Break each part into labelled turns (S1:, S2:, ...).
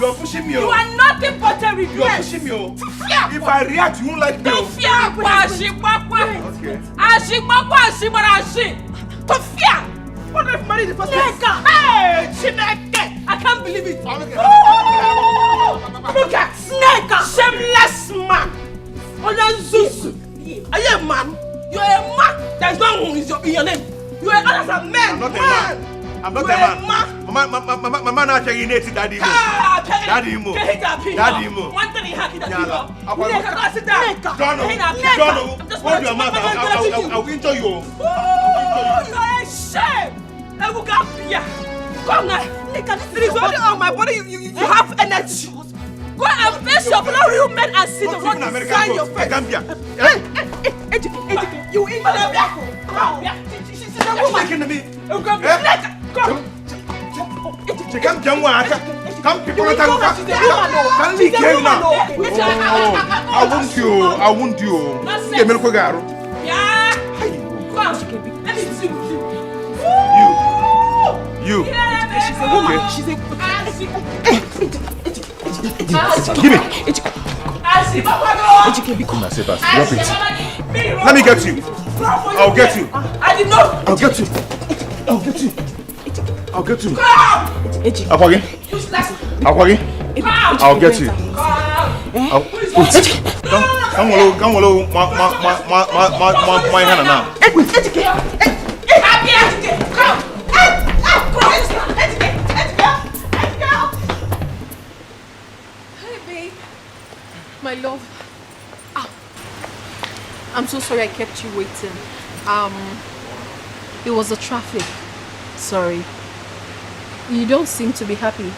S1: You are pushing me.
S2: You are nothing but a regret.
S1: You are pushing me. If I react, you won't like me.
S2: To fear, what if married the first place? Hey, Chineke! I can't believe it. Look at Snake, shameless man. Oyanzusu. Are you a man? You are a man. There's no one in your name. You are a man.
S1: I'm not a man. I'm not a man. My man actually native daddy mo. Daddy mo. Daddy mo.
S2: One thing he had that
S1: Don't hold your mouth. I'll injure you.
S2: You're a shame. Come now. It is only on my body you have energy. Go and face your fellow real men and see the one inside your face. You injure the she's a woman. Come. Come, people are talking. I won't you. Yeah. Come. Let me see with you.
S1: She's a woman. She's a give me. Let me get you. I'll get you.
S2: I did not.
S1: I'll get you. I'll get you. Akwagi. I'll get you. Come on, my hand now.
S3: Hey, babe. My love. I'm so sorry I kept you waiting. It was the traffic. Sorry. You don't seem to be happy.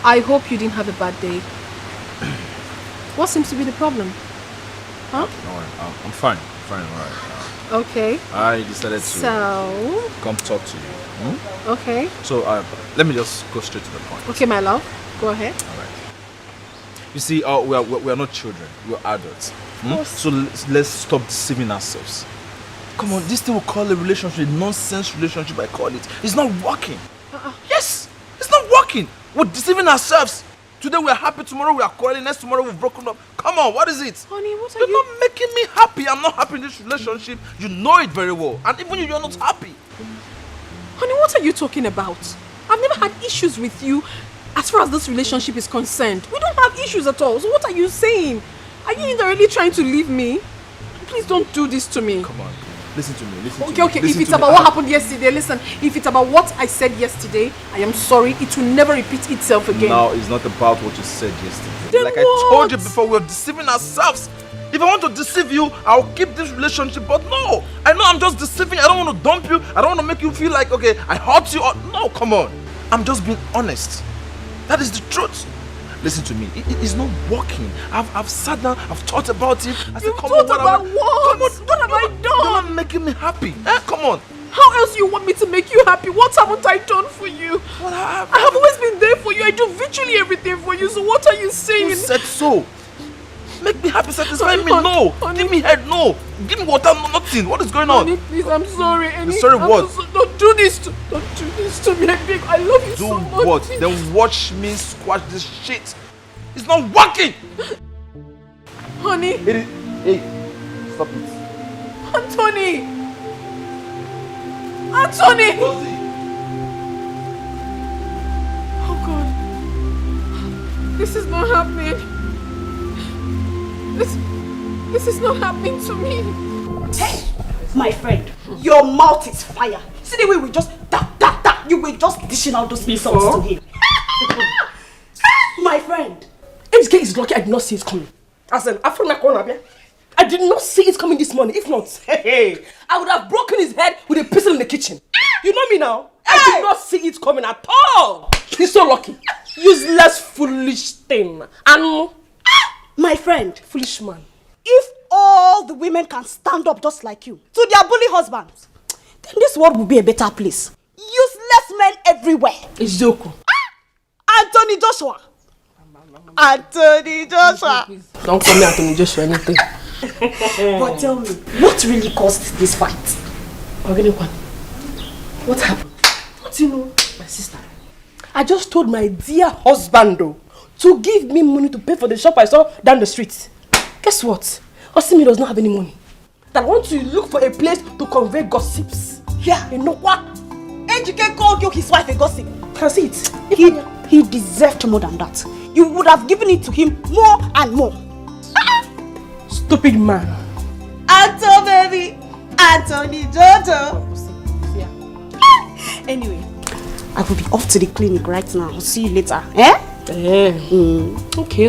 S3: I hope you didn't have a bad day. What seems to be the problem? Huh?
S4: No, I'm fine. Fine, alright.
S3: Okay.
S4: I decided to come talk to you.
S3: Okay.
S4: So let me just go straight to the point.
S3: Okay, my love. Go ahead.
S4: Alright. You see, we are not children. We're adults. So let's stop deceiving ourselves. Come on, this thing we call a relationship, nonsense relationship I call it. It's not working. Yes, it's not working. We're deceiving ourselves. Today we are happy, tomorrow we are quarreling, next tomorrow we've broken up. Come on, what is it?
S3: Honey, what are
S4: You're not making me happy. I'm not happy in this relationship. You know it very well. And even you're not happy.
S3: Honey, what are you talking about? I've never had issues with you as far as this relationship is concerned. We don't have issues at all. So what are you saying? Are you indirectly trying to leave me? Please don't do this to me.
S4: Come on. Listen to me.
S3: Okay. If it's about what happened yesterday, listen. If it's about what I said yesterday, I am sorry. It will never repeat itself again.
S4: Now, it's not about what you said yesterday.
S3: Then
S4: like
S3: what?
S4: I told you before, we're deceiving ourselves. If I want to deceive you, I'll keep this relationship. But no, I know I'm just deceiving. I don't want to dump you. I don't want to make you feel like, okay, I hurt you. No, come on. I'm just being honest. That is the truth. Listen to me. It's not working. I've sat down. I've thought about it. I said, come on,
S3: what? Come on, what have I done?
S4: You're not making me happy. Come on.
S3: How else do you want me to make you happy? What haven't I done for you?
S4: What
S3: I have always been there for you. I do virtually everything for you. So what are you saying?
S4: Who said so? Make me happy, satisfy me. No. Give me head. No. Give me water. Nothing. What is going on?
S3: Honey, please, I'm sorry.
S4: Sorry what?
S3: Don't do this to me. I love you so much.
S4: Do what? Then watch me squash this shit. It's not working.
S3: Honey.
S4: Hey, stop it.
S3: Anthony. Oh God. This is not happening. This is not happening to me.
S5: Hey, my friend, your mouth is fire. See the way we just you were just dishing out those insults to him. My friend,
S2: HK is lucky I did not see it coming. As an Afro corner, I did not see it coming this morning. If not, I would have broken his head with a pistol in the kitchen. You know me now. I did not see it coming at all. He's so lucky. Useless, foolish thing. And
S5: my friend,
S2: foolish man.
S5: If all the women can stand up just like you to their bully husbands, then this world will be a better place. Useless men everywhere.
S2: It's Joko.
S5: Anthony Joshua.
S2: Don't call me Anthony Joshua anything.
S5: But tell me, what really caused this fight?
S2: What happened? What do you know? My sister. I just told my dear husband though, to give me money to pay for the shop I saw down the street. Guess what? Osimi does not have any money. That I want to look for a place to convey gossips.
S5: Yeah.
S2: You know what?
S5: Ejike called you his wife a gossip.
S2: Can see it.
S5: He deserved more than that. You would have given it to him more and more.
S2: Stupid man.
S5: Anto baby. Anthony Jojo. Anyway, I will be off to the clinic right now. I'll see you later. Eh?
S2: Okay.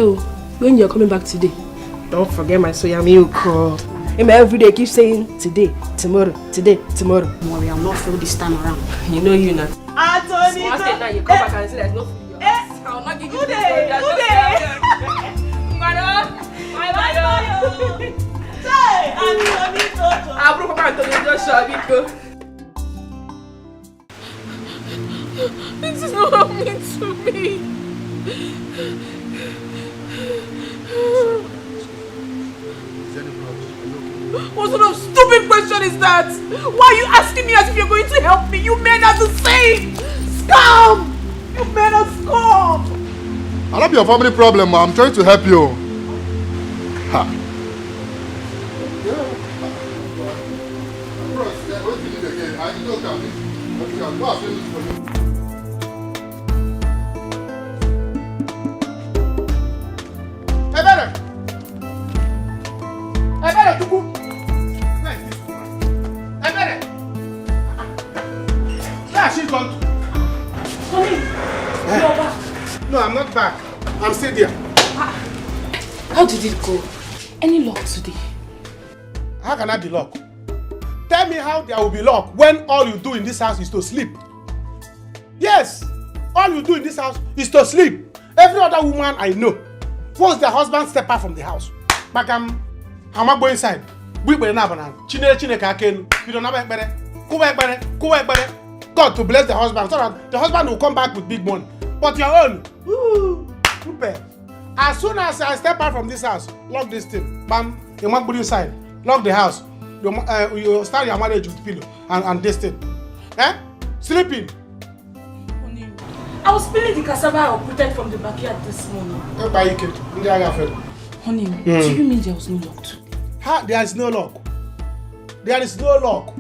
S2: When you're coming back today, don't forget my soya milk. Every day keep saying today, tomorrow, today, tomorrow.
S5: Don't worry, I'll not fail this time around.
S2: You know you not.
S5: Anthony
S2: So I now you come back and say there's no food. I'll not give you
S5: Good
S2: this
S5: day.
S2: Madam.
S5: Hey, Anthony Jojo.
S2: I broke up Anthony Jojo.
S3: This is not happening to me. What sort of stupid question is that? Why are you asking me as if you're going to help me? You men are the same! Scum! You men are scum!
S6: I love your family problem, ma. I'm trying to help you. Ha.
S7: No, I'm not back. I'm still there.
S2: How did it go? Any luck today?
S7: How can I be luck? Tell me how there will be luck when all you do in this house is to sleep. Yes, all you do in this house is to sleep. Every other woman I know, once their husband step out from the house, but I'm not going inside. We will not banana. God to bless the husband so that the husband will come back with big money. But your own, as soon as I step out from this house, lock this thing. Bam, you want to put inside. Lock the house. You start your marriage with pillow and this thing. Eh? Sleeping.
S2: I was peeling the cassava I uprooted from the backyard this morning. Honey, do you mean there was no luck today?
S7: There is no luck. There is no luck.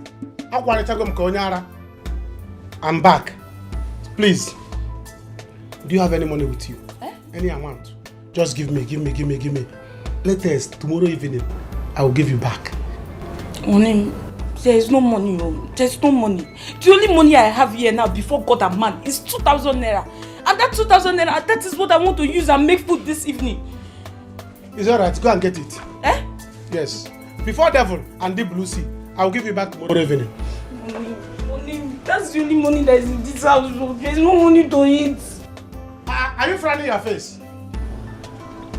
S7: I'm back. Please. Do you have any money with you? Any amount? Just give me. Latest, tomorrow evening, I will give you back.
S8: Honey, there is no money. There's no money. The only money I have here now before God and man is 2,000 naira. And that 2,000 naira, that is what I want to use and make food this evening.
S7: It's alright, go and get it.
S8: Eh?
S7: Yes. Before devil and deep blue sea, I will give you back tomorrow evening.
S8: Honey, that's the only money that is in this house. There's no money to eat.
S7: Are you frowning your face?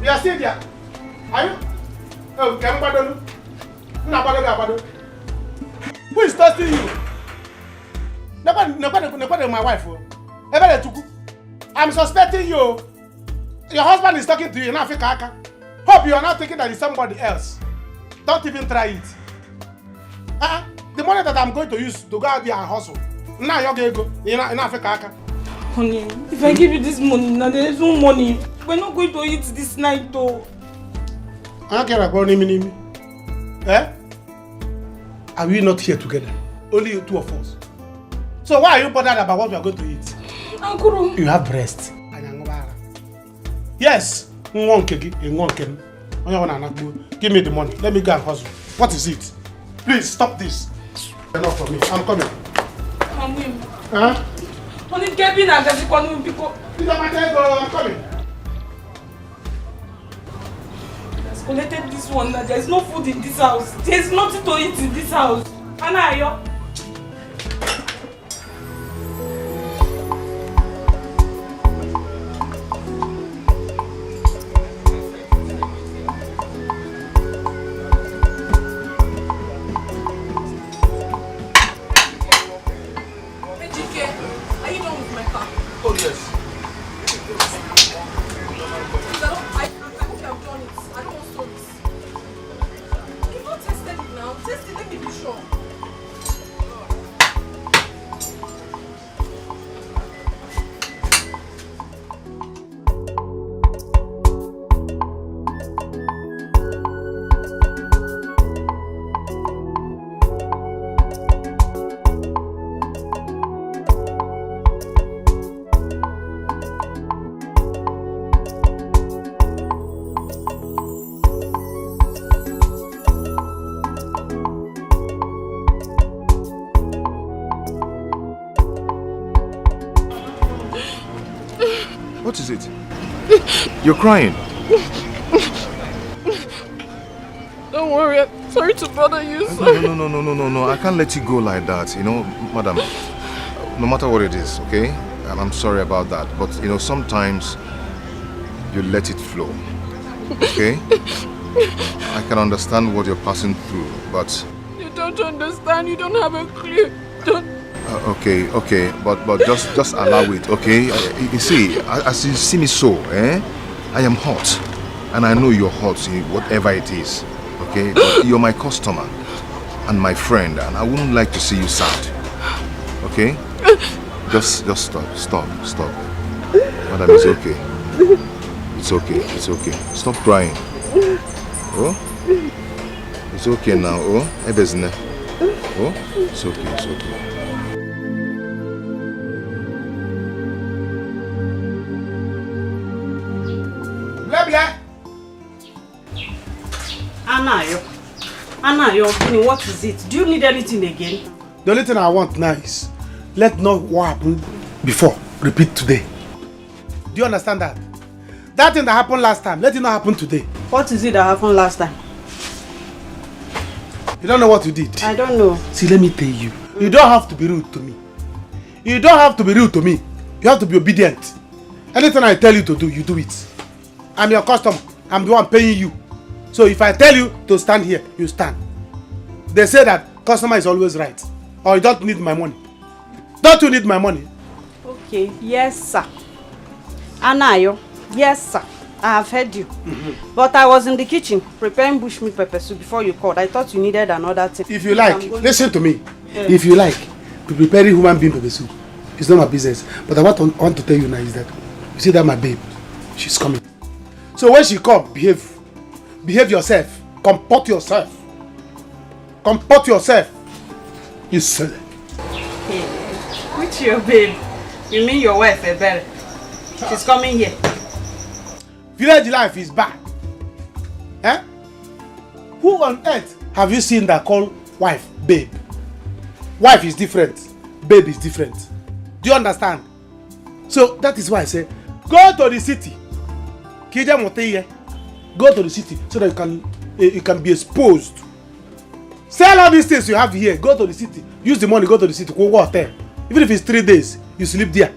S7: You are still there. Are you? Oh, can you who is testing you? Nobody, my wife. I'm suspecting you. Your husband is talking to you in Africa. Hope you are not thinking that it's somebody else. Don't even try it. The money that I'm going to use to go out there and hustle. Now you're going to go in Africa.
S8: Honey, if I give you this money now, there is no money. We're not going to eat this night though.
S7: I don't care about Nimi. Eh? Are we not here together? Only two of us. So why are you bothered about what we are going to eat?
S8: Uncle.
S7: You have breast. Yes. Give me the money. Let me go and hustle. What is it? Please stop this. Enough for me. I'm coming. Huh?
S8: Honey, Kevin, I'm coming.
S7: I'm coming.
S8: Collected this one now. There's no food in this house. There's nothing to eat in this house. Anayo.
S3: Are you done with my car?
S4: Oh, yes.
S1: What is it? You're crying.
S3: Don't worry, I'm sorry to bother you, sir.
S1: No. I can't let you go like that, madam. No matter what it is, okay? And I'm sorry about that. But, sometimes you let it flow, okay? I can understand what you're passing through, but...
S3: You don't understand, you don't have a clue. Don't...
S1: Okay, but just allow it, okay? You see, as you see me so, I am hot. And I know you're hot, whatever it is, okay? But you're my customer and my friend, and I wouldn't like to see you sad, okay? Just stop. Madam, it's okay. It's okay. Stop crying. Oh? It's okay now, oh? Oh? It's okay.
S7: Blah.
S5: Anayo, what is it? Do you need anything again?
S7: The only thing I want now is, let not what happened before repeat today. Do you understand that? That thing that happened last time, let it not happen today.
S5: What is it that happened last time?
S7: You don't know what you did?
S5: I don't know.
S7: See, let me tell you. You don't have to be rude to me. You have to be obedient. Anything I tell you to do, you do it. I'm your customer. I'm the one paying you. So if I tell you to stand here, you stand. They say that customer is always right. Or you don't need my money. Don't you need my money?
S5: Okay, yes sir. Anayo, yes sir. I have heard you. But I was in the kitchen preparing bushmeat pepper soup before you called. I thought you needed another thing.
S7: If you like, listen to me. If you like, to prepare human being pepper soup, it's not my business. But I want to tell you now is that, you see that my babe, she's coming. So when she come, behave yourself. Comport yourself. You silly.
S5: Hey, which your babe? You mean your wife, Ebere? She's coming here.
S7: Village life is bad. Who on earth have you seen that call wife babe? Wife is different. Babe is different. Do you understand? So that is why I say, go to the city. Go to the city so that you can be exposed. Sell all these things you have here. Go to the city. Use the money. Go to the city. Go hotel. Even if it's 3 days, you sleep there.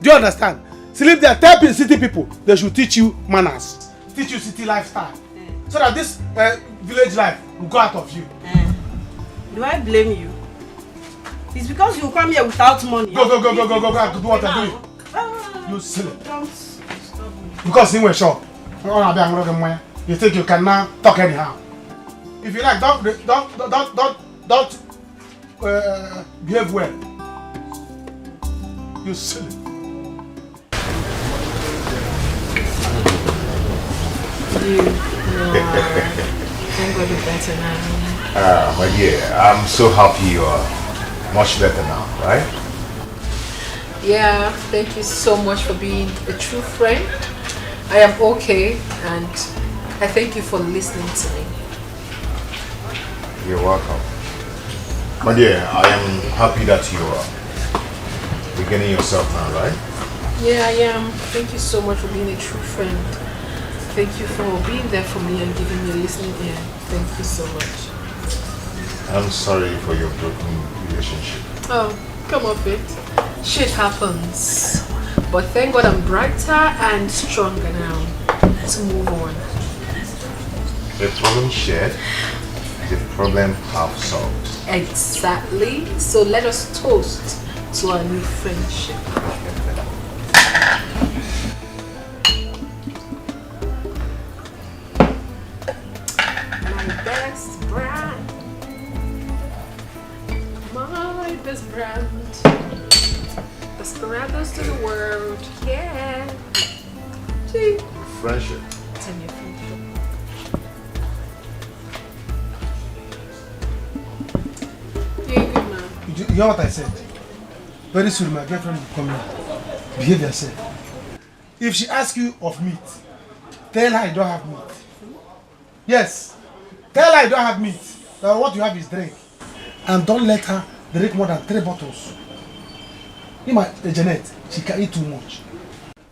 S7: Do you understand? Sleep there. Tell city people they should teach you manners, teach you city lifestyle, so that this village life will go out of you.
S5: Do I blame you? It's because you come here without money.
S7: Go. To do what I'm doing. You silly.
S5: Don't stop me.
S7: Because in a shop, you think you can now talk anyhow. If you like, don't behave well. You silly.
S3: Thank God you're better now.
S1: My dear, I'm so happy you are much better now, right?
S3: Yeah, thank you so much for being a true friend. I am okay, and I thank you for listening to me.
S1: You're welcome. My dear, I am happy that you are beginning yourself now, right?
S3: Yeah, I am. Thank you so much for being a true friend. Thank you for being there for me and giving me a listening ear. Thank you so much.
S1: I'm sorry for your broken relationship.
S3: Oh, come off it. Shit happens. But thank God I'm brighter and stronger now to move on.
S1: The problem shared, the problem half solved.
S3: Exactly. So let us toast to our new friendship. My best brand. My best brand. Desperados to the world. Yeah. See?
S1: Friendship.
S3: Tell me a friendship. You're a good man.
S7: You hear what I said? Very soon my girlfriend will come here. Behave yourself. If she asks you of meat, tell her you don't have meat. Yes. Tell her you don't have meat. That what you have is drink. And don't let her drink more than 3 bottles. Janet, she can eat too much.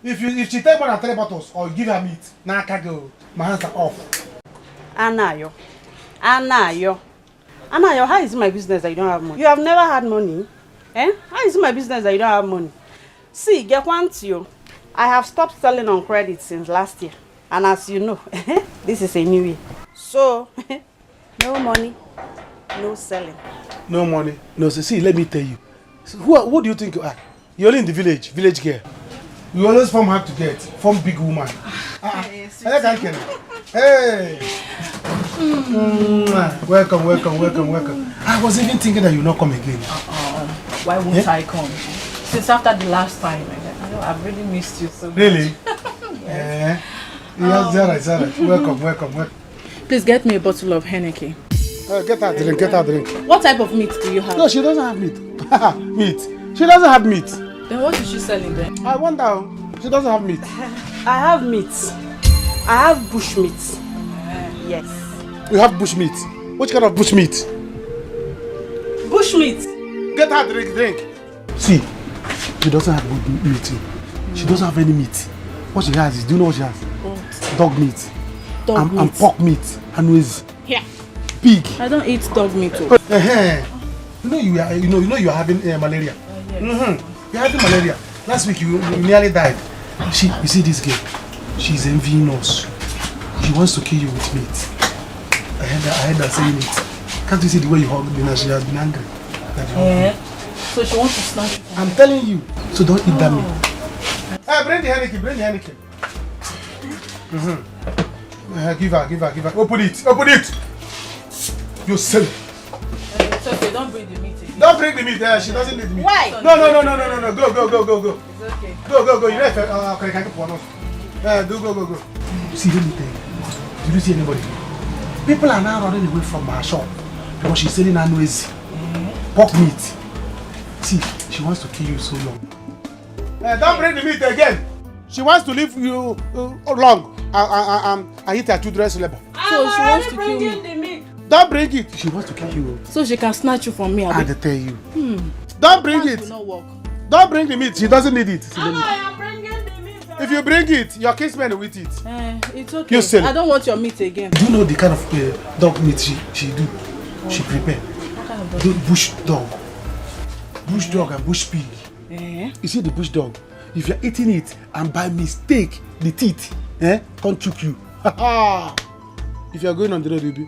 S7: If she take more than 3 bottles or give her meat, now I can't go. My hands are off.
S5: Anayo, how is it my business that you don't have money? You have never had money. Eh? How is it my business that you don't have money? See, get one to you. I have stopped selling on credit since last year. And as you know, this is a new year. So, no money, no selling.
S7: No money. No, see, let me tell you. So who do you think you are? You're only in the village girl. You always form hard to get, form big woman. Hey. Welcome. I was even thinking that you not come again.
S8: Why won't I come? Since after the last time, I've really missed you so much.
S7: Really? Yeah. Yes, welcome.
S8: Please get me a bottle of Henneke.
S7: Get her drink.
S8: What type of meat do you have?
S7: No, she doesn't have meat. Meat. She doesn't have meat.
S8: Then what is she selling then?
S7: I wonder. She doesn't have meat.
S5: I have meat. I have bush meat. Yes.
S7: You have bush meat. Which kind of bush meat?
S5: Bush meat.
S7: Get her drink. See, she doesn't have good meat. She doesn't have any meat. What she has is, do you know what she has? What? Dog meat. And pork meat. And with pig.
S8: I don't eat dog meat.
S7: You know you are having malaria. Yes. You're having malaria. Last week you nearly died. You see this girl? She's envying us. She wants to kill you with meat. I heard her saying it. Can't you see the way you hug me now? She has been angry.
S8: So she wants to snatch you.
S7: I'm telling you. So don't eat that meat. Hey, bring the Henneke. Give her. Open it. You silly.
S8: It's okay, don't bring the meat again.
S7: Don't bring the meat. She doesn't need meat.
S5: Why?
S7: No. Go.
S8: It's okay.
S7: Go. You know, can I get one off? Go. See, let me tell you. Did you see anybody? People are now running away from our shop because she's selling unraveling pork meat. See, she wants to kill you so long. Don't bring the meat again. She wants to leave you long. I eat her children's labor.
S8: So she wants to kill me.
S7: Don't bring it. She wants to kill you.
S8: So she can snatch you from me.
S7: I tell you. Don't bring it.
S8: Will not work.
S7: Don't bring the meat. She doesn't need it.
S5: I am bringing the meat.
S7: If you bring it, your kinsman will eat it.
S8: It's okay. I don't want your meat again.
S7: Do you know the kind of dog meat she do? She prepare.
S8: What kind of dog?
S7: Bush dog. Bush dog and bush pig. You see the bush dog? If you're eating it and by mistake the teeth can't choke you. If you're going on the road, you'll be.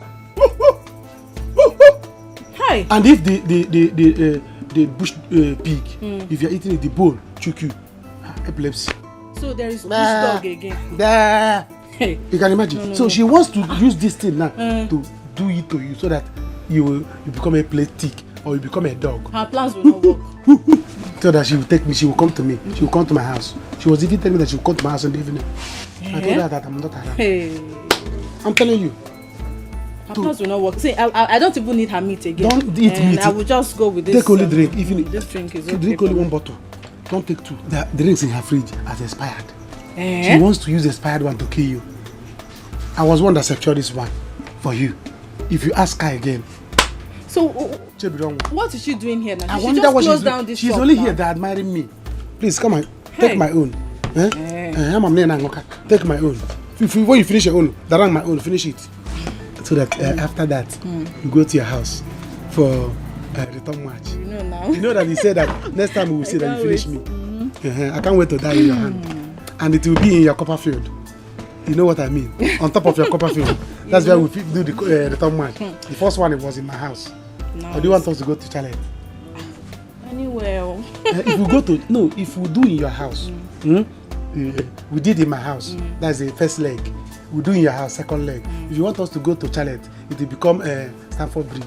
S8: Hi.
S7: And if the bush pig, if you're eating it, the bone choke you. Epilepsy.
S8: So there is bush dog again.
S7: Hey. You can imagine. So she wants to use this thing now to do it to you so that you become a plastic or you become a dog.
S8: Her plans will not work.
S7: So that she will take me, she will come to me, she will come to my house. She was even telling me that she will come to my house in the evening. I told her that I'm not around. I'm telling you.
S8: Her plans will not work. See, I don't even need her meat again.
S7: Don't eat meat.
S8: I will just go with this.
S7: Take only drink. Even
S8: this drink is okay.
S7: Drink only one bottle. Don't take two. The drinks in her fridge has expired. She wants to use the expired one to kill you. I was one that secured this one for you. If you ask her again.
S8: So, what is she doing here now?
S7: I wonder what she's doing. She's only here to admiring me. Please come on, take my own. Take my own. When you finish your own, darang my own, finish it. So that after that, you go to your house for return match.
S8: You know now.
S7: You know that he said that next time we will say that you finish me. I can't wait to die in your hand. And it will be in your Copperfield. You know what I mean? On top of your Copperfield. That's where we do the return match. The first one, it was in my house. Nice. Or do you want us to go to Charlotte?
S8: Anywhere.
S7: If we go to, no, if we do in your house, we did in my house, that's the first leg. We do in your house, second leg. If you want us to go to Charlotte, it will become Stamford Bridge.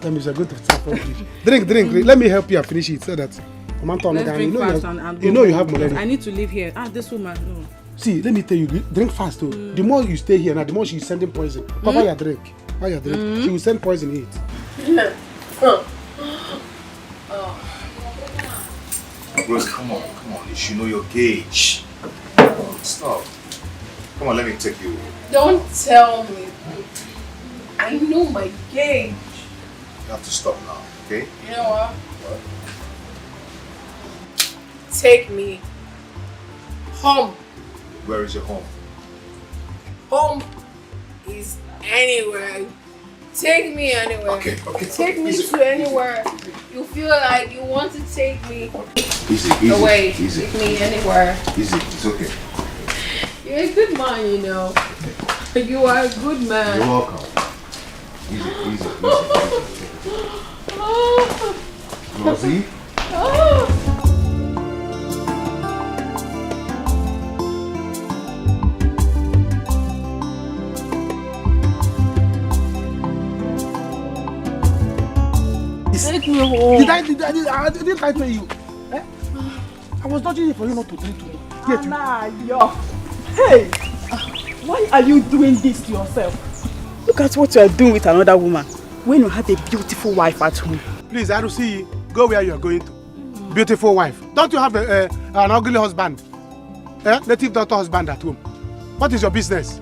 S7: Let me just go to Stamford Bridge. Drink. Let me help you and finish it so that you know you have malaria.
S8: I need to live here. This woman, no.
S7: See, let me tell you, drink fast though. The more you stay here now, the more she's sending poison. Papa, you drink. She will send poison in it.
S1: Rose, come on. You should know your gauge. Stop. Come on, let me take you.
S2: Don't tell me. I know my gauge.
S1: You have to stop now, okay?
S2: You know what? Take me. Home.
S1: Where is your home?
S9: Home is anywhere. Take me anywhere.
S1: Okay.
S9: Take me to anywhere you feel like you want to take me.
S1: Easy.
S9: Away.
S1: Easy.
S9: Take me anywhere.
S1: Easy. It's okay.
S9: You're a good man, you know. You are a good man.
S1: You're welcome. Easy. Rosie?
S8: Take me home.
S7: I didn't lie to you. Eh? I was dodging for you not to drink to me. Yet you.
S5: Hey! Why are you doing this to yourself? Look at what you are doing with another woman when you have a beautiful wife at home.
S7: Please, Arusi, go where you are going to. Beautiful wife. Don't you have an ugly husband? Native daughter husband at home. What is your business?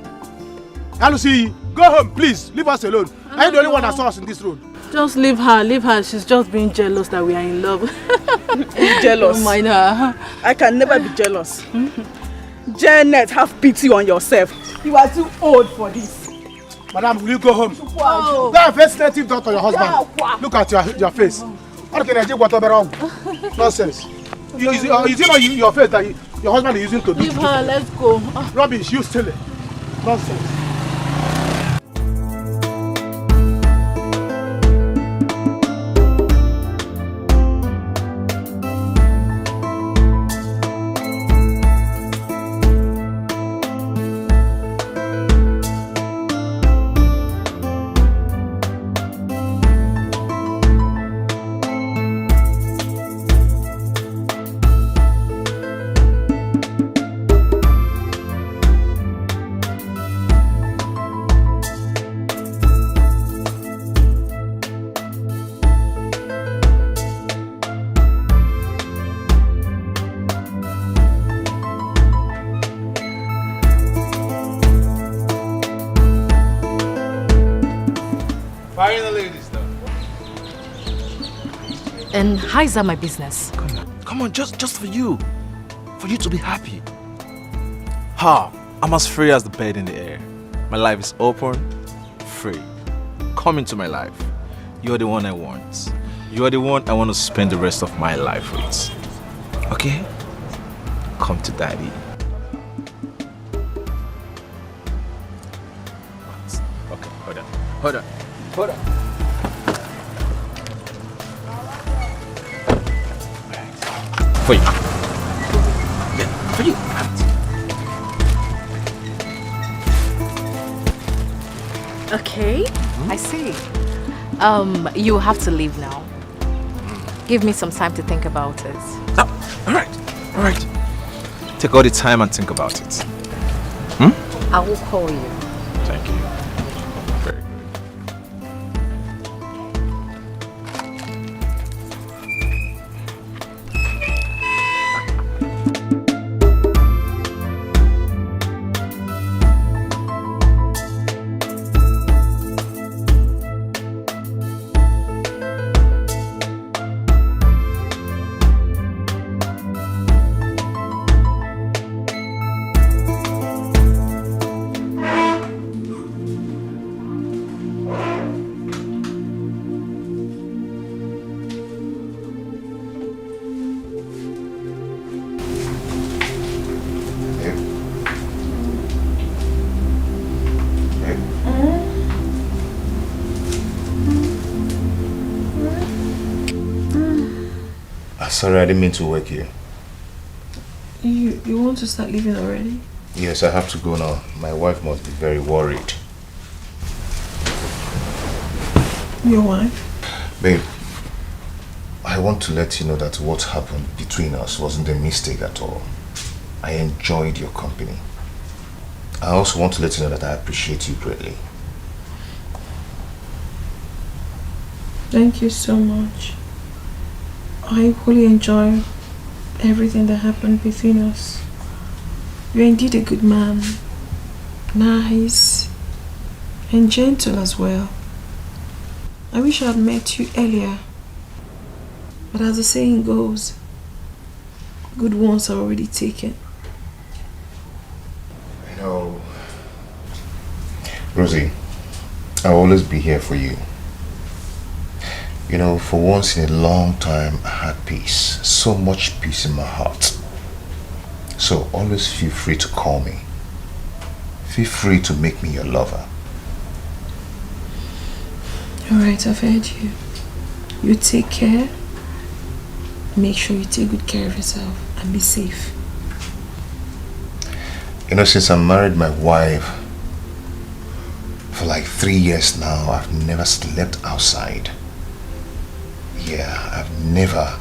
S7: Arusi, go home, please. Leave us alone. Are you the only one that saw us in this road?
S3: Just leave her. She's just being jealous that we are in love.
S5: Jealous?
S3: Don't mind her.
S5: I can never be jealous. Janet, have pity on yourself. You are too old for this.
S7: Madam, will you go home?
S5: Oh.
S7: Go and face native daughter your husband. Look at your face. Nonsense. Is it not your face that your husband is using to do?
S3: Leave her, let's go.
S7: Rubbish, you steal it. Nonsense.
S10: And how is that my business?
S4: Come on, just for you. For you to be happy. Ha! I'm as free as the bird in the air. My life is open, free. Come into my life. You're the one I want. You're the one I want to spend the rest of my life with. Okay? Come to daddy. What? Okay, hold on. For you. Yeah, for you.
S10: Okay, I see. You have to leave now. Give me some time to think about it.
S4: Oh, all right. Take all the time and think about it.
S10: I will call you.
S4: Thank you. Very good.
S1: Sorry, I didn't mean to wake here.
S3: You want to start leaving already?
S1: Yes, I have to go now. My wife must be very worried.
S3: Your wife?
S1: Babe, I want to let you know that what happened between us wasn't a mistake at all. I enjoyed your company. I also want to let you know that I appreciate you greatly.
S3: Thank you so much. I equally enjoy everything that happened between us. You're indeed a good man. Nice. And gentle as well. I wish I had met you earlier. But as the saying goes, good ones are already taken.
S1: Rosie, I'll always be here for you. You know, for once in a long time, I had peace. So much peace in my heart. So always feel free to call me. Feel free to make me your lover.
S8: Alright, I've heard you. You take care. Make sure you take good care of yourself and be safe.
S1: You know, since I married my wife, for like 3 years now, I've never slept outside. Yeah, I've never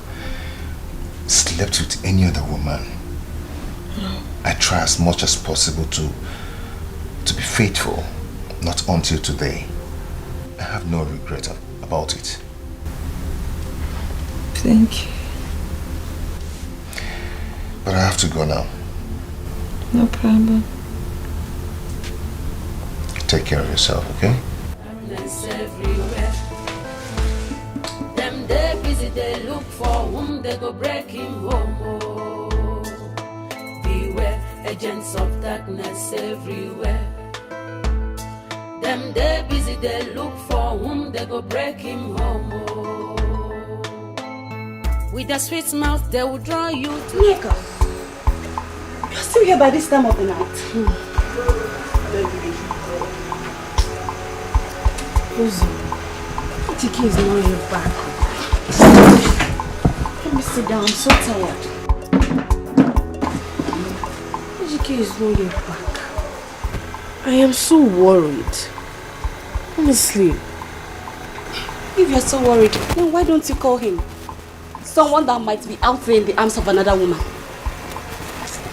S1: slept with any other woman. I try as much as possible to be faithful, not until today. I have no regret about it.
S8: Thank you.
S1: But I have to go now.
S8: No problem.
S1: Take care of yourself, okay?
S11: Everywhere. Them they busy, they look for whom they go break him home. Oh. Beware, agents of darkness everywhere. Them they busy, they look for whom they go break him home. Oh. With their sweet mouth, they will draw you to
S5: Nika, you're still here by this time of the night.
S2: Rosie, TK is not here back.
S5: Let me sit down, I'm so tired.
S2: TK is not here back. I am so worried. Honestly.
S5: If you're so worried, then why don't you call him? Someone that might be out there in the arms of another woman.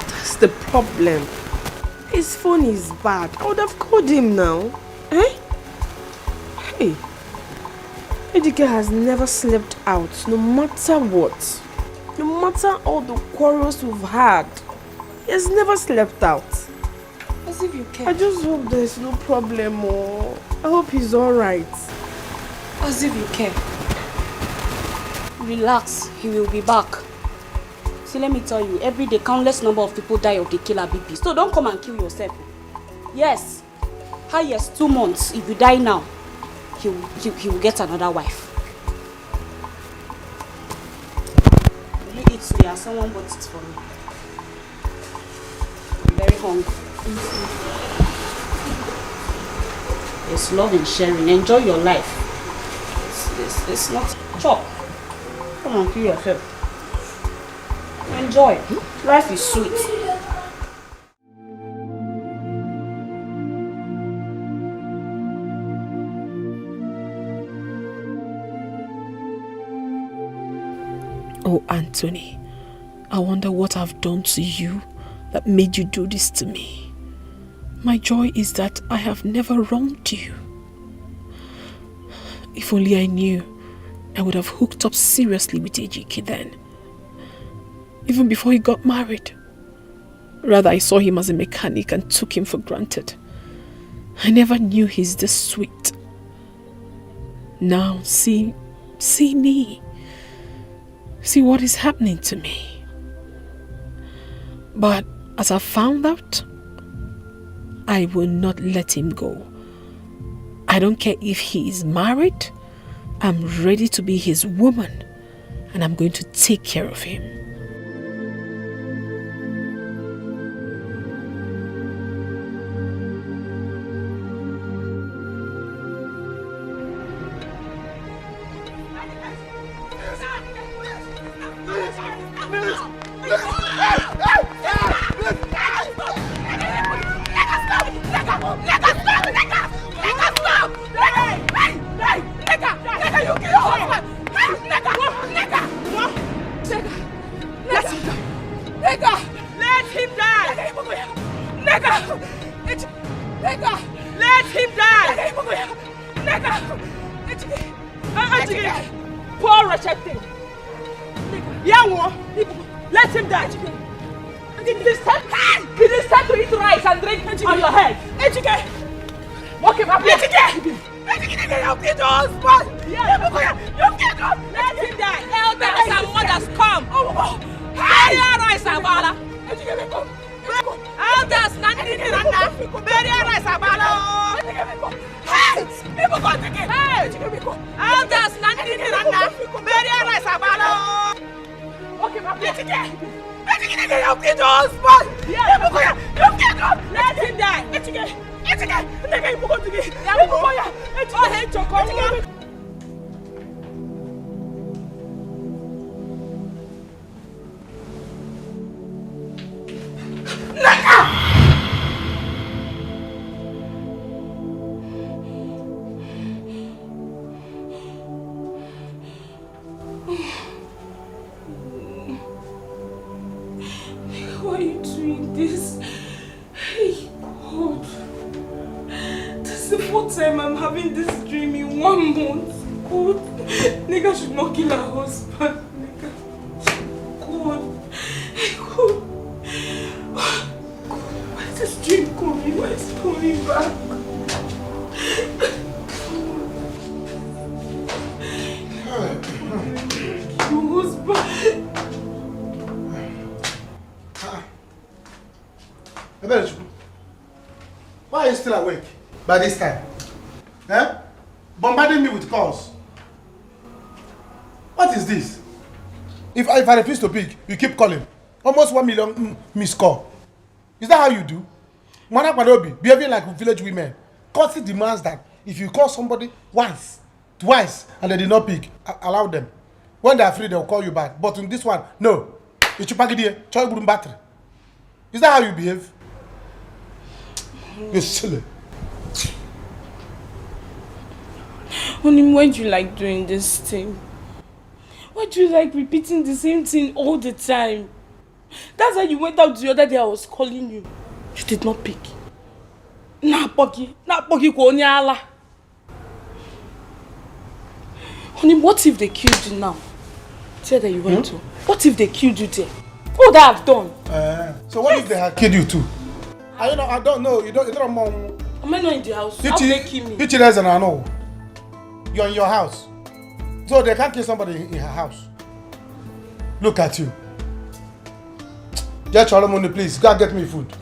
S2: That's the problem. His phone is bad. I would have called him now. Eh? Hey. Ejike has never slept out, no matter what. No matter all the quarrels we've had. He has never slept out.
S5: As if you care.
S2: I just hope there's no problem. Oh. I hope he's alright.
S5: As if you care. Relax, he will be back. See, let me tell you, every day countless number of people die of the killer BP. So don't come and kill yourself. Yes, highest 2 months. If you die now, he will get another wife. Will you eat suya? Someone bought it for me. I'm very hungry. It's love and sharing. Enjoy your life. It's not chop. Come on, kill yourself. Enjoy. Life is sweet.
S3: Oh, Anthony, I wonder what I've done to you that made you do this to me. My joy is that I have never wronged you. If only I knew, I would have hooked up seriously with Ejike then. Even before he got married. Rather, I saw him as a mechanic and took him for granted. I never knew he's this sweet. Now, see me. See what is happening to me. But as I found out, I will not let him go. I don't care if he is married. I'm ready to be his woman, and I'm going to take care of him.
S8: Why are you doing this? Hey, God. This is the fourth time I'm having this dream in 1 month. God. Nigga should not kill her husband. Nigga. God. Hey, God. Why is this dream coming? Why is it coming back? Your husband.
S7: Why are you still awake by this time? Eh? Bombarding me with calls. What is this? If I refuse to pick, you keep calling. Almost 1 million missed call. Is that how you do? Mana Kwadobi, behaving like village women. Courtesy demands that if you call somebody once, twice, and they did not pick, allow them. When they are free, they will call you back. But in this one, no. Is that how you behave? You're silly.
S8: Honey, why do you like doing this thing? Why do you like repeating the same thing all the time? That's why you went out the other day. I was calling you. You did not pick. Na poki ko ni ala. Honey, what if they killed you now? Tell that you went to. What if they killed you there? What would I have done?
S7: So what if they had killed you too? I don't know. You don't know.
S8: Am I not in the house? How they kill me?
S7: I know. You're in your house. So they can't kill somebody in her house. Look at you. Get your money, please. Go and get me food.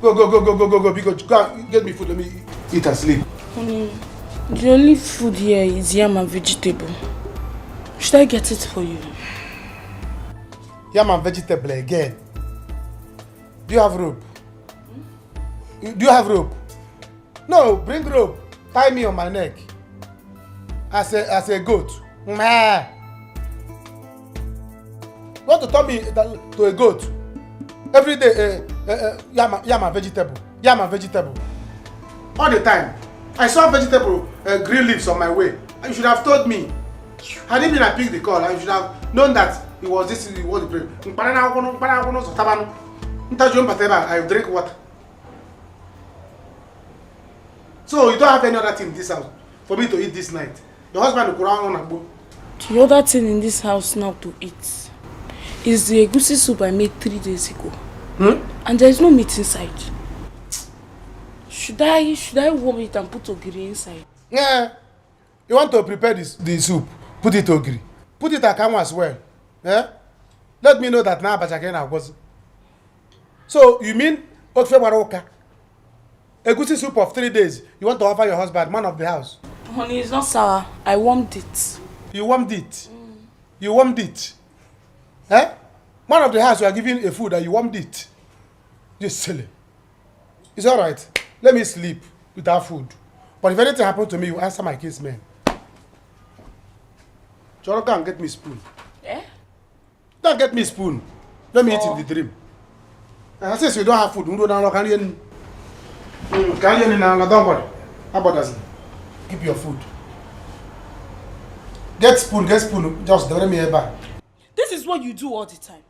S7: Go. Because go and get me food. Let me eat and sleep.
S8: Honey, the only food here is yam and vegetable. Should I get it for you?
S7: Yam and vegetable again. Do you have rope? Do you have rope? No, bring rope. Tie me on my neck. As a goat. Meh. You want to turn me to a goat? Every day, yam and vegetable. Yam and vegetable. All the time. I saw vegetable green leaves on my way. You should have told me. Had it been I picked the call, I should have known that it was this, it was the prayer. I drink water. So you don't have any other thing in this house for me to eat this night. Your husband will go around on a boat.
S8: The other thing in this house now to eat is the egusi soup I made 3 days ago. And there is no meat inside. Should I warm it and put ogiri inside?
S7: Yeah. You want to prepare the soup, put it ogiri. Put it akamu as well. Yeah? Let me know that now Bachakena was. So you mean Okfe Maroka? Egusi soup of 3 days. You want to offer your husband, man of the house?
S8: Honey, it's not sour. I warmed it.
S7: You warmed it? You warmed it? Eh? Man of the house, you are giving a food and you warmed it. You're silly. It's alright. Let me sleep without food. But if anything happens to me, you answer my case, man. Choro, go and get me spoon.
S8: Eh?
S7: Go and get me spoon. Let me eat in the dream. And since you don't have food, don't worry. How about that? Keep your food. Get spoon, just don't me back.
S8: This is what you do all the time.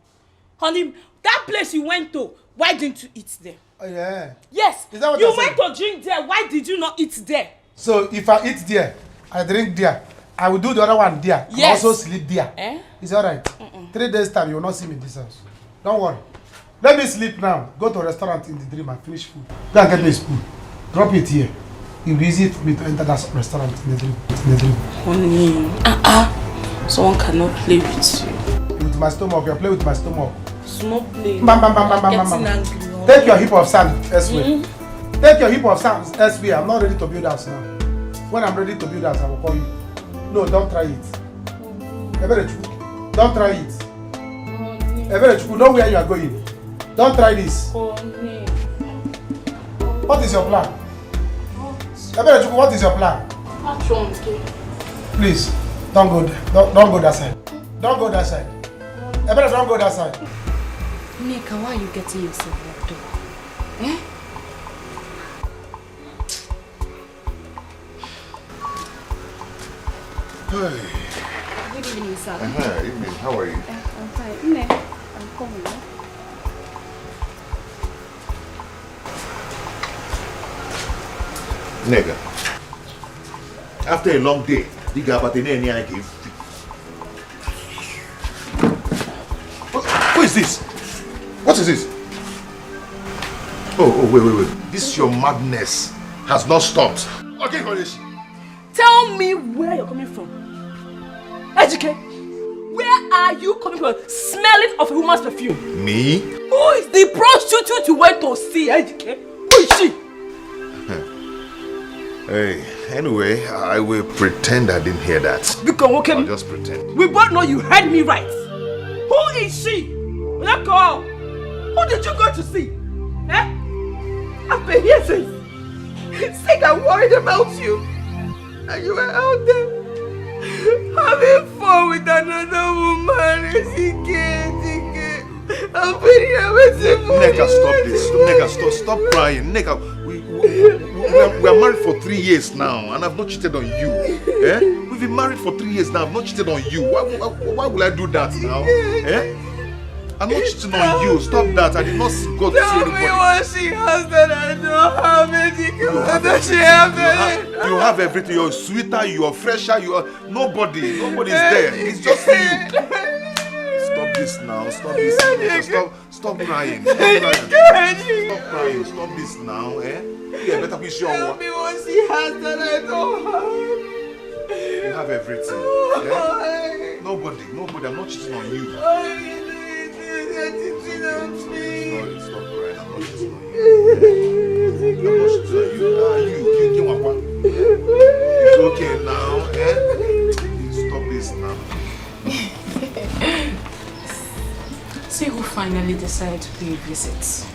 S8: Honey, that place you went to, why didn't you eat there?
S7: Oh yeah.
S8: Yes.
S7: Is that what
S8: you
S7: you're
S8: went to drink there, why did you not eat there?
S7: So if I eat there, I drink there, I will do the other one there.
S8: Yes.
S7: I also sleep there.
S8: Eh?
S7: It's alright. 3 days time, you will not see me in this house. Don't worry. Let me sleep now. Go to a restaurant in the dream and finish food. Go and get me a spoon. Drop it here. It will be easy for me to enter that restaurant in the dream.
S8: Honey, someone cannot play with you.
S7: With my stomach, you play with my stomach.
S8: Small play.
S7: Bam.
S8: Getting angry.
S7: Take your heap of sand elsewhere. Take your heap of sand elsewhere. I'm not ready to build house now. When I'm ready to build house, I will call you. No, don't try it. Don't try it. You know where you are going. Don't try this. What is your plan? What is your plan? Please, don't go there. Don't go that side. Don't go that side. Don't go that side.
S9: Nika, why are you getting yourself worked up? Eh?
S1: Hey.
S9: Good evening, sir.
S1: Evening. How are you?
S9: I'm fine. I'm coming.
S1: Nigga. After a long day, you got about any I give. Who is this? What is this? Oh, wait. This your madness has not stopped. Okay, Kodeshi.
S2: Tell me where you're coming from. Ejike, where are you coming from? Smelling of a woman's perfume.
S1: Me?
S2: Who is the prostitute you went to see, Ejike? Who is she?
S1: Hey, anyway, I will pretend I didn't hear that. I'll just pretend.
S2: We both know you heard me right. Who is she? That girl. Who did you go to see? Eh? I've been here since. Sick and worried about you. And you were out there having fun with another woman. I've been here waiting for you.
S1: Neka, stop this. Neka, stop crying. Neka, we are married for 3 years now, and I've not cheated on you. Eh? We've been married for 3 years now. I've not cheated on you. Why will I do that now? Eh? I'm not cheating on you. Stop that. I did not go to see anybody.
S2: Tell me what she has that I don't have.
S1: You have everything. You're sweeter, you're fresher, Nobody's there. It's just you. Stop this now. Stop this. Stop crying. Stop crying. Stop this now. Eh? Yeah, better be sure.
S2: Tell me what she has that I don't have.
S1: You have everything. Yeah? Nobody. I'm not cheating on you.
S2: Stop
S1: crying. I'm not cheating on you. It's okay now. Eh? Stop this now.
S9: See who finally decided to pay a visit.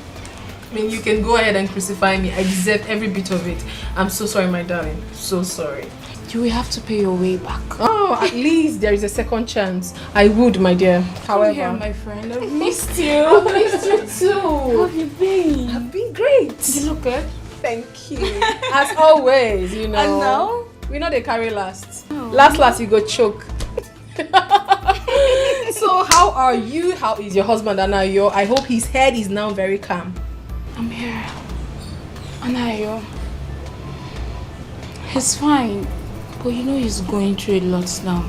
S3: I mean, you can go ahead and crucify me. I deserve every bit of it. I'm so sorry, my darling. So sorry.
S9: You will have to pay your way back.
S3: Oh, at least there is a second chance. I would, my dear. However,
S9: here, my friend. I've missed you.
S3: I've missed you too.
S9: How have you been?
S3: I've been great.
S9: You look good.
S3: Thank you. As always, you know.
S9: And now?
S3: We know they carry last. Oh. Last, you go choke. So how are you? How is your husband, Anayo? I hope his head is now very calm.
S9: I'm here. Anayo. He's fine. But you know he's going through a lot now.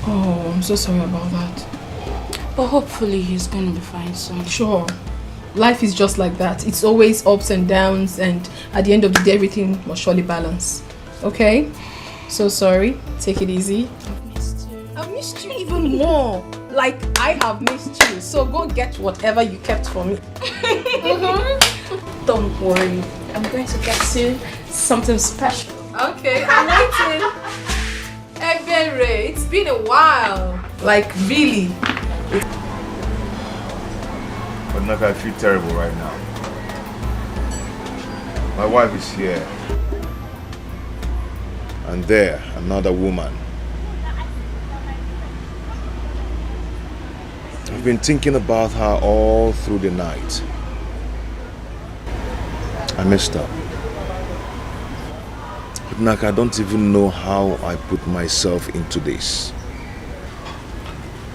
S3: Oh, I'm so sorry about that.
S9: But hopefully he's going to be fine soon.
S3: Sure. Life is just like that. It's always ups and downs, and at the end of the day, everything must surely balance. Okay? So sorry. Take it easy.
S9: I've missed you.
S3: I've missed you even more. Like I have missed you. So go get whatever you kept for me.
S9: Don't worry. I'm going to get you something special.
S3: Okay, I'm waiting. Ebere, it's been a while. Like, really.
S1: But Naka, I feel terrible right now. My wife is here. And there, another woman. I've been thinking about her all through the night. I messed up. Naka, I don't even know how I put myself into this.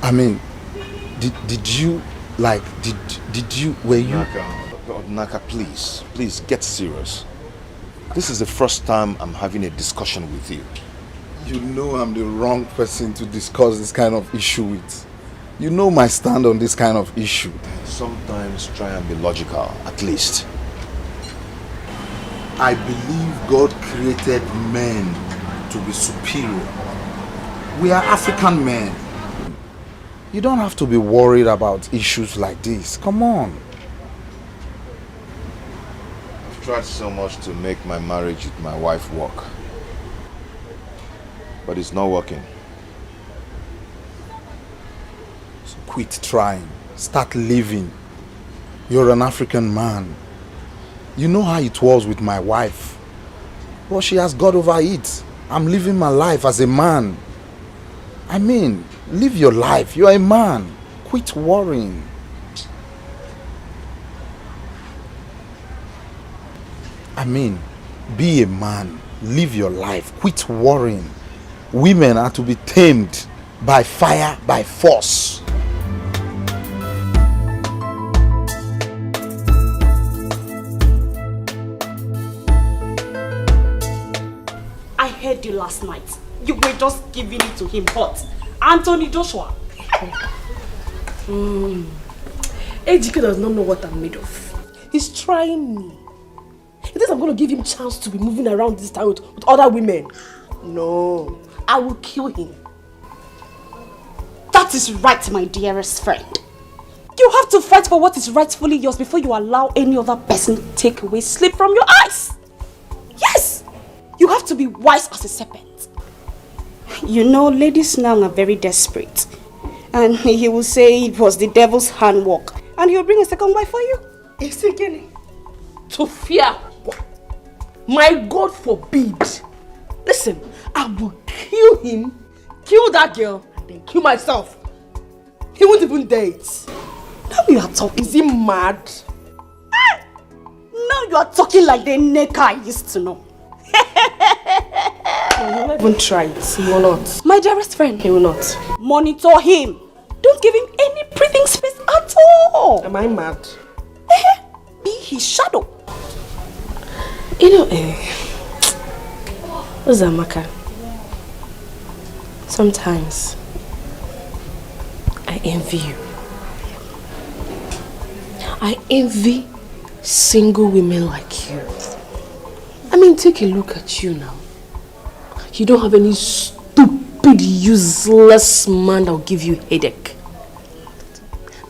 S12: I mean, did you were you...
S1: Naka, please get serious. This is the first time I'm having a discussion with you.
S12: You know I'm the wrong person to discuss this kind of issue with. You know my stand on this kind of issue.
S1: Sometimes try and be logical, at least.
S12: I believe God created men to be superior. We are African men. You don't have to be worried about issues like this. Come on.
S1: I've tried so much to make my marriage with my wife work. But it's not working.
S12: So quit trying. Start living. You're an African man. You know how it was with my wife. Well, she has got over it. I'm living my life as a man. I mean, live your life. You're a man. Quit worrying. I mean, be a man. Live your life. Quit worrying. Women are to be tamed by fire, by force.
S5: I heard you last night. You were just giving it to him hot. Anthony Joshua.
S2: Ejike does not know what I'm made of. He's trying me. He thinks I'm going to give him chance to be moving around this town with other women. No, I will kill him.
S5: That is right, my dearest friend. You have to fight for what is rightfully yours before you allow any other person to take away sleep from your eyes. Yes! You have to be wise as a serpent. You know, ladies now are very desperate. And he will say it was the devil's handwork. And he'll bring a second wife for you.
S2: It's again. To fear. My God forbid. Listen, I will kill him, kill that girl, and then kill myself. He won't even date.
S5: Now you are talking.
S2: Is he mad?
S5: Now you are talking like the Neka I used to know.
S2: He will not even try it. He will not.
S5: My dearest friend.
S2: He will not.
S5: Monitor him. Don't give him any breathing space at all.
S2: Am I mad?
S5: Be his shadow.
S2: You know, Uzamaka, sometimes I envy you. I envy single women like you. I mean, take a look at you now. You don't have any stupid, useless man that will give you headache.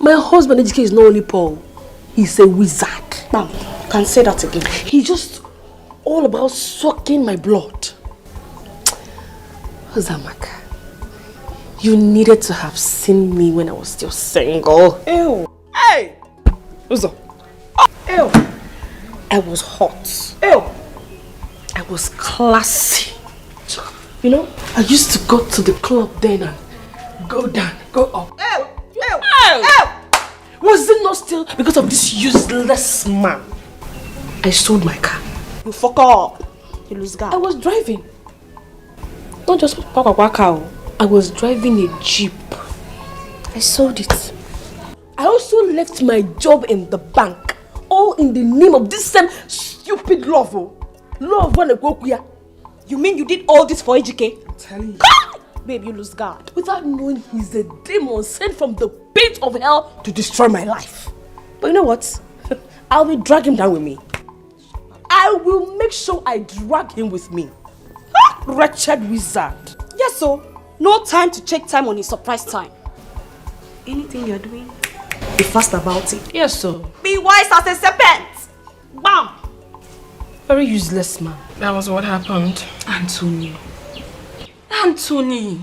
S2: My husband, Ejike, is not only Paul, he's a wizard.
S5: Ma'am, you can say that again.
S2: He's just all about sucking my blood. Uzamaka, you needed to have seen me when I was still single.
S5: Ew.
S2: Hey! Uzo.
S5: Ew.
S2: I was hot.
S5: Ew.
S2: I was classy. You know, I used to go to the club then and go down, go up.
S5: Ew. Ew.
S2: Ew.
S5: Ew.
S2: Was it not still because of this useless man? I sold my car.
S5: You fuck up. You lose guard.
S2: I was driving. Not just cow. I was driving a Jeep. I sold it. I also left my job in the bank. All in the name of this same stupid love. Love wanna go queer.
S5: You mean you did all this for Ejike?
S2: I'm telling you.
S5: Babe, you lose guard.
S2: Without knowing he's a demon sent from the pit of hell to destroy my life. But you know what? I will drag him down with me. I will make sure I drag him with me. Wretched wizard.
S5: Yes, so no time to check time on his surprise time. Anything you're doing, be fast about it.
S2: Yes, sir.
S5: Be wise as a serpent. Bam!
S2: Very useless man.
S8: That was what happened.
S2: Anthony.
S8: Anthony!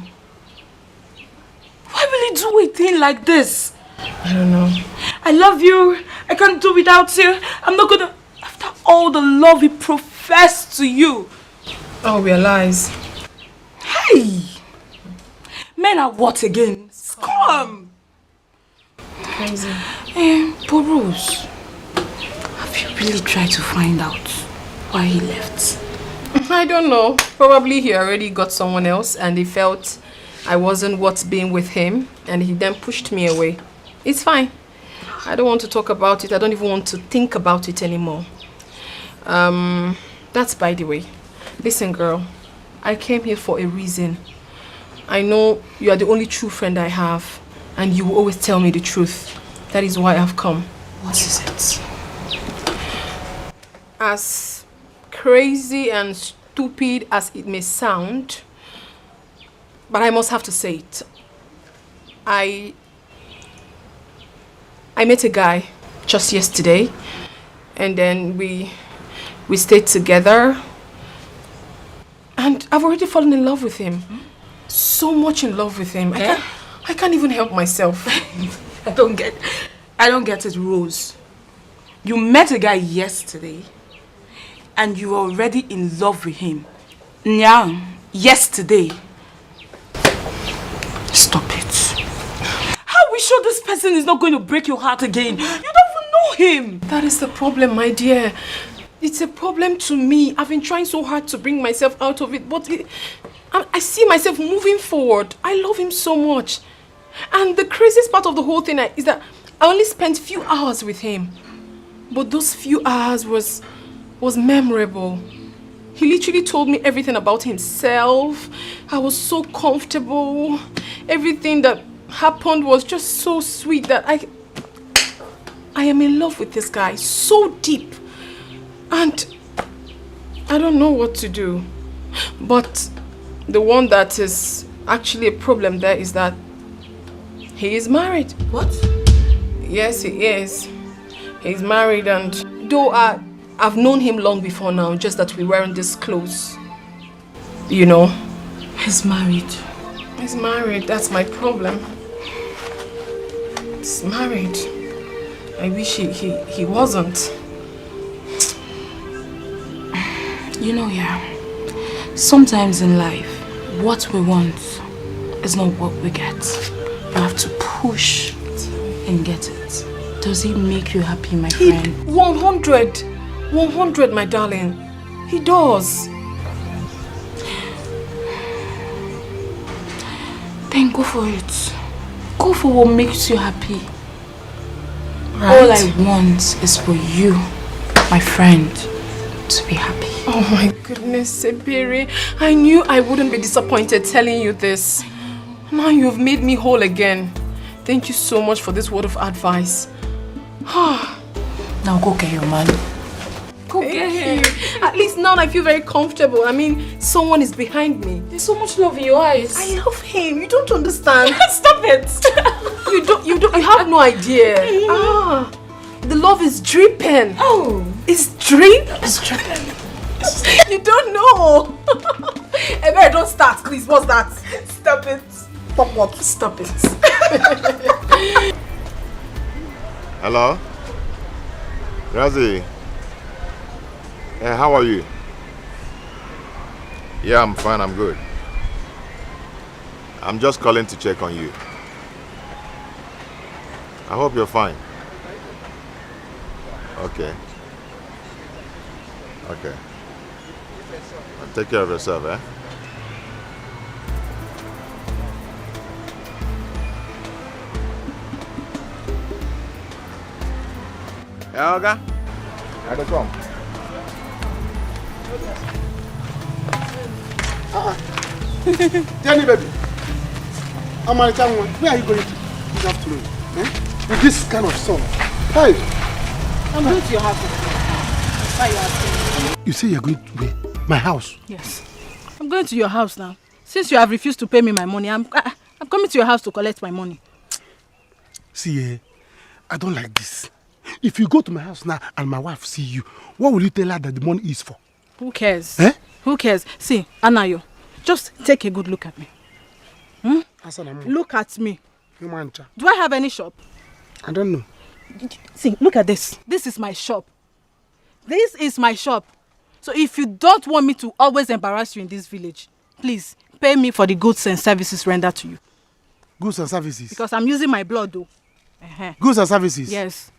S8: Why will he do a thing like this?
S2: I don't know.
S8: I love you. I can't do without you. I'm not gonna... After all the love he professed to you.
S2: Oh, we are lies.
S8: Hey! Men are what again? Scum!
S2: Crazy.
S8: Boros, have you really tried to find out why he left?
S2: I don't know. Probably he already got someone else and he felt I wasn't worth being with him and he then pushed me away. It's fine. I don't want to talk about it. I don't even want to think about it anymore. That's by the way. Listen, girl. I came here for a reason. I know you are the only true friend I have and you will always tell me the truth. That is why I've come.
S8: What is it?
S2: As crazy and stupid as it may sound, but I must have to say it. I met a guy just yesterday and then we
S3: We stayed together. And I've already fallen in love with him. So much in love with him. I can't even help myself.
S8: I don't get it, Rose. You met a guy yesterday and you were already in love with him. Now, yesterday. Stop it. How are we sure this person is not going to break your heart again? You don't even know him.
S3: That is the problem, my dear. It's a problem to me. I've been trying so hard to bring myself out of it, but I see myself moving forward. I love him so much. And the craziest part of the whole thing is that I only spent few hours with him. But those few hours was memorable. He literally told me everything about himself. I was so comfortable. Everything that happened was just so sweet that I am in love with this guy so deep. And I don't know what to do. But the one that is actually a problem there is that he is married.
S8: What?
S3: Yes, he is. He's married, and though I've known him long before now, just that we weren't this close. You know.
S8: He's married.
S3: He's married. That's my problem. He's married. I wish he wasn't.
S8: You know, yeah. Sometimes in life, what we want is not what we get. You have to push and get it. Does it make you happy, my friend?
S3: 100, my darling. He does.
S8: Then go for it. Go for what makes you happy. Right. All I want is for you, my friend, to be happy.
S3: Oh my goodness, Sebiri. I knew I wouldn't be disappointed telling you this. Now you've made me whole again. Thank you so much for this word of advice.
S8: Now go get your man.
S3: Go get him. At least now I feel very comfortable. I mean, someone is behind me.
S8: There's so much love in your eyes.
S3: I love him. You don't understand.
S8: Stop it.
S3: You have no idea. The love is dripping.
S8: Oh.
S3: It's dripping.
S8: It's dripping.
S3: You don't know. Ebere, don't start, please. What's that? Stop it. Stop what? Stop it.
S1: Hello? Razi? Yeah, how are you? Yeah, I'm fine, I'm good. I'm just calling to check on you. I hope you're fine. Okay. Okay. Well, take care of yourself, eh? Yeah, okay. I don't come.
S7: Jenny, baby. Where are you going this afternoon? With this kind of sun? Hey!
S5: I'm going to your house. Why are you asking?
S7: You say you're going to where? My house?
S5: Yes. I'm going to your house now. Since you have refused to pay me my money, I'm coming to your house to collect my money.
S7: See, I don't like this. If you go to my house now and my wife see you, what will you tell her that the money is for?
S5: Who cares?
S7: Eh?
S5: Who cares? See, Anayo, just take a good look at me. Look at me. Do I have any shop?
S7: I don't know.
S5: See, look at this. This is my shop. This is my shop. So if you don't want me to always embarrass you in this village, please pay me for the goods and services rendered to you.
S7: Goods and services?
S5: Because I'm using my blood though.
S7: Goods and services?
S5: Yes.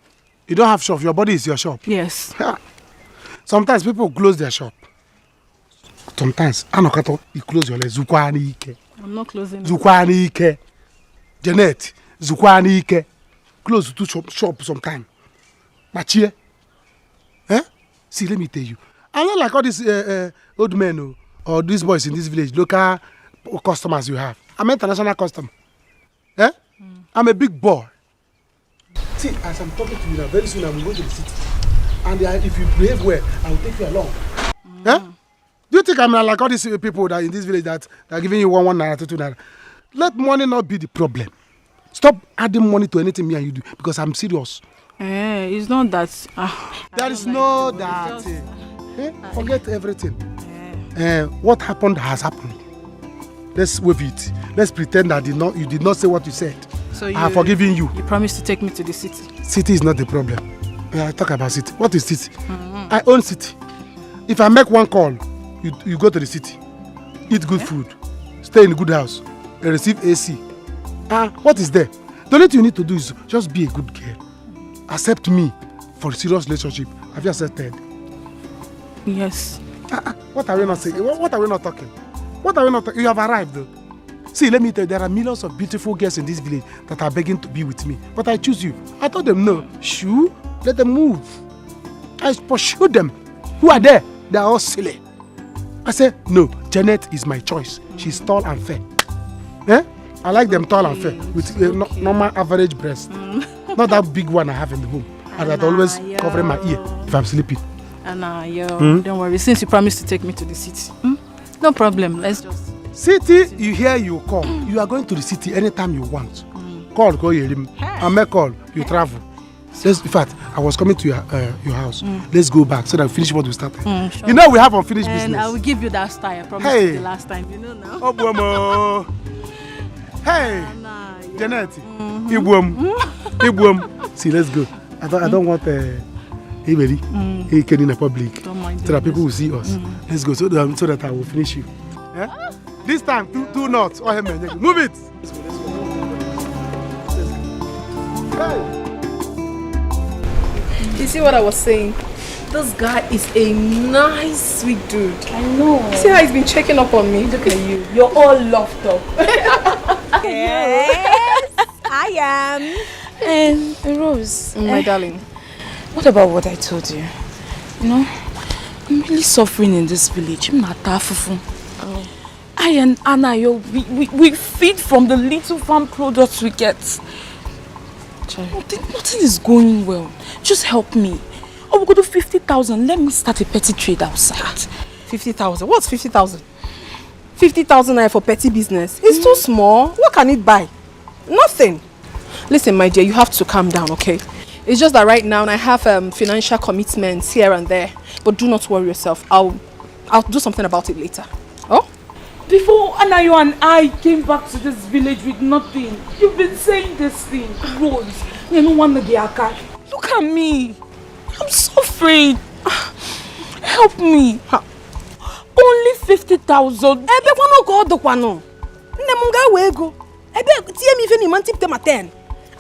S7: You don't have shop, your body is your shop?
S5: Yes.
S7: Sometimes people close their shop. Sometimes, Anokato, you close your leg. Zukwani Ike.
S5: I'm not closing.
S7: Zukwani Ike. Janet, Zukwani Ike. Close to shop sometime. Machie. See, let me tell you. I'm not like all these old men or these boys in this village, local customers you have. I'm an international customer. I'm a big boy. See, as I'm talking to you now, very soon I'm going to the city. And if you behave well, I will take you along. Do you think I'm like all these people that in this village that are giving you 1 naira, 2 naira? Let money not be the problem. Stop adding money to anything me and you do, because I'm serious.
S5: It's not that.
S7: There is no that. Forget everything. What happened has happened. Let's wave it. Let's pretend that you did not say what you said.
S3: So
S7: I have forgiven you.
S3: You promised to take me to the city.
S7: City is not the problem. I talk about city. What is city? I own city. If I make one call, you go to the city, eat good food, stay in a good house, and receive AC. What is there? The only thing you need to do is just be a good girl. Accept me for a serious relationship. Have you accepted?
S3: Yes.
S7: What are we not saying? What are we not talking? What are we not talking? You have arrived though. See, let me tell you, there are millions of beautiful girls in this village that are begging to be with me. But I choose you. I told them no. Shoo, let them move. I pursue them. Who are there? They are all silly. I said, no, Janet is my choice. She's tall and fair. I like them tall and fair with normal average breast. Not that big one I have in the home. And that always covering my ear if I'm sleeping.
S3: Don't worry. Since you promised to take me to the city. No problem. Let's just...
S7: City, you hear, you call. You are going to the city anytime you want. Call, go hear him. I make call, you travel. In fact, I was coming to your house. Let's go back so that we finish what we started. Sure. You know we have unfinished business.
S3: And I will give you that style. I promised you the last time. You know now.
S7: Oh, Buomo. Hey, Janet. Ibuom. See, let's go. I don't want anybody in the public. So that people will see us. Let's go so that I will finish you. This time, two knots. Move it. Let's go. Hey.
S3: You see what I was saying? This guy is a nice, sweet dude.
S8: I know.
S3: See how he's been checking up on me?
S8: Look at you. You're all loved up.
S3: Yes, I am.
S8: And Rose,
S3: my darling.
S8: What about what I told you? You know, I'm really suffering in this village. I'm not fufu. I and Anna, we feed from the little farm products we get. Nothing is going well. Just help me. Oh, we go to 50,000. Let me start a petty trade outside.
S3: 50,000? What's 50,000? 50,000 naira for petty business. It's too small. What can it buy? Nothing. Listen, my dear, you have to calm down, okay? It's just that right now I have financial commitments here and there. But do not worry yourself. I'll do something about it later. Oh?
S8: Before Anayo and I came back to this village with nothing, you've been saying this thing, Rose. You don't want to be a cat. Look at me. I'm suffering. Help me. Only 50,000.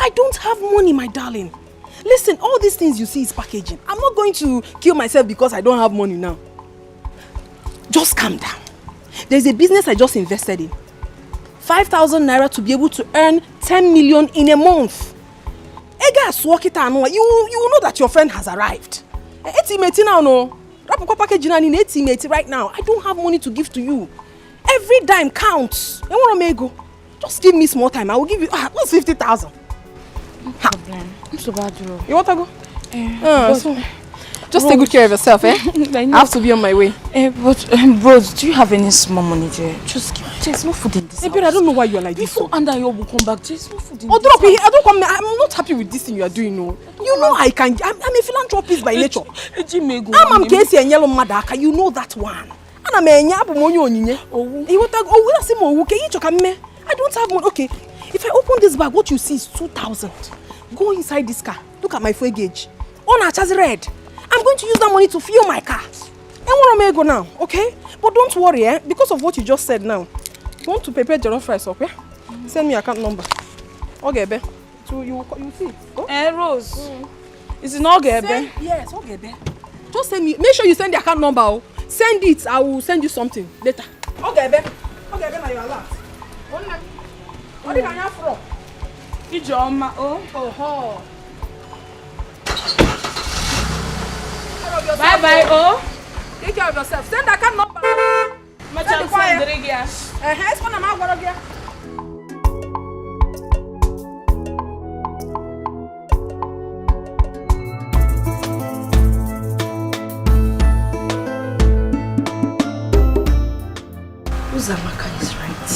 S8: I
S3: don't have money, my darling. Listen, all these things you see is packaging. I'm not going to kill myself because I don't have money now. Just calm down. There's a business I just invested in. 5,000 naira to be able to earn 10 million in a month. You will know that your friend has arrived. Right now, I don't have money to give to you. Every dime counts. Just give me small time. I will give you what's 50,000.
S8: No problem. I'm so bad, bro.
S3: You want to go? Just take good care of yourself, eh? I have to be on my way.
S8: Bro, do you have any small money there? Just give. There's no food in this house.
S3: I don't know why you're like this.
S8: Before Andayo will come back, there's no food in
S3: this house. I'm not happy with this thing you are doing, no. You know I can. I'm a philanthropist by nature. I'm Casey and Yellow Madaka. You know that one. And I'm a nyabo. I don't have money. Okay, if I open this bag, what you see is 2,000. Go inside this car. Look at my fuel gauge. On a chassis red. I'm going to use that money to fuel my car. And where am I go now? Okay? But don't worry, eh? Because of what you just said now. You want to prepare jollof rice, okay? Send me your account number. Okay, be. So you see. Oh?
S8: Rose. Is it not okay, be?
S3: Yes, okay, be. Just send me. Make sure you send the account number. Oh. Send it. I will send you something later. Okay, be. Okay, be. Now you're allowed. What are you from?
S8: Ijoma.
S3: Oh.
S8: Bye. Oh.
S3: Take care of yourself. Send the account number.
S8: Uzamaka is right.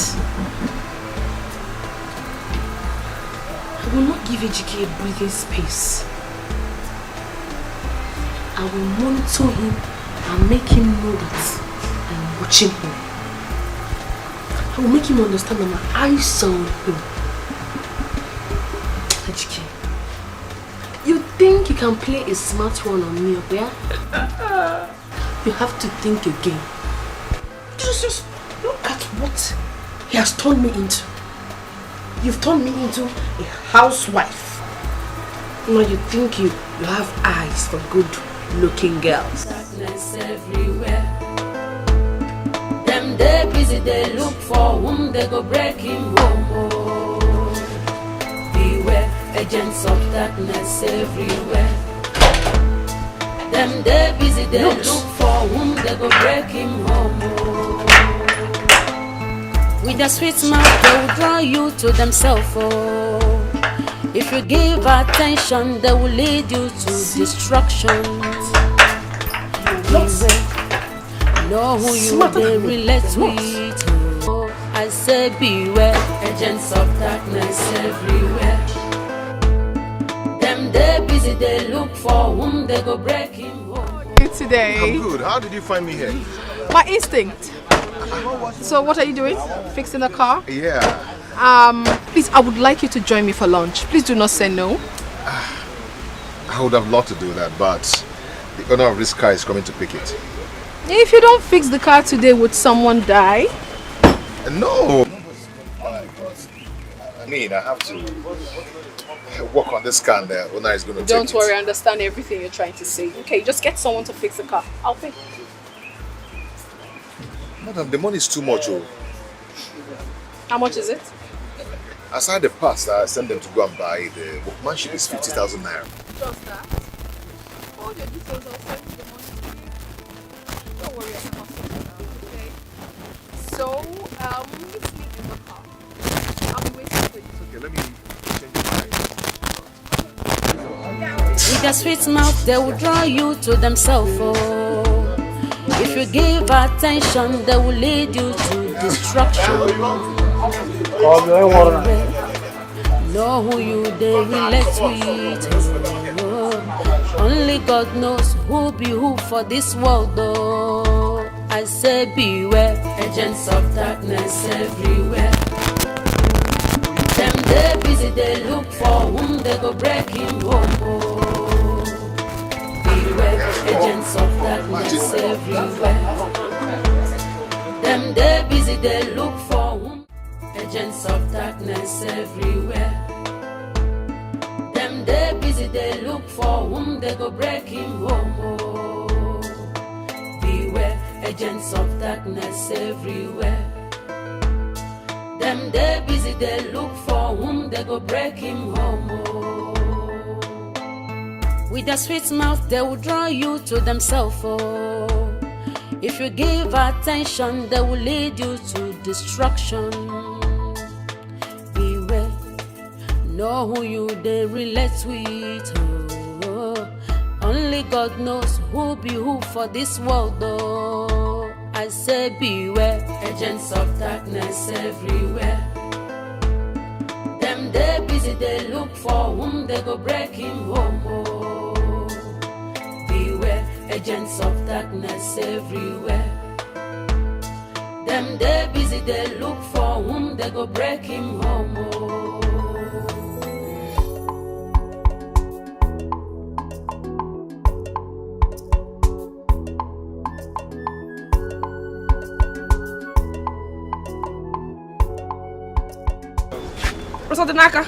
S8: I will not give Ejike a breathing space. I will monitor him
S2: I'll make him know that I'm watching him. I will make him understand that my eyes are on him. HK, you think you can play a smart one on me, okay? You have to think again. Just look at what he has turned me into. You've turned me into a housewife. Now you think you have eyes for good-looking girls.
S11: Darkness everywhere. Them they busy, they look for whom they go break him home. Oh. Beware, agents of darkness everywhere. Them they busy, they look for whom they go break him home. Oh. With a sweet mouth, they will draw you to themselves. Oh. If you give attention, they will lead you to destruction. Beware, know who you they relate with. Oh, I say beware, agents of darkness everywhere. Them they busy, they look for whom they go break him home.
S3: You today?
S1: I'm good. How did you find me here?
S3: My instinct. So what are you doing? Fixing the car?
S1: Yeah.
S3: Please, I would like you to join me for lunch. Please do not say no.
S1: I would have loved to do that, but the owner of this car is coming to pick it.
S3: If you don't fix the car today, would someone die?
S1: No. I mean, I have to work on this car and the owner is going to take it.
S3: Don't worry, I understand everything you're trying to say. Okay, just get someone to fix the car. I'll pay.
S1: Madam, the money is too much. Oh.
S3: How much is it?
S1: Aside the parts that I sent them to go and buy, the workmanship is 50,000 naira.
S3: Just that. All your details, I'll send you the money to you. Don't worry, I can sort it out, okay? So, meet me in the car. I'll be waiting for you.
S1: Okay, let me change my mind.
S11: With a sweet mouth, they will draw you to themselves. Oh. If you give attention, they will lead you to destruction. Know who you they relate with. Oh. Only God knows who be who for this world. Oh. I say beware, agents of darkness everywhere. Them they busy, they look for whom they go break him home. Oh. Beware, agents of darkness everywhere. Them they busy, they look for whom. Agents of darkness everywhere. Them they busy, they look for whom they go break him home. Oh. Beware, agents of darkness everywhere. Them they busy, they look for whom they go break him home. Oh. With a sweet mouth, they will draw you to themselves. Oh. If you give attention, they will lead you to destruction. Beware, know who you they relate with. Oh. Only God knows who be who for this world. Oh. I say beware, agents of darkness everywhere. Them they busy, they look for whom they go break him home. Oh. Beware, agents of darkness everywhere. Them they busy, they look for whom they go break him home. Oh.
S2: Rosadenaka,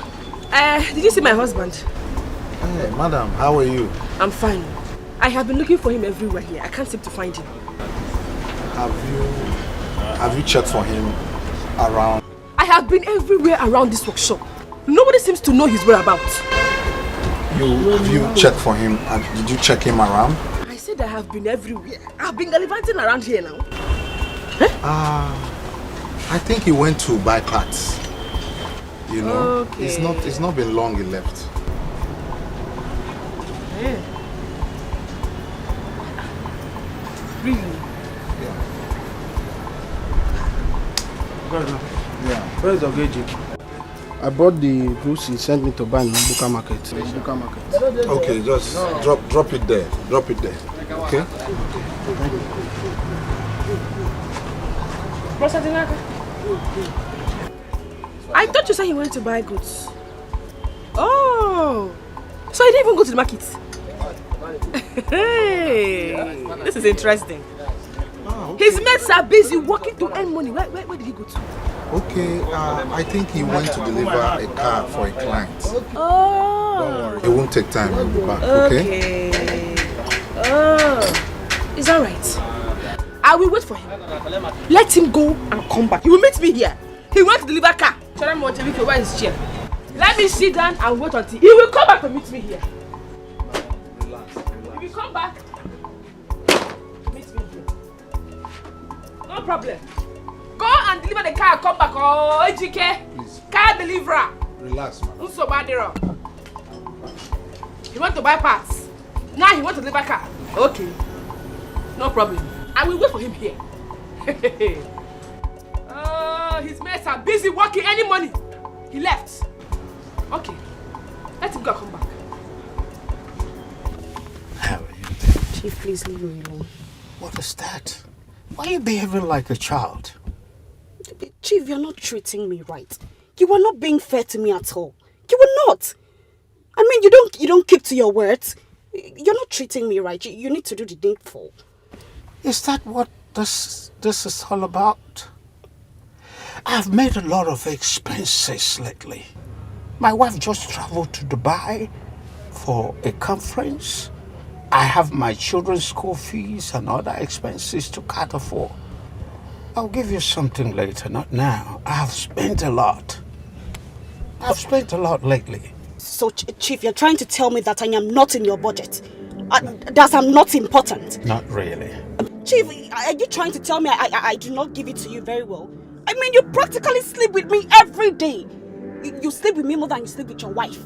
S2: did you see my husband?
S12: Hey, madam, how are you?
S2: I'm fine. I have been looking for him everywhere here. I can't seem to find him.
S12: Have you checked for him around?
S2: I have been everywhere around this workshop. Nobody seems to know his whereabouts.
S12: Have you checked for him? Did you check him around?
S2: I said I have been everywhere. I've been gallivanting around here now.
S12: I think he went to buy parts. You know,
S2: okay.
S12: It's not been long he left.
S2: Yeah. Really?
S7: Yeah. Where's the Ogeji? I bought the goods he sent me to buy in Buka Market.
S12: Okay, just drop it there. Drop it there. Okay?
S2: I thought you said he went to buy goods. Oh, so he didn't even go to the market. Hey, this is interesting. His mates are busy working to earn money. Where did he go to?
S12: Okay, I think he went to deliver a car for a client.
S2: Oh.
S12: Don't worry, it won't take time. He'll be back, okay?
S2: Oh, is that right? I will wait for him. Let him go and come back. He will meet me here. He went to deliver car. Where is his chair? Let me sit down and wait until he will come back to meet me here.
S12: Relax.
S2: If you come back, meet me here. No problem. Go and deliver the car and come back. Oh, EGK.
S12: Please.
S2: Car deliverer.
S12: Relax, man.
S2: He went to buy parts. Now he wants to deliver car. Okay. No problem. I will wait for him here. His mates are busy working any money. He left. Okay. Let him go and come back.
S13: How are you?
S5: Chief, please leave me alone.
S13: What is that? Why are you behaving like a child?
S5: Chief, you're not treating me right. You are not being fair to me at all. You are not. I mean, you don't keep to your words. You're not treating me right. You need to do the needful.
S13: Is that what this is all about? I've made a lot of expenses lately. My wife just traveled to Dubai for a conference. I have my children's school fees and other expenses to cater for. I'll give you something later, not now. I have spent a lot. I've spent a lot lately.
S5: So, Chief, you're trying to tell me that I am not in your budget? That I'm not important?
S13: Not really.
S5: Chief, are you trying to tell me I do not give it to you very well? I mean, you practically sleep with me every day. You sleep with me more than you sleep with your wife.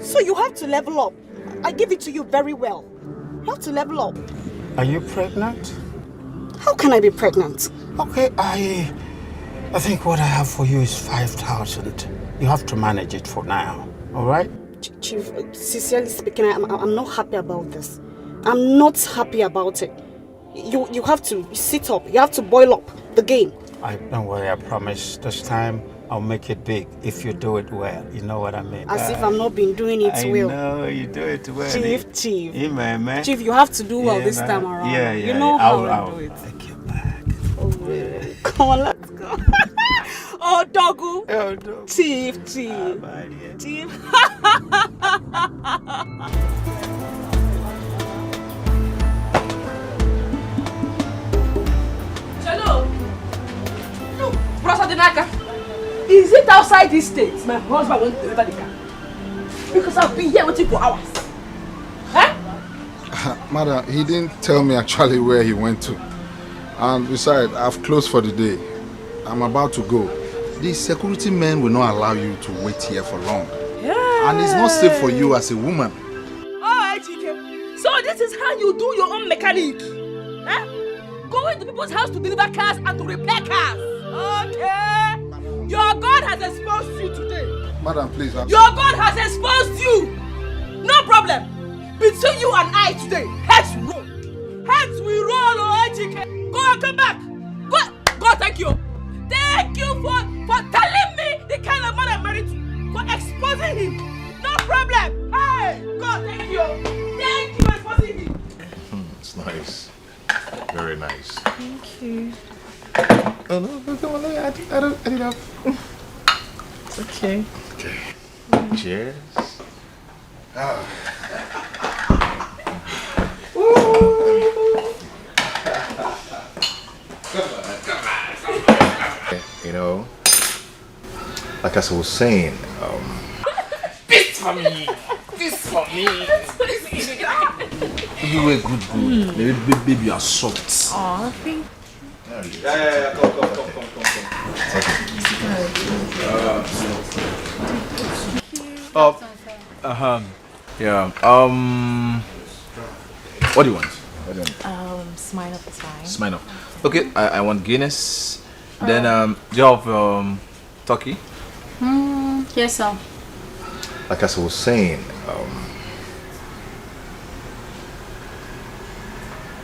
S5: So you have to level up. I give it to you very well. You have to level up.
S13: Are you pregnant?
S5: How can I be pregnant?
S13: Okay, I think what I have for you is 5,000. You have to manage it for now, all right?
S5: Chief, sincerely speaking, I'm not happy about this. I'm not happy about it. You have to sit up. You have to boil up the game.
S13: Don't worry, I promise. This time I'll make it big if you do it well. You know what I mean?
S5: As if I've not been doing it well.
S13: I know, you do it well.
S5: Chief.
S13: Yeah, man.
S5: Chief, you have to do well this time around.
S13: Yeah.
S5: You know how I do it.
S13: Take you back.
S5: Oh, really? Come on, let's go. Oh, doggo.
S13: Oh, doggo.
S5: Chief. Chief.
S2: Hello. Look, Brother Denaka. Is it outside this state my husband went to deliver the car? Because I've been here waiting for hours. Huh?
S12: Madam, he didn't tell me actually where he went to. And besides, I've closed for the day. I'm about to go. The security men will not allow you to wait here for long.
S2: Yeah.
S12: And it's not safe for you as a woman.
S2: Oh, HK. So this is how you do your own mechanic? Huh? Going to people's house to deliver cars and to repair cars. Okay. Your God has exposed you today.
S12: Madam, please.
S2: Your God has exposed you. No problem. Between you and I today, heads roll. Heads will roll, oh HK. Go and come back. Go, thank you. Thank you for telling me the kind of man I'm married to. For exposing him. No problem. Hey, God, thank you. Thank you for exposing him.
S1: It's nice. Very nice.
S3: Thank you.
S1: Oh, no, come on, I didn't have.
S3: It's okay.
S1: Okay. Cheers. You know, like as I was saying,
S13: This for me. This for me.
S4: You were good. Baby, you are soft.
S3: Aw, thank you.
S4: Yeah, come. Yeah. What do you want?
S10: Smirnoff is fine.
S4: Smirnoff. Okay, I want Guinness. Then do you have turkey?
S9: Yes, sir.
S1: like as I was saying,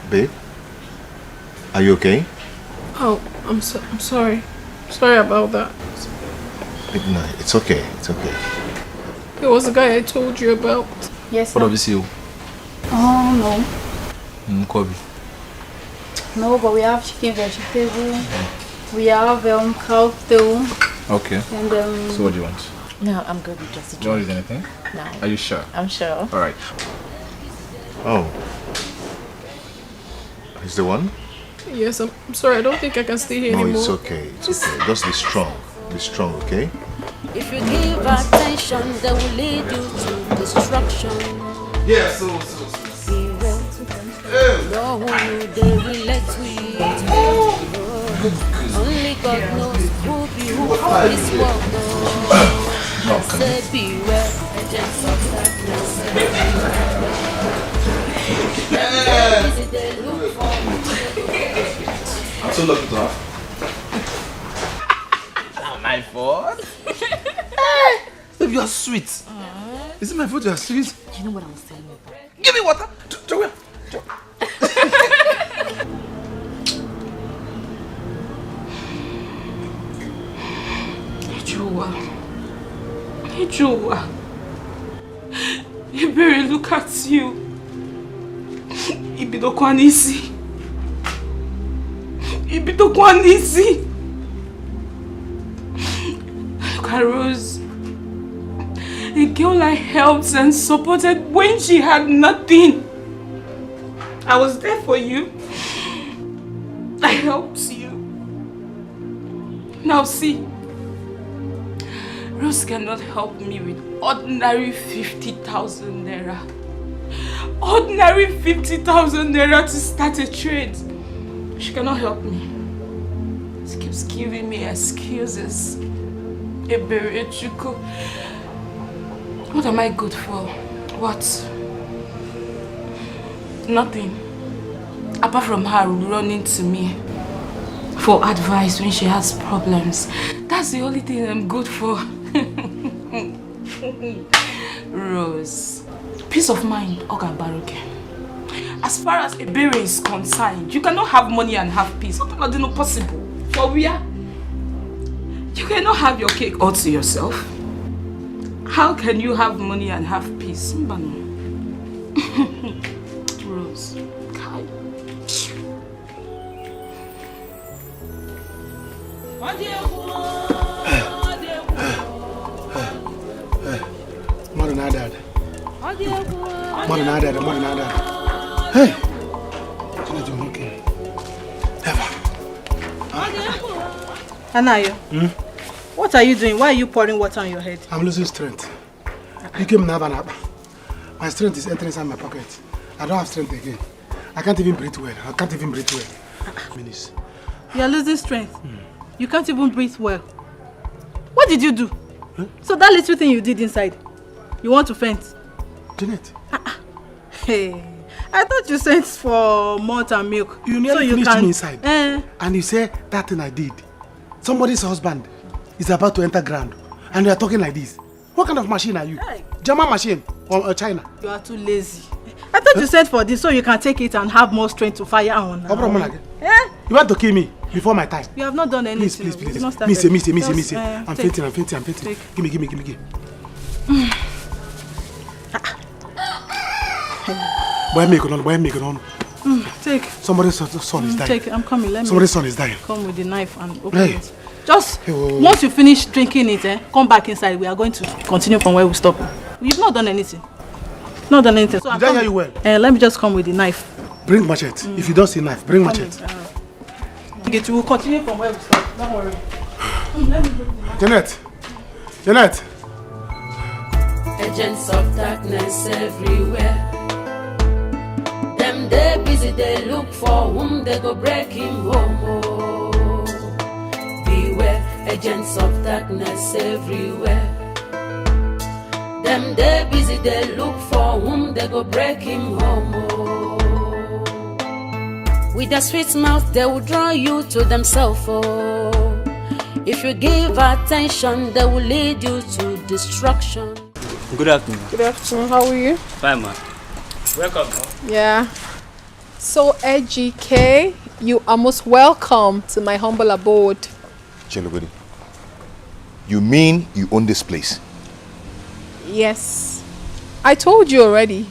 S1: Babe? Are you okay?
S3: Oh, I'm sorry. Sorry about that.
S1: No, it's okay. It's okay.
S3: It was the guy I told you about.
S10: Yes,
S4: What of you?
S10: Oh, no.
S4: Kobe.
S10: No, but we have chicken vegetable. We have cow too.
S4: Okay.
S10: And
S4: So what do you want?
S10: No, I'm good with just a
S4: Do you want to use anything?
S10: No.
S4: Are you sure?
S10: I'm sure.
S4: Alright.
S1: Oh. Is the one?
S3: Yes, I'm sorry. I don't think I can stay here
S1: No,
S3: anymore.
S1: it's okay. It's okay. Just be strong. Be strong, okay?
S11: If you give attention, they will lead you to destruction.
S4: Yeah, so.
S11: No one they relate with. Only God knows who be who for this world. Say beware, agents of darkness. They look for.
S4: I'm so lucky to have. Not my fault. Babe, you are sweet. Is it my fault you are sweet?
S10: You know what I was telling you?
S4: Give me water. Joel.
S8: Joa. Ebere, look at you. Ibidokwanisi. Look at Rose. A girl I helped and supported when she had nothing. I was there for you. I helped you. Now see. Rose cannot help me with ordinary 50,000 naira. Ordinary 50,000 naira to start a trade. She cannot help me. She keeps giving me excuses. What am I good for? What? Nothing. Apart from her running to me for advice when she has problems. That's the only thing I'm good for. Rose. Peace of mind, Oga Baruke. As far as Ebere is concerned, you cannot have money and have peace. What is not possible? For where? You cannot have your cake all to yourself. How can you have money and have peace? Rose. Kai.
S7: More than that. Hey! Okay.
S5: Anayo, what are you doing? Why are you pouring water on your head?
S7: I'm losing strength. You came now. My strength is entering inside my pocket. I don't have strength again. I can't even breathe well. Minutes.
S5: You are losing strength. You can't even breathe well. What did you do? So that little thing you did inside, you want to faint?
S7: Janet.
S5: Hey, I thought you sent for malt and milk.
S7: You nearly finished me inside. And you say that thing I did. Somebody's husband is about to enter ground. And you are talking like this. What kind of machine are you?
S5: Hey.
S7: German machine or China?
S5: You are too lazy. I thought you sent for this so you can take it and have more strength to fire on.
S7: You want to kill me before my time?
S5: You have not done anything.
S7: Please.
S5: Not
S7: Me say. I'm fainting. Give me. Boy, make it on.
S5: Take.
S7: Somebody's son is dying.
S5: Take it. I'm coming.
S7: Somebody's son is dying.
S5: Come with the knife and open it. Just once you finish drinking it, come back inside. We are going to continue from where we stopped. You've not done anything. So
S7: did I hear you well?
S5: Let me just come with the knife.
S7: Bring machete. If you don't see knife, bring machete.
S5: Okay, we will continue from where we stopped. Don't worry. Let me bring the knife.
S7: Janet.
S11: Agents of darkness everywhere. Them they busy, they look for whom they go break him home. Oh. Beware, agents of darkness everywhere. Them they busy, they look for whom they go break him home. Oh. With their sweet mouth, they will draw you to themselves. Oh. If you give attention, they will lead you to destruction.
S14: Good afternoon.
S3: Good afternoon. How are you?
S14: Fine, man. Welcome.
S3: Yeah. So, EGK, you are most welcome to my humble abode.
S1: Chelogodi, you mean you own this place?
S3: Yes. I told you already.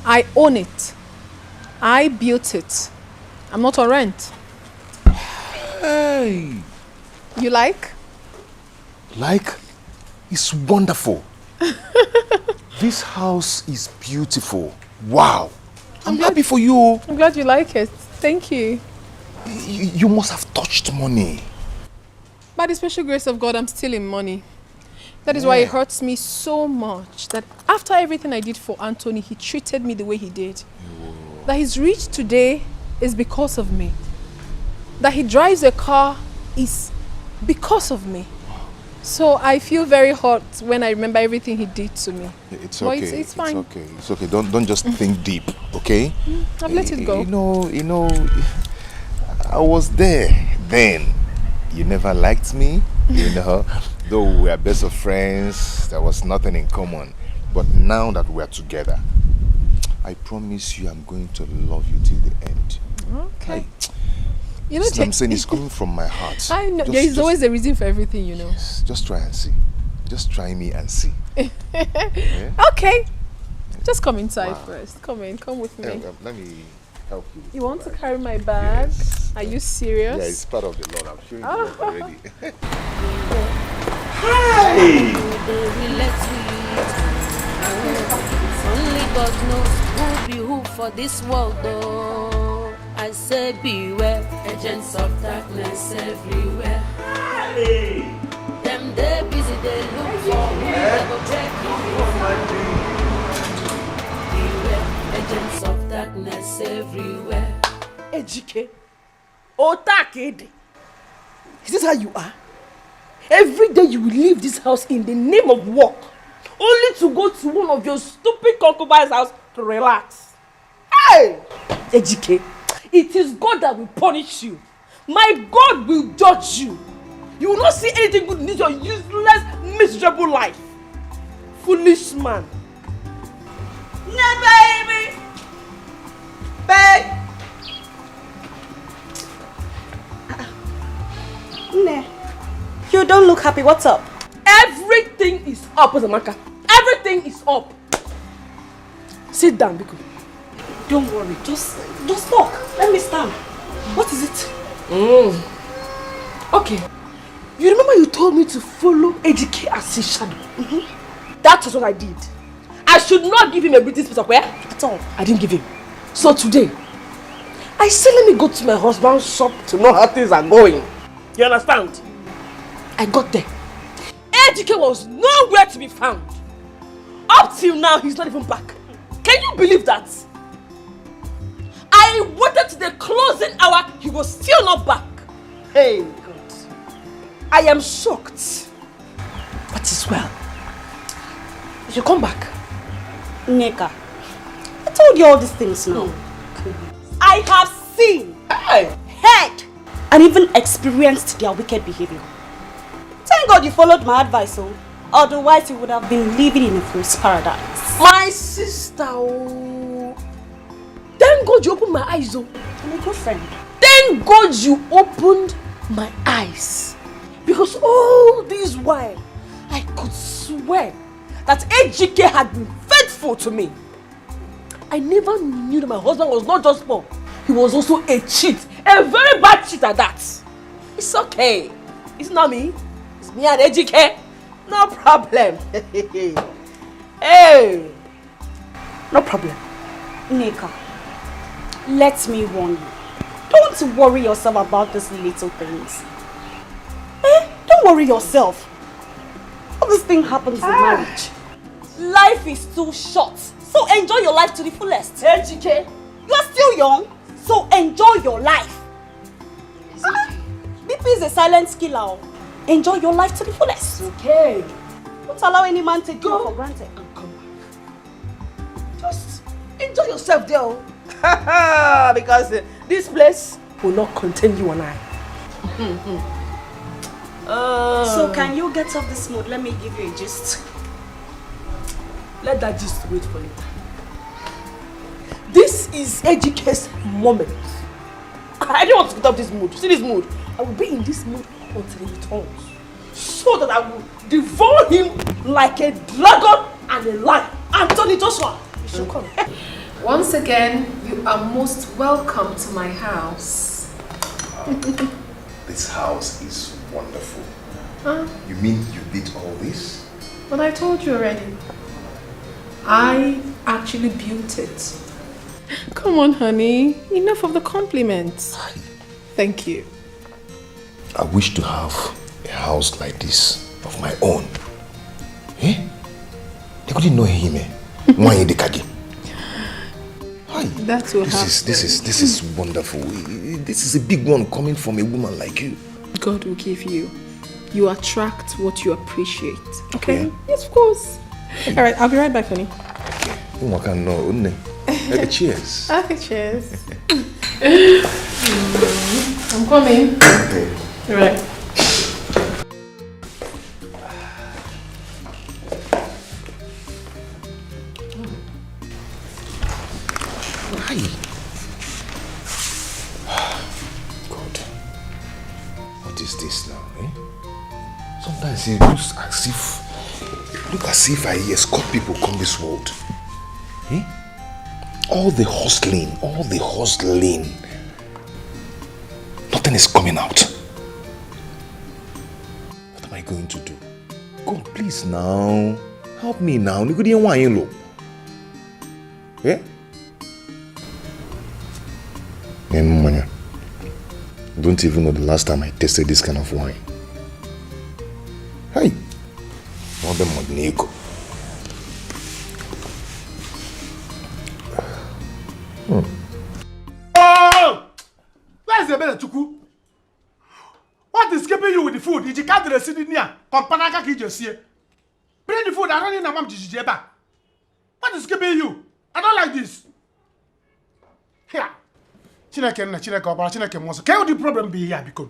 S3: I own it. I built it. I'm not on rent.
S1: Hey!
S3: You like?
S1: Like? It's wonderful. This house is beautiful. Wow. I'm happy for you.
S3: I'm glad you like it. Thank you.
S1: You must have touched money.
S3: By the special grace of God, I'm still in money. That is why it hurts me so much that after everything I did for Anthony, he treated me the way he did. That he's rich today is because of me. That he drives a car is because of me. So I feel very hurt when I remember everything he did to me.
S1: It's
S3: But
S1: okay.
S3: it's fine.
S1: It's okay. It's okay. Don't just think deep, okay?
S3: I've let it go.
S1: You know, I was there then. You never liked me, you know. Though we are best of friends, there was nothing in common. But now that we are together, I promise you I'm going to love you till the end.
S3: Okay.
S1: You know, what I'm saying is coming from my heart.
S3: I know. There is always a reason for everything, you know.
S1: Yes, just try and see. Just try me and see.
S3: Yeah? Okay. Just come inside first. Come in. Come with me.
S1: Let me help you.
S3: You want to carry my bag? Yes. Are you serious?
S1: Yeah, it's part of the Lord. I'm showing you love already.
S11: Hey! Only God knows who be who for this world, though. I say beware, agents of darkness everywhere. Hey! Them they busy, they look for who they go break you. Beware, agents of darkness everywhere.
S2: EGK, Otakede, is this how you are? Every day you will leave this house in the name of work, only to go to one of your stupid concubines' house to relax. Hey! EGK, it is God that will punish you. My God will judge you. You will not see anything good in this your useless, miserable life. Foolish man.
S5: No, baby! Babe! Nah. You don't look happy. What's up?
S2: Everything is up, Ozamaka. Everything is up. Sit down, Biko.
S5: Don't worry. Just talk. Let me stand. What is it?
S2: Okay. You remember you told me to follow EGK as his shadow? That was what I did. I should not give him a British piece of where? At all. I didn't give him. So today, I said let me go to my husband's shop to know how things are going. You understand? I got there. EGK was nowhere to be found. Up till now, he's not even back. Can you believe that? I waited to the closing hour, he was still not back. Hey, God. I am shocked. But it's well. You should come back.
S5: Neka, I told you all these things now. I have seen, heard, and even experienced their wicked behavior. Thank God you followed my advice, so otherwise you would have been living in a fool's paradise.
S2: My sister, oh. Thank God you opened my eyes, oh.
S5: I'm a good friend.
S2: Thank God you opened my eyes. Because all this while, I could swear that EGK had been faithful to me. I never knew that my husband was not just poor. He was also a cheat. A very bad cheat at that. It's okay. It's not me. It's me and EGK. No problem. Hey. No problem.
S5: Neka, let me warn you. Don't worry yourself about these little things. Don't worry yourself. All this thing happens in marriage. Life is too short, so enjoy your life to the fullest.
S2: EGK,
S5: you are still young, so enjoy your life. BP is a silent killer. Enjoy your life to the fullest.
S2: Okay.
S5: Don't allow any man to take you for granted.
S2: And come back. Just enjoy yourself there. Because this place will not contain you and I.
S5: So can you get off this mood? Let me give you a gist.
S2: Let that gist wait for later. This is Ejike's moment. I don't want to get out of this mood. See this mood? I will be in this mood until he returns. So that I will devour him like a dragon and a lion. Anthony Joshua, you should come.
S9: Once again, you are most welcome to my house.
S1: This house is wonderful.
S9: Huh?
S1: You mean you did all this?
S9: But I told you already. I actually built it. Come on, honey. Enough of the compliments. Thank you.
S1: I wish to have a house like this of my own. Eh? They couldn't know him. Why the kage?
S9: That's what
S1: This is wonderful. This is a big one coming from a woman like you.
S9: God will give you. You attract what you appreciate. Okay? Yeah. Yes, of course. All right, I'll be right back, honey.
S1: Cheers.
S9: Okay, cheers. I'm coming.
S1: Okay.
S9: All right.
S1: God, what is this now? Sometimes it looks as if I escort people come this world. All the hustling, nothing is coming out. What am I going to do? God, please now, help me now. Eh? I don't even know the last time I tasted this kind of wine. Hey, more than Modnego.
S7: Oh! Where's the better Chuku? What is keeping you with the food? Did you cut the city near? Companaka Kijosier. Bring the food, I don't need a mom Jijeba. What is keeping you? I don't like this. Here. Chineke wants. Can the problem be here? Because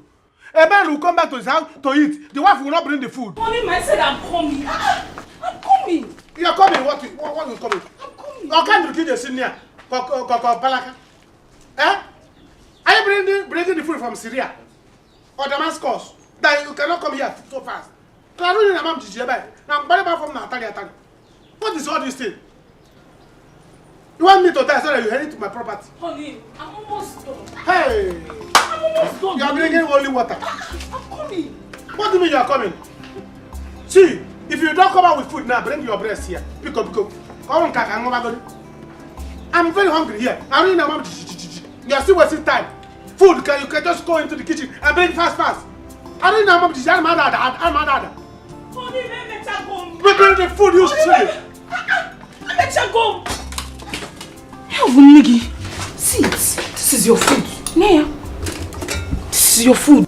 S7: a man will come back to his house to eat. The wife will not bring the food.
S2: Only man said I'm coming. I'm coming.
S7: You are coming? What is coming?
S2: I'm coming.
S7: Okay, you keep the senior. Palaka. Eh? Are you bringing the food from Syria or Damascus? That you cannot come here so fast. Now, from Natalia. What is all this thing? You want me to die so that you head to my property?
S2: Honey, I'm almost done.
S7: Hey!
S2: I'm almost done.
S7: You are drinking only water.
S2: I'm coming.
S7: What do you mean you are coming? See, if you don't come out with food now, bring your breast here. Pick up. I'm very hungry here. I don't know. You are still wasting time. Food, you can just go into the kitchen and bring fast. I don't know. I'm mad.
S2: Honey, let me go.
S7: Bring the food, you silly.
S2: Let you go. Niggy, see it. This is your food. Naya. This is your food.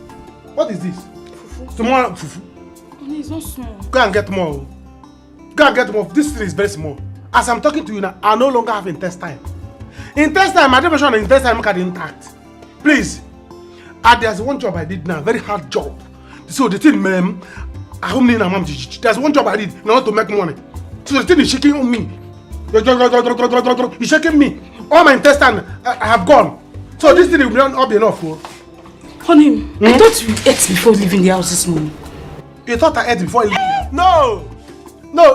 S7: What is this? Fufu. Tomorrow, fufu.
S2: Honey, it's not small.
S7: Go and get more. This thing is very small. As I'm talking to you now, I no longer have intestine. My depression and intestine make it intact. Please. There's one job I did now, very hard job. So the thing, there's one job I did in order to make money. So the thing is shaking on me. You're shaking me. All my intestine have gone. So this thing will not be enough.
S2: Honey, I thought you ate before leaving the house this morning.
S7: You thought I ate before leaving? No,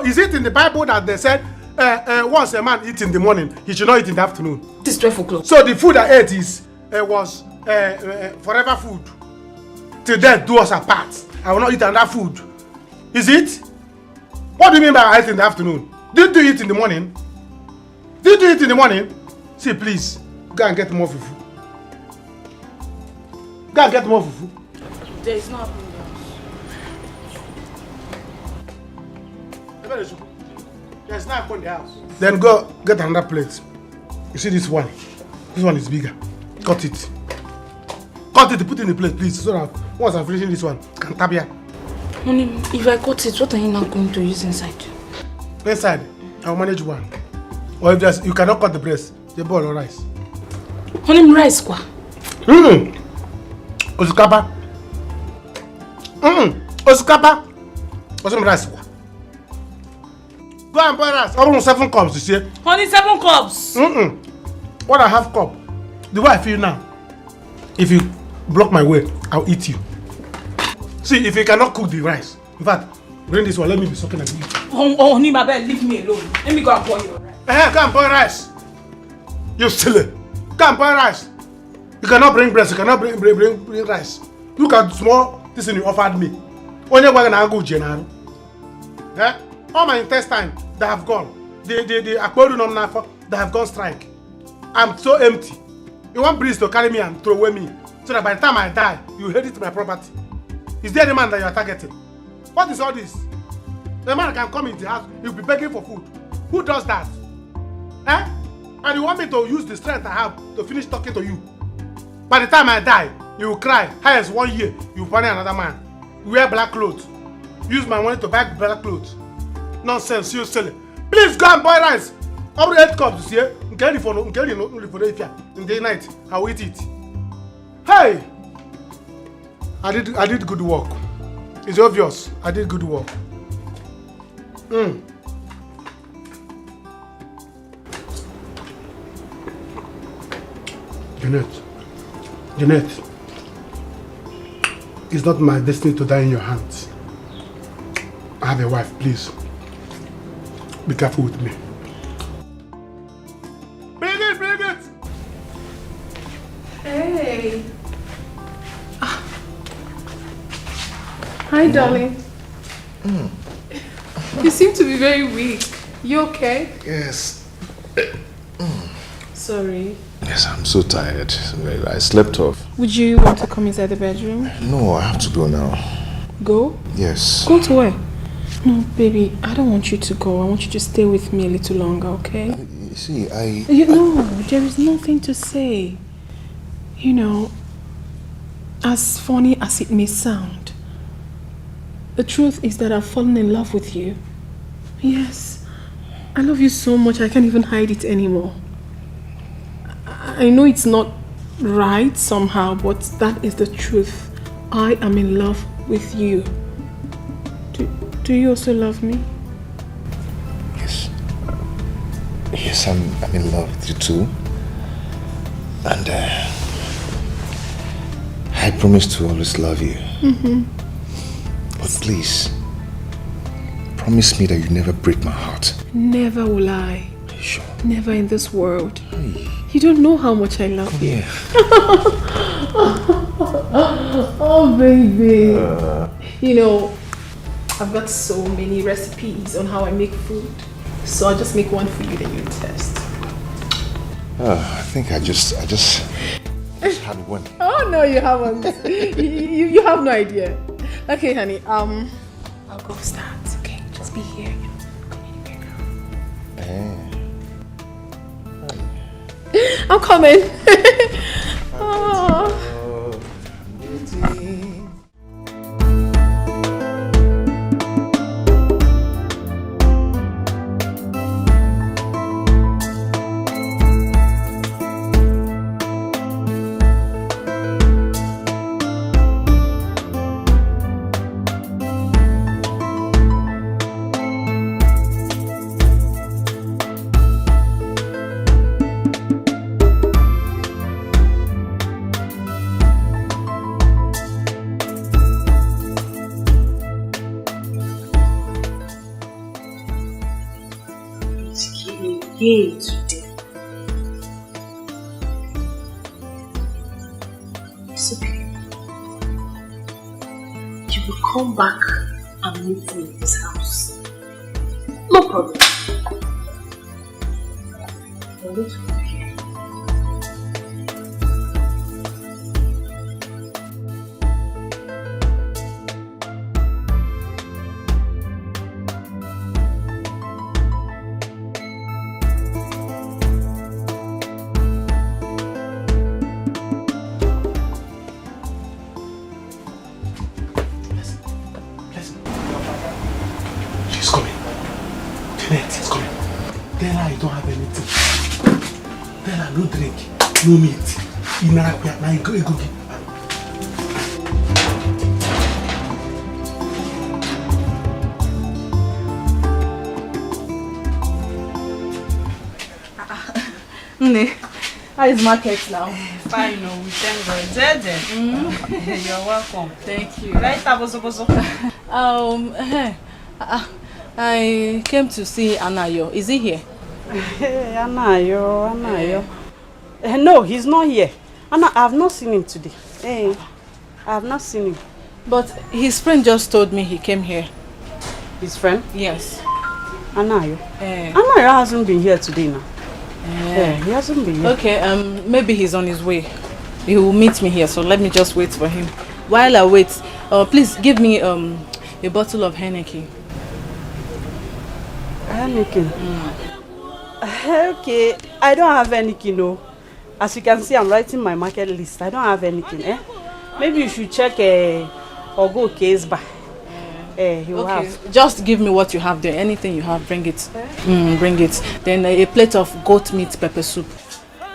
S7: is it in the Bible that they said once a man eats in the morning, he should not eat in the afternoon?
S2: It is 12 o'clock.
S7: So the food I ate was forever food. Till death do us apart. I will not eat another food. Is it? What do you mean by I ate in the afternoon? Did you eat in the morning? See, please, go and get more fufu.
S2: There is no apple in the house.
S7: There's no apple in the house. Then go get another plate. You see this one? This one is bigger. Cut it, put it in the plate, please, so that once I'm finishing this one, I can tap here.
S2: Honey, if I cut it, what are you now going to use inside?
S7: Inside, I'll manage one. Or if you cannot cut the breast, the boil or rice.
S2: Honey, rice, kwa?
S7: Osikapa. Osikapa. What's rice, kwa? Go and buy rice. Almost 7 cups, you see.
S2: Honey, 7 cups.
S7: What I have cup, the way I feel now, if you block my way, I'll eat you. See, if you cannot cook the rice, in fact, bring this one, let me be sucking at you.
S8: Oh, Nimabel, leave me alone. Let me go and boil your rice.
S7: Come boil rice. You silly. Come boil rice. You cannot bring breast, you cannot bring rice. Look at small this thing you offered me. Only one I go general. All my intestine, they have gone. The aquarium they have gone strike. I'm so empty. You want breeze to carry me and throw away me, so that by the time I die, you inherit my property. Is there the man that you are targeting? What is all this? The man can come in the house, he'll be begging for food. Who does that? And you want me to use the strength I have to finish talking to you? By the time I die, you will cry. Highest 1 year, you will find another man. You wear black clothes. Use my money to buy black clothes. Nonsense, you silly. Please go and boil rice. Every 8 cups here. In the night, I will eat it. Hey! I did good work. It's obvious. I did good work. Jeanette, it's not my destiny to die in your hands. I have a wife, please. Be careful with me. Bring it!
S9: Hey. Hi, darling. You seem to be very weak. You okay?
S1: Yes.
S9: Sorry.
S1: Yes, I'm so tired. I slept off.
S9: Would you want to come inside the bedroom?
S1: No, I have to go now.
S9: Go?
S1: Yes.
S9: Go to where? No, baby, I don't want you to go. I want you to stay with me a little longer, okay?
S1: You see,
S9: No, there is nothing to say. You know, as funny as it may sound, the truth is that I've fallen in love with you. Yes, I love you so much I can't even hide it anymore. I know it's not right somehow, but that is the truth. I am in love with you. Do you also love me?
S1: Yes. Yes, I'm in love with you too. And I promise to always love you. But please, promise me that you never break my heart.
S9: Never will I.
S1: Are you sure?
S9: Never in this world.
S1: Hey.
S9: You don't know how much I love you. Oh, baby. You know, I've got so many recipes on how I make food. So I'll just make one for you that you test.
S1: I think I just had one.
S9: Oh, no, you haven't. you have no idea. Okay, honey, I'll go start. Okay, just be here. I'm coming. Oh.
S2: Today. It's okay. You will come back and meet me in this house. No problem. I'm going to come here.
S7: No meat. Now you go.
S5: Nne,
S3: How is market now?
S5: Fine, no, we thank God. You're welcome.
S3: Thank you.
S5: Right,
S3: I came to see Anayo. Is he here?
S5: Anayo. No, he's not here. Anna, I have not seen him today. Hey, I have not seen him.
S3: But his friend just told me he came here.
S5: His friend?
S3: Yes.
S5: Anayo. Anayo hasn't been here today now. He hasn't been here.
S3: Okay, maybe he's on his way. He will meet me here, so let me just wait for him. While I wait, please give me a bottle of Heineken.
S5: Heineken? Okay, I don't have Heineken, no. As you can see, I'm writing my market list. I don't have anything, Maybe you should check or go case bar. He will have.
S3: Just give me what you have there. Anything you have, bring it. Bring it. Then a plate of goat meat pepper soup.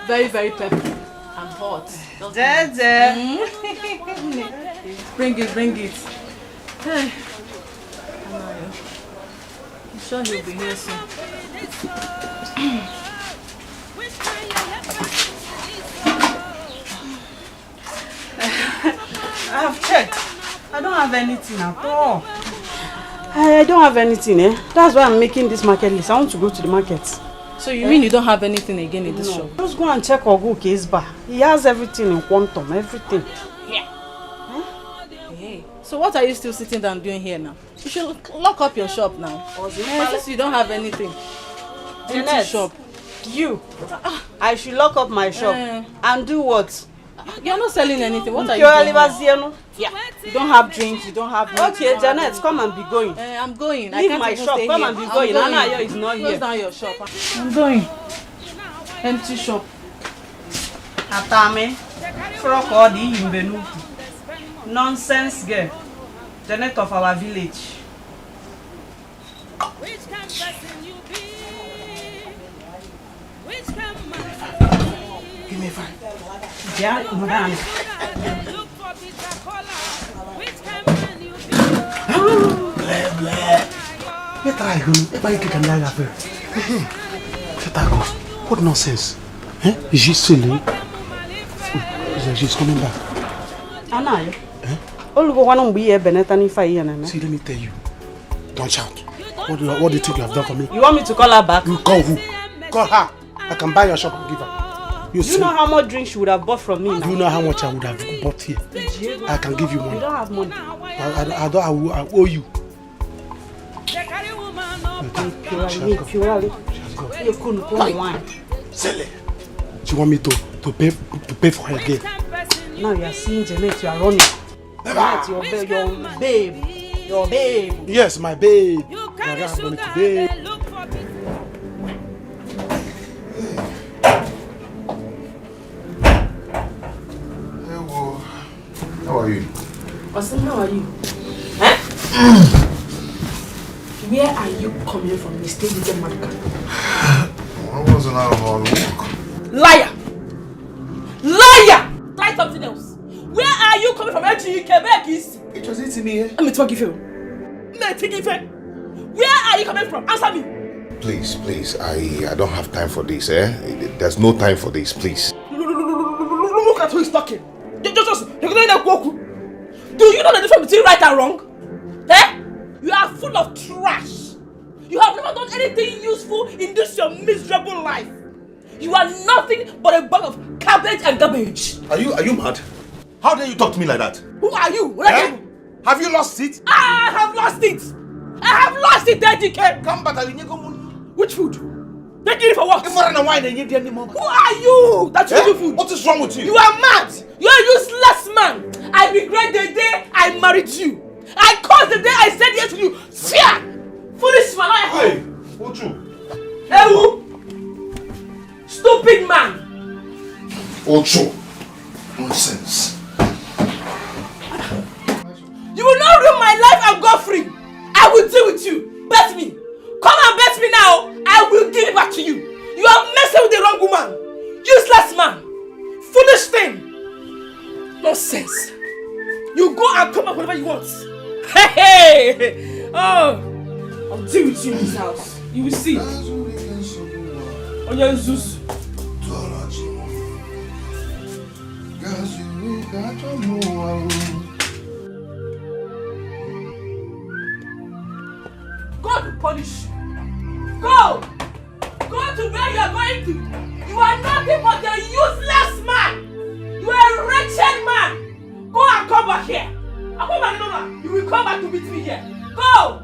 S3: Very, very peppery and hot. Bring it. Hey. I'm sure he'll be here soon.
S5: I have checked. I don't have anything at all. I don't have anything, That's why I'm making this market list. I want to go to the market.
S3: So you mean you don't have anything again in this shop?
S5: Just go and check Ogo case bar. He has everything in quantum, everything.
S3: Yeah. Hey. So what are you still sitting down doing here now? You should lock up your shop now. Since you don't have anything. Empty shop.
S5: You. I should lock up my shop. And do what?
S3: You're not selling anything. What are you doing?
S5: Yeah. You don't have drinks, you don't have milk. Okay, Janet, come and be going.
S3: I'm going.
S5: Leave my shop, come and be going. Anayo is not here.
S3: Close down your shop. I'm going. Empty shop.
S5: Atame. Frokodi Imbenu. Nonsense girl. Janet of our village.
S13: Give me 5.
S5: Yeah, madam.
S13: What nonsense? Is she silly? She's coming back.
S5: Anayo. See,
S13: let me tell you. Don't shout. What do you think you have done for me?
S5: You want me to call her back?
S13: You call who? Call her. I can buy your shop and give her.
S5: You know how much drink she would have bought from me now?
S13: You know how much I would have bought here. I can give you money.
S5: You don't have money.
S13: I owe you. Sell it. You want me to pay for her again?
S5: Now you are seeing Janet, you are running. Janet, your babe.
S13: Yes, my babe. I don't have money today.
S1: How are you?
S2: Austin, how are you? Where are you coming from? You stay with your mother.
S1: I wasn't out on walk.
S2: Liar! Try something else. Where are you coming from?
S1: It was eating me.
S2: Where are you coming from? Answer me.
S1: Please, I don't have time for this, There's no time for this, please.
S2: Look at who is talking. Do you know the difference between right and wrong? You are full of trash. You have never done anything useful in this your miserable life. You are nothing but a bag of cabbage and garbage.
S1: Are you mad? How dare you talk to me like that?
S2: Who are you?
S1: Have you lost it?
S2: I have lost it, DK.
S1: Come back,
S2: which food? They give it for what? Who are you that you do food?
S1: What is wrong with you?
S2: You are mad. You are a useless man. I regret the day I married you. I caused the day I said yes to you. Fear! Foolish man.
S1: Hey, Ochu.
S2: Hey, who? Stupid man.
S1: Ochu. Nonsense.
S2: You will not ruin my life and go free. I will deal with you. Bet me. Come and bet me now. I will give it back to you. You are messing with the wrong woman. Useless man. Foolish thing. Nonsense. You go and come up whenever you want. Hey! Oh! I'll deal with you in this house. You will see. On your Zeus.
S6: I don't know.
S2: God will punish you. Go! Go to where you are going to. You are nothing but a useless man. You are a wretched man. Go and come back here. And come back, no. You will come back to meet me here. Go!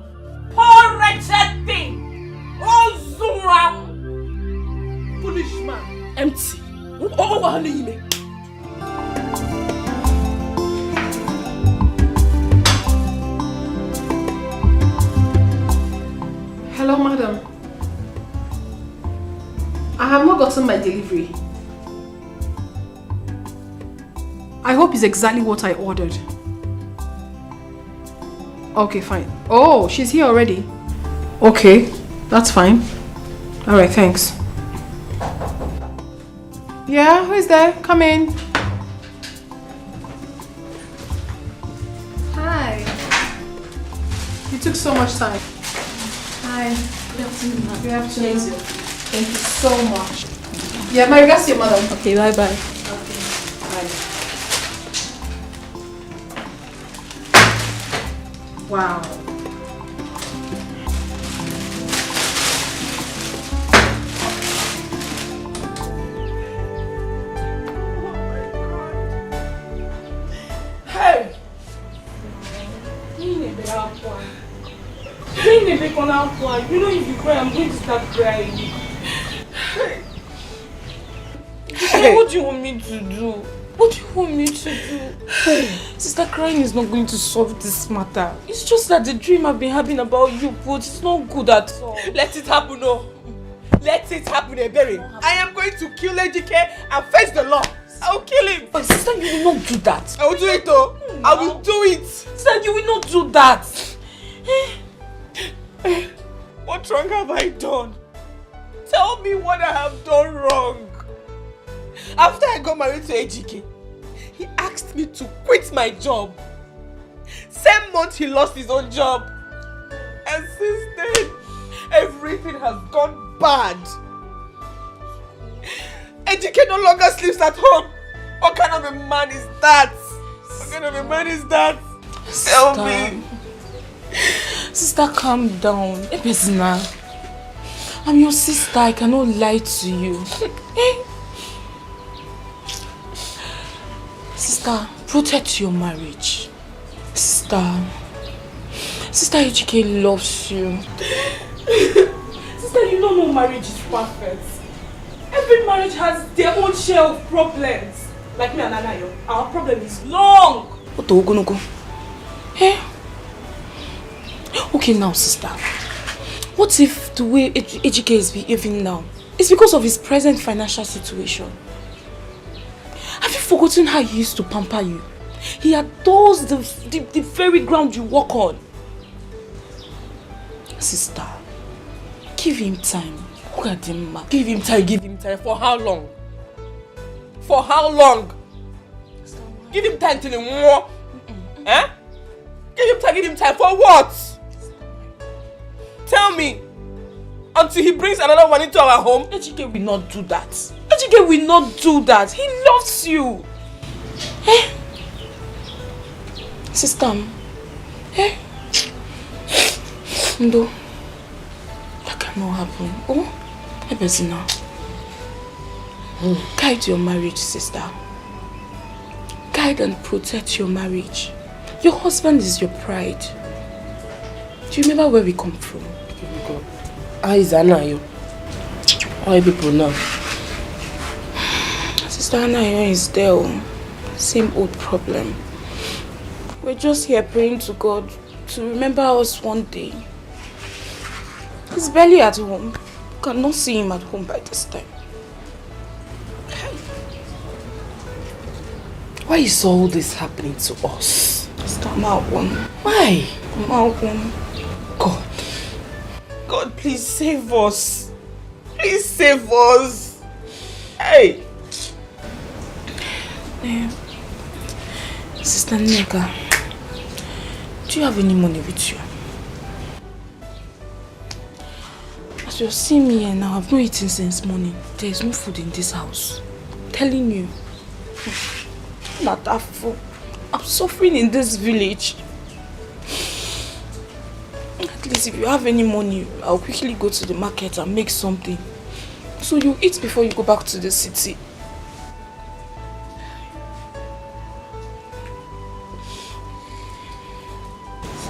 S2: Poor wretched thing. Oh, Zura. Foolish man. Empty. Oh, honey.
S9: Hello, madam. I have not gotten my delivery. I hope it's exactly what I ordered. Okay, fine. Oh, she's here already. Okay, that's fine. Alright, thanks. Yeah, who is there? Come in. Hi. You took so much time. Hi. Good afternoon. Good afternoon. Thank you so much. Yeah, my regards to your mother.
S8: Okay, bye-bye.
S9: Okay, bye. Wow.
S8: Hey! You know if you cry, I'm going to start crying. Hey. What do you want me to do? What do you want me to do? Sister, crying is not going to solve this matter. It's just that the dream I've been having about you, but it's not good at all.
S2: Let it happen, no. Let it happen, Ebere. I am going to kill Ejike and face the law. I will kill him.
S8: But sister, you will not do that.
S2: I will do it, though. I will do it.
S8: Sister, you will not do that.
S2: What wrong have I done? Tell me what I have done wrong. After I got married to Ejike, he asked me to quit my job. Same month he lost his own job. And since then, everything has gone bad. Ejike no longer sleeps at home. What kind of a man is that? What kind of a man is that? Tell me.
S8: Sister, calm down. Ebezina, I'm your sister. I cannot lie to you. Sister, protect your marriage. Sister Ejike loves you.
S2: Sister, you don't know marriage is perfect. Every marriage has their own share of problems. Like me and Anayo, our problem is long.
S8: What are we gonna go? Eh? Okay now, sister. What if the way Ejike is behaving now is because of his present financial situation? Have you forgotten how he used to pamper you? He adores the very ground you walk on. Sister, give him time. Look at him, man.
S2: Give him time. For how long? For how long? Give him time till he more. Eh? Give him time for what? Tell me. Until he brings another one into our home?
S8: Ejike will not do that. Ejike will not do that. He loves you. Eh? Sister, eh? No. That cannot happen. Oh, Ebezina. Guide your marriage, sister. Guide and protect your marriage. Your husband is your pride. Do you remember where we come from?
S2: How is Anayo? How are people now?
S8: Sister Anayo is there. Same old problem. We're just here praying to God to remember us one day. He's barely at home. You cannot see him at home by this time.
S2: Why is all this happening to us?
S8: Sister Malcolm.
S2: Why?
S8: Malcolm.
S2: God, please save us. Please save us. Hey.
S8: Sister Nneka, do you have any money with you? As you're seeing me here now, I've not eaten since morning. There is no food in this house. I'm telling you. Natafo, I'm suffering in this village. At least if you have any money, I'll quickly go to the market and make something. So you eat before you go back to the city.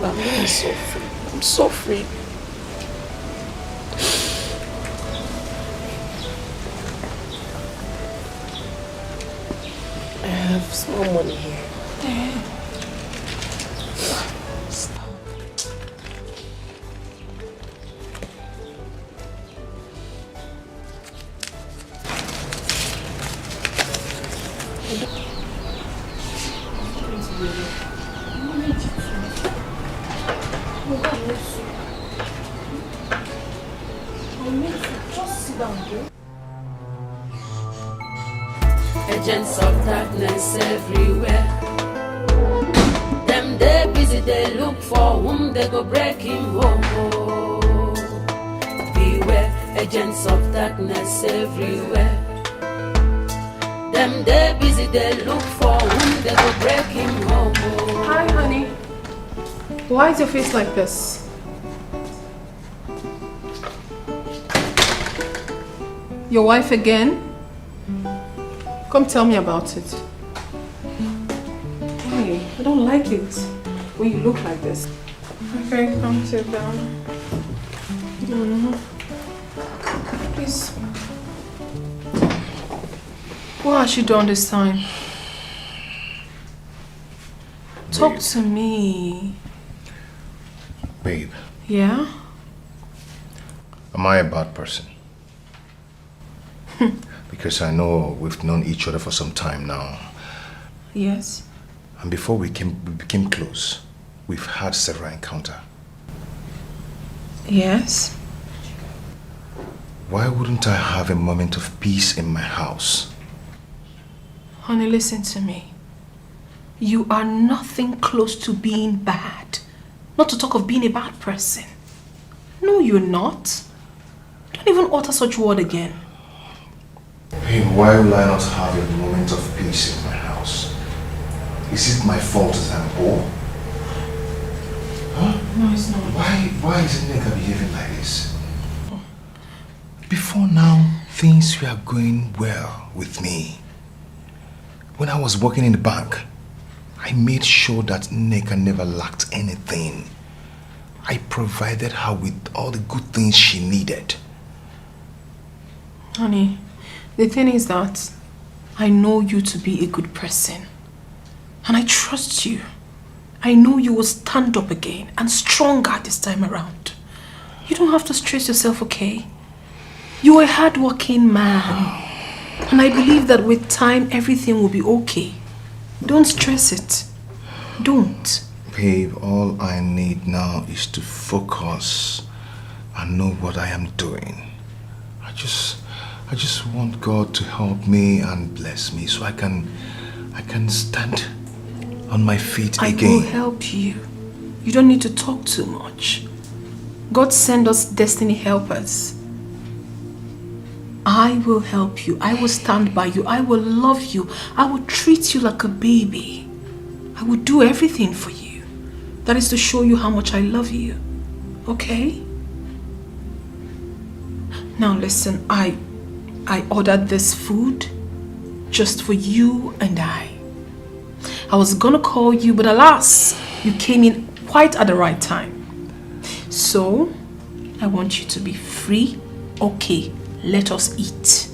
S8: I'm really suffering. I'm suffering.
S2: I have small money here.
S11: Agents of darkness everywhere. Them they busy, they look for whom they go break him home. Oh. Beware, agents of darkness everywhere. Them they busy, they look for whom they go break him home. Oh.
S9: Hi, honey. Why is your face like this? Your wife again? Come tell me about it. Hey, I don't like it when you look like this. Okay, come sit down. Please. What has she done this time? Talk to me.
S1: Babe.
S9: Yeah?
S1: Am I a bad person? Because I know we've known each other for some time now.
S9: Yes.
S1: And before we became close, we've had several encounters.
S9: Yes.
S1: Why wouldn't I have a moment of peace in my house?
S9: Honey, listen to me. You are nothing close to being bad. Not to talk of being a bad person. No, you're not. Don't even utter such word again.
S1: Hey, why will I not have a moment of peace in my house? Is it my fault that I'm poor? Huh?
S9: No, it's not.
S1: Why is Nneka behaving like this? Before now, things were going well with me. When I was working in the bank, I made sure that Nneka never lacked anything. I provided her with all the good things she needed.
S9: Honey, the thing is that I know you to be a good person. And I trust you. I know you will stand up again and stronger this time around. You don't have to stress yourself, okay? You are a hard-working man. And I believe that with time, everything will be okay. Don't stress it. Don't.
S1: Babe, all I need now is to focus and know what I am doing. I just want God to help me and bless me so I can stand on my feet again.
S9: I will help you. You don't need to talk too much. God send us destiny helpers. I will help you. I will stand by you. I will love you. I will treat you like a baby. I will do everything for you. That is to show you how much I love you. Okay? Now listen, I ordered this food just for you and I. I was gonna call you, but alas, you came in quite at the right time. So, I want you to be free. Okay, let us eat.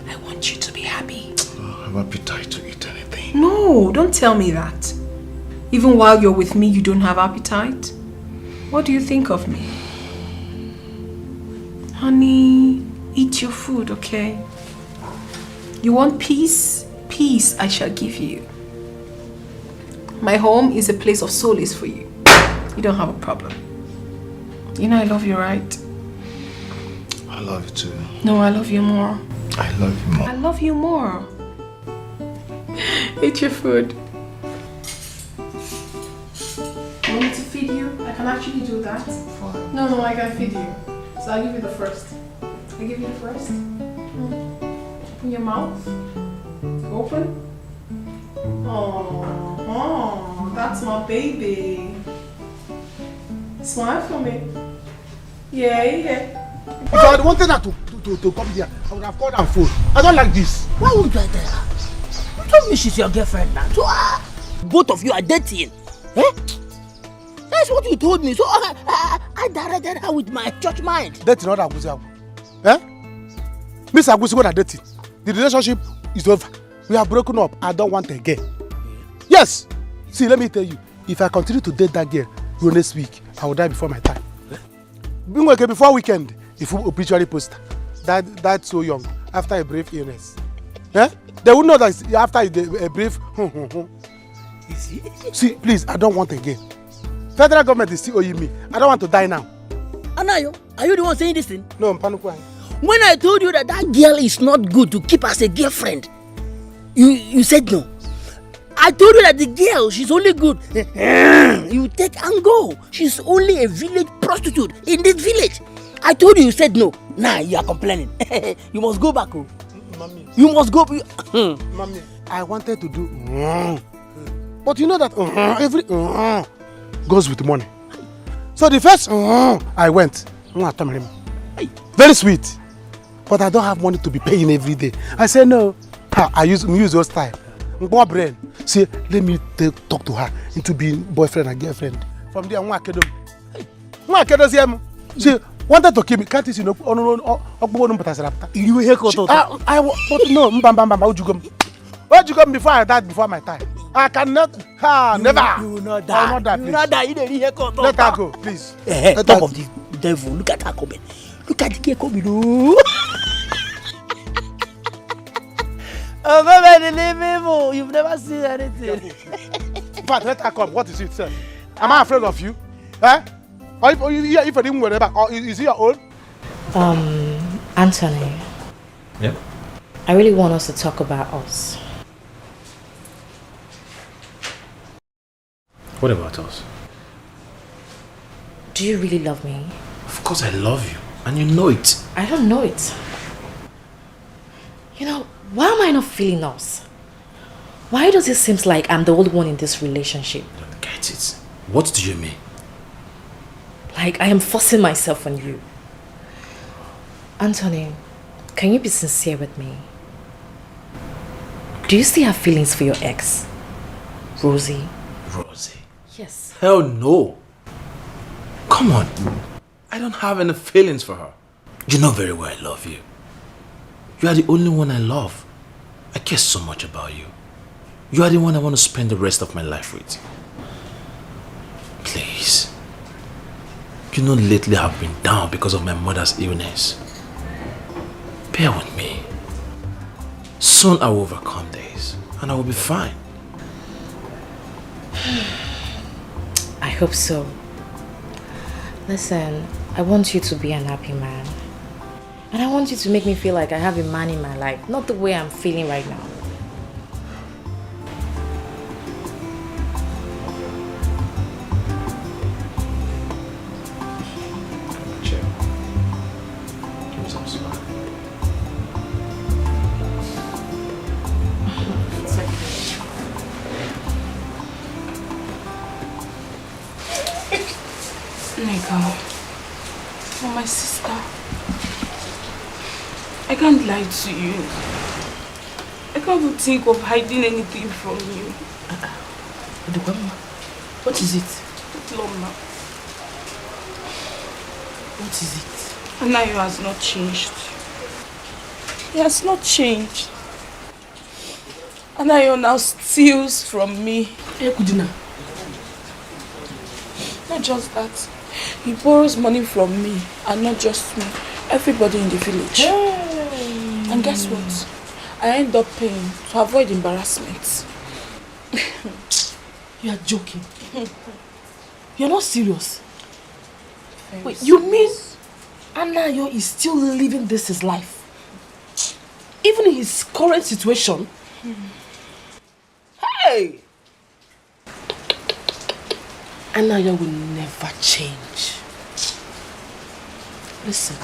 S9: I want you to be happy.
S1: I have appetite to eat anything.
S9: No, don't tell me that. Even while you're with me, you don't have appetite? What do you think of me? Honey, eat your food, okay? You want peace? Peace I shall give you. My home is a place of solace for you. You don't have a problem. You know I love you, right?
S1: I love you too.
S9: No, I love you more.
S1: I love you more.
S9: I love you more. Eat your food. You want me to feed you? I can actually do that. Fine. No, I can feed you. So I'll give you the first. I give you the first. Open your mouth. Open. Oh, that's my baby. Smile for me. Yeah.
S7: If I had wanted her to come here, I would have called her phone. I don't like this.
S14: Why would I tell her? You told me she's your girlfriend now. So both of you are dating. Eh? That's what you told me. So I directed her with my church mind.
S7: Dating not Agusi. Eh? Miss Agusi, what are dating? The relationship is over. We have broken up. I don't want again. Yes. See, let me tell you. If I continue to date that girl next week, I will die before my time. Before weekend, if you obituary poster, died so young after a brief illness. Eh? They will know that after a brief. See, please, I don't want again. Federal government is still owing me. I don't want to die now.
S14: Anayo, are you the one saying this thing?
S7: No, I'm Panukwai.
S14: When I told you that girl is not good to keep as a girlfriend, you said no. I told you that the girl, she's only good. You take and go. She's only a village prostitute in this village. I told you said no. Now you are complaining. You must go back. Oh.
S7: Mommy.
S14: You must go.
S7: Mommy, I wanted to do. But you know that every goes with money. So the first I went. Very sweet. But I don't have money to be paying every day. I said no. I use those time. More brain. See, let me talk to her into being boyfriend and girlfriend. From there, see, wanted to keep me. Can't you know? But no, what you come before I died before my time? I cannot. Never.
S14: You will not
S7: die. I will not die,
S14: please. You will not die.
S7: Let her go, please.
S14: Talk of the devil. Look at her coming. Look at the girl coming. Oh, baby, leave me. You've never seen anything.
S7: In fact, let her come. What is it, sir? Am I afraid of you? Eh? Or if I didn't worry about, or is he your own?
S10: Anthony.
S4: Yeah?
S10: I really want us to talk about us.
S4: What about us?
S10: Do you really love me?
S4: Of course I love you. And you know it.
S10: I don't know it. You know, why am I not feeling us? Why does it seem like I'm the only one in this relationship?
S4: I don't get it. What do you mean?
S10: Like I am forcing myself on you. Anthony, can you be sincere with me? Do you still have feelings for your ex, Rosie?
S4: Rosie?
S10: Yes.
S4: Hell no. Come on. I don't have any feelings for her. You know very well I love you. You are the only one I love. I care so much about you. You are the one I want to spend the rest of my life with. Please. You know lately I've been down because of my mother's illness. Bear with me. Soon I will overcome this and I will be fine.
S10: I hope so. Listen, I want you to be an happy man. And I want you to make me feel like I have a man in my life, not the way I'm feeling right now.
S4: Chill. Give me some smile.
S8: Nigga, you're my sister. I can't lie to you. I can't even think of hiding anything from you.
S14: What is it?
S8: Loma,
S14: What is it?
S8: Anayo has not changed. He has not changed. Anayo now steals from me.
S14: Hey, Kudina.
S8: Not just that. He borrows money from me, and not just me. Everybody in the village.
S14: Hey.
S8: And guess what? I end up paying to avoid embarrassment.
S14: You are joking. You're not serious. Wait,
S8: Very
S14: you mean Anayo is still living this his life? Even in his current situation? Hey! Anayo will never change. Listen,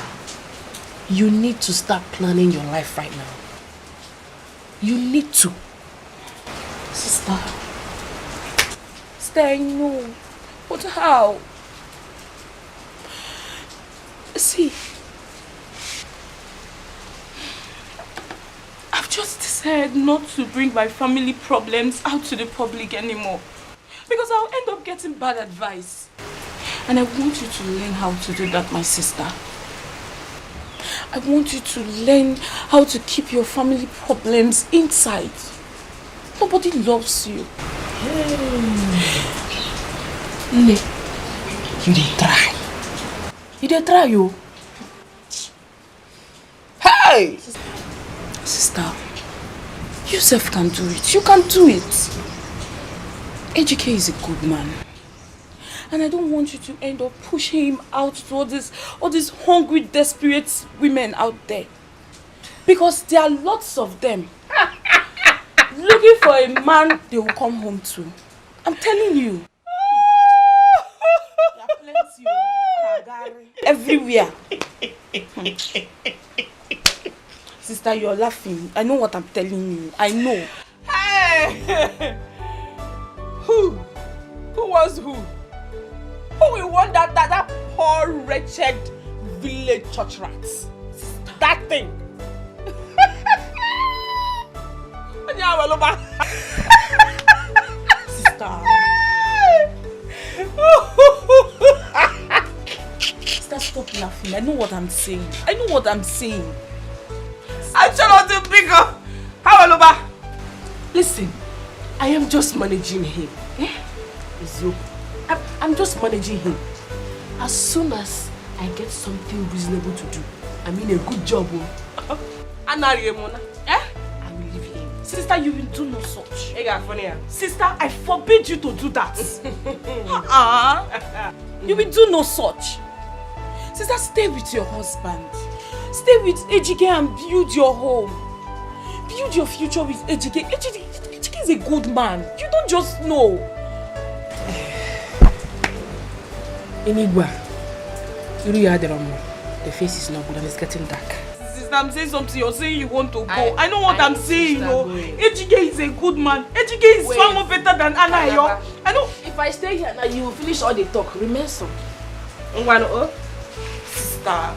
S14: you need to start planning your life right now. You need to.
S8: Sister, Sister, I know. But how? See, I've just decided not to bring my family problems out to the public anymore. Because I'll end up getting bad advice. And I want you to learn how to do that, my sister. I want you to learn how to keep your family problems inside. Nobody loves you.
S2: Nne, you dey try. You dey try, you. Hey!
S8: Sister, you self can do it. You can do it. Ejike is a good man. And I don't want you to end up pushing him out to all these hungry, desperate women out there. Because there are lots of them looking for a man they will come home to. I'm telling you. There are plenty everywhere. Sister, you're laughing. I know what I'm telling you. I know.
S2: Hey! Who? Who was who? Who will want that poor, wretched village church rat? That thing.
S8: Sister. Sister, stop laughing. I know what I'm saying. I know what I'm saying.
S2: I cannot do bigger. How, Aloba? Listen, I am just managing him. I'm just managing him. As soon as I get something reasonable to do, I mean a good job, I will leave him.
S8: Sister, you will do no such. Sister, I forbid you to do that. You will do no such. Sister, stay with your husband. Stay with Ejike and build your home. Build your future with Ejike. Ejike is a good man. You don't just know.
S2: Enigua, the face is not good and it's getting dark.
S8: Sister, I'm saying something. You're saying you want to go. I know what I'm saying, you know. Ejike is a good man. Ejike is far more better than Anna, yo. I know.
S2: If I stay here now, you will finish all the talk. Remain so.
S8: Sister.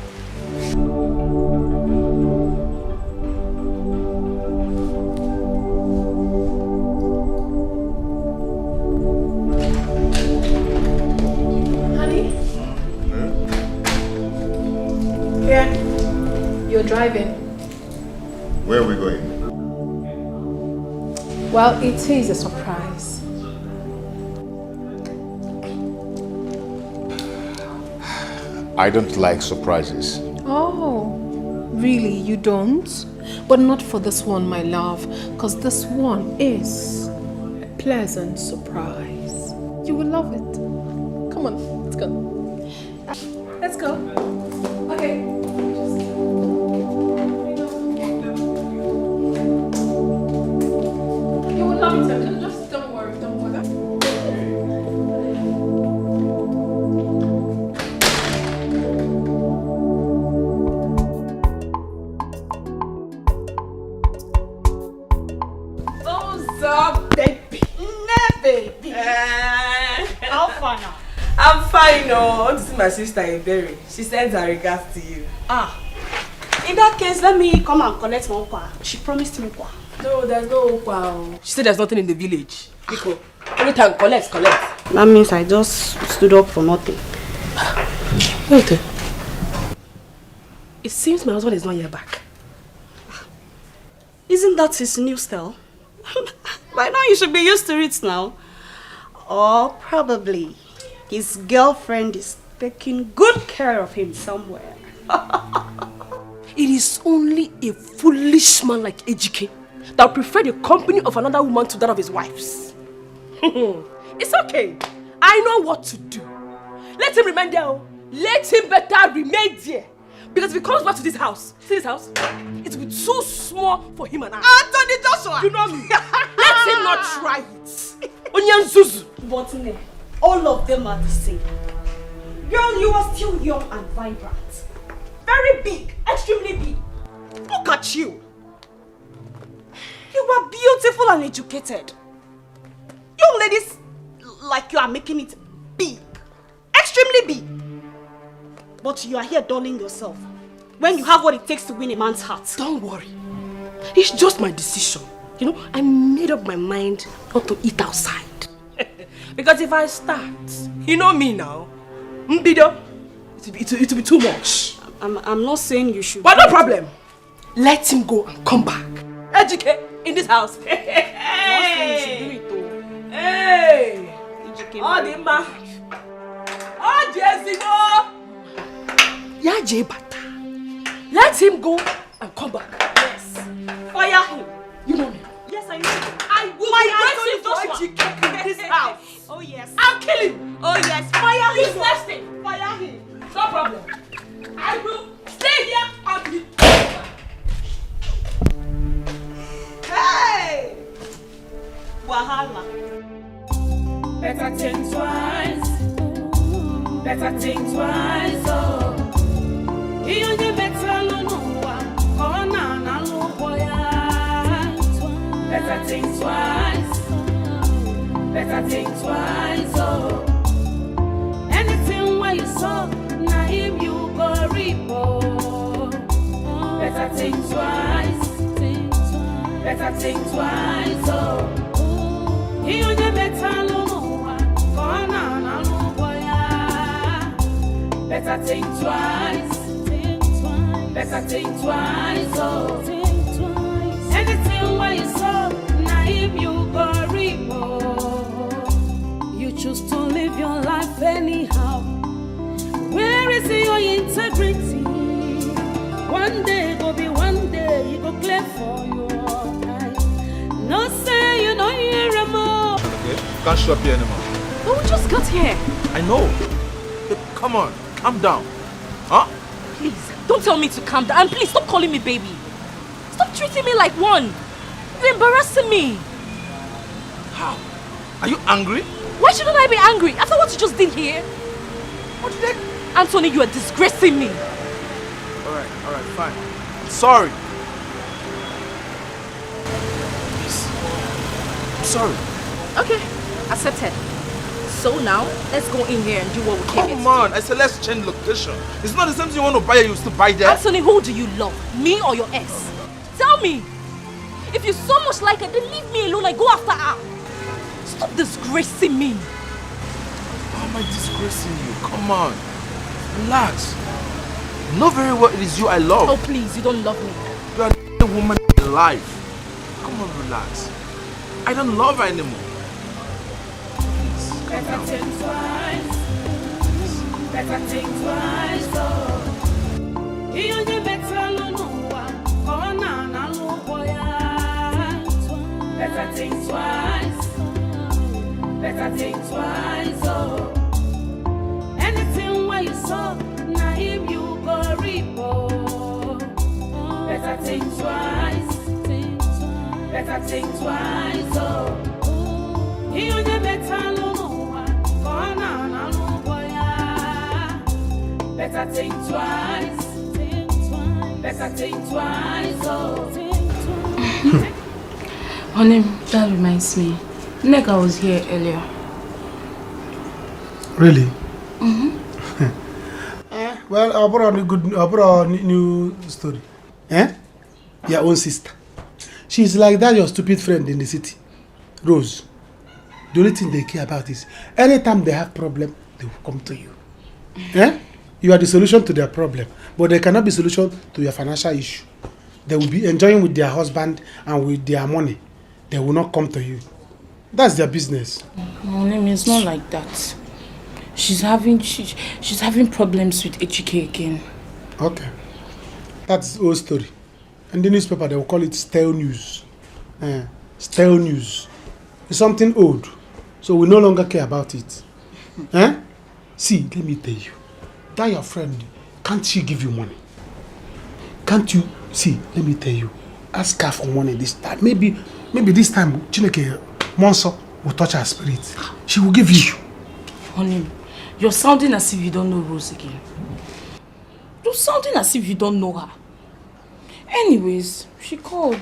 S9: You're driving.
S1: Where are we going?
S9: Well, it is a surprise.
S1: I don't like surprises.
S9: Oh, really? You don't? But not for this one, my love, because this one is a pleasant surprise. You will love it. Come on, let's go. Let's go. Okay. You will love it. Just don't worry. Don't worry.
S2: What's up, baby?
S5: Baby. How far now?
S2: I'm fine, no. This is my sister, Ebere. She sends her regards to you.
S5: In that case, let me come and collect my okwa. She promised me okwa.
S2: No, there's no okwa. She said there's nothing in the village. Pico, anytime, collect.
S5: That means I just stood up for nothing.
S2: Wait. It seems my husband is not yet back.
S5: Isn't that his new style? By now you should be used to it now. Or probably his girlfriend is taking good care of him somewhere.
S2: It is only a foolish man like Ejike that would prefer the company of another woman to that of his wife's. It's okay. I know what to do. Let him remain there. Let him better remain there. Because if he comes back to this house, see this house? It will be too small for him and I.
S5: Anthony Joshua!
S2: You know me. Let him not try it. Onyan Zuzu.
S5: But no, all of them are the same. Girl, you are still young and vibrant. Very big, extremely big. Look at you. You are beautiful and educated. Young ladies like you are making it big. Extremely big. But you are here dulling yourself when you have what it takes to win a man's heart.
S2: Don't worry. It's just my decision. You know, I made up my mind not to eat outside. Because if I start, you know me now, it'll be too much.
S5: I'm not saying you should.
S2: But no problem. Let him go and come back. Educate in this house. Hey! Hey! Oh, Dimba. Oh, Jessica. Yeah, Bata. Let him go and come back.
S5: Yes. Fire him.
S2: You know me.
S5: Yes, I know.
S2: I will be in this house.
S5: Oh, yes.
S2: I'll kill him.
S5: Oh, yes. Fire him.
S2: Useless thing.
S5: Fire him.
S2: No problem. I will stay here and be.
S5: Hey! Wahala.
S11: Better think twice. Better think twice. Oh. You better no one. Oh, na boya. Better think twice. Better think twice. Oh. Anything where you saw, na him you go reap. Better think twice. Better think twice. Oh. You better no one. Oh, na boya. Better think twice. Better think twice. Oh. Anything where you saw, na him you go reap. You choose to live your life anyhow. Where is your integrity? One day go be one day, you go clear for your eyes. No say you don't hear more.
S4: Okay, can't show up here anymore.
S3: But we just got here.
S4: I know. Hey, come on, calm down. Huh?
S3: Please, don't tell me to calm down. And please, stop calling me baby. Stop treating me like one. You're embarrassing me.
S4: How? Are you angry?
S3: Why shouldn't I be angry after what you just did here?
S4: What did I...
S3: Anthony, you are disgracing me.
S4: Alright, fine. I'm sorry. Please. I'm sorry.
S3: Okay, accepted. So now, let's go in here and do what we came in.
S4: Come on, I said let's change location. It's not the same thing you want to buy here, you still buy there.
S3: Anthony, who do you love? Me or your ex? Tell me. If you so much like her, then leave me alone and go after her. Stop disgracing me.
S4: How am I disgracing you? Come on. Relax. You know very well it is you I love.
S3: Oh, please, you don't love me.
S4: You are the woman in life. Come on, relax. I don't love her anymore. Please, calm
S11: Better
S4: down.
S11: think twice. Better think twice. Oh. You better no one. Oh, na boya. Better think twice. Better think twice. Oh. Anything where you saw, na him you go reap. Better think twice. Better think twice. Oh. You better no one. Oh, na boya. Better think twice. Better think twice. Oh.
S8: Honey, that reminds me. Nega was here earlier.
S7: Really?
S8: Mm-hmm.
S7: Well, I brought a new story. Your own sister. She's like that your stupid friend in the city. Rose. The only thing they care about is anytime they have problem, they will come to you. You are the solution to their problem, but they cannot be solution to your financial issue. They will be enjoying with their husband and with their money. They will not come to you. That's their business.
S8: Honey, it's not like that. She's having problems with HK again.
S7: Okay. That's the old story. In the newspaper, they will call it stale news. Stale news. It's something old. So we no longer care about it. See, let me tell you. That your friend, can't she give you money? Can't you? See, let me tell you. Ask her for money this time. Maybe this time, Chineke Monso will touch her spirit. She will give you.
S8: Honey, you're sounding as if you don't know Rose again. You're sounding as if you don't know her. Anyways, she called.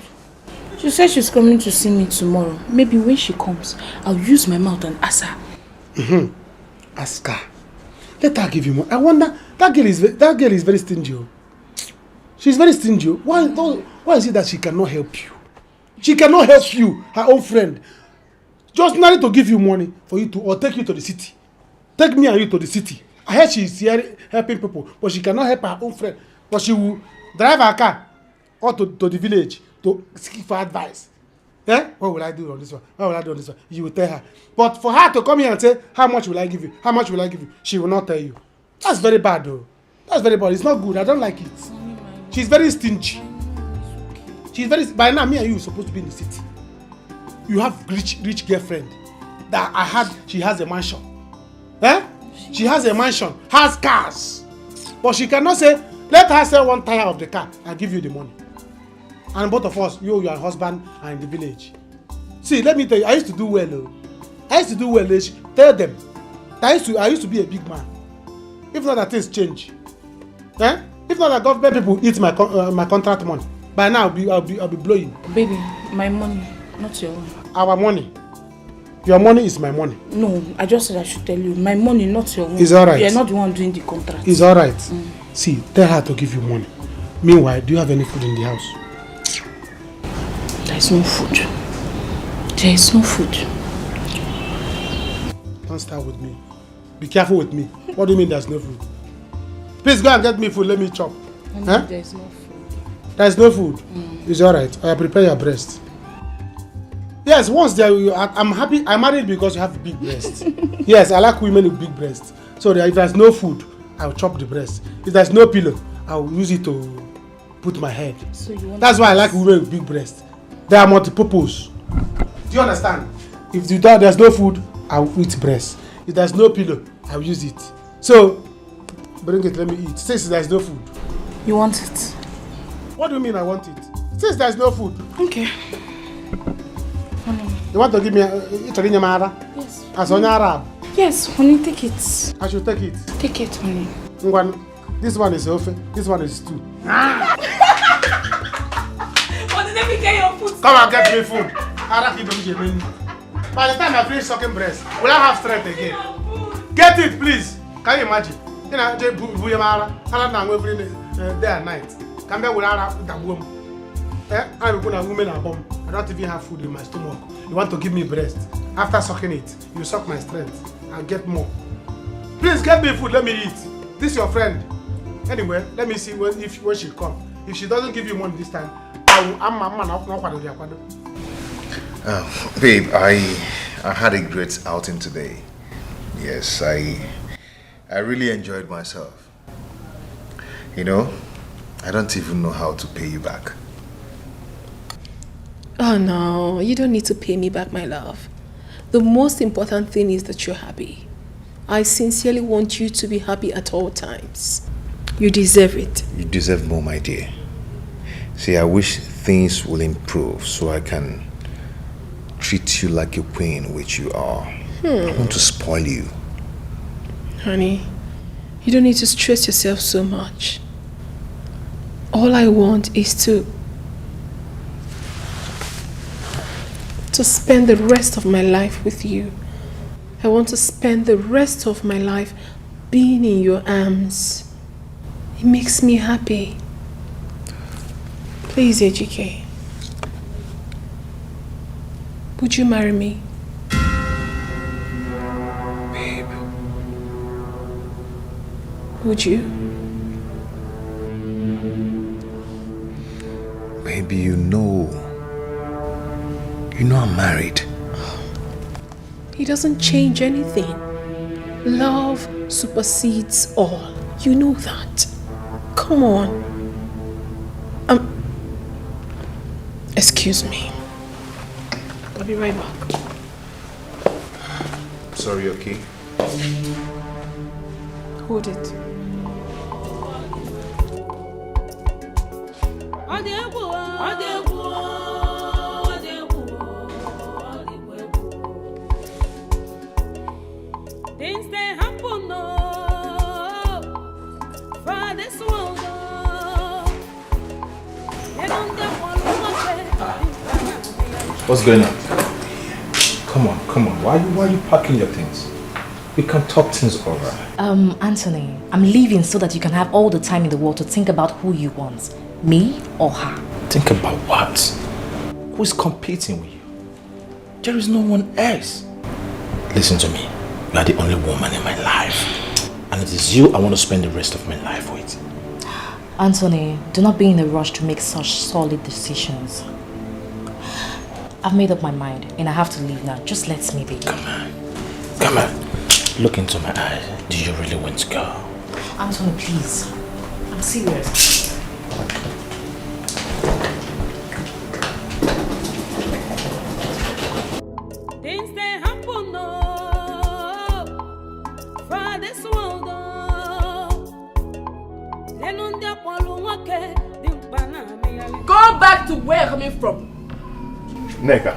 S8: She said she's coming to see me tomorrow. Maybe when she comes, I'll use my mouth and ask her.
S7: Ask her. Let her give you more. I wonder, that girl is very stingy. She's very stingy. Why is it that she cannot help you? She cannot help you, her own friend. Just marry to give you money for you to, or take you to the city. Take me and you to the city. I heard she is here helping people, but she cannot help her own friend. But she will drive her car or to the village to seek for advice. Eh? What will I do on this one? What will I do on this one? You will tell her. But for her to come here and say, how much will I give you? How much will I give you? She will not tell you. That's very bad though. That's very bad. It's not good. I don't like it. She's very stingy. She's very, by now me and you are supposed to be in the city. You have rich girlfriend that I had, she has a mansion. Eh? She has a mansion, has cars. But she cannot say, let her sell one tire of the car and give you the money. And both of us, you, your husband, are in the village. See, let me tell you, I used to do well. I used to do well. Tell them. I used to be a big man. If not that things change. Eh? If not that government people eat my contract money. By now I'll be blowing.
S8: Baby, my money, not your own.
S7: Our money. Your money is my money.
S8: No, I just said I should tell you. My money, not your own.
S7: It's alright.
S8: You're not the one doing the contract.
S7: It's alright. See, tell her to give you money. Meanwhile, do you have any food in the house?
S8: There is no food. There is no food.
S7: Don't start with me. Be careful with me. What do you mean there's no food? Please go and get me food. Let me chop.
S8: There is no food.
S7: There is no food. It's alright. I prepare your breast. Yes, once there, I'm happy. I married because you have big breasts. Yes, I like women with big breasts. So if there's no food, I'll chop the breast. If there's no pillow, I'll use it to put my head. So that's why I like women with big breasts. They are multi-purpose. Do you understand? If there's no food, I'll eat breast. If there's no pillow, I'll use it. So bring it, let me eat. Since there's no food.
S8: You want it?
S7: What do you mean I want it? Since there's no food.
S8: Okay. Honey.
S7: You want to give me Yes. As on Arab?
S8: Yes, honey, take it.
S7: I should take it.
S8: Take it, honey.
S7: This one is ofe, this one is stew.
S8: Let me get your food.
S7: Come and get me food. By the time I finish sucking breast, will I have strength again? Get it, please. Can you imagine? You know, every day and night. Come back without the womb. I'm going to women at home. I don't even have food in my stomach. You want to give me breast. After sucking it, you suck my strength and get more. Please get me food, let me eat. This is your friend. Anyway, let me see when she comes. If she doesn't give you money this time,
S1: babe, I had a great outing today. Yes, I really enjoyed myself. You know, I don't even know how to pay you back.
S9: Oh no, you don't need to pay me back, my love. The most important thing is that you're happy. I sincerely want you to be happy at all times. You deserve it.
S1: You deserve more, my dear. See, I wish things will improve so I can treat you like a queen, which you are. I want to spoil you.
S9: Honey, you don't need to stress yourself so much. All I want is to spend the rest of my life with you. I want to spend the rest of my life being in your arms. It makes me happy. Please, Ejike. Would you marry me?
S1: Babe.
S9: Would you?
S1: Baby, you know I'm married.
S9: It doesn't change anything. Love supersedes all. You know that. Come on. Excuse me. I'll be right back.
S1: Sorry, okay?
S9: Hold it.
S11: Things they happen for this world. They don't get one
S4: What's going on? Come on. Why are you packing your things? We can talk things over.
S10: Anthony, I'm leaving so that you can have all the time in the world to think about who you want. Me or her?
S4: Think about what? Who's competing with you? There is no one else. Listen to me. You are the only woman in my life. And it is you I want to spend the rest of my life with.
S10: Anthony, do not be in a rush to make such solid decisions. I've made up my mind and I have to leave now. Just let me be.
S4: Come on. Look into my eyes. Do you really want to go?
S10: Anthony, please. I'm serious.
S11: Things they happen for this world.
S2: Go back to where you're coming from.
S1: Neka,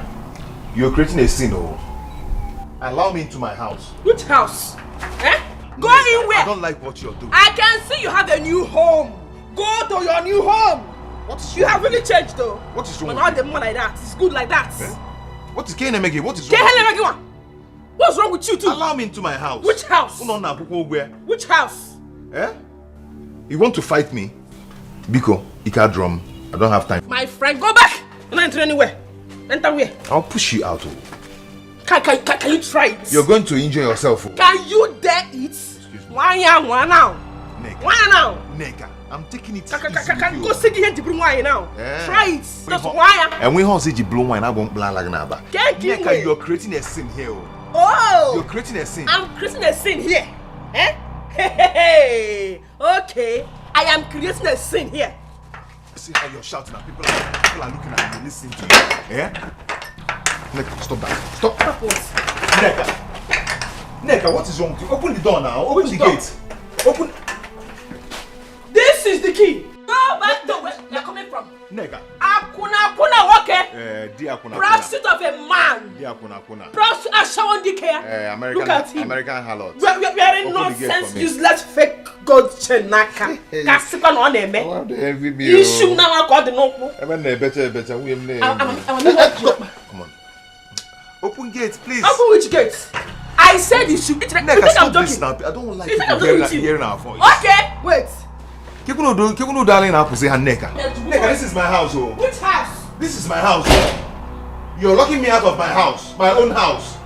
S1: you're creating a scene, oh. Allow me into my house.
S2: Which house? Eh? Go
S1: Neka,
S2: in where?
S1: I don't like what you're doing.
S2: I can see you have a new home. Go to your new home.
S1: What is
S2: you have really changed though.
S1: What is wrong
S2: with you? The more like that. It's good like that.
S1: Eh? What is KNMG? What is wrong with you?
S2: What's wrong with you too?
S1: Allow me into my house.
S2: Which house? Which house?
S1: Eh? You want to fight me? Biko, Ika drum. I don't have time.
S2: My friend, go back. You're not entering anywhere. Enter where?
S1: I'll push you out.
S2: Can you try it?
S1: You're going to injure yourself.
S2: Can you dare it? Excuse me. Why now?
S1: Neka.
S2: Why now?
S1: Neka, I'm taking it
S2: easy. Go see the hand to bring wine now. Try it. Just why?
S1: And when he says you blow wine, I won't blow like naba. Neka, you're creating a scene here.
S2: Oh!
S1: You're creating a scene.
S2: I'm creating a scene here. Eh? Hey. Okay. I am creating a scene here.
S1: See how you're shouting at people are looking at you, listening to you. Yeah? Neka, stop that. Stop.
S2: Stop what?
S1: Neka, what is wrong with you? Open the door now. Open the gate. Open.
S2: This is the key. Go back to where you're coming from.
S1: Neka.
S2: Akuna, okay?
S1: Akuna.
S2: Prostitute of a man.
S1: Akuna.
S2: Prostitute, Ashawon Dike. Look at him.
S1: American harlot.
S2: We are in nonsense, useless, fake God Chenaka. Kasipan on him. You should now call the no.
S1: Better. Come on. Open gate, please.
S2: Open which gate? I said you should.
S1: Neka, stop this now. I don't like people hearing our voice.
S2: Okay, wait.
S1: Neka, this is my house. Oh.
S2: Which house?
S1: This is my house. You're locking me out of my house, my own house.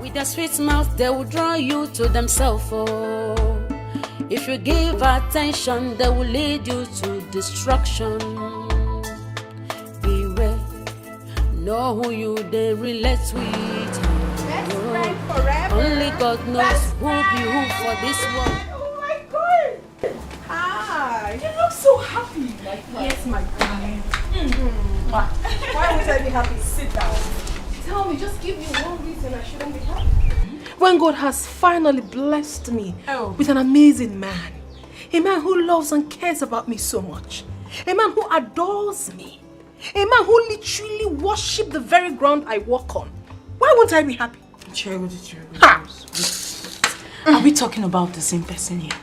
S11: With a sweet mouth, they will draw you to themselves. Oh. If you give attention, they will lead you to destruction. Beware, know who you they relate with.
S3: Best friend forever.
S11: Only God knows who be who for this one.
S3: Oh my God! Hi, you look so happy. Yes, my darling. Why would I be happy? Sit down. Tell me, just give me one reason I shouldn't be happy.
S9: When God has finally blessed me with an amazing man, a man who loves and cares about me so much, a man who adores me, a man who literally worships the very ground I walk on, why won't I be happy?
S8: Are we talking about the same person here?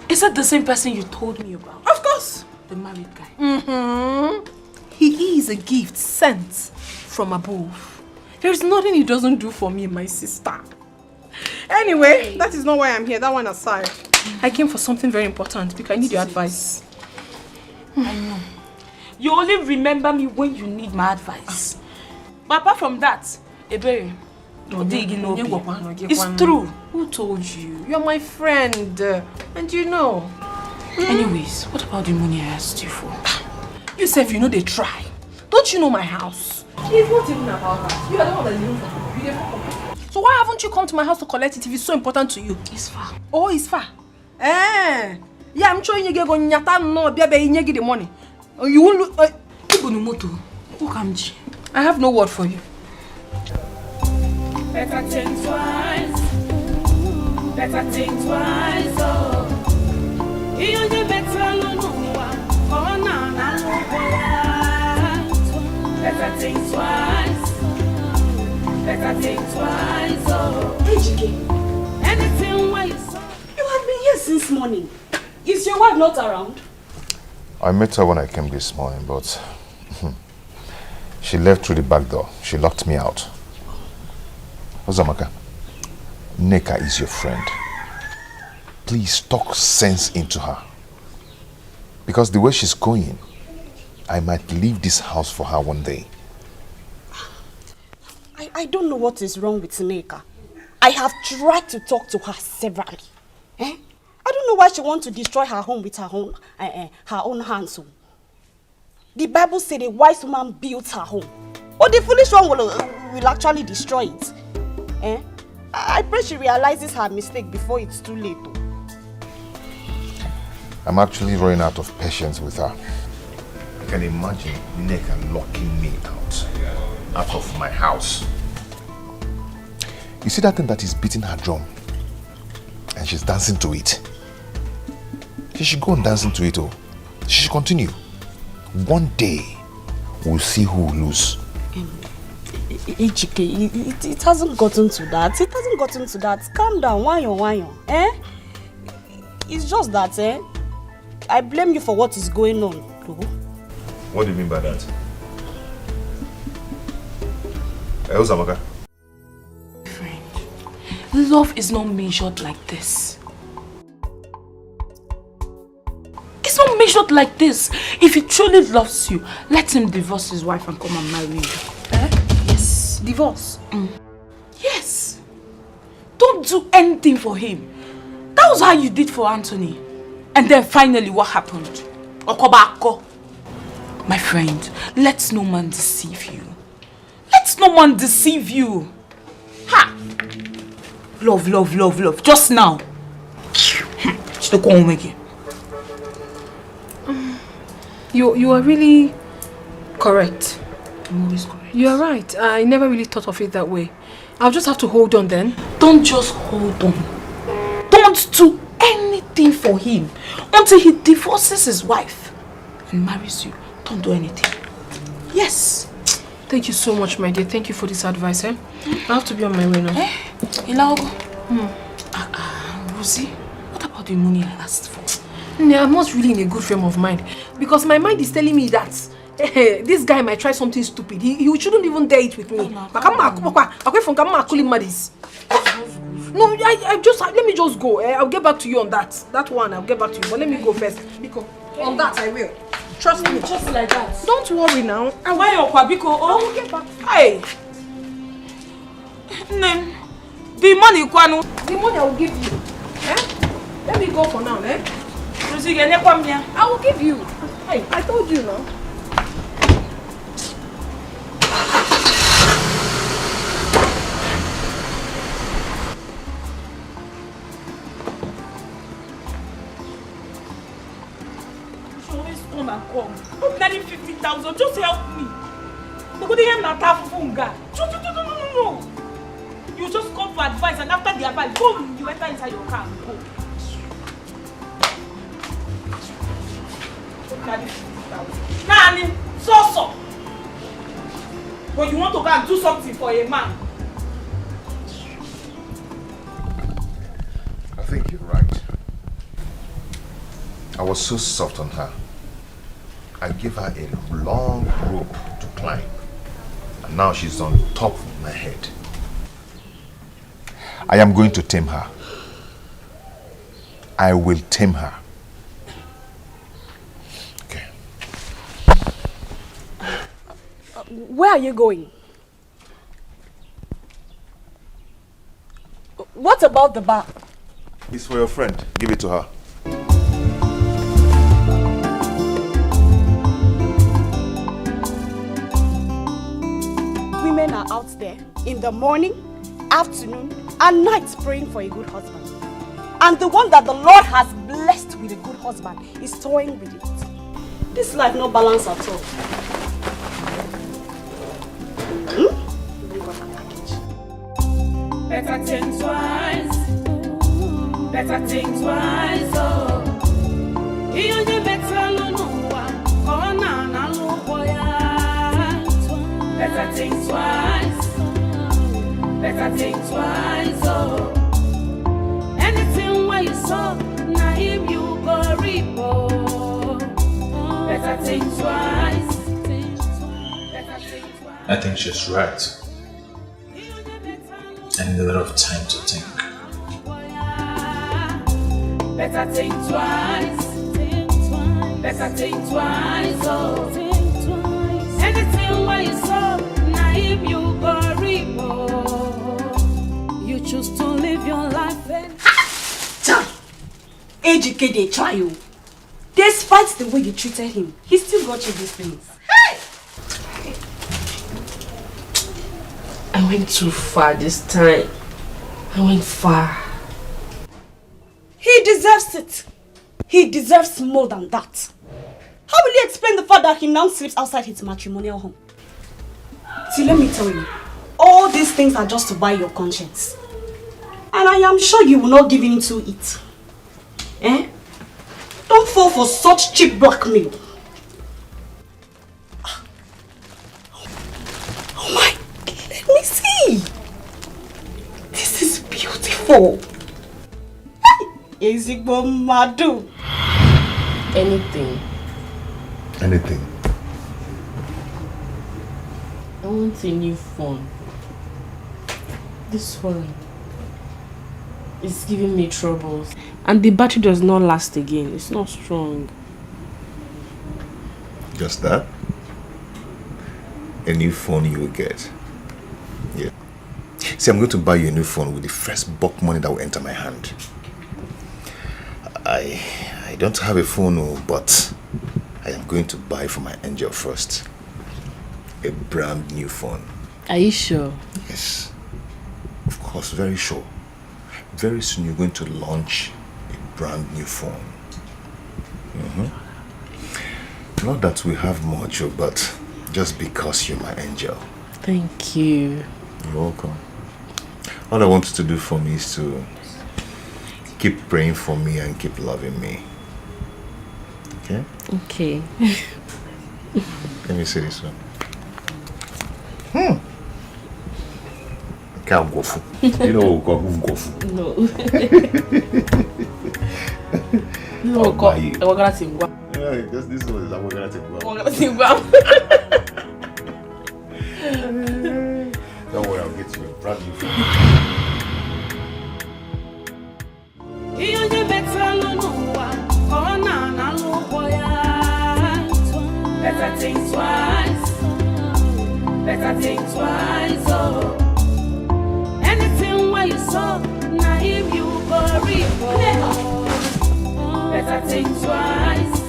S8: Is that the same person you told me about?
S9: Of course.
S8: The married guy.
S9: He is a gift sent from above. There is nothing he doesn't do for me, my sister. Anyway, that is not why I'm here. That one aside. I came for something very important because I need your advice.
S8: I know. You only remember me when you need my advice. But apart from that, Ebere, it's true.
S9: Who told you? You're my friend. And you know.
S8: Anyways, what about the money I asked you for?
S9: You say if you know they try. Don't you know my house? It's not even about that. You are the one that's living for you. So why haven't you come to my house to collect it if it's so important to you?
S8: It's far.
S9: Oh, it's far. Yeah, I'm showing you the money. You won't look. I have no word for you.
S11: Better think twice. Better think twice. Oh, you only better no one. Oh, no. Better think twice. Better think twice. Oh, anything where you saw.
S5: You have been here since morning. Is your wife not around?
S1: I met her when I came this morning, but She left through the back door. She locked me out. Ozamaka, Neka is your friend. Please talk sense into her. Because the way she's going, I might leave this house for her one day.
S5: I don't know what is wrong with Neka. I have tried to talk to her severally. I don't know why she wants to destroy her home with her own hands. The Bible said a wise woman built her home. But the foolish one will actually destroy it. I pray she realizes her mistake before it's too late.
S1: I'm actually running out of patience with her. I can imagine Neka locking me out of my house. You see that thing that is beating her drum? And she's dancing to it. She should go on dancing to it. She should continue. One day, we'll see who will lose.
S5: Ejike, it hasn't gotten to that. It hasn't gotten to that. Calm down, wanyo. It's just that, I blame you for what is going on.
S1: What do you mean by that? Ozamaka?
S8: Friend, love is not measured like this. It's not measured like this. If he truly loves you, let him divorce his wife and come and marry you. Yes, divorce. Yes. Don't do anything for him. That was how you did for Anthony. And then finally, what happened? Okobako. My friend, let no man deceive you. Let no man deceive you. Ha! Love. Just now.
S3: You are really correct.
S8: I'm always correct.
S3: You are right. I never really thought of it that way. I'll just have to hold on then.
S8: Don't just hold on. Don't do anything for him until he divorces his wife and marries you. Don't do anything. Yes.
S3: Thank you so much, my dear. Thank you for this advice. I have to be on my way now.
S8: Ilaogo. Rosie, what about the money I asked for?
S3: I'm not really in a good frame of mind because my mind is telling me that this guy might try something stupid. He shouldn't even dare it with me. No, let me just go. I'll get back to you on that. That one, I'll get back to you. But let me go first. Biko, on that I will. Trust me.
S8: Just like that.
S3: Don't worry now.
S8: Why you Biko?
S3: I will get back.
S8: Hey. The money, Kwanu.
S3: The money I will give you. Let me go for now, I will give you. Hey, I told you now.
S8: I'm nearly 50,000. Just help me. No. You just come for advice, and after the advice, boom, you enter inside your car and go. Nearly 50,000. Nani, so. But you want to go and do something for a man.
S1: I think you're right. I was so soft on her. I gave her a long rope to climb. And now she's on top of my head. I am going to tame her. I will tame her. Okay.
S5: Where are you going? What about the bar?
S1: It's for your friend. Give it to her.
S5: Women are out there in the morning, afternoon, and night praying for a good husband. And the one that the Lord has blessed with a good husband is toying with it. This life no balance at all.
S11: Better think twice. Better think twice. Oh, you better no Better think twice. Better think twice. Oh, anything where you saw, now him you go reap. Oh, better think twice. Better think twice.
S4: I think she's right. I need a lot of time to think.
S11: Better think twice. Better think twice. Oh. Anything where you saw, naive you go repo. You choose to live your life and
S5: AGK they try you. Despite the way you treated him, he still got you these things.
S2: Hey! I went too far this time. I went far.
S5: He deserves it. He deserves more than that. How will you explain the fact that he now sleeps outside his matrimonial home? See, let me tell you, all these things are just to buy your conscience. And I am sure you will not give in to it. Eh? Don't fall for such cheap blackmail. Oh my, let me see. This is beautiful. Ezigbo madu.
S2: Anything.
S1: Anything.
S2: I want a new phone. This one is giving me troubles. And the battery does not last again. It's not strong.
S1: Just that? A new phone you will get. Yeah. See, I'm going to buy you a new phone with the first bulk money that will enter my hand. I don't have a phone, but I am going to buy for my angel first. A brand new phone.
S2: Are you sure?
S1: Yes. Of course, very sure. Very soon you're going to launch a brand new phone. Not that we have much, but just because you're my angel.
S2: Thank you.
S1: You're welcome. All I want you to do for me is to keep praying for me and keep loving me. Okay?
S2: Okay.
S1: Let me see this one. Can't go for. You know what go for?
S2: No.
S1: Yeah, just this one is I'm gonna take Don't worry, I'll get you a brand new phone.
S11: Better think twice. Better think twice. Oh. Anything where you saw, naive you go repo. Better think twice.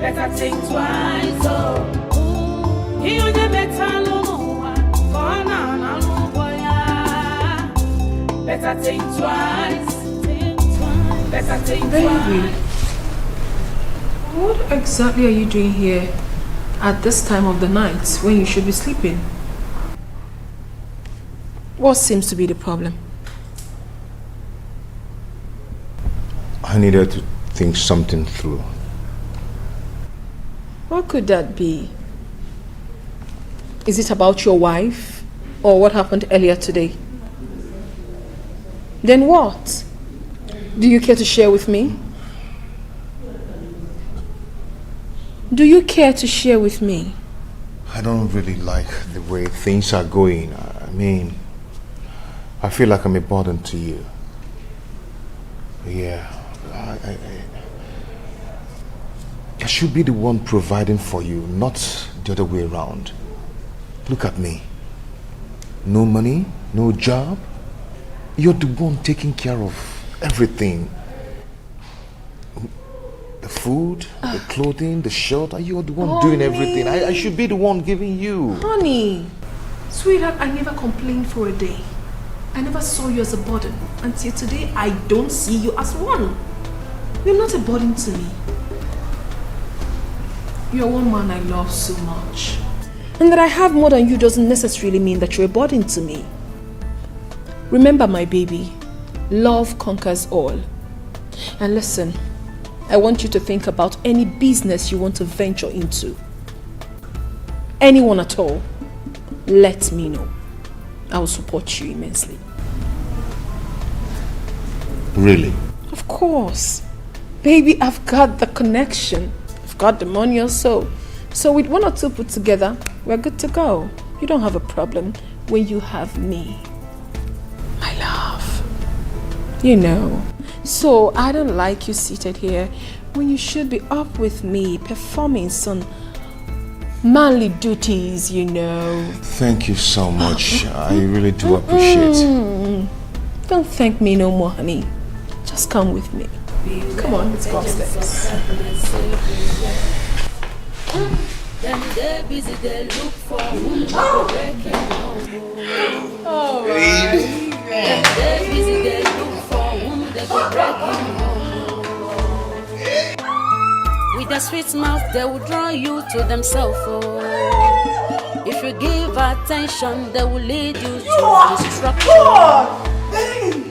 S11: Better think twice. Oh. You only better know better think twice. Better think twice.
S9: What exactly are you doing here at this time of the night when you should be sleeping? What seems to be the problem?
S1: I needed to think something through.
S9: What could that be? Is it about your wife or what happened earlier today? Then what? Do you care to share with me? Do you care to share with me?
S1: I don't really like the way things are going. I mean, I feel like I'm a burden to you. Yeah, I should be the one providing for you, not the other way around. Look at me. No money, no job. You're the one taking care of everything. The food, the clothing, the shelter. You're the one doing everything. I should be the one giving you.
S9: Honey, sweetheart, I never complained for a day. I never saw you as a burden. Until today, I don't see you as one. You're not a burden to me. You're one man I love so much. And that I have more than you doesn't necessarily mean that you're a burden to me. Remember, my baby, love conquers all. And listen, I want you to think about any business you want to venture into. Anyone at all, let me know. I will support you immensely.
S1: Really?
S9: Of course. Baby, I've got the connection. I've got the money also. So with 1 or 2 put together, we're good to go. You don't have a problem when you have me. My love. You know. So I don't like you seated here when you should be up with me performing some manly duties, you know.
S1: Thank you so much. I really do appreciate it.
S9: Don't thank me no more, honey. Just come with me. Come on, let's go upstairs.
S11: Them they busy, they look for whom they
S9: Oh,
S11: baby. Them they busy, they look for whom they go breaking home. With their sweet mouth, they will draw you to themselves. Oh. If you give attention, they will lead you to destruction.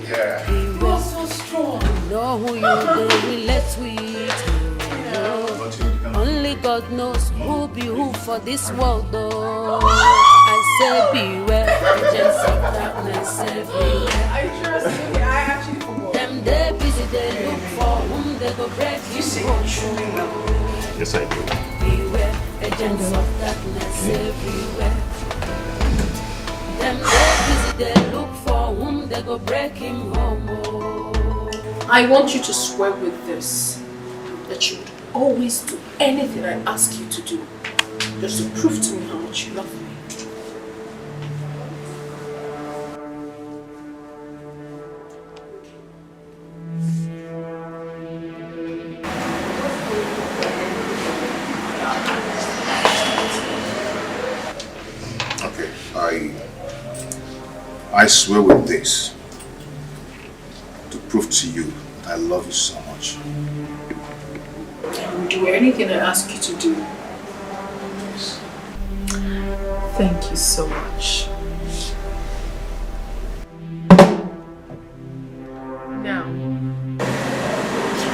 S2: Yeah.
S11: You are so strong. You know who you relate with. Only God knows who be who for this world, though. I say beware, agents of darkness everywhere.
S2: I trust you. I actually forgot.
S11: Them they busy, they look for whom they go break.
S2: You say
S15: Yes, I do.
S11: Beware, agents of darkness everywhere. Them they busy, they look for whom they go break him home.
S9: I want you to swear with this that you would always do anything I ask you to do, just to prove to me how much you love me.
S1: Okay, I swear with this to prove to you that I love you so much.
S9: I will do anything I ask you to do. Thank you so much. Now,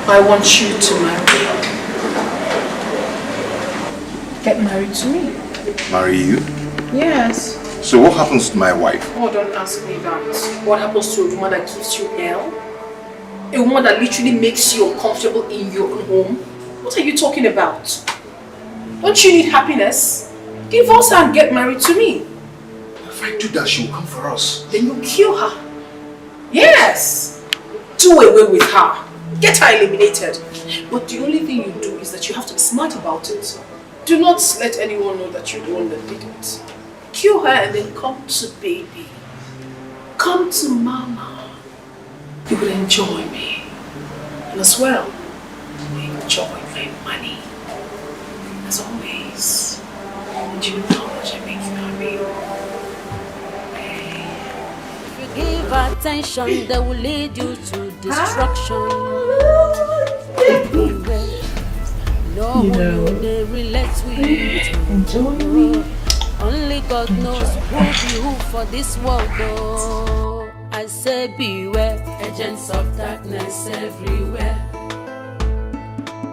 S9: I want you to marry. Get married to me.
S1: Marry you?
S9: Yes.
S1: So what happens to my wife?
S9: Oh, don't ask me that. What happens to a woman that gives you hell? A woman that literally makes you uncomfortable in your own home? What are you talking about? Don't you need happiness? Divorce her and get married to me.
S1: If I do that, she will come for us.
S9: Then you kill her. Yes. Do away with her. Get her eliminated. But the only thing you do is that you have to be smart about it. Do not let anyone know that you're the one that did it. Kill her and then come to baby. Come to mama. You will enjoy me. And as well, you will enjoy my money. As always. And you know how much I make you happy.
S11: If you give attention, they will lead you to destruction. No one they relate with.
S9: Enjoy me.
S11: Only God knows who be who for this world, though. I say beware, agents of darkness everywhere.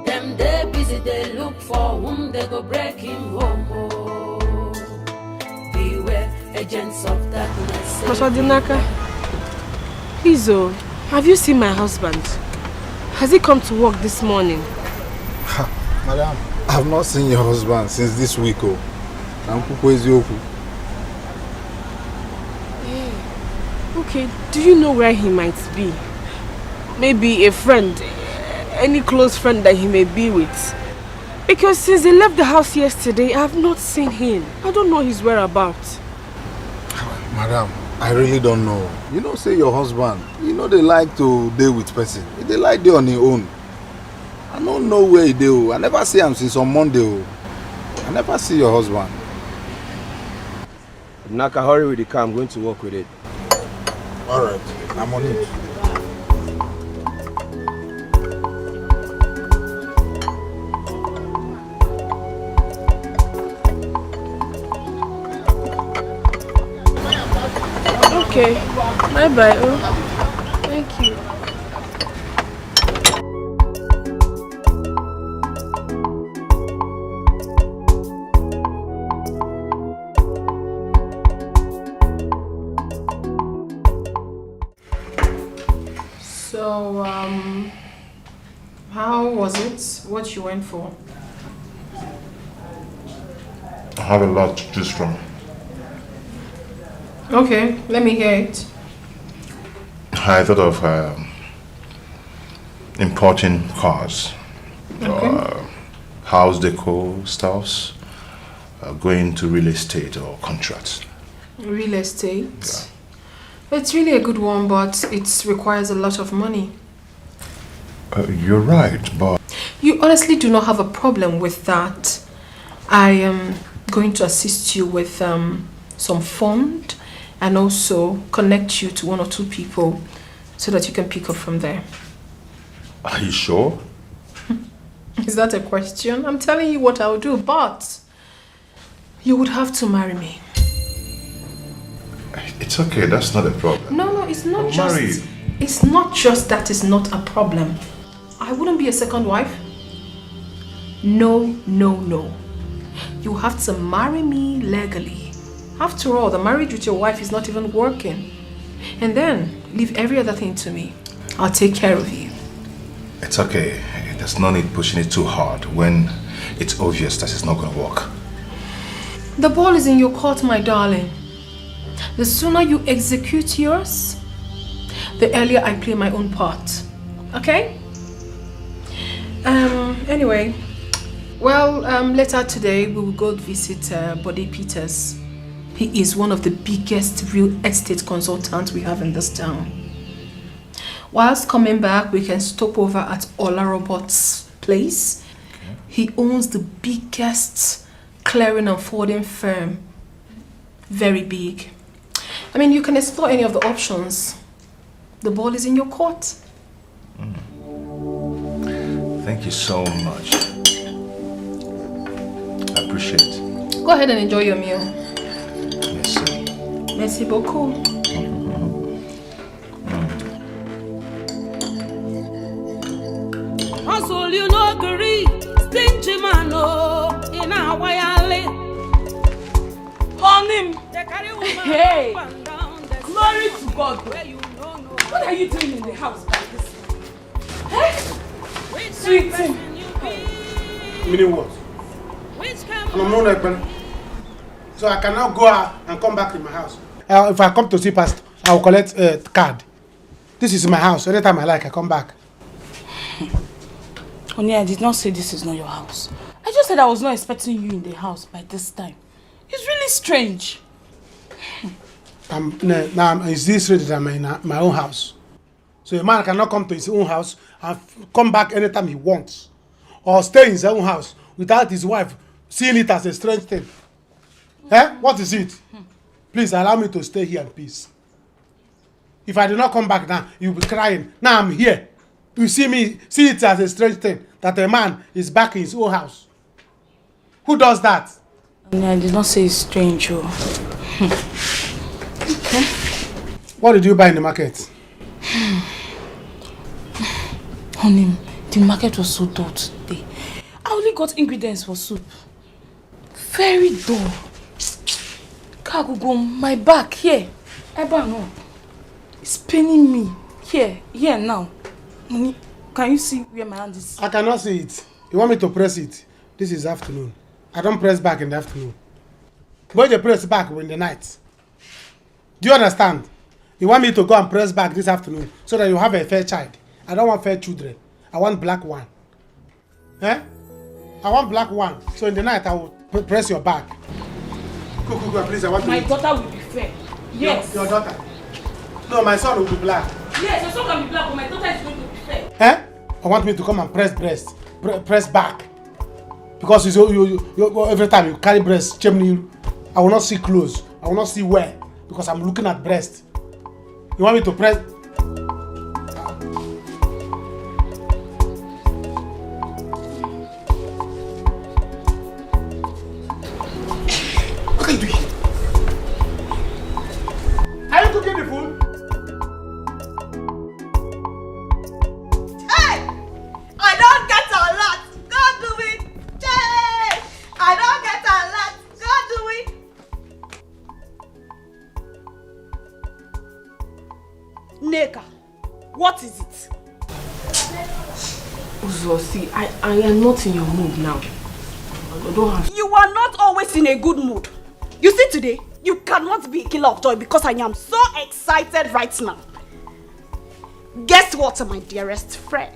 S11: Them they busy, they look for whom they go break him home. Oh. Beware, agents of darkness
S2: Dinaka, please, have you seen my husband? Has he come to work this morning?
S12: Madam, I've not seen your husband since this week.
S2: Okay, do you know where he might be? Maybe a friend, any close friend that he may be with. Because since he left the house yesterday, I have not seen him. I don't know his whereabouts.
S12: Madam, I really don't know. You know, say your husband, you know they like to deal with person. They like to on their own. I don't know where he do. I never see him since on Monday. I never see your husband.
S15: Naka, hurry with the car. I'm going to work with it.
S12: Alright, I'm on it.
S2: Okay, bye-bye. Thank you.
S9: So, how was it? What you went for?
S1: I have a lot to choose from.
S9: Okay, let me hear it.
S1: I thought of importing cars,
S9: Okay.
S1: house decor stuffs, going to real estate or contracts.
S9: Real estate. It's really a good one, but it requires a lot of money.
S1: You're right, but...
S9: You honestly do not have a problem with that. I am going to assist you with some fund and also connect you to 1 or 2 people so that you can pick up from there.
S1: Are you sure?
S9: Is that a question? I'm telling you what I'll do, but you would have to marry me.
S1: It's okay, that's not a problem.
S9: No, it's not
S1: I'll
S9: just...
S1: marry you.
S9: It's not just that it's not a problem. I wouldn't be a second wife. No. You have to marry me legally. After all, the marriage with your wife is not even working. And then, leave every other thing to me. I'll take care of you.
S1: It's okay. There's no need pushing it too hard when it's obvious that it's not going to work.
S9: The ball is in your court, my darling. The sooner you execute yours, the earlier I play my own part. Okay? Anyway, well, later today we will go visit Bode Peters. He is one of the biggest real estate consultants we have in this town. Whilst coming back, we can stop over at Ola Robot's place. Okay. He owns the biggest clearing and forwarding firm. Very big. I mean, you can explore any of the options. The ball is in your court.
S1: Thank you so much. I appreciate it.
S9: Go ahead and enjoy your meal.
S1: Merci.
S9: Merci beaucoup.
S11: Hustle, you know, agree. Stingy man, oh, in our way.
S2: On him. Hey, glory to God. What are you doing in the house by this? Hey, sweet thing.
S7: Meaning what? I'm not like man. So I can now go out and come back in my house. If I come to see pastor, I will collect a card. This is my house. Anytime I like, I come back.
S2: Honey, I did not say this is not your house. I just said I was not expecting you in the house by this time. It's really strange.
S7: Now, is this ready that I'm in my own house? So a man cannot come to his own house and come back anytime he wants. Or stay in his own house without his wife seeing it as a strange thing. Eh? What is it? Please allow me to stay here in peace. If I do not come back now, you'll be crying. Now I'm here. You see it as a strange thing that a man is back in his own house. Who does that?
S2: I did not say it's strange. Oh. Okay.
S7: What did you buy in the market?
S2: Honey, the market was so dull today. I only got ingredients for soup. Very dull. Kagugo, my back here. Eba no. It's paining me. Here now. Honey, can you see where my hand is?
S7: I cannot see it. You want me to press it? This is afternoon. I don't press back in the afternoon. But you press back in the night. Do you understand? You want me to go and press back this afternoon so that you have a fair child. I don't want fair children. I want black one. Eh? I want black one. So in the night I will press your back. Go, please. I want
S2: my
S7: to.
S2: My daughter will be fair. Yes.
S7: Your daughter. No, my son will be black.
S2: Yes, your son can be black, but my daughter is going to be fair.
S7: Eh? I want me to come and press breast. Press back. Because you every time you carry breast, chimney, I will not see clothes. I will not see where. Because I'm looking at breast. You want me to press? What are you doing? Are you cooking the food?
S16: Hey! I don't get a lot. Go do it. Hey! I don't get a lot. Go do it. Neka, what is it?
S2: Uzo, see, I am not in your mood now. I don't have.
S5: You are not always in a good mood. You see today, you cannot be a killer of joy because I am so excited right now. Guess what, my dearest friend?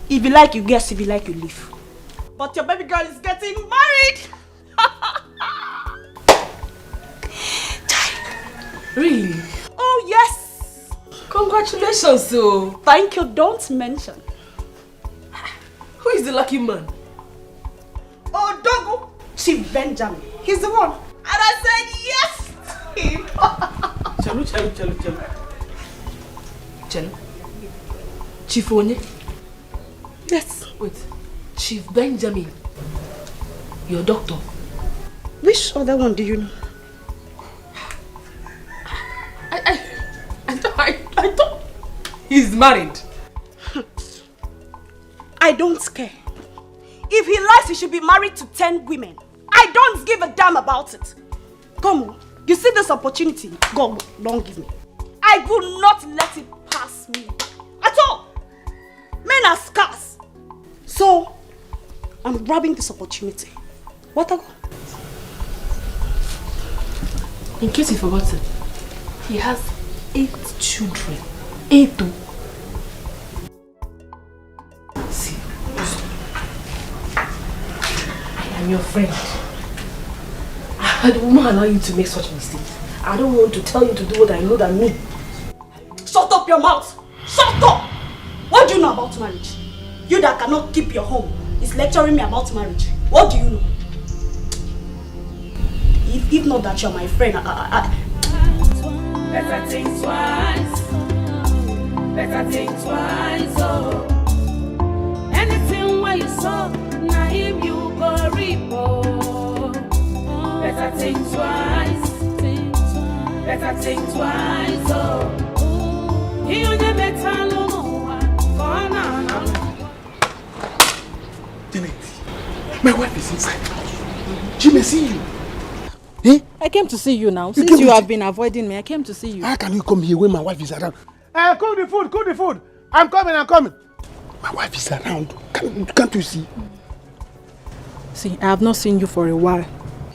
S5: If you like, you guess. If you like, you leave. But your baby girl is getting married.
S2: Really?
S5: Oh, yes.
S2: Congratulations, so.
S5: Thank you. Don't mention.
S2: Who is the lucky man?
S5: Oh, Dogo. Chief Benjamin. He's the one. And I said yes to him.
S2: Chalo. Chief Onye?
S5: Yes.
S2: Wait. Chief Benjamin. Your doctor.
S5: Which other one do you know?
S2: I thought he's married.
S5: I don't care. If he lies, he should be married to 10 women. I don't give a damn about it. Come on. You see this opportunity? Go, don't give me. I will not let it pass me at all. Men are scarce. So, I'm grabbing this opportunity. What I go?
S2: In case you forgot it, he has 8 children. 8. See, I am your friend. I don't want to allow you to make such mistakes. I don't want to tell you to do what I know that me.
S5: Shut up your mouth! Shut up! What do you know about marriage? You that cannot keep your home is lecturing me about marriage. What do you know? If not that you're my friend,
S11: Better think twice. Better think twice. Oh, anything where you saw, now him you go reap. Oh, better think twice. Better think twice. Oh, you never better no one.
S7: Janet, my wife is inside. She may see you.
S5: Eh? I came to see you now. Since you have been avoiding me, I came to see you.
S7: How can you come here when my wife is around? Cook the food. I'm coming. My wife is around. Can't you see?
S5: See, I have not seen you for a while.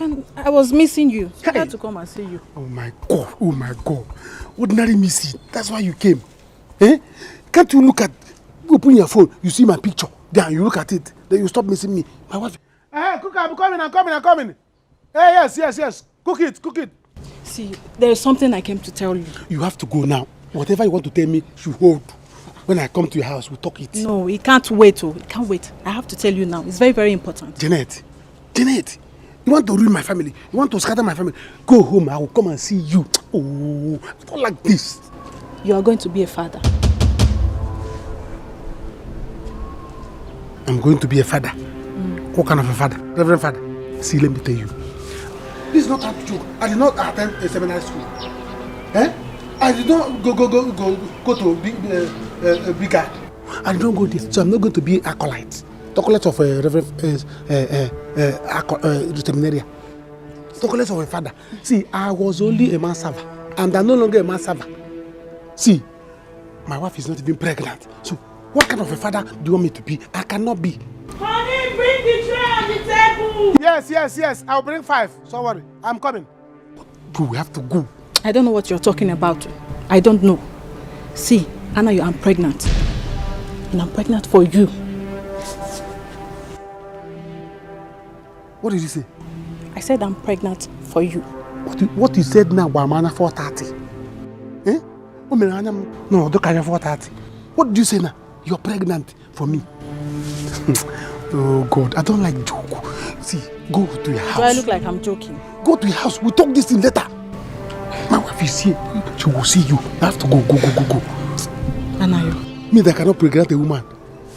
S5: And I was missing you. So I had to come and see you.
S7: Oh my God. Ordinary missing. That's why you came. Eh? Can't you look at, open your phone, you see my picture. Then you look at it. Then you stop missing me. My wife. Cook, I'm coming. Hey, yes. Cook it.
S5: See, there is something I came to tell you.
S7: You have to go now. Whatever you want to tell me, you hold. When I come to your house, we'll talk it.
S5: No, it can't wait. It can't wait. I have to tell you now. It's very, very important.
S7: Janet, you want to ruin my family. You want to scatter my family. Go home. I will come and see you. Oh, I don't like this.
S5: You are going to be a father.
S7: I'm going to be a father. What kind of a father? Reverend father. See, let me tell you. This is not a joke. I did not attend a seminary school. I did not go to big guy. I don't go there, so I'm not going to be acolyte. Acolyte of a reverend seminarian. Acolyte of a father. See, I was only a man server, and I'm no longer a man server. See, my wife is not even pregnant. So, what kind of a father do you want me to be? I cannot be.
S11: Honey, bring the tray on the table.
S7: Yes. I'll bring 5. Don't worry. I'm coming. We have to go.
S5: I don't know what you're talking about. I don't know. See, Anna, I'm pregnant. And I'm pregnant for you.
S7: What did you say?
S5: I said I'm pregnant for you.
S7: What you said now, Anna 430? Eh? No, don't carry 430. What did you say now? You're pregnant for me. Oh God, I don't like joke. See, go to your house.
S5: Do I look like I'm joking?
S7: Go to your house. We'll talk this thing later. My wife is here. She will see you. You have to go.
S5: Anayo.
S7: Me that cannot pregnant a woman.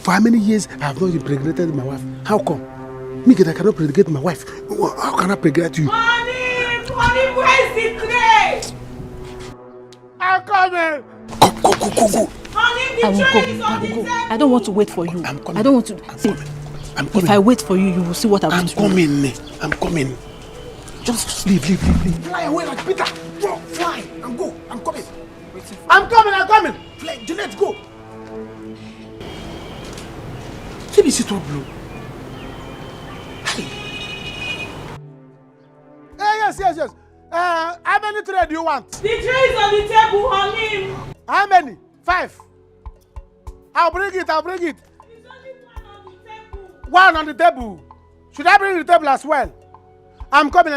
S7: For how many years I have not impregnated my wife? How come? Me that cannot pregnant my wife. How can I pregnant you?
S11: Honey, where's the tray?
S7: I'm coming. Go.
S11: Honey, the tray is on the table.
S5: I don't want to wait for you.
S7: I'm coming.
S5: I don't want to. See, if I wait for you, you will see what I'm
S7: doing. I'm coming. Just leave. Fly away like Peter. Go, fly and go. I'm coming. I'm coming. Fly, Jeanette, go. Let me see trouble. Yes. How many trays do you want?
S8: The tray is on the table, honey.
S7: How many? 5. I'll bring it.
S8: There's only one on the table.
S7: One on the table. Should I bring the table as well? I'm coming.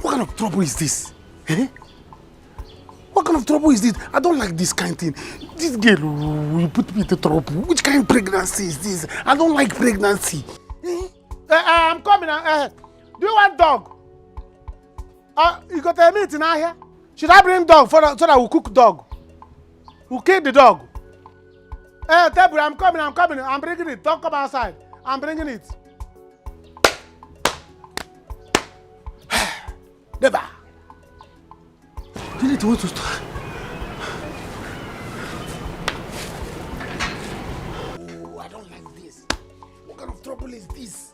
S7: What kind of trouble is this? Eh? What kind of trouble is this? I don't like this kind of thing. This girl will put me into trouble. Which kind of pregnancy is this? I don't like pregnancy. I'm coming. Do you want dog? You got a meat in here? Should I bring dog so that we'll cook dog? We'll kill the dog. Table, I'm coming. I'm bringing it. Don't come outside. I'm bringing it. Never. You need to want to start. Oh, I don't like this. What kind of trouble is this?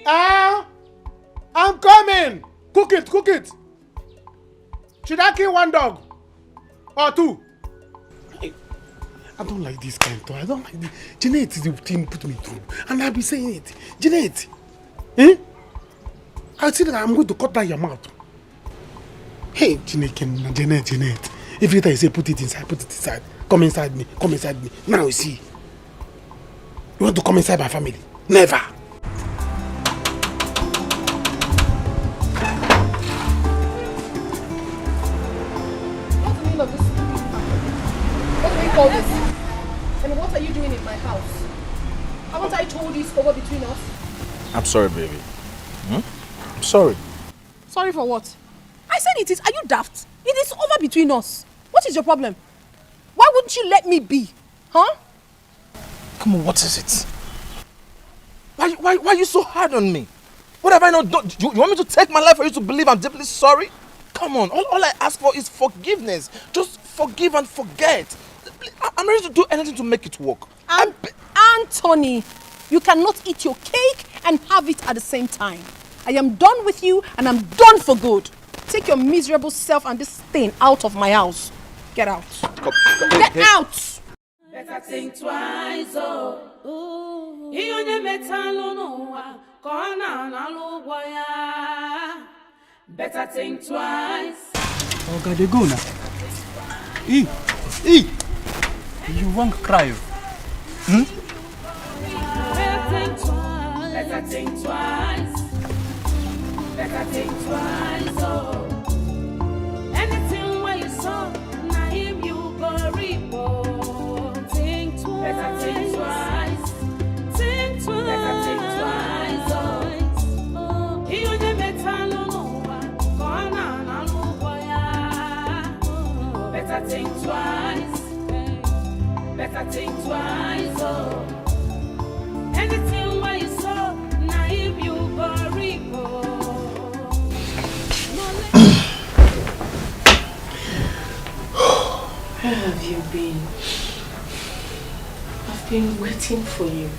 S7: I'm coming. Cook it. Should I kill one dog? Or 2? I don't like this kind of talk. I don't like this. Jeanette is the thing put me through. And I'll be saying it. Jeanette. I said that I'm going to cut down your mouth. Hey, Jeanette. Every time you say put it inside. Come inside me. Now you see. You want to come inside my family? Never.
S2: What's the meaning of this stupid pattern? What do we call this? And what are you doing in my house? Haven't I told you it's over between us?
S4: I'm sorry, baby. I'm sorry.
S3: Sorry for what? I said it is. Are you daft? It is over between us. What is your problem? Why wouldn't you let me be? Huh?
S4: Come on, what is it? Why are you so hard on me? What have I not done? You want me to take my life for you to believe I'm deeply sorry? Come on, all I ask for is forgiveness. Just forgive and forget. I'm ready to do anything to make it work.
S3: Anthony, you cannot eat your cake and have it at the same time. I am done with you and I'm done for good. Take your miserable self and this thing out of my house. Get out. Get out!
S11: Better think twice, oh. You never Better think twice.
S17: Oh God, they go now. You won't cry.
S11: Better think twice. Better think twice, oh. Anything where you saw, now him you go report. Think twice. Better think twice. Think twice. Better think twice, oh. You never tell no one. Go on, better think twice. Better think twice, oh. Anything where you saw, now him you go report.
S9: Where have you been? I've been waiting for you.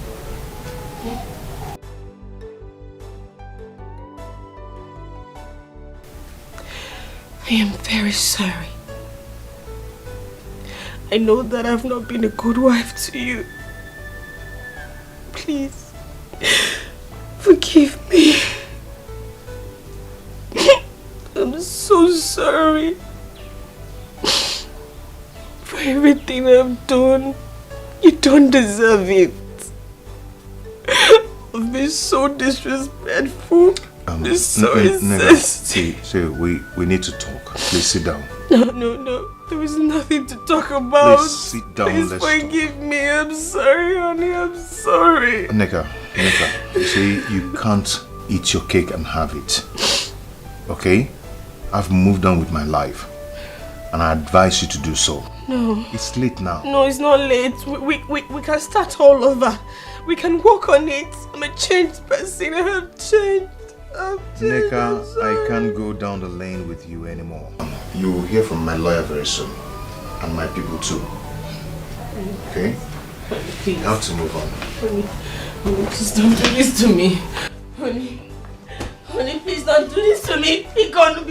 S9: I am very sorry. I know that I've not been a good wife to you. Please, forgive me. I'm so sorry for everything I've done. You don't deserve it. I've been so disrespectful.
S1: See, we need to talk. Please sit down.
S9: No. There is nothing to talk about.
S1: Please sit down.
S9: Please forgive me. I'm sorry, honey. I'm sorry.
S1: Nneka, you see, you can't eat your cake and have it. Okay? I've moved on with my life. And I advise you to do so.
S9: No.
S1: It's late now.
S9: No, it's not late. We can start all over. We can work on it. I'm a changed person. I have changed.
S1: Nneka, I can't go down the lane with you anymore. You will hear from my lawyer very soon. And my people too. Okay?
S9: Please.
S1: You have to move on.
S9: Honey, please don't do this to me. Honey, please don't do this to me. Be gone.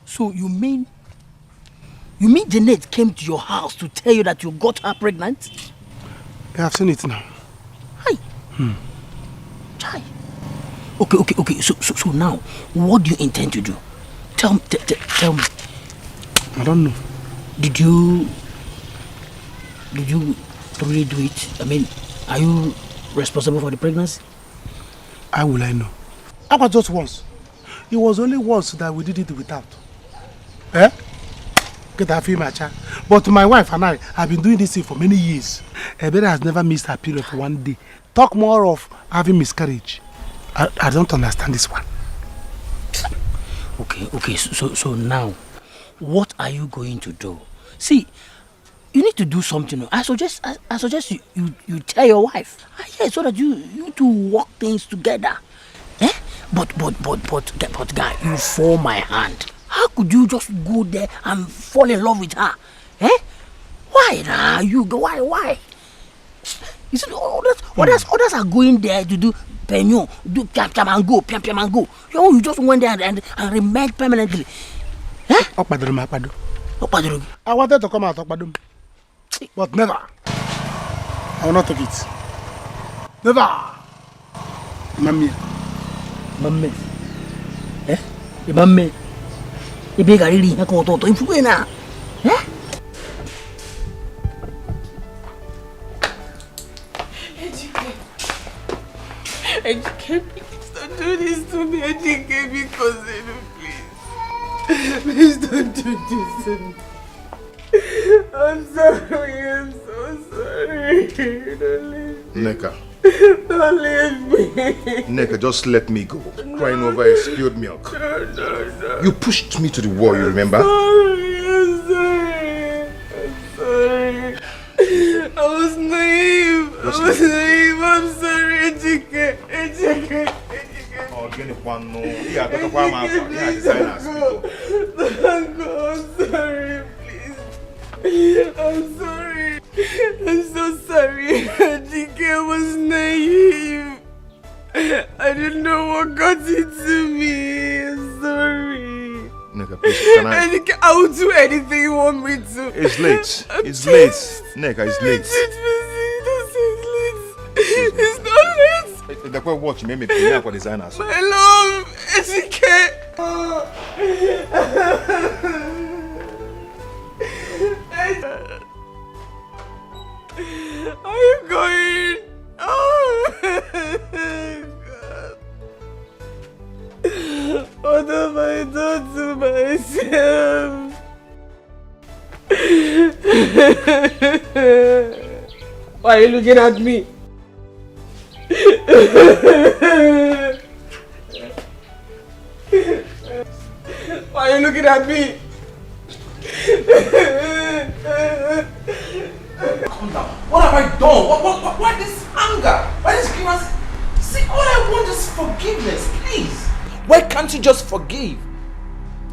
S14: So you mean Jeanette came to your house to tell you that you got her pregnant?
S7: Yeah, I've seen it now.
S14: Hi. Chai. Okay. So now, what do you intend to do? Tell me.
S7: I don't know.
S14: Did you really do it? I mean, are you responsible for the pregnancy?
S7: How will I know? How about just once? It was only once that we did it without. Eh? Get that feel, my child. But my wife and I have been doing this thing for many years. Ebere has never missed her period for one day. Talk more of having miscarriage. I don't understand this one.
S14: Okay. So now, what are you going to do? See, you need to do something. I suggest you tell your wife. Yeah, so that you two work things together. Eh? But guy, you fall my hand. How could you just go there and fall in love with her? Eh? Why now? Why? You see, others are going there to do penyo, do piam and go. You just went there and remained permanently. Eh?
S7: Okpadoro. I wanted to come out Okpadoro. But never. I will not take it. Never.
S14: Mamma. Eh? Mamma. I beg a really to influence. Eh?
S8: Ejike, please don't do this to me. Ejike, because please. Please don't do this to me. I'm sorry. I'm so sorry. Don't leave me.
S1: Neka.
S8: Don't leave me.
S1: Neka, just let me go. Crying over a spilled milk.
S8: No.
S1: You pushed me to the wall, you remember?
S8: I'm sorry. I was naive. I'm sorry, Ejike.
S1: Oh, get it one no. Yeah, that's why I'm designers.
S8: I'm sorry, please. I'm sorry. I'm so sorry. Ejike, I was naive. I didn't know what got into me. I'm sorry.
S1: Neka, please, can I?
S8: Ejike, I will do anything you want me to.
S1: It's late. It's late. Neka, it's late.
S8: It's not late.
S1: The quite watch made me pay for designers.
S8: My love, Ejike. Are you going? Oh, God. What have I done to myself? Why are you looking at me? Why are you looking at me?
S4: Calm down. What have I done? Why this anger? Why this grievance? See, all I want is forgiveness, please. Why can't you just forgive?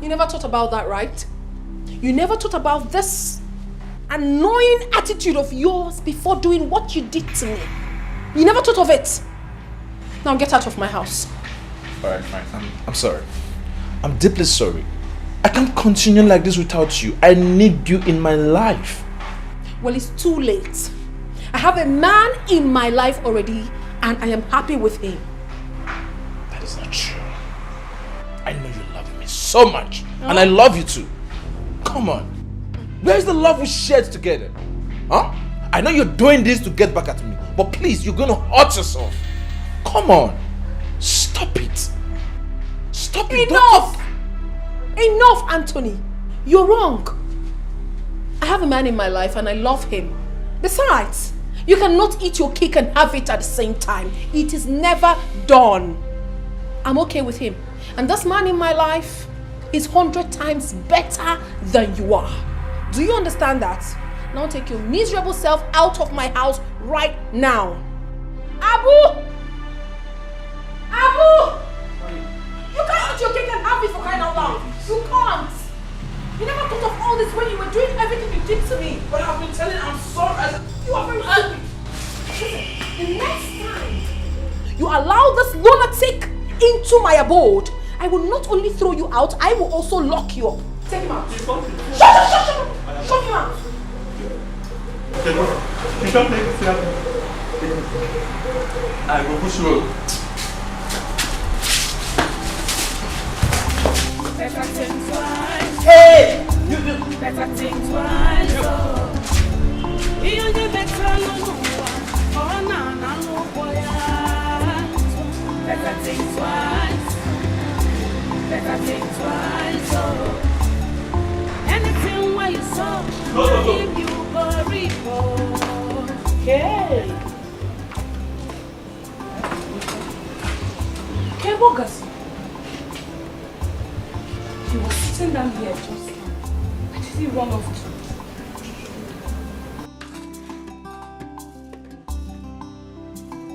S2: You never thought about that, right? You never thought about this annoying attitude of yours before doing what you did to me. You never thought of it. Now get out of my house.
S4: Alright, fine. I'm sorry. I'm deeply sorry. I can't continue like this without you. I need you in my life.
S2: Well, it's too late. I have a man in my life already and I am happy with him.
S4: That is not true. I know you love me so much. And I love you too. Come on. Where's the love we shared together? Huh? I know you're doing this to get back at me. But please, you're going to hurt yourself. Come on. Stop it. Stop it.
S2: Enough! Enough, Anthony. You're wrong. I have a man in my life and I love him. Besides, you cannot eat your cake and have it at the same time. It is never done. I'm okay with him. And this man in my life is 100 times better than you are. Do you understand that? Now take your miserable self out of my house right now. Abu! Abu! You can't eat your cake and have it for crying out loud. You can't. You never thought of all this when you were doing everything you did to me.
S4: But I've been telling I'm sorry.
S2: You are very stupid. Listen, the next time you allow this lunatic into my abode, I will not only throw you out, I will also lock you up. Take him out. Shut him out.
S17: You don't take it seriously.
S4: I will push road.
S8: Better think twice.
S2: Hey!
S8: Better think twice. You only better no one. Oh, no, boy. Better think twice. Better think twice. Anything where you saw, if you go report.
S2: Okay. Okay, Bogus. He was sitting down here just now. Where did he run off to?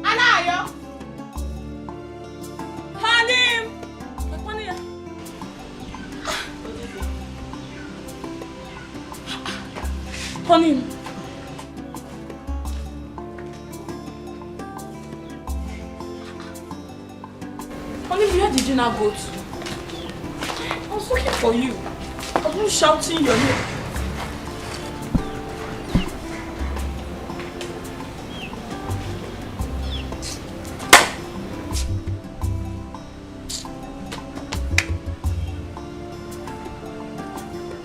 S8: Anayo! Hanim!
S2: Hanim! Hanim, where did you now go to? I was looking for you. I was shouting your name.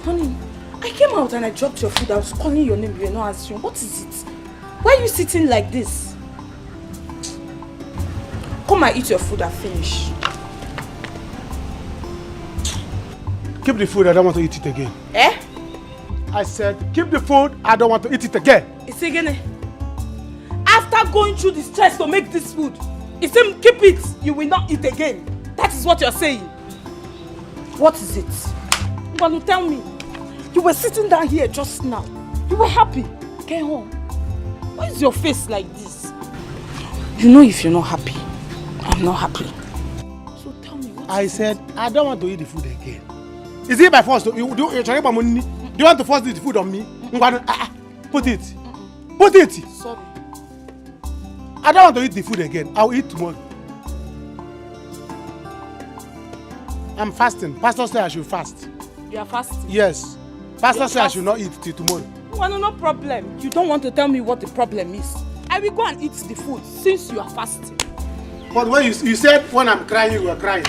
S2: Honey, I came out and I dropped your food. I was calling your name. You were not answering. What is it? Why are you sitting like this? Come and eat your food and finish.
S7: Keep the food, I don't want to eat it again.
S2: Eh?
S7: I said, keep the food, I don't want to eat it again.
S2: It's again. After going through the stress to make this food, it's him keep it, you will not eat again. That is what you're saying. What is it? Mbanu, tell me. You were sitting down here just now. You were happy. Get home. Why is your face like this? You know if you're not happy, I'm not happy. So tell me what
S7: I said, I don't want to eat the food again. Is it by force? Do you want to force the food on me? Put it. Put it.
S2: Sorry.
S7: I don't want to eat the food again. I'll eat tomorrow. I'm fasting. Pastor said I should fast.
S2: You are fasting?
S7: Yes. Pastor said I should not eat till tomorrow.
S2: Well, no problem. You don't want to tell me what the problem is. I will go and eat the food since you are fasting.
S7: But when you said when I'm crying, you were crying.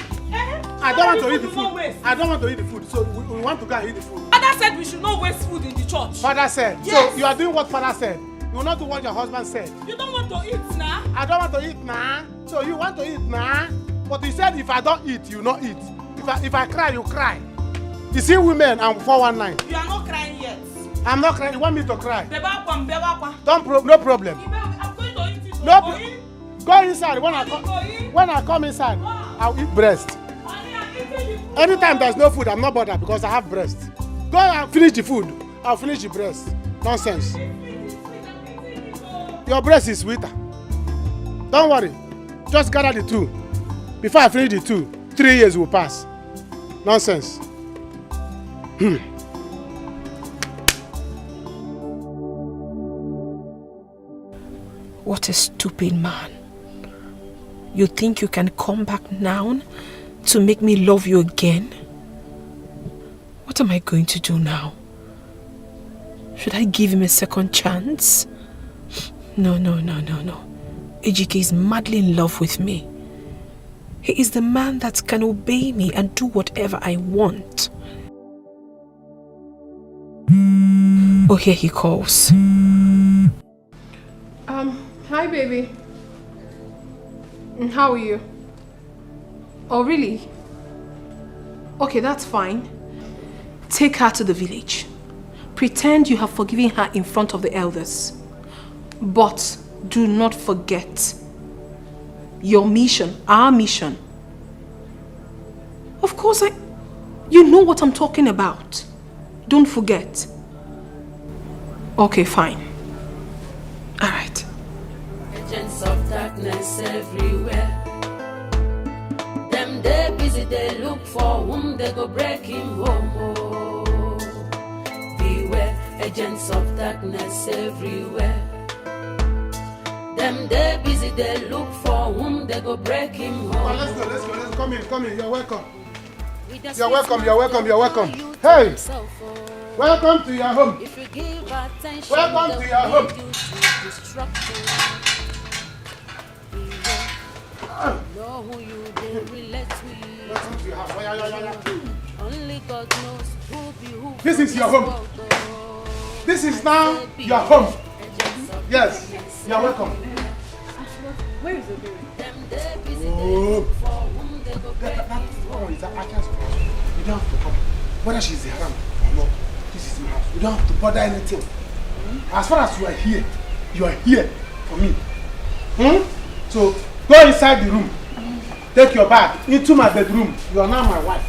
S7: I don't want to eat the food. I don't want to eat the food. So we want to go and eat the food.
S2: Father said we should not waste food in the church.
S7: Father said.
S2: Yes.
S7: So you are doing what Father said. You will not do what your husband said.
S2: You don't want to eat now?
S7: I don't want to eat now. So you want to eat now? But you said if I don't eat, you not eat. If I cry, you cry. You see women, I'm 419.
S2: You are not crying yet.
S7: I'm not crying. You want me to cry?
S2: No
S7: No problem.
S2: I'm going to eat it.
S7: No. Go inside. When I come inside, I'll eat breast. Anytime there's no food, I'm not bothered because I have breast. Go and finish the food. I'll finish the breast. Nonsense. Your breast is sweeter. Don't worry. Just gather the two. Before I finish the two, 3 years will pass. Nonsense.
S9: What a stupid man. You think you can come back now to make me love you again? What am I going to do now? Should I give him a second chance? No. Ejike is madly in love with me. He is the man that can obey me and do whatever I want. Oh, here he calls.
S3: Hi, baby. How are you? Oh, really? Okay, that's fine. Take her to the village. Pretend you have forgiven her in front of the elders. But do not forget your mission, our mission. Of course, you know what I'm talking about. Don't forget. Okay, fine. All right.
S11: Agents of darkness everywhere. Them they busy, they look for whom they go break him home. Oh. Beware, agents of darkness everywhere. Them they busy, they look for whom they go break him home.
S7: Oh, let's go. Come in. You're welcome. You're welcome. Hey! Welcome to your home. Welcome to your home.
S11: Know who you did relate with. Only God knows who be who.
S7: This is your home. This is now your home. Yes, you're welcome.
S3: Where is the baby?
S7: Oh. That one is Aka's house. You don't have to come. Whether she's around or not, this is my house. You don't have to bother anything. As far as you are here for me. So go inside the room. Take your bag into my bedroom. You are now my wife.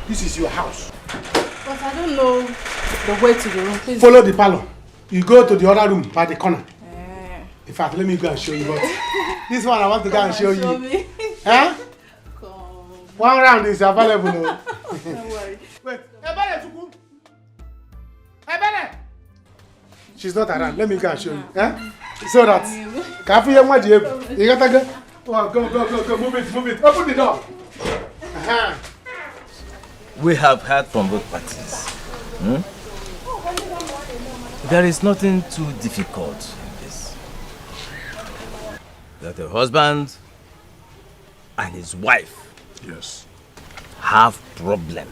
S7: This is your house.
S3: But I don't know the way to the room. Please.
S7: Follow the parlor. You go to the other room by the corner. In fact, let me go and show you. But this one I want to go and show you.
S3: Me.
S7: Huh? One round is available.
S3: Don't worry.
S7: Wait. She's not around. Let me go and show you. Huh? So that. You gotta go. Oh, go. Move it. Open the door.
S4: We have heard from both parties. There is nothing too difficult in this. That the husband and his wife have problem.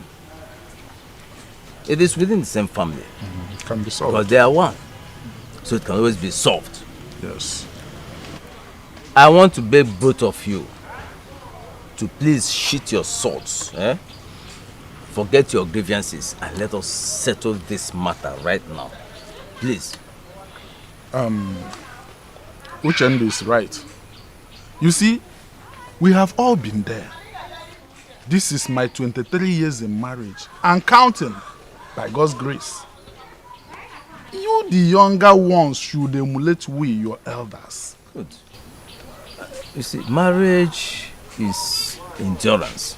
S4: It is within the same family.
S12: It can be solved.
S4: Because they are one. So it can always be solved.
S12: Yes.
S4: I want to beg both of you to please sheath your swords. Forget your grievances and let us settle this matter right now. Please.
S12: Uchendu is right. You see, we have all been there. This is my 23 years in marriage and counting, by God's grace. You, the younger ones, should emulate we, your elders.
S4: Good. You see, marriage is endurance.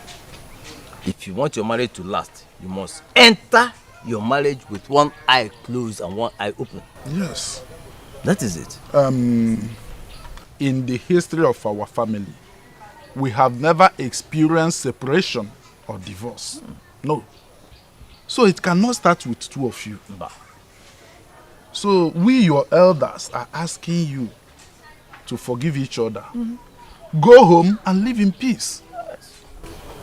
S4: If you want your marriage to last, you must enter your marriage with one eye closed and one eye open.
S12: Yes.
S4: That is it.
S12: In the history of our family, we have never experienced separation or divorce. No. So it cannot start with two of you. So we, your elders, are asking you to forgive each other. Go home and live in peace.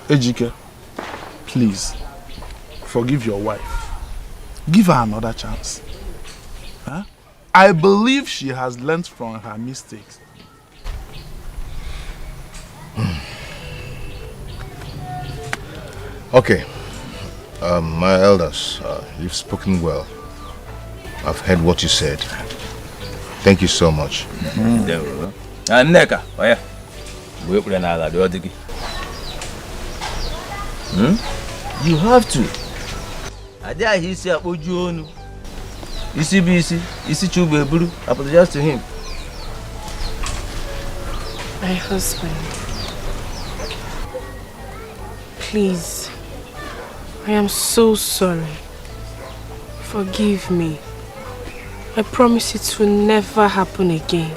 S12: Ejike, please, forgive your wife. Give her another chance. I believe she has learned from her mistakes.
S1: Okay. My elders, you've spoken well. I've heard what you said. Thank you so much.
S4: Neka, you have to. Apologize to him.
S9: My husband, please, I am so sorry. Forgive me. I promise it will never happen again.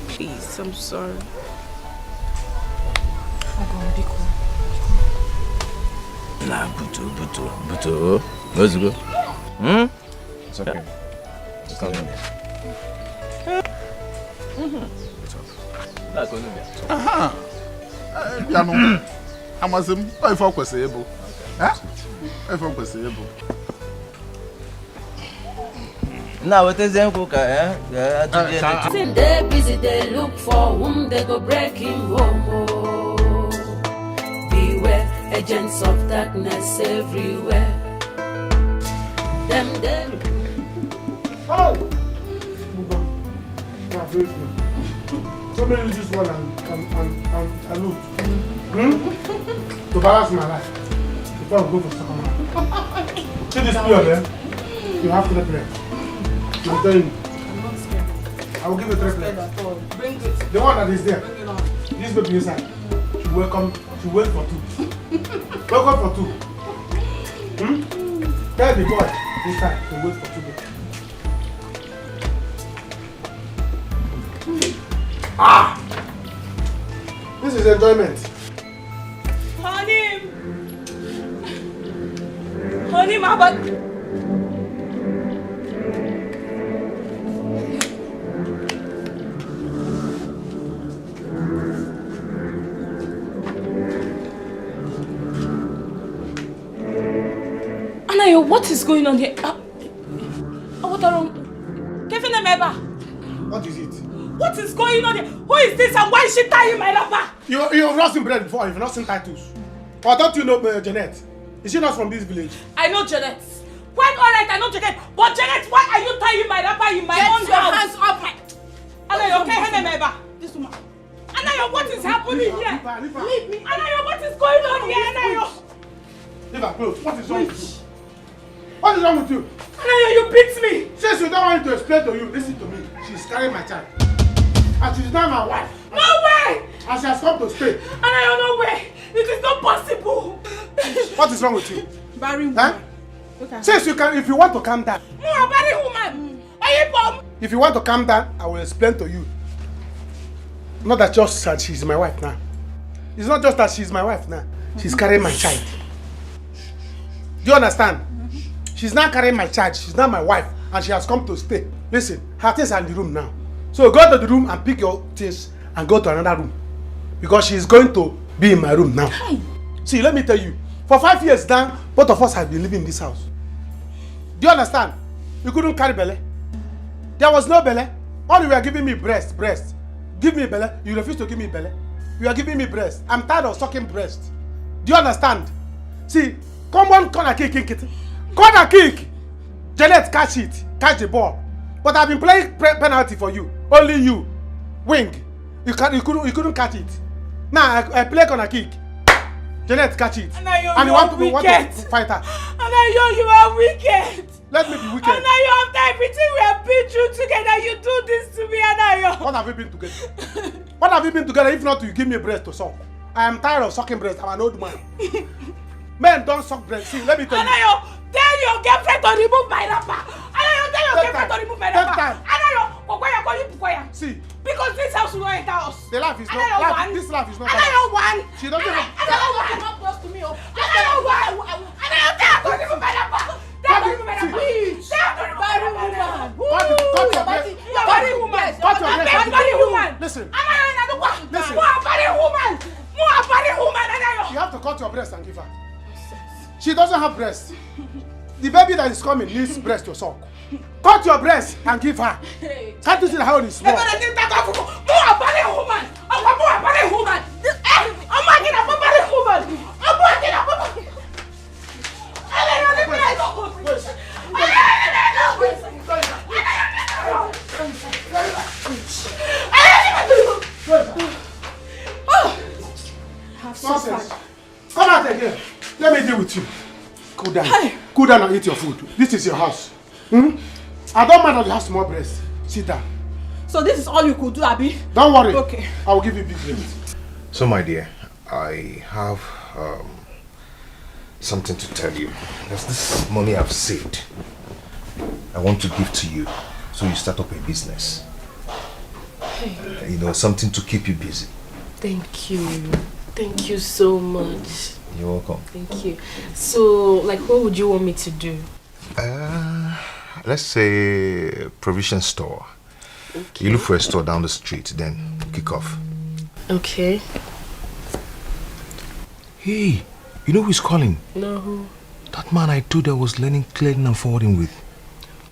S9: Please, I'm sorry.
S4: Nah, Buto. Let's go.
S1: It's okay. It's not
S12: Aha. Piano. Amazim, I focus able. I focus able.
S4: Now what is them cook?
S11: They busy, they look for whom they go break him home. Beware, agents of darkness everywhere. Them.
S7: Oh! Somebody use this one and look. To balance my life. Before I go for second one. See this play there? You have to play. I'm telling you. I will give you 3 plates.
S5: Bring it.
S7: The one that is there.
S5: Bring it on.
S7: This baby inside. She wait for 2. Welcome for 2. Tell the boy inside to wait for 2 baby. This is enjoyment.
S8: Honey, my butt. What is going on here? What are you? Kevin Emeba.
S7: What is it?
S8: What is going on here? Who is this and why is she tying my wrapper?
S7: You've not seen bread before. You've not seen titles. Or don't you know Janet? Is she not from this village?
S8: I know Janet. Quite alright, I know Janet. But Janet, why are you tying my wrapper in my own house? Get your hands off my... Anayo, okay, Emeba. This woman. Anayo, what is happening here? Leave me. Anayo, what is going on here, Anayo?
S7: Leave her close. What is wrong with you? What is wrong with you?
S8: Anayo, you beat me.
S7: Since you don't want me to explain to you, listen to me. She's carrying my child. And she's not my wife.
S8: No way!
S7: And she has come to stay.
S8: Anayo, no way! It is not possible.
S7: What is wrong with you?
S8: Barry woman.
S7: Huh? Okay. Since you can, if you want to calm down.
S8: Barry woman. Are you bomb?
S7: If you want to calm down, I will explain to you. Not that just that she's my wife now. It's not just that she's my wife now. She's carrying my child. Do you understand? She's not carrying my child. She's not my wife. And she has come to stay. Listen, her things are in the room now. So go to the room and pick your things and go to another room. Because she's going to be in my room now.
S8: Hi.
S7: See, let me tell you. For 5 years now, both of us have been living in this house. Do you understand? You couldn't carry belly. There was no belly. All you were giving me breast. Give me belly. You refuse to give me belly. You are giving me breast. I'm tired of sucking breast. Do you understand? See, come on, corner kick. Corner kick. Janet, catch it. Catch the ball. But I've been playing penalty for you. Only you. Wing. You couldn't catch it. Now I play corner kick. Janet, catch it.
S8: Anayo,
S7: and
S8: you
S7: want
S8: are
S7: to fight her.
S8: Anayo, you are wicked.
S7: Let me be wicked.
S8: Anayo, after everything we have been through together, you do this to me, Anayo.
S7: What have we been together? What have we been together if not you give me breast to suck? I am tired of sucking breast. I'm an old man. Men don't suck breast. See, let me tell you.
S8: Anayo, tell your girlfriend to remove my wrapper. Anayo, tell your girlfriend to remove my wrapper. Anayo, see. Because this house will not enter us.
S7: The laugh is not. This laugh is not.
S8: Anayo, one.
S7: She doesn't have.
S8: Anayo, one. Not close to me. Anayo, one. Anayo, tell her to remove my wrapper. Tell her to remove my wrapper. Please. Tell her to remove my wrapper. Body woman.
S7: Listen.
S8: Listen. Body woman.
S7: You have to cut your breast and give her. She doesn't have breast. The baby that is coming needs breast to suck. Cut your breast and give her. Can't you see how it is small? Nonsense. Come out again. Let me deal with you. Cool down. Hey. Cool down and eat your food. This is your house. I don't mind that you have small breasts. Sit down.
S8: So this is all you could do, Abi?
S7: Don't worry.
S8: Okay.
S7: I will give you big breasts.
S1: So my dear, I have something to tell you. There's this money I've saved. I want to give to you so you start up a business.
S2: Hey.
S1: You know, something to keep you busy.
S2: Thank you. Thank you so much.
S1: You're welcome.
S2: Thank you. So, like, what would you want me to do?
S1: Let's say provision store. Okay. You look for a store down the street, then kick off.
S2: Okay.
S1: Hey, you know who's calling?
S2: No, who?
S1: That man I told you I was learning clearing and forwarding with.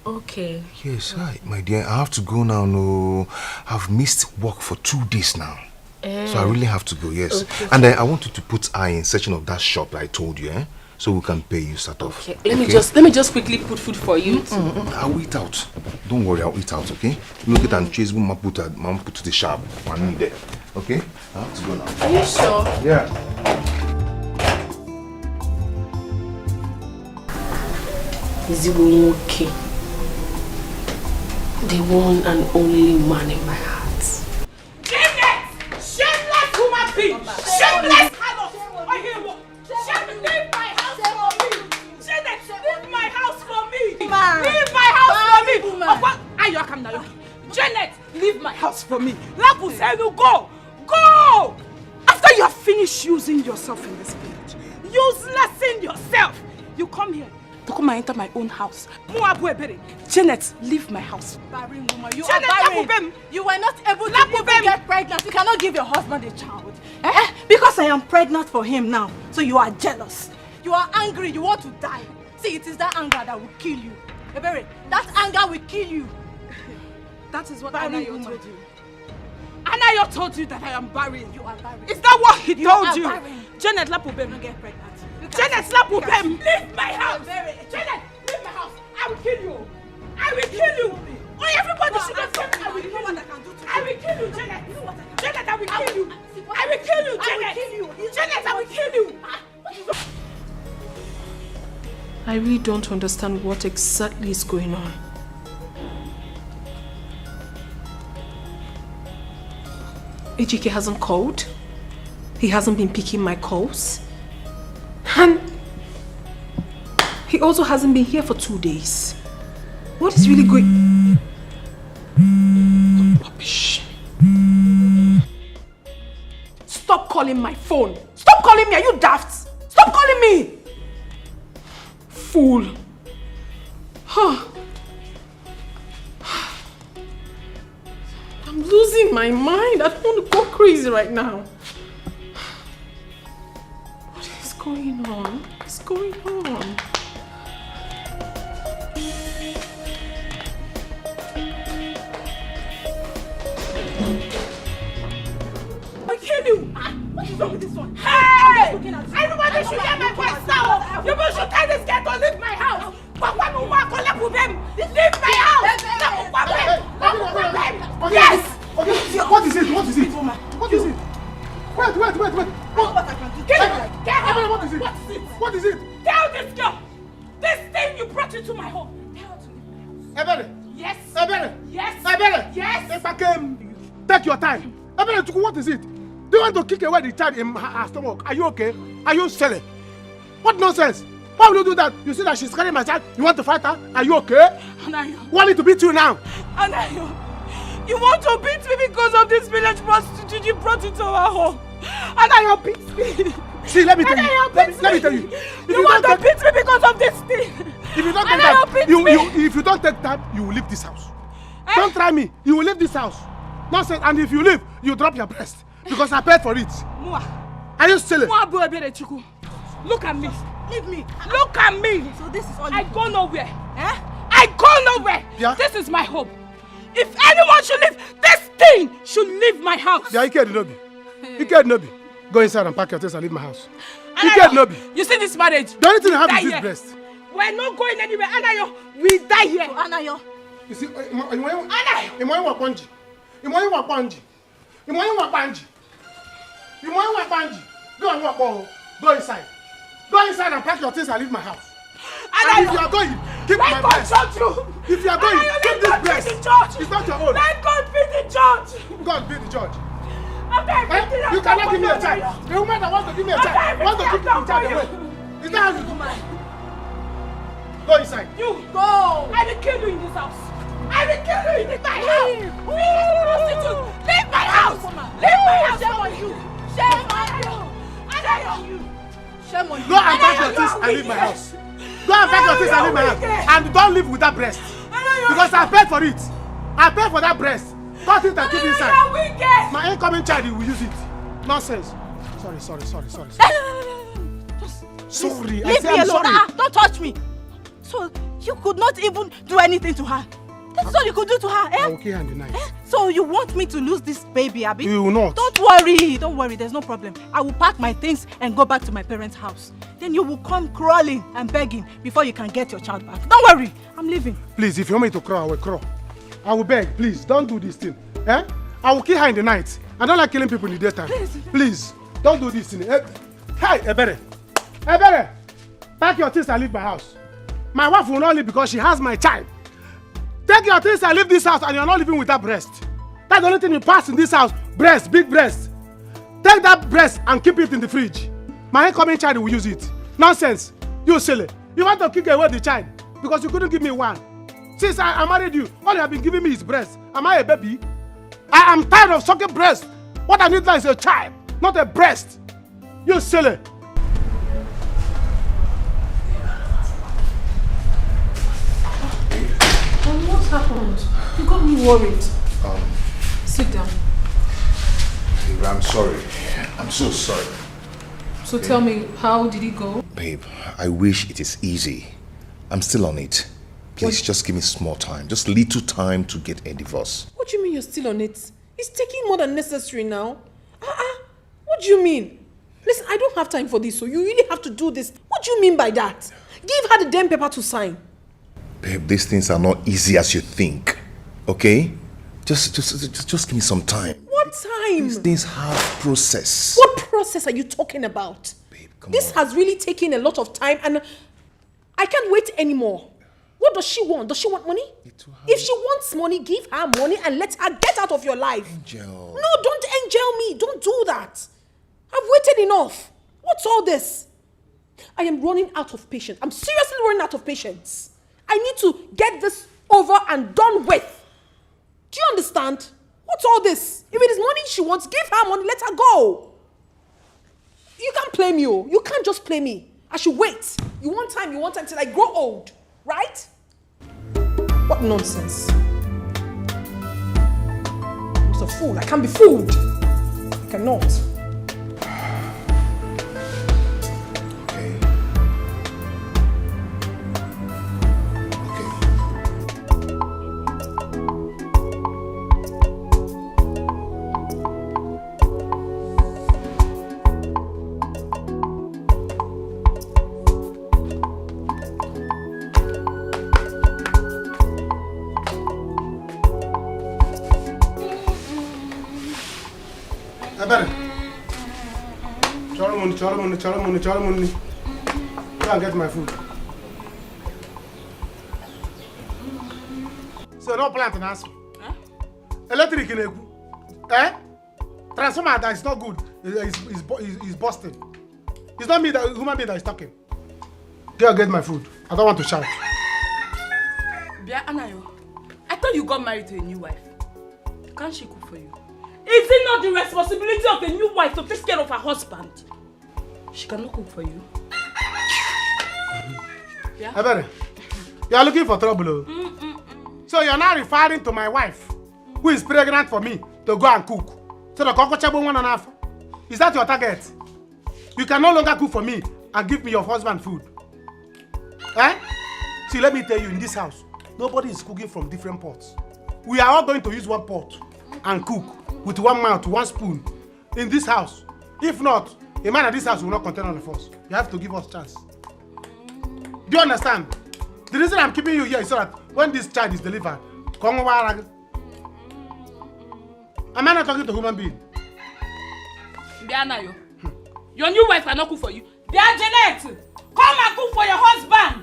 S2: Okay.
S1: Yes, hi, my dear. I have to go now. No, I've missed work for 2 days now. So I really have to go, yes. Okay. And I want you to put eye in searching of that shop I told you, so we can pay you start off.
S2: Okay. Let me just quickly put food for you.
S1: I'll eat out. Don't worry, I'll eat out, okay? Look at and chase mom put to the shop. One need there. Okay? I have to go now.
S2: Are you sure?
S1: Yeah.
S2: Is it okay? The one and only man in my heart.
S8: Shameless woman being! Shameless harlot! Leave my house for me! Janet, leave my house for me! Leave my house for me! Ayo, come now. Janet, leave my house for me! Lapu said you go! Go! After you have finished using yourself in this village, uselessing yourself, you come here to come and enter my own house. Janet, leave my house.
S5: Barren woman, you
S8: Janet,
S5: are barren. You were not able to even get pregnant. You cannot give your husband a child. Because I am pregnant for him now, so you are jealous. You are angry, you want to die.
S3: See, it is that anger that will kill you. Ebere, that anger will kill you. That is what Anayo told you. Anayo told you that I am barren. You are barren. Is that what he told you? Janet Lapubem will get pregnant. Janet Lapubem, leave my house. Janet, leave my house. I will kill you. I will kill you. Oh, everybody should have said I will kill you. I will kill you, Janet. Janet, I will kill you. I will kill you, Janet. Janet, I will kill you.
S9: I really don't understand what exactly is going on. Ejike hasn't called. He hasn't been picking my calls. And he also hasn't been here for 2 days. What is really going... Rubbish.
S3: Stop calling my phone. Stop calling me. Are you daft? Stop calling me. Fool. Huh.
S9: I'm losing my mind. I don't want to go crazy right now. What is going on? What's going on?
S3: I kill you. What is wrong with this one? Hey! Everybody should hear my voice now. You should tell this girl to leave my house. Leave my house. Yes.
S7: Okay. What is it? What is it? What is it? Wait. What is it? What is it?
S3: Tell this girl. This thing you brought into my home. Tell her to leave my house.
S7: Ebere.
S3: Yes.
S7: Ebere.
S3: Yes.
S7: Ebere.
S3: Yes.
S7: If I came, take your time. Ebere, what is it? Do you want to kick away the child in her stomach? Are you okay? Are you silly? What nonsense? Why will you do that? You see that she's carrying my child. You want to fight her? Are you okay?
S3: Anayo.
S7: Want me to beat you now?
S3: Anayo. You want to beat me because of this village prostitute you brought into our home. Anayo beats me.
S7: See, let me tell you. Let me tell you.
S3: You want to beat me because of this thing.
S7: If you don't take that, if you don't take that, you will leave this house. Don't try me. You will leave this house. Nonsense. And if you leave, you drop your breast. Because I paid for it. Are you silly?
S3: Look at me. Leave me. Look at me. So this is all I go nowhere. Eh? I go nowhere.
S7: Yeah?
S3: This is my home. If anyone should leave, this thing should leave my house.
S7: Yeah, Ike Nobi. Ike Nobi. Go inside and pack your things and leave my house. Ike Nobi.
S3: You see this marriage?
S7: The only thing I have is this breast.
S3: We're not going anywhere. Anayo, we die here. So, Anayo.
S7: You see, Go inside. Go inside and pack your things and leave my house. And if you are going, keep my breast. If you are going, keep this breast. It's not your own.
S3: Let God be the judge.
S7: God be the judge.
S3: You
S7: cannot give me a child. The woman that wants to give me a child wants to keep the child away. Is that how you do mine? Go inside.
S3: You go. I will kill you in this house. I will kill you in my house. Leave my house. Leave my house. Shame on you. Shame on you. Shame on you.
S7: Go and pack your things and leave my house. Go and pack your things and leave my house. And don't live with that breast. Because I paid for it. I paid for that breast. Cut it and keep it inside. My incoming child will use it. Nonsense. Sorry. Sorry.
S5: Leave me alone. Don't touch me. So you could not even do anything to her. That's all you could do to her, eh?
S7: I will kill her in the night.
S5: So you want me to lose this baby, Abby?
S7: You will not.
S5: Don't worry, there's no problem. I will pack my things and go back to my parents' house. Then you will come crawling and begging before you can get your child back. Don't worry, I'm leaving.
S7: Please, if you want me to crawl, I will crawl. I will beg, please, don't do this thing. Eh? I will kill her in the night. I don't like killing people in the daytime. Please, don't do this thing. Hey, Ebere, pack your things and leave my house. My wife will not leave because she has my child. Take your things and leave this house and you're not living with that breast. That's the only thing you pass in this house. Breast, big breast. Take that breast and keep it in the fridge. My incoming child will use it. Nonsense. You silly. You want to kick away the child because you couldn't give me one. Since I married you, all you have been giving me is breast. Am I a baby? I am tired of sucking breast. What I need now is a child, not a breast. You silly.
S9: What happened? You got me worried. Sit down.
S1: Babe, I'm sorry. I'm so sorry.
S9: So tell me, how did it go?
S1: Babe, I wish it is easy. I'm still on it. Please, just give me small time. Just little time to get a divorce.
S9: What do you mean you're still on it? It's taking more than necessary now. What do you mean? Listen, I don't have time for this, so you really have to do this. What do you mean by that? Give her the damn paper to sign.
S1: Babe, these things are not easy as you think. Okay? Just give me some time.
S9: What time?
S1: These things have process.
S9: What process are you talking about?
S1: Babe,
S9: this has really taken a lot of time and I can't wait anymore. What does she want? Does she want money? If she wants money, give her money and let her get out of your life.
S1: Angel.
S9: No, don't angel me. Don't do that. I've waited enough. What's all this? I am running out of patience. I'm seriously running out of patience. I need to get this over and done with. Do you understand? What's all this? If it is money she wants, give her money, let her go. You can't play me. You can't just play me. I should wait. You want time till I grow old. Right? What nonsense. I'm just a fool. I can't be fooled. I cannot.
S7: Chara money. Go and get my food. So no plant in house. Electric in transformer that is not good. Is busted. It's not me, that human being that is talking. Go and get my food. I don't want to shout.
S8: Bia Anayo, I thought you got married to a new wife. Can't she cook for you? Is it not the responsibility of a new wife to take care of her husband? She cannot cook for you. Yeah?
S7: Ebere, you are looking for trouble. So you are now referring to my wife, who is pregnant for me, to go and cook. So the cockroachable 1.5. Is that your target? You can no longer cook for me and give me your husband food. See, let me tell you, in this house, nobody is cooking from different pots. We are all going to use one pot and cook with one mouth, one spoon in this house. If not, a man at this house will not contain all of us. You have to give us a chance. Do you understand? The reason I'm keeping you here is so that when this child is delivered, am I not talking to a human being?
S8: Bianayo, your new wife cannot cook for you. They are Janet. Come and cook for your husband.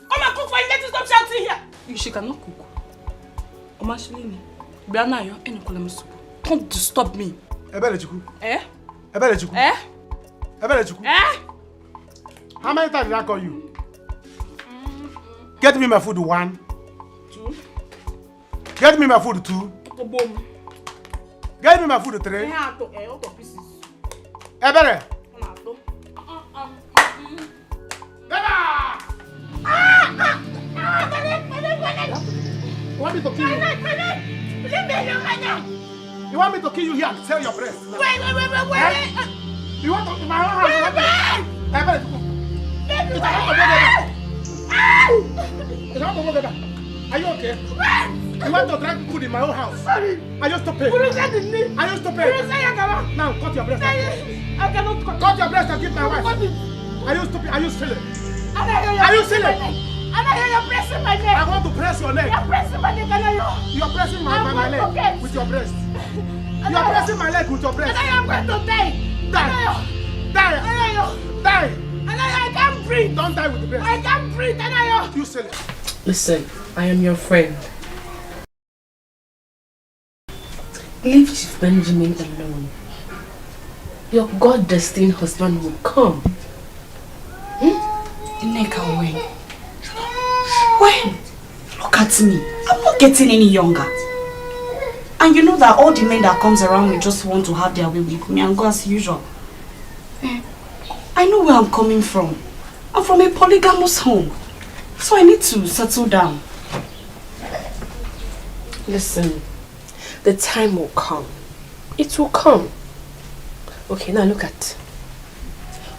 S8: Come and cook for him. Let us stop shouting here. She cannot cook. Omashilini. Bianayo, any column. Don't disturb me.
S7: Ebelechuku.
S8: Eh?
S7: Ebelechuku.
S8: Eh?
S7: Ebelechuku.
S8: Eh?
S7: How many times did I call you? Get me my food 1.
S8: 2.
S7: Get me my food 2. Get me my food 3. Ebere. You want me to kill you? You want me to kill you here and sell your breast?
S16: Wait.
S7: You want to my own house? Are you okay? You want to drag food in my own house? Sorry. I used to pay. I used to pay. Now cut your breast.
S16: I cannot
S7: cut your breast and give my wife. I used to pay. Are you silly? Are you silly?
S16: You're pressing my neck.
S7: I want to press your neck.
S16: You're pressing my neck.
S7: You're pressing my leg with your breast. You're pressing my leg with your breast.
S16: I'm going to die.
S7: Die.
S16: I can't breathe.
S7: Don't die with the breast.
S16: I can't breathe.
S7: You silly.
S2: Listen, I am your friend. Leave Chief Benjamin alone. Your God-destined husband will come.
S5: Nneka, when? Look at me. I'm not getting any younger. And you know that all the men that comes around me just want to have their way with me and go as usual. I know where I'm coming from. I'm from a polygamous home. So I need to settle down.
S2: Listen, the time will come. It will come. Okay, now look at.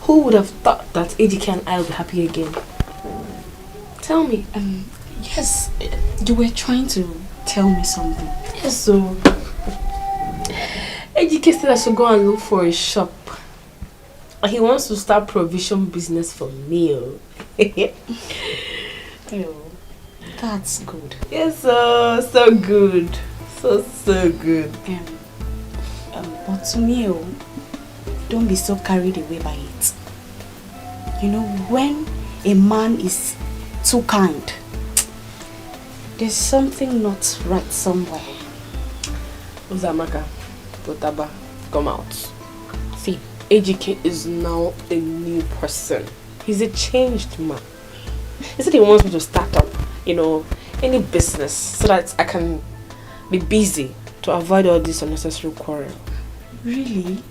S2: Who would have thought that ADK and I will be happy again?
S8: Tell me,
S5: Yes, you were trying to tell me something.
S8: Yes, so Ejike said I should go and look for a shop. He wants to start provision business for meal.
S5: Oh, that's good.
S8: Yes, so good. So good.
S5: But to me, don't be so carried away by it. You know, when a man is too kind, there's something not right somewhere.
S8: Uzamaka, Botaba, come out. See, Ejike is now a new person. He's a changed man. He said he wants me to start up, any business so that I can be busy to avoid all this unnecessary quarrel.
S5: Really?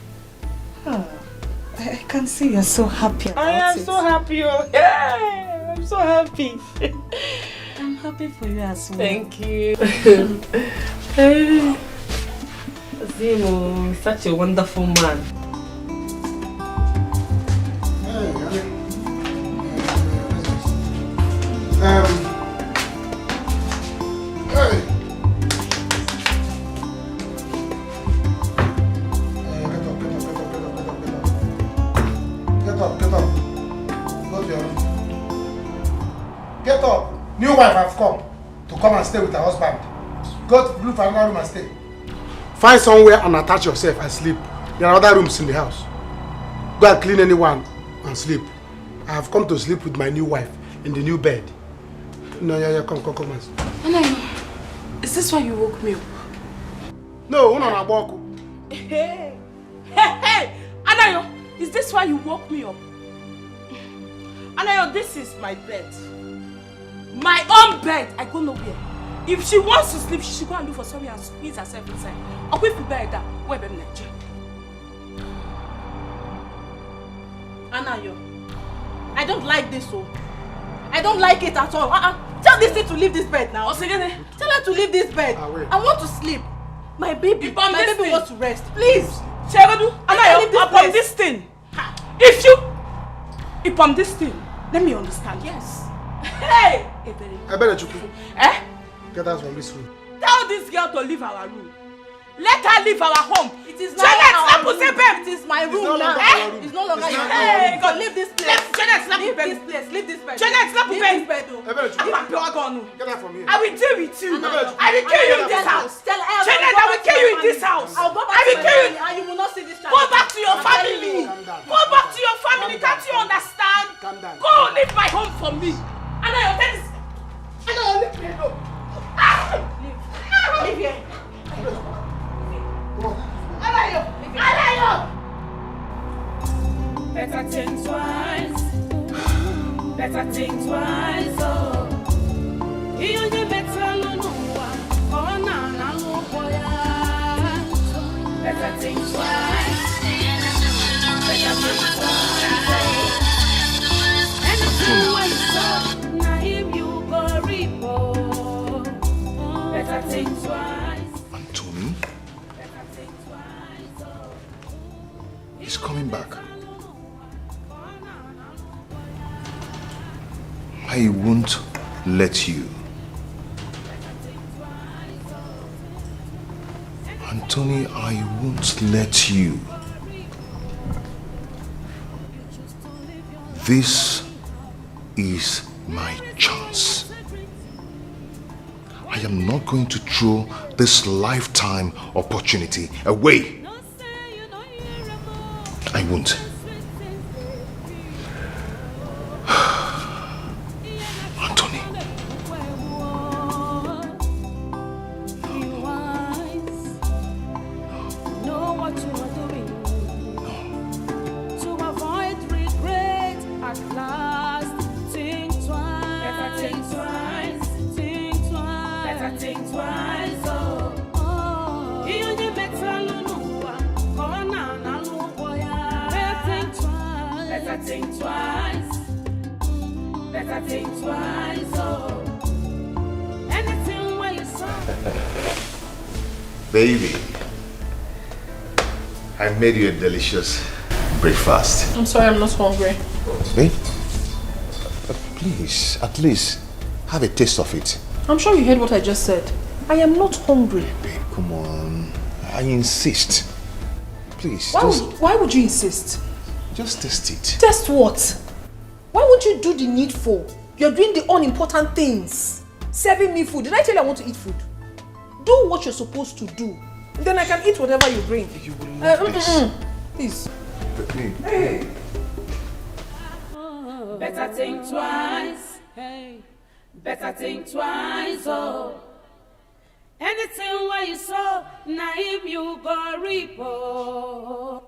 S5: Oh, I can see you're so happy about it.
S8: I am so happy. Yeah, I'm so happy.
S5: I'm happy for you as well.
S8: Thank you. Zimo, such a wonderful man.
S7: Get up. New wife have come and stay with her husband. Go to look for another room and stay. Find somewhere and attach yourself and sleep. There are other rooms in the house. Go and clean anyone and sleep. I have come to sleep with my new wife in the new bed. No, come and sleep.
S8: Anayo, is this why you woke me up?
S7: No, una walk.
S8: Hey, Anayo, is this why you woke me up? Anayo, this is my bed. My own bed. I go nowhere. If she wants to sleep, she should go and look for somewhere and squeeze herself inside. Or if you bed that, where be Nigeria?
S2: Anayo, I don't like this, oh. I don't like it at all. Tell this thing to leave this bed now. Tell her to leave this bed. I want to sleep. My baby wants to rest. Please.
S8: Anayo, upon this thing. If upon this thing, let me understand.
S2: Yes.
S8: Hey!
S7: I better Chukwu.
S8: Eh?
S7: Get out from this room.
S8: Tell this girl to leave our room. Let her leave our home.
S2: It is not our room. It is my room now. It's no longer your room.
S8: Hey, God,
S2: leave this place.
S8: Leave
S2: this place. Leave this bed.
S8: Janet, sleep
S2: Leave
S8: this
S2: bed.
S7: Get out from here.
S8: I will deal with you. I will kill you in this house.
S2: Tell her.
S8: Janet, I will kill you in this house.
S2: I'll go back
S8: I will kill you.
S2: and you will not see this child.
S8: Go back to your family. Go back to your family. Can't you understand? Go leave my home for me. Anayo, leave me alone. Leave here. Anayo! Better think twice. Better think twice. Oh. You only better no one. Oh, no, boy. Better think twice. Better think twice. Anything what's up, now him you go repo. Better think twice.
S1: Anthony? He's coming back. I won't let you. Anthony, I won't let you. This is my chance. I am not going to throw this lifetime opportunity away. I won't. Anthony.
S11: Know what you are doing. To avoid regret at last. Think twice. Better think twice. Think twice. Better think twice. Oh. You only better Better think twice. Better think twice. Oh. Anything where you saw.
S1: Baby, I made you a delicious breakfast.
S2: I'm sorry, I'm not hungry.
S1: Babe, please, at least Have a taste of it.
S9: I'm sure you heard what I just said. I am not hungry.
S1: Babe, come on. I insist. Please,
S9: Why would you insist?
S1: Just taste it.
S9: Test what? Why would you do the needful? You're doing the unimportant things. Serving me food. Did I tell you I want to eat food? Do what you're supposed to do. Then I can eat whatever you bring.
S1: You will love this.
S9: Please.
S1: Hey.
S11: Better think twice. Hey. Better think twice. Oh. Anything where you saw, naive you go reap. Oh.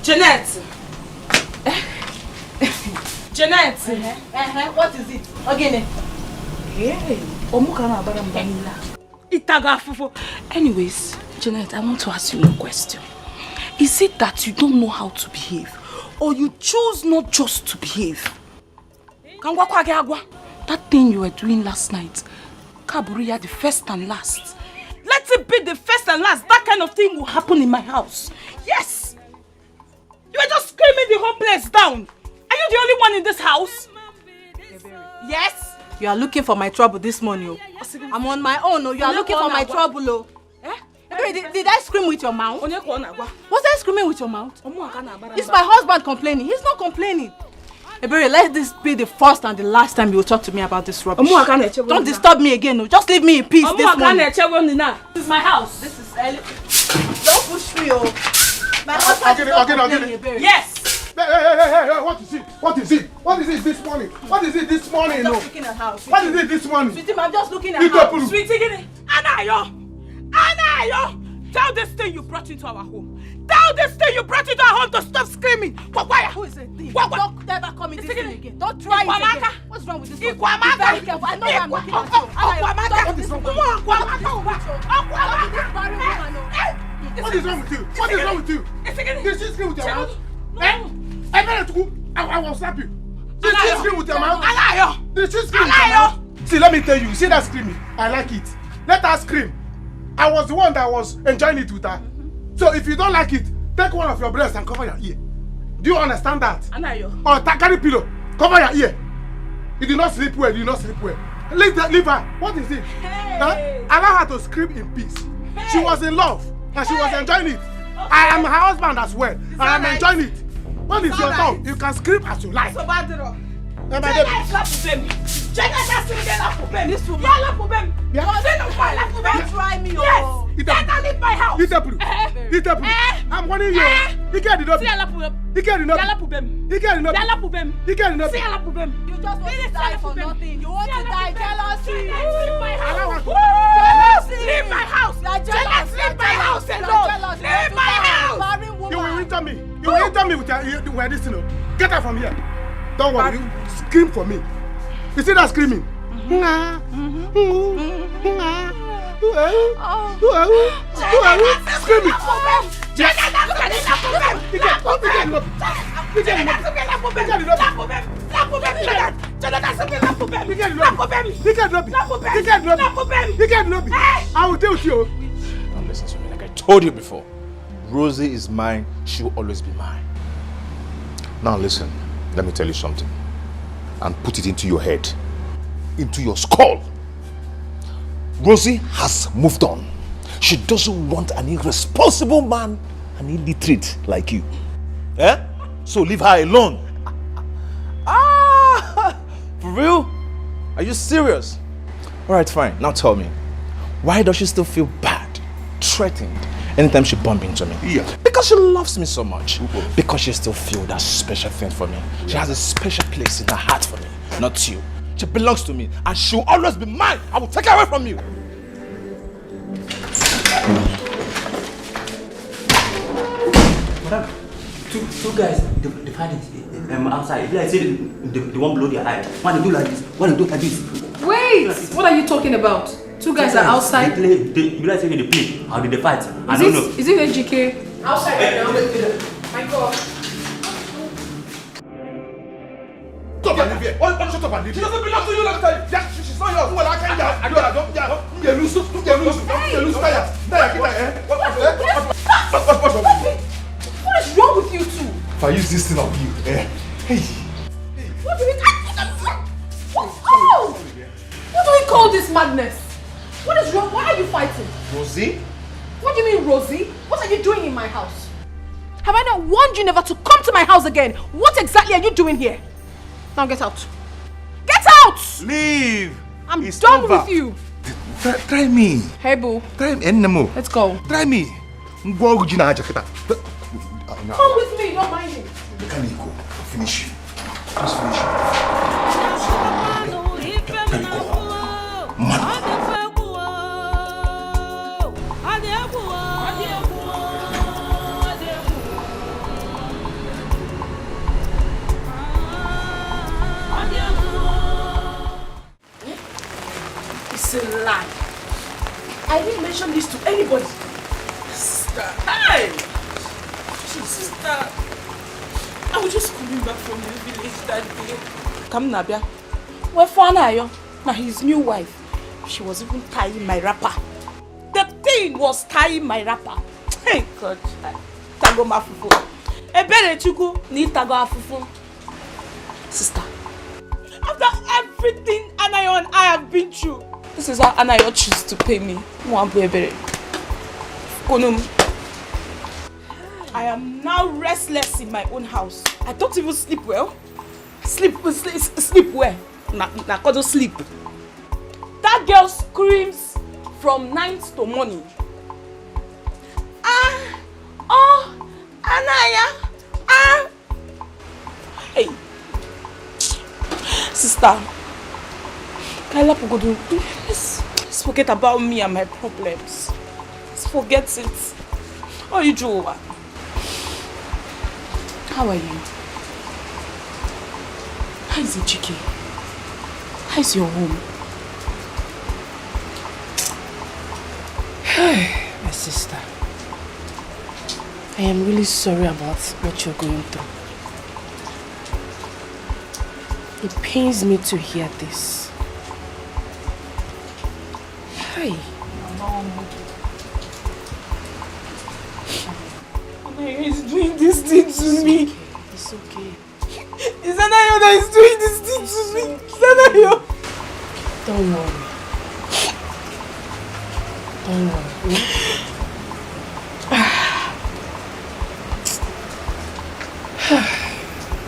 S2: Jeanette! Jeanette!
S5: What is it? Again.
S2: Anyways, Jeanette, I want to ask you a question. Is it that you don't know how to behave? Or you choose not just to behave? That thing you were doing last night, Kaburia, the first and last. Let it be the first and last. That kind of thing will happen in my house. Yes! You were just screaming the whole place down. Are you the only one in this house? Yes?
S5: You are looking for my trouble this morning. I'm on my own. You are looking for my trouble. Did I scream with your mouth? Was I screaming with your mouth? It's my husband complaining. He's not complaining. Ebere, let this be the first and the last time you will talk to me about this rubbish. Don't disturb me again. Just leave me in peace this morning.
S2: This is my house.
S5: This is Ellie. Don't push me, oh. My husband is complaining, Ebere.
S2: Yes.
S7: Hey, what is it? What is it? What is it this morning? What is it this morning?
S5: I'm just looking at house.
S7: What is it this morning?
S5: Sweetie, I'm just looking at house.
S2: Sweetie, Anayo! Tell this thing you brought into our home. Tell this thing you brought into our home to stop screaming.
S5: Who is it? Don't ever come in this thing again. Don't try it again. What's wrong with this one? Be very careful. I know I'm looking at you.
S7: What is wrong with you? What is wrong with you? What is wrong with you? Did she scream with your mouth? I will slap you. Did she scream with your mouth? Did she scream with your mouth? See, let me tell you. See that screaming? I like it. Let her scream. I was the one that was enjoying it with her. So if you don't like it, take one of your breasts and cover your ear. Do you understand that? Or carry pillow, cover your ear. You did not sleep well. You did not sleep well. Leave her. What is it? Hey. Allow her to scream in peace. Hey. She was in love and she was enjoying it. Okay. I am her husband as well, and I'm enjoying it. When it's your turn, you can scream as you like.
S2: Don't try me. Yes. Leave my house.
S7: I'm warning you. You get it up. You get it up. You get it up. You get it up.
S5: You just want to die for nothing. You want to die jealousy.
S2: Leave my house. Leave my house. Leave my house alone. Leave my house.
S7: You will enter me. You will enter me with this, you know. Get her from here. Don't worry. You scream for me. You see that screaming? Screaming. I will deal with you.
S4: Now listen to me. Like I told you before, Rosie is mine. She will always be mine.
S1: Now listen, let me tell you something. And put it into your head, into your skull. Rosie has moved on. She doesn't want an irresponsible man, an illiterate like you.
S4: Eh? So leave her alone. For real? Are you serious? Alright, fine. Now tell me, why does she still feel bad, threatened, anytime she bumps into me?
S1: Yeah.
S4: Because she loves me so much. Because she still feels that special thing for me. She has a special place in her heart for me, not you. She belongs to me, and she will always be mine. I will take her away from you.
S17: Madam, two guys, they find it outside. If I say they won't blow their eye. Why they do like this? Why they do like this?
S9: Wait! What are you talking about? Two guys are outside?
S17: You guys say they play. How did they fight? I don't know.
S9: Is it HGK? Outside right now. My God.
S7: Stop
S1: and leave here. Shut up and leave here. She doesn't belong to you, let me tell you. She's not yours. Well, I can't don't get loose. Don't get loose. Naya, what's wrong with you?
S3: What is wrong with you two?
S1: If I use this thing on you, Hey.
S3: What do we What do we call this madness? What is wrong? Why are you fighting?
S1: Rosie?
S3: What do you mean, Rosie? What are you doing in my house? Have I not warned you never to come to my house again? What exactly are you doing here? Now get out. Get out!
S1: Leave!
S3: I'm done with you.
S1: Try me.
S3: Hey, boo.
S1: Try me. Let's
S3: go.
S1: Try me. Come
S3: with me, don't mind him.
S1: Finish. Just finish. Can you go?
S2: It's a lie. I didn't mention this to anybody. Sister, hey! Sister, I was just coming back from the village that day. Come Nabia. Where Fanayo? Now his new wife. She was even tying my wrapper. The thing was tying my wrapper. Hey God. Tago mafufu. Ebere chuku ni tago afufu. Sister, after everything Anayo and I have been through, this is how Anayo chooses to pay me. I am now restless in my own house. I don't even sleep well. Sleep well. Nakodo sleep. That girl screams from night to morning. Anaya. Hey. Sister. Kaila Pogodo, let's forget about me and my problems. Let's forget it. How are you, Joa? How are you? How is Ejike? How is your home? My sister, I am really sorry about what you're going through. It pains me to hear this. Hi. He's doing this thing to me. It's okay. Is Anayo that is doing this thing to me? Is Anayo? Don't worry. Don't worry.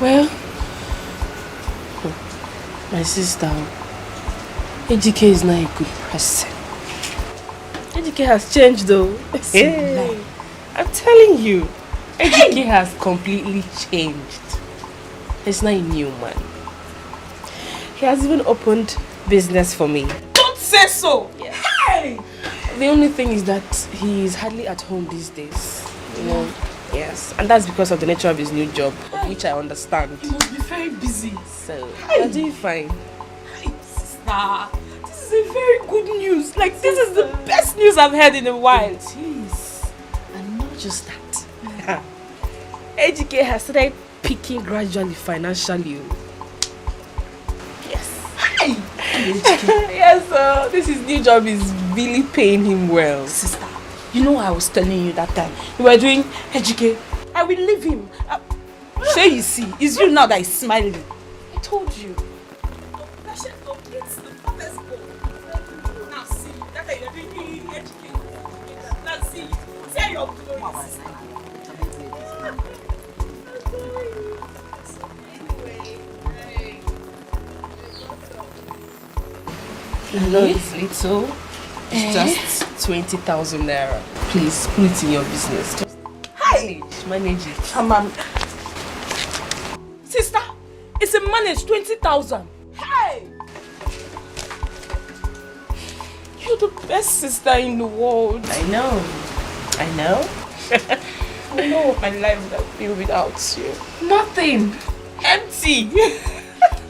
S2: Well, my sister, Ejike is not a good person. Ejike has changed though. Hey, I'm telling you, Ejike has completely changed. He's not a new man. He has even opened business for me. Don't say so! Yeah. Hey! The only thing is that he is hardly at home these days. You know? Yes. And that's because of the nature of his new job, which I understand. He must be very busy. So, you're doing fine. Hey, sister. This is a very good news. Like, this is the best news I've heard in a while. It is. And not just that. Ejike has started peaking gradually financially. Yes. Hi! Yes, this his new job is really paying him well. Sister, you know I was telling you that time. We were doing Ejike. I will leave him. Say you see, it's you now that is smiling. I told you. Now see, that you're doing Ejike. Now see your glory. I know it's little. It's just 20,000 naira. Please put it in your business. Just manage it. Sister, it's a manage 20,000. Hey! You're the best sister in the world. I know. I know what my life would have been without you. Nothing. Empty.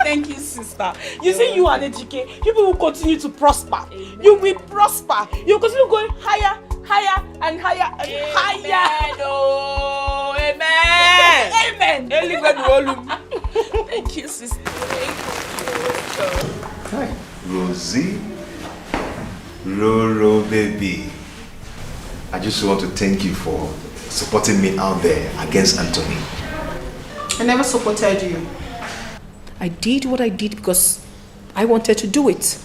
S2: Thank you, sister. You see, you and Ejike, you will continue to prosper. Amen. You will prosper. You will continue going higher, higher, and higher, and higher. Oh,
S8: Amen. Thank you, sister.
S1: Hi, Rosie. Roro, baby. I just want to thank you for supporting me out there against Anthony.
S9: I never supported you. I did what I did because I wanted to do it.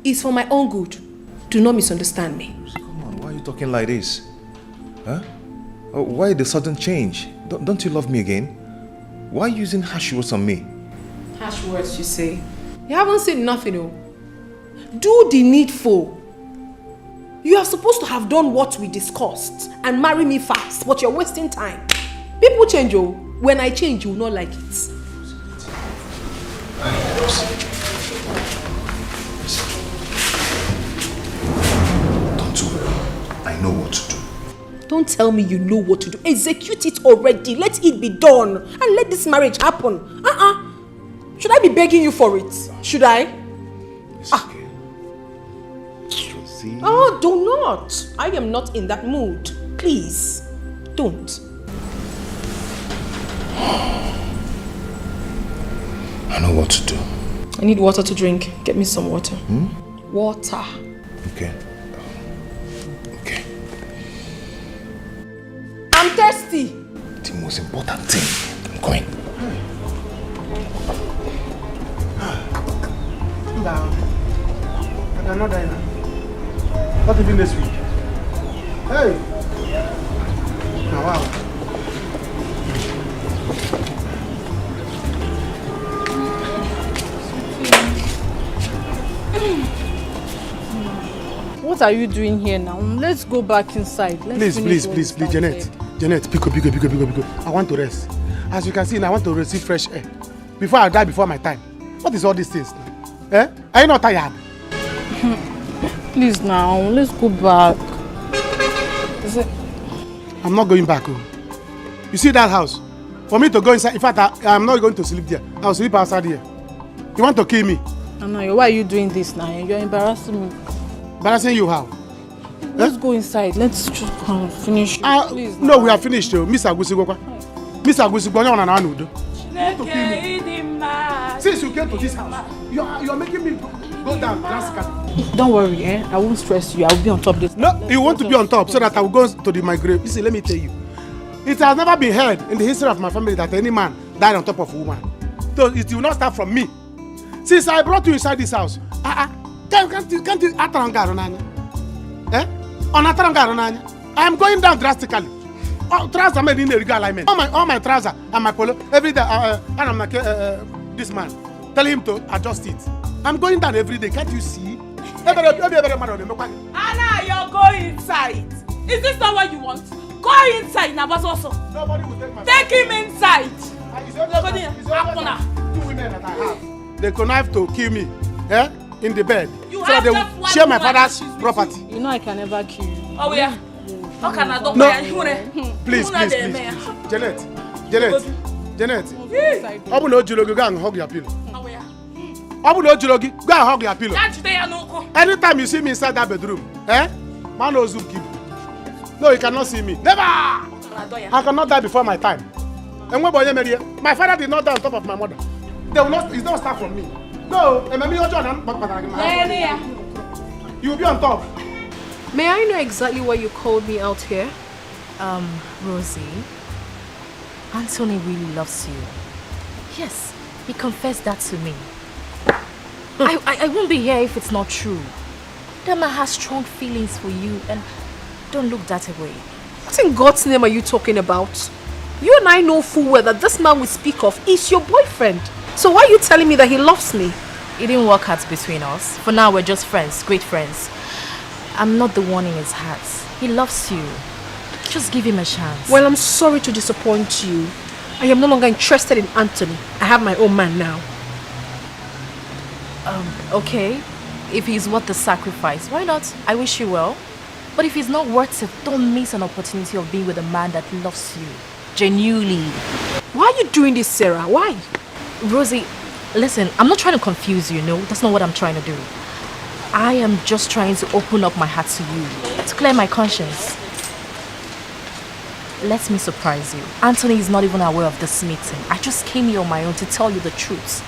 S9: It's for my own good. Do not misunderstand me.
S1: Come on, why are you talking like this? Huh? Oh, why the sudden change? Don't you love me again? Why are you using harsh words on me?
S9: Harsh words, you say? You haven't said nothing, oh. Do the needful. You are supposed to have done what we discussed and marry me fast, but you're wasting time. People change, oh. When I change, you will not like it.
S1: Don't worry. I know what to do.
S9: Don't tell me you know what to do. Execute it already. Let it be done. And let this marriage happen. Should I be begging you for it? Should I?
S1: It's okay. See?
S9: Oh, do not. I am not in that mood. Please, don't.
S1: I know what to do.
S9: I need water to drink. Get me some water. Water.
S1: Okay.
S9: I'm thirsty.
S1: The most important thing. I'm going.
S7: Down. I cannot die now. Not even this week. Hey! Now, wow.
S5: What are you doing here now? Let's go back inside.
S7: Please, Janet. Janet, pick up. I want to rest. As you can see now, I want to receive fresh air. Before I die before my time. What is all these things now? Eh? Are you not tired?
S5: Please now, let's go back.
S7: I'm not going back home. You see that house? For me to go inside, in fact, I'm not going to sleep there. I'll sleep outside here. You want to kill me?
S5: Anna, why are you doing this now? You're embarrassing me.
S7: Embarrassing you how?
S5: Let's go inside. Let's just finish. Please.
S7: No, we are finished. Miss Agusigwa. Miss Agusigwa, you want to do? Since you came to this house, you're making me go down drastically.
S5: Don't worry, I won't stress you. I will be on top this.
S7: No, you want to be on top so that I will go to my grave. Listen, let me tell you. It has never been heard in the history of my family that any man died on top of a woman. So it will not start from me. Since I brought you inside this house, can't you eh? I am going down drastically. Trousers are made in the legal alignment. All my trousers and my polo every day. And I'm like this man. Tell him to adjust it. I'm going down every day. Can't you see?
S8: Anna, you're going inside. Is this not what you want? Go inside, Nabasoso.
S7: Nobody will take my.
S8: Take him inside.
S7: Two women that I have. They connive to kill me. Eh? In the bed.
S8: You
S7: so
S8: have
S7: they
S8: just
S7: will share my father's property.
S5: You know I can never kill you.
S8: Oh yeah.
S7: No. Please. Janet. Open no Julogi, go and hug your pillow. Open no Julogi, go and hug your pillow. Anytime you see me inside that bedroom, man knows who keep. No, you cannot see me. Never! I cannot die before my time. And when my father did not die on top of my mother. They will not. It's not start from me. No, you will be on top.
S9: May I know exactly why you called me out here?
S10: Rosie, Anthony really loves you. Yes, he confessed that to me. I won't be here if it's not true. That man has strong feelings for you and don't look that away.
S9: What in God's name are you talking about? You and I know full well that this man we speak of is your boyfriend. So why are you telling me that he loves me?
S10: It didn't work out between us. For now, we're just friends, great friends. I'm not the one in his heart. He loves you. Just give him a chance.
S9: Well, I'm sorry to disappoint you. I am no longer interested in Anthony. I have my own man now.
S10: Okay. If he's worth the sacrifice, why not? I wish you well. But if he's not worth it, don't miss an opportunity of being with a man that loves you. Genuinely.
S9: Why are you doing this, Sarah? Why?
S10: Rosie, listen, I'm not trying to confuse you, no? That's not what I'm trying to do. I am just trying to open up my heart to you, to clear my conscience. let me surprise you. Anthony is not even aware of this meeting. I just came here on my own to tell you the truth.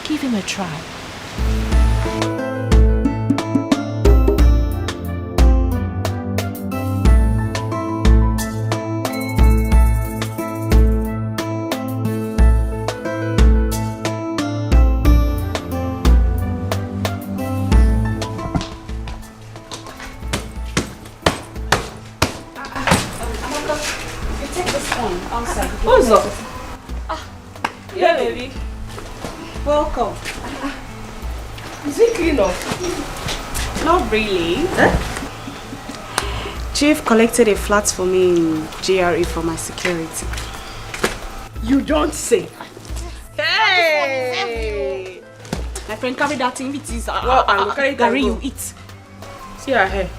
S10: Give him a try.
S2: What's up?
S5: Yeah, baby. Welcome.
S2: Is it clean up?
S5: Not really. Chief collected a flat for me in GRE for my security.
S2: You don't say.
S5: Hey! My friend carry that thing with his
S2: Gary,
S5: you eat.
S2: See her hair.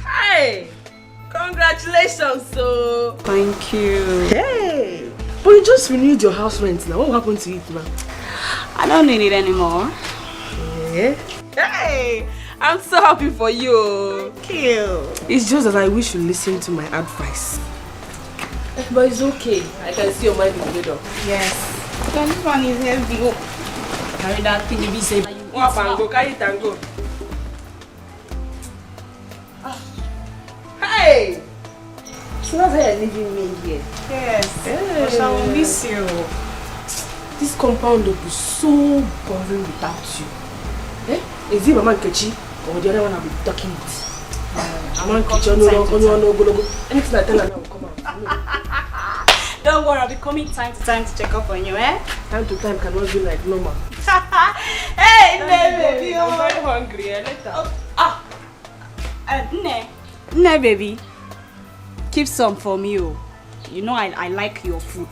S2: Hey! Congratulations, so.
S5: Thank you.
S2: Hey! But you just renewed your house rent now. What happened to it now?
S5: I don't need it anymore.
S2: Yeah. Hey! I'm so happy for you.
S5: Thank you.
S2: It's just that I wish you listened to my advice. But it's okay. I can see your mind is made up.
S5: Yes. This one is heavy. Carry that thing if you say you
S2: Walk and go, carry it and go. Hey! So that's how you're leaving me here?
S5: Yes. But I will miss you.
S2: This compound will be so boring without you. Eh? Is it Mama Nkechi or the other one I'll be talking with? Mama Nkechi, anything I tell her now will come out.
S5: Don't worry, I'll be coming time to time to check up on you, eh?
S2: Time to time cannot be like normal.
S5: Hey, baby!
S2: I'm very hungry. Later.
S5: Nne, baby. Keep some for me. You know I like your food.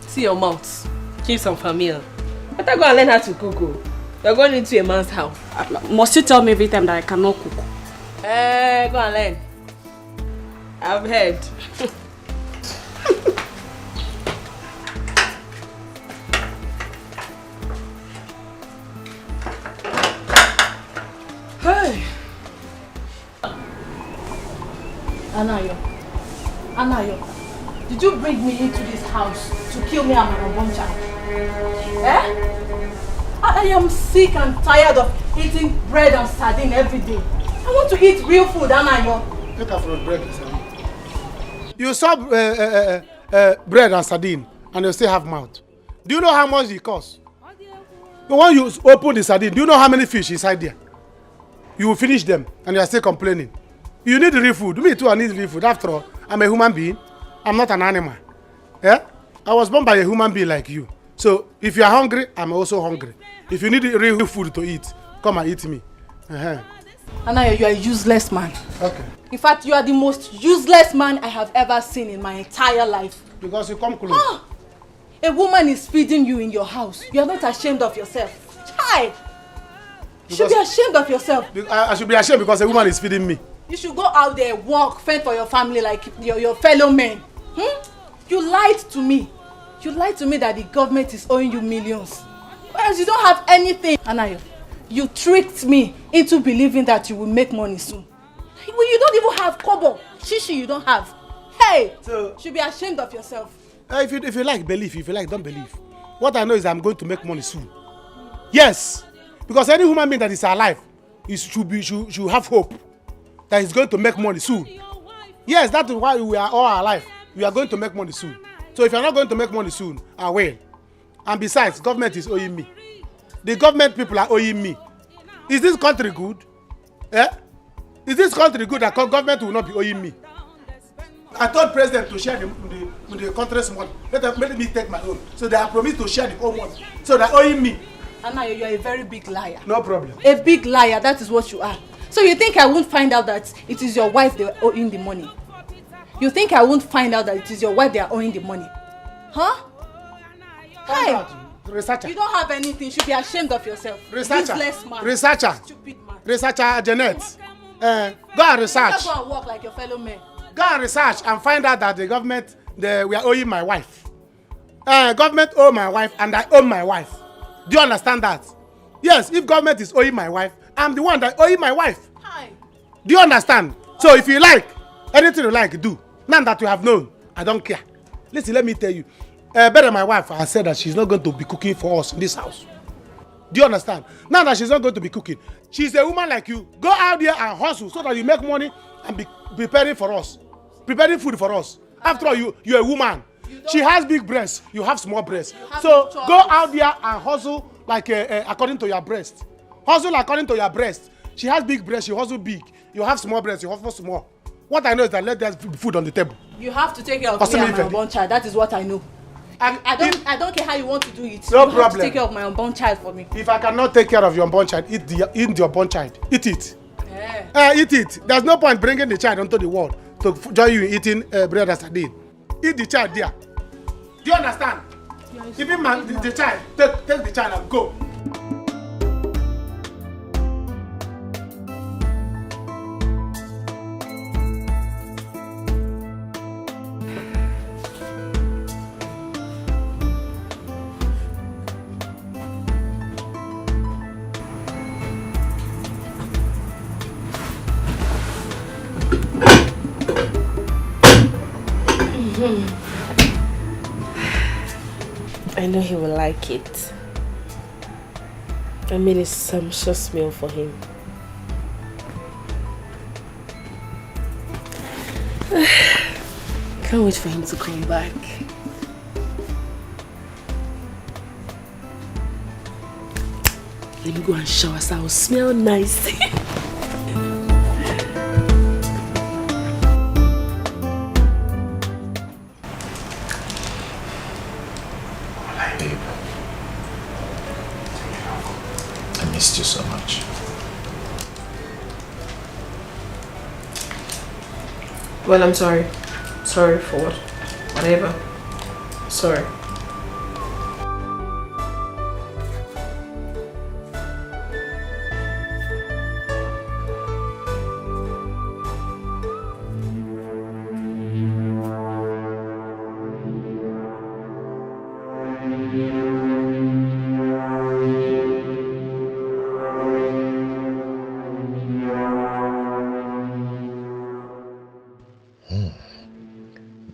S2: See your mouth. Keep some for me. Better go and learn how to cook. You're going into a man's house.
S5: Must you tell me every time that I cannot cook?
S2: Go and learn. I've heard. Hey.
S3: Anayo, did you bring me into this house to kill me and my unborn child? Eh? I am sick and tired of eating bread and sardine every day. I want to eat real food, Anayo.
S7: Take her from bread and sardine. You saw bread and sardine and you still have mouth. Do you know how much it costs? When you open the sardine, do you know how many fish inside there? You will finish them and you are still complaining. You need real food. Me too, I need real food. After all, I'm a human being. I'm not an animal. Yeah? I was born by a human being like you. So, if you are hungry, I'm also hungry. If you need real food to eat, come and eat me.
S3: Anayo, you are a useless man.
S7: Okay.
S3: In fact, you are the most useless man I have ever seen in my entire life.
S7: Because you come close.
S3: A woman is feeding you in your house. You are not ashamed of yourself. Child! You should be ashamed of yourself.
S7: I should be ashamed because a woman is feeding me.
S3: You should go out there, work, fend for your family like your fellow men. You lied to me. You lied to me that the government is owing you millions. Whereas you don't have anything. Anayo, you tricked me into believing that you will make money soon. You don't even have kobo. Shishi you don't have. Hey! So, you should be ashamed of yourself.
S7: If you like, believe. If you like, don't believe. What I know is I'm going to make money soon. Yes. Because any human being that is alive should have hope that he's going to make money soon. Yes, that is why we are all alive. We are going to make money soon. So if you're not going to make money soon, I will. And besides, government is owing me. The government people are owing me. Is this country good? Eh? Is this country good that government will not be owing me? I told president to share the country's money. Let me take my own. So they have promised to share the whole money. So they're owing me.
S3: Anayo, you are a very big liar.
S7: No problem.
S3: A big liar, that is what you are. So you think I won't find out that it is your wife they are owing the money? You think I won't find out that it is your wife they are owing the money? Huh? Hey!
S7: Researcher.
S3: You don't have anything. You should be ashamed of yourself.
S7: Researcher.
S3: Useless man.
S7: Researcher.
S3: Stupid man.
S7: Researcher Janet. Go and research.
S3: Go and work like your fellow men.
S7: Go and research and find out that the government we are owing my wife. Government owe my wife and I owe my wife. Do you understand that? Yes, if government is owing my wife, I'm the one that owing my wife.
S3: Hi.
S7: Do you understand? So if you like, anything you like, do. Now that you have known, I don't care. Listen, let me tell you. Better my wife has said that she's not going to be cooking for us in this house. Do you understand? Now that she's not going to be cooking, she's a woman like you. Go out there and hustle so that you make money and be preparing for us. Preparing food for us. After all, you're a woman. She has big breasts. You have small breasts. So go out there and hustle like according to your breast. Hustle according to your breast. She has big breasts. You hustle big. You have small breasts. You hustle small. What I know is that let there's food on the table.
S3: You have to take care of me and my unborn child. That is what I know. I don't care how you want to do it.
S7: No
S3: you
S7: problem.
S3: Have to take care of my unborn child for me.
S7: If I cannot take care of your unborn child, eat the unborn child. Eat it. Eat it. There's no point bringing the child onto the world to join you in eating bread and sardine. Eat the child there. Do you understand? Yes. Even the child, take the child and go.
S2: I know he will like it. I made a sumptuous meal for him. Can't wait for him to come back. Let me go and shower so I'll smell nice.
S1: Missed you so much.
S9: Well, I'm sorry. Sorry for what? Whatever. Sorry.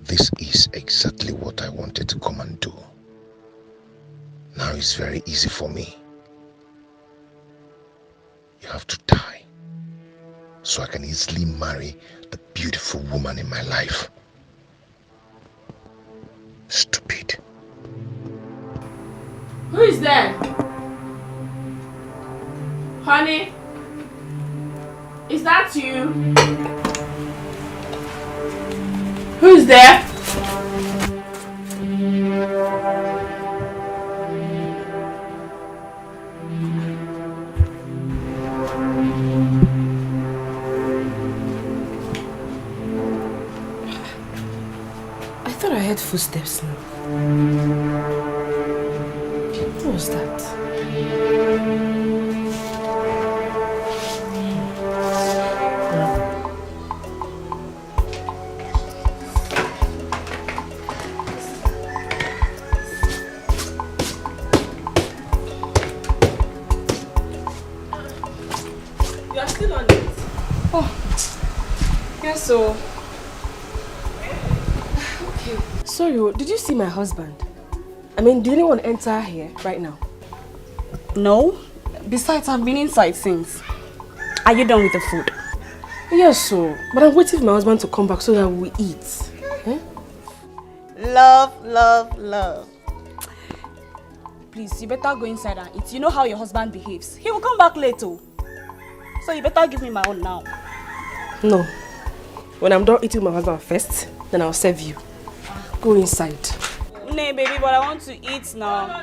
S1: This is exactly what I wanted to come and do. Now it's very easy for me. You have to die so I can easily marry the beautiful woman in my life. Stupid.
S3: Who is there? Honey? Is that you? Who is there?
S2: I thought I heard footsteps now. What was that?
S3: You are still on it?
S2: Oh, yes, so. Okay. Sorry, did you see my husband? I mean, did anyone enter here right now?
S5: No. Besides, I've been inside since. Are you done with the food?
S2: Yes, so. But I'm waiting for my husband to come back so that we eat. Eh?
S5: Love, love, love. Please, you better go inside and eat. You know how your husband behaves. He will come back later. So you better give me my own now.
S2: No. When I'm done eating my husband first, then I'll serve you. Go inside.
S5: Nay, baby, but I want to eat now.
S3: No.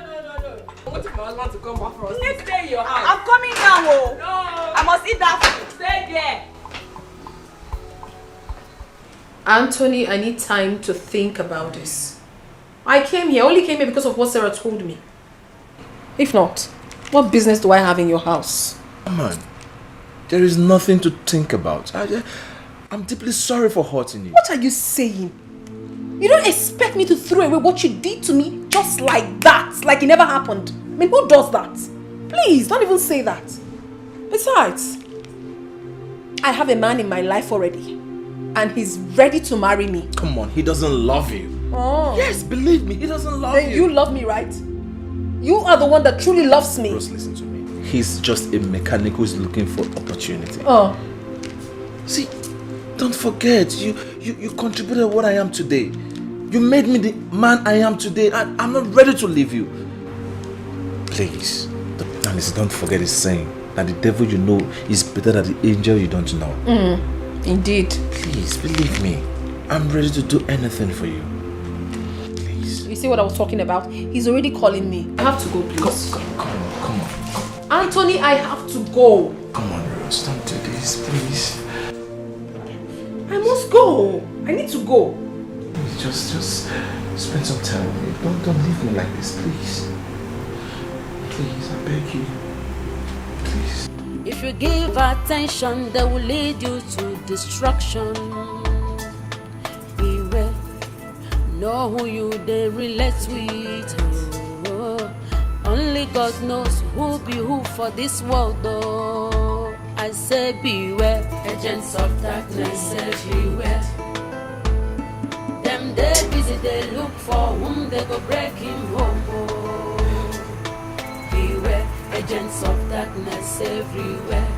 S3: I'm waiting for my husband to come back for us. Let's stay in your house.
S5: I'm coming now, oh.
S3: No.
S5: I must eat that food.
S3: Stay there.
S9: Anthony, I need time to think about this. I only came here because of what Sarah told me. If not, what business do I have in your house?
S4: Come on. There is nothing to think about. I'm deeply sorry for hurting you.
S9: What are you saying? You don't expect me to throw away what you did to me just like that, like it never happened. I mean, who does that? Please, don't even say that. Besides, I have a man in my life already.
S2: and he's ready to marry me.
S4: Come on, he doesn't love you.
S2: Oh.
S4: Yes, believe me, he doesn't love
S2: Then you love me, right? You are the one that truly loves me.
S4: Rose, listen to me. He's just a mechanic who's looking for opportunity.
S2: Oh.
S4: See, don't forget, you contributed what I am today. You made me the man I am today, and I'm not ready to leave you. Please, don't forget his saying that the devil you know is better than the angel you don't know.
S2: Indeed.
S4: Please, believe me. I'm ready to do anything for you.
S2: You see what I was talking about? He's already calling me. I have to go, please.
S4: Come on.
S2: Anthony, I have to go.
S4: Come on, Rose, don't do this, please.
S2: I must go. I need to go.
S4: Please, just spend some time with me. Don't leave me like this, please. Please, I beg you. Please.
S11: If you give attention, they will lead you to destruction. Beware, know who you they relate with. Oh, only God knows who be who for this world, though. I say beware, agents of darkness everywhere. Them they busy, they look for whom they go break him home. Oh, beware, agents of darkness everywhere.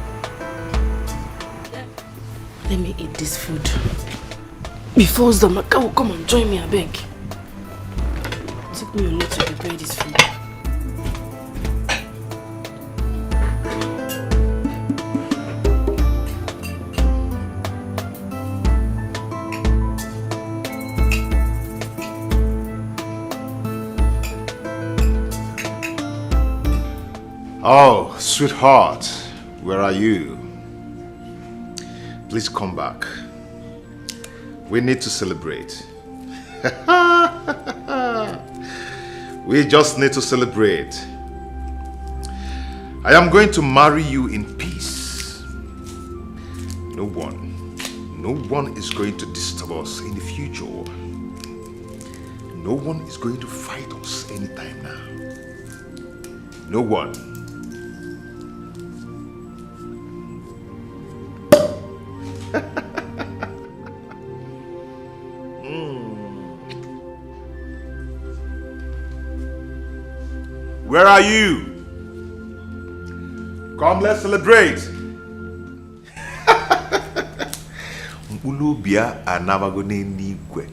S2: Let me eat this food before Zamaka will come and join me, I beg. Took me a minute to prepare this food.
S1: Oh, sweetheart, where are you? Please come back. We need to celebrate. We just need to celebrate. I am going to marry you in peace. No one is going to disturb us in the future. No one is going to fight us anytime now. No one. Where are you? Come, let's celebrate. Ulubia anabagone n'igwe.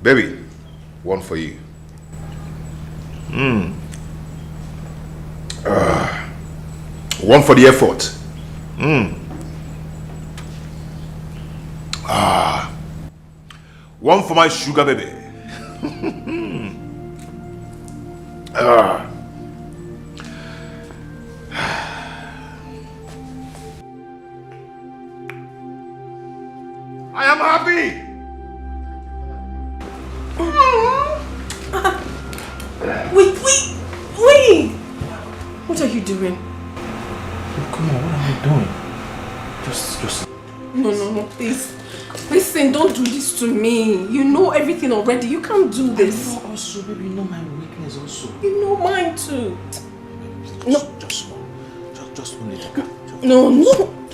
S1: Baby, one for you. One for the effort. One for my sugar baby. I am happy.
S2: Wait! What are you doing?
S4: Come on, what are you doing? Just...
S2: No, please. Listen, don't do this to me. You know everything already. You can't do this.
S4: I know also, baby, you know my weakness also.
S2: You know mine too. No.
S4: Just one little.
S2: No,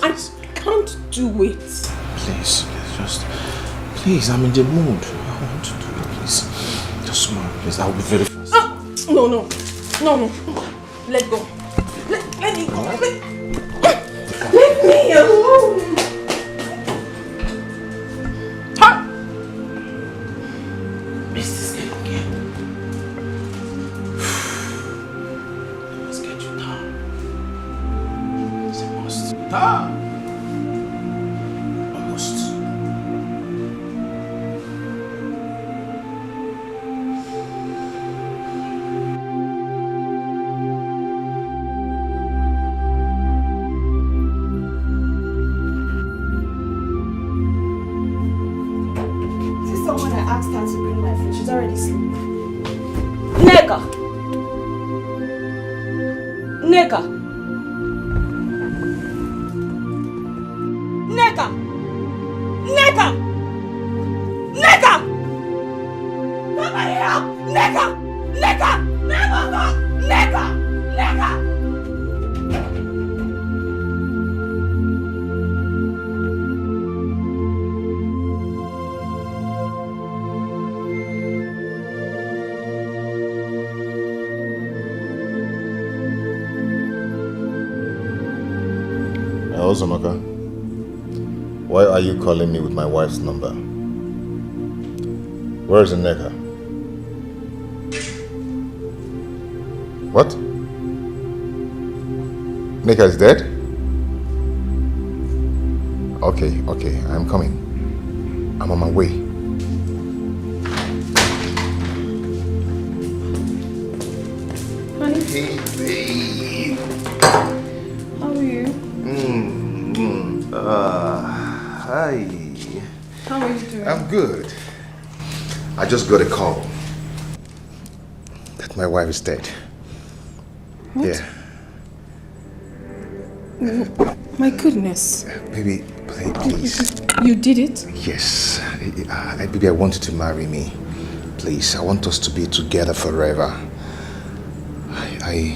S2: I can't do it.
S4: Please, I'm in the mood. I want to do it, please. Just smile, please. I'll be very fast.
S2: No. Let go. Let me go. Let me alone.
S1: Zamaka. Why are you calling me with my wife's number? Where is Nneka? What? Nneka is dead? Okay, I'm coming. I'm on my way.
S9: Hi.
S1: Hey, babe.
S9: How are you?
S1: Hi.
S9: How are you doing?
S1: I'm good. I just got a call that my wife is dead.
S9: What?
S1: Yeah.
S9: My goodness.
S1: Baby, please.
S9: You did it?
S1: Yes. Baby, I want you to marry me. Please, I want us to be together forever. I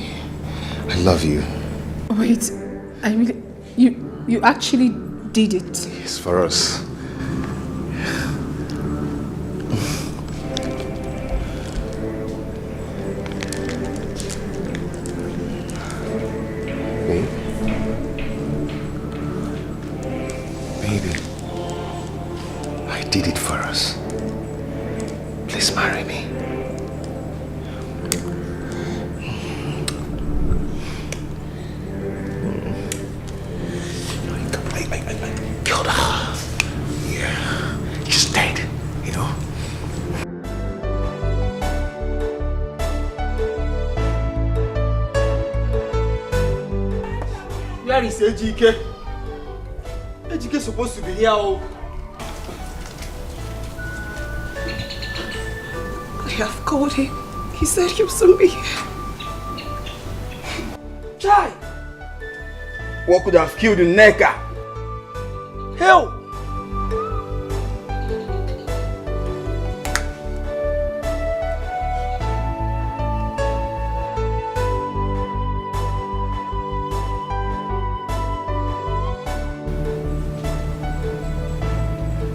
S1: love you.
S9: Wait, I really... You actually did it?
S1: Yes, for us. Baby, I did it for us. Please marry me. I killed her. Yeah, she's dead, you know.
S18: Where is Ejike? Ejike is supposed to be here. Oh.
S9: I have called him. He said he'll soon be here.
S18: Chai! What could have killed Nneka? Hell!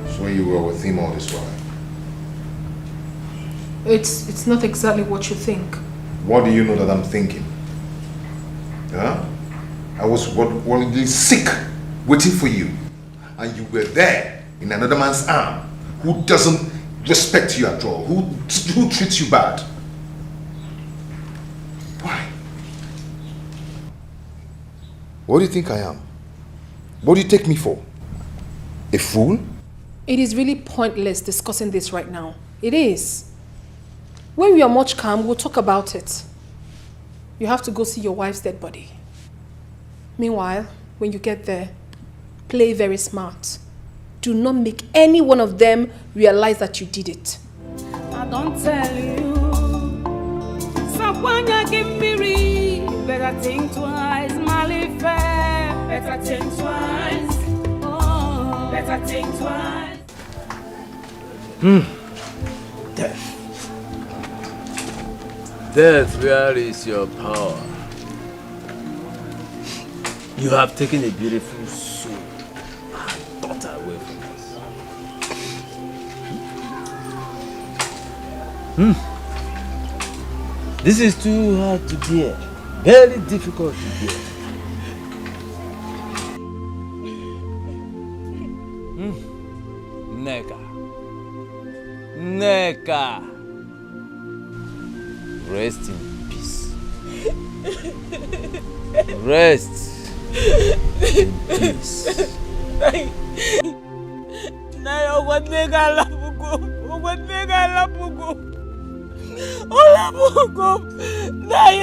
S1: So you were with him all this while?
S9: It's not exactly what you think.
S1: What do you know that I'm thinking? Huh? I was worriedly sick, waiting for you. And you were there in another man's arm who doesn't respect you at all, who treats you bad. Why? What do you think I am? What do you take me for? A fool?
S9: It is really pointless discussing this right now. It is. When we are much calm, we'll talk about it. You have to go see your wife's dead body. Meanwhile, when you get there, play very smart. Do not make any one of them realize that you did it.
S11: I don't tell you. Someone give me read. Better think twice, Malife. Better think twice. Oh, better think twice.
S19: Death. Death, where is your power? You have taken a beautiful soul and daughter away from us. This is too hard to bear. Very difficult to bear. Nneka. Rest in peace. Rest in peace.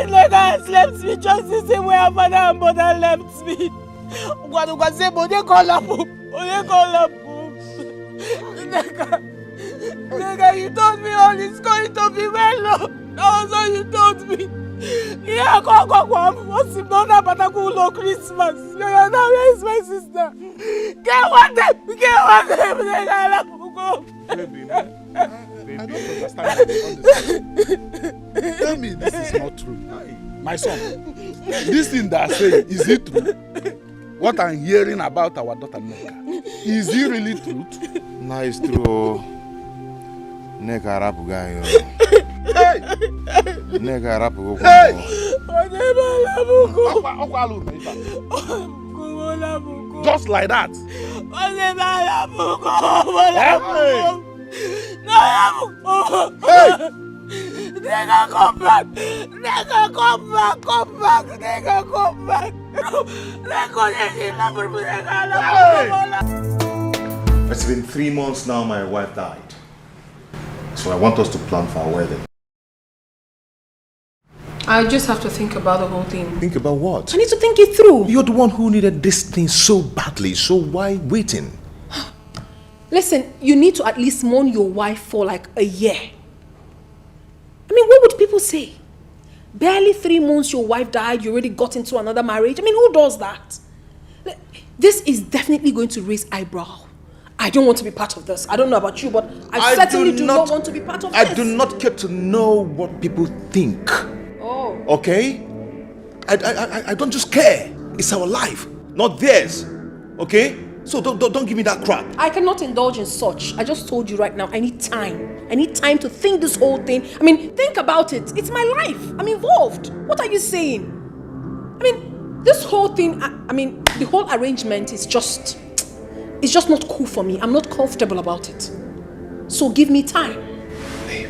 S11: Nneka has left me just the same way her father and mother left me. Nneka, you told me all is going to be well. That was all you told me. Yeah, what's the mother Batakulo Christmas? Now where is my sister? Get one day,
S12: Baby, I don't understand. Tell me this is not true. My son, this thing that I say, is it true? What I'm hearing about our daughter Nneka, is it really true?
S1: No, it's true. Nneka rapu gayo.
S12: Hey!
S1: Nneka rapu go.
S12: Hey! Just like that.
S8: Hey! Nigga, come back! Nigga, come back! Come back! Nigga, come back!
S1: It's been 3 months now my wife died. So I want us to plan for our wedding.
S9: I just have to think about the whole thing.
S1: Think about what?
S9: I need to think it through.
S1: You're the one who needed this thing so badly, so why waiting?
S9: Listen, you need to at least mourn your wife for like a year. I mean, what would people say? Barely 3 months your wife died, you already got into another marriage. I mean, who does that? This is definitely going to raise eyebrow. I don't want to be part of this. I don't know about you, but I certainly do not want to be part of this.
S1: I do not care to know what people think.
S9: Oh.
S1: Okay? I don't just care. It's our life, not theirs. Okay? So don't give me that crap.
S9: I cannot indulge in such. I just told you right now, I need time. I need time to think this whole thing. I mean, think about it. It's my life. I'm involved. What are you saying? I mean, this whole thing, I mean, the whole arrangement is just, it's just not cool for me. I'm not comfortable about it. So give me time.
S1: Babe,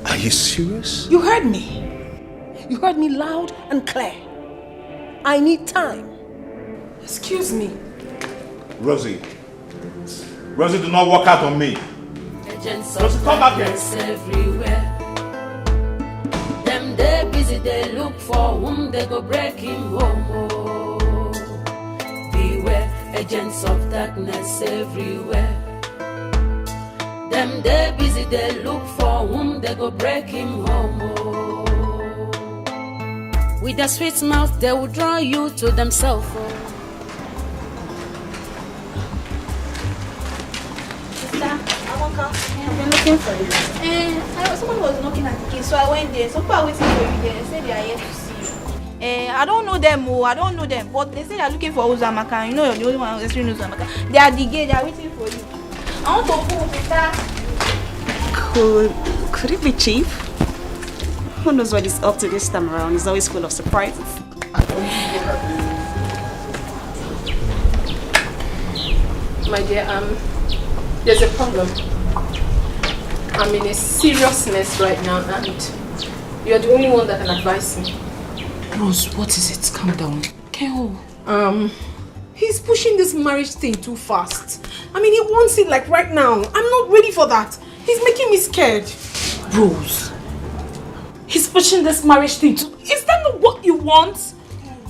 S1: are you serious?
S9: You heard me. You heard me loud and clear. I need time. Excuse me.
S1: Rosie, do not walk out on me.
S11: Rosie, come back here. Everywhere. Them they busy, they look for whom they go break him home. Oh. Beware, agents of darkness everywhere. Them they busy, they look for whom they go break him home. Oh. With their sweet mouth, they will draw you to themselves. Oh.
S16: I've been looking for you. Someone was knocking at the gate, so I went there. Some people are waiting for you there. They said they are here to see you. I don't know them, I don't know them. But they say they are looking for Uzamaka. You know you're the only one who actually knows Uzamaka. They are at the gate, they are waiting for you. I want to pull, sister.
S20: Could it be Chief? Who knows what he's up to this time around? He's always full of surprises.
S9: My dear, there's a problem. I'm in a serious mess right now and you're the only one that can advise me.
S8: Rose, what is it? Calm down.
S9: Keo. He's pushing this marriage thing too fast. I mean, he wants it like right now. I'm not ready for that. He's making me scared.
S8: Rose, he's pushing this marriage thing too. Is that not what you want?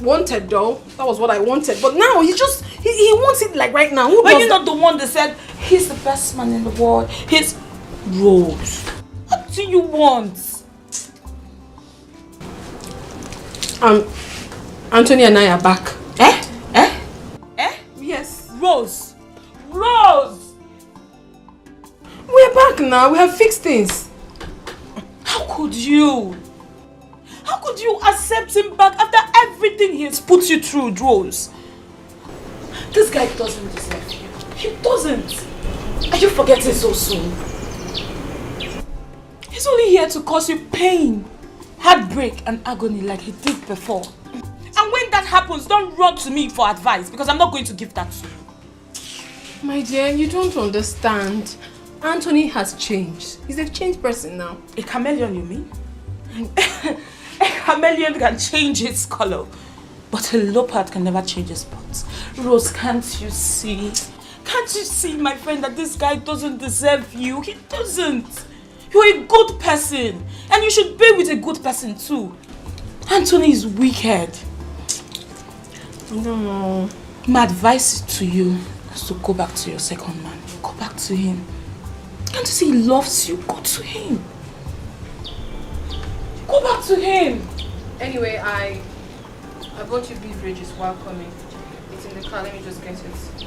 S9: Wanted though. That was what I wanted. But now he wants it like right now.
S8: Are you not the one that said he's the best man in the world? He's Rose. What do you want?
S9: Anthony and I are back.
S8: Yes. Rose.
S9: We're back now. We have fixed things.
S8: How could you? How could you accept him back after everything he has put you through, Rose? This guy doesn't deserve you. He doesn't. Are you forgetting so soon? He's only here to cause you pain, heartbreak and agony like he did before. And when that happens, don't run to me for advice because I'm not going to give that to you.
S9: My dear, you don't understand. Anthony has changed. He's a changed person now.
S8: A chameleon, you mean? A chameleon can change its color, but a leopard can never change its spots. Rose, can't you see? Can't you see, my friend, that this guy doesn't deserve you? He doesn't. You're a good person, and you should be with a good person too. Anthony is wicked.
S9: I don't know.
S8: My advice to you is to go back to your second man. Go back to him. Can't you see he loves you? Go to him. Go back to him.
S9: Anyway, I bought you beef ridges while coming. It's in the car. Let me just get it.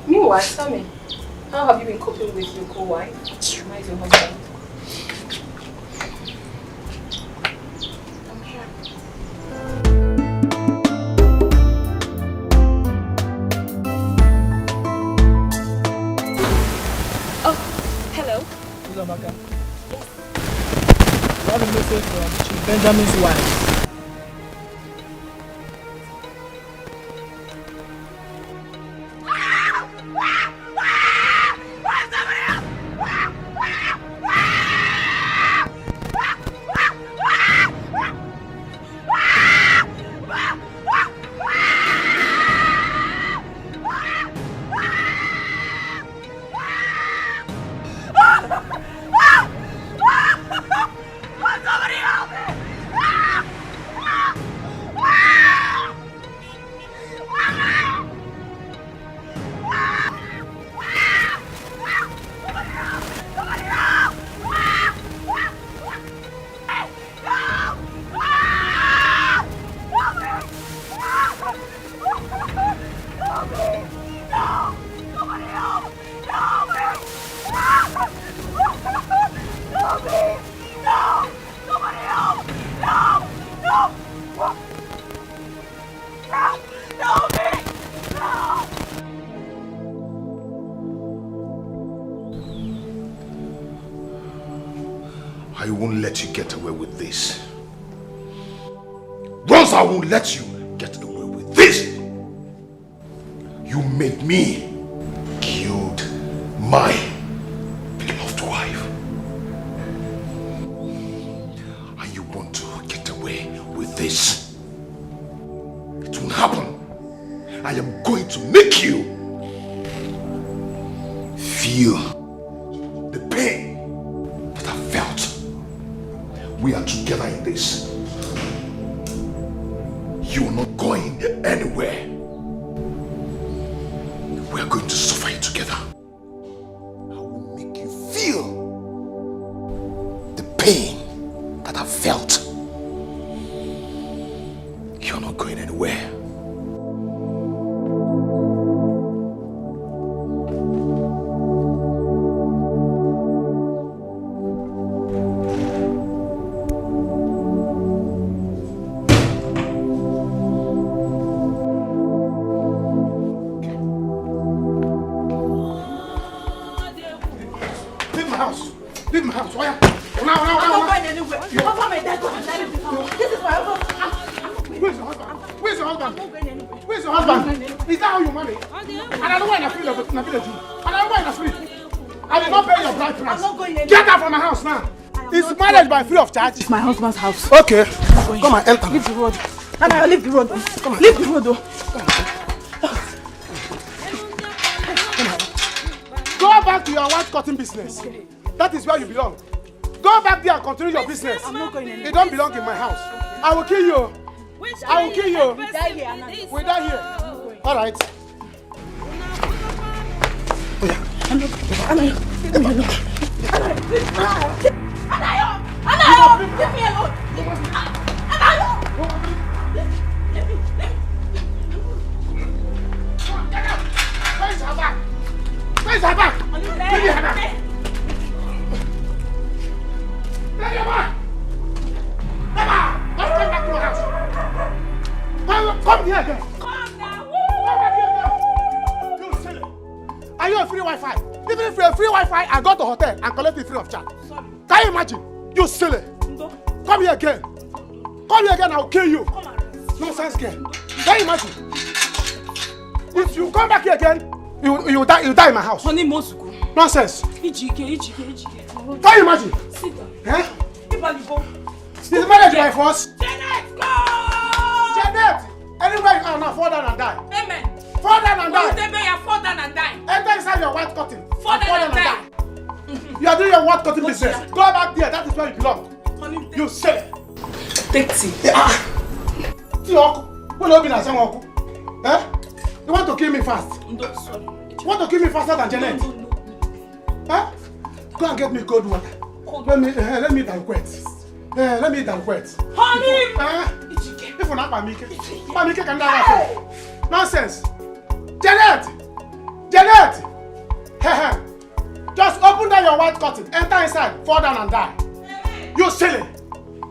S9: Meanwhile, tell me, how have you been coping with your co-wife? How is your husband? I'm here.
S20: Oh, hello.
S18: Uzamaka. I have a message from Chief Benjamin's wife.
S1: I won't let you get away with this. Once I won't let you get away with this. You made me killed my beloved wife. And you want to get away with this. It won't happen. I am going to make you feel the pain that I felt. We are together in this. You are not going anywhere. We are going to suffer it together. I will make you feel the pain that I felt. You're not going anywhere.
S7: Leave my house. Why? Now.
S2: I'm not going anywhere. Over my dead body. This is my husband.
S7: Where's your husband? Where's your husband? Where's your husband? Is that how you marry? And I don't want to feel of it. And I don't want to sleep. I did not pay your bride price.
S2: I'm not going anywhere.
S7: Get out from my house now. It's marriage by free of charge.
S2: It's my husband's house.
S7: Okay. Come and enter.
S2: Leave the road. Nana, leave the road. Come on. Leave the road.
S7: Go back to your white cotton business. That is where you belong. Go back there and continue your business.
S2: I'm not going anywhere.
S7: You don't belong in my house. I will kill you. I will kill you.
S2: We die here, Anna.
S7: We die here. All right.
S2: Anna, leave me alone.
S7: Where's her back? Where's her back? Give me her back. Take your back! Emma! Let's come back to my house! Come here again! Come back here again! You silly! Are you a free Wi-Fi? Even if you're a free Wi-Fi, I go to hotel and collect it free of charge. Sorry. Can you imagine? You silly! Come here again! Come here again, I'll kill you! Nonsense girl! Can you imagine? If you come back here again, you die in my house.
S2: Honey, Mosuku.
S7: Nonsense!
S2: Ijike.
S7: Can you imagine?
S2: Sit down.
S7: Eh?
S2: Is
S7: the marriage by force?
S2: Janet, go!
S7: Janet! Anywhere you are now, fall down and die.
S2: Amen.
S7: Fall down and die.
S2: Fall down and die.
S7: Enter inside your white cotton.
S2: Fall down and die.
S7: You are doing your white cotton business. Go back there. That is where you belong. You say.
S2: Take tea.
S7: Tea oku. Who will be na same oku? Eh? You want to kill me fast?
S2: No, sorry.
S7: You want to kill me faster than Janet? Huh? Go and get me cold water. Let me banquet. Let me banquet.
S2: Honey!
S7: If you're not Pamike can die. Nonsense. Janet! Just open down your white curtain, enter inside, fall down and die. You silly.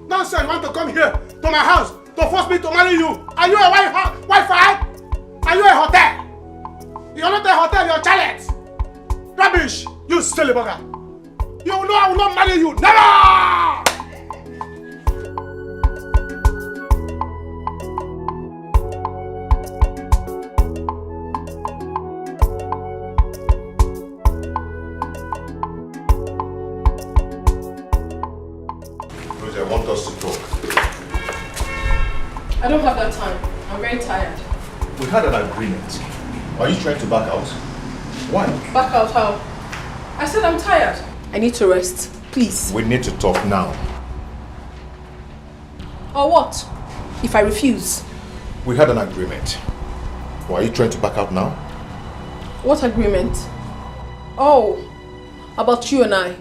S7: Nonsense, you want to come here to my house to force me to marry you. Are you a Wi-Fi? Are you a hotel? You're not a hotel, you're a chalet. Rubbish, you silly bugger. You know I will not marry you. Never!
S1: Rosie, I want us to talk.
S2: I don't have that time. I'm very tired.
S1: We had an agreement. Are you trying to back out? Why?
S2: Back out how? I said I'm tired. I need to rest. Please.
S1: We need to talk now.
S2: Or what? If I refuse?
S1: We had an agreement. Why are you trying to back out now?
S2: What agreement? Oh, about you and I.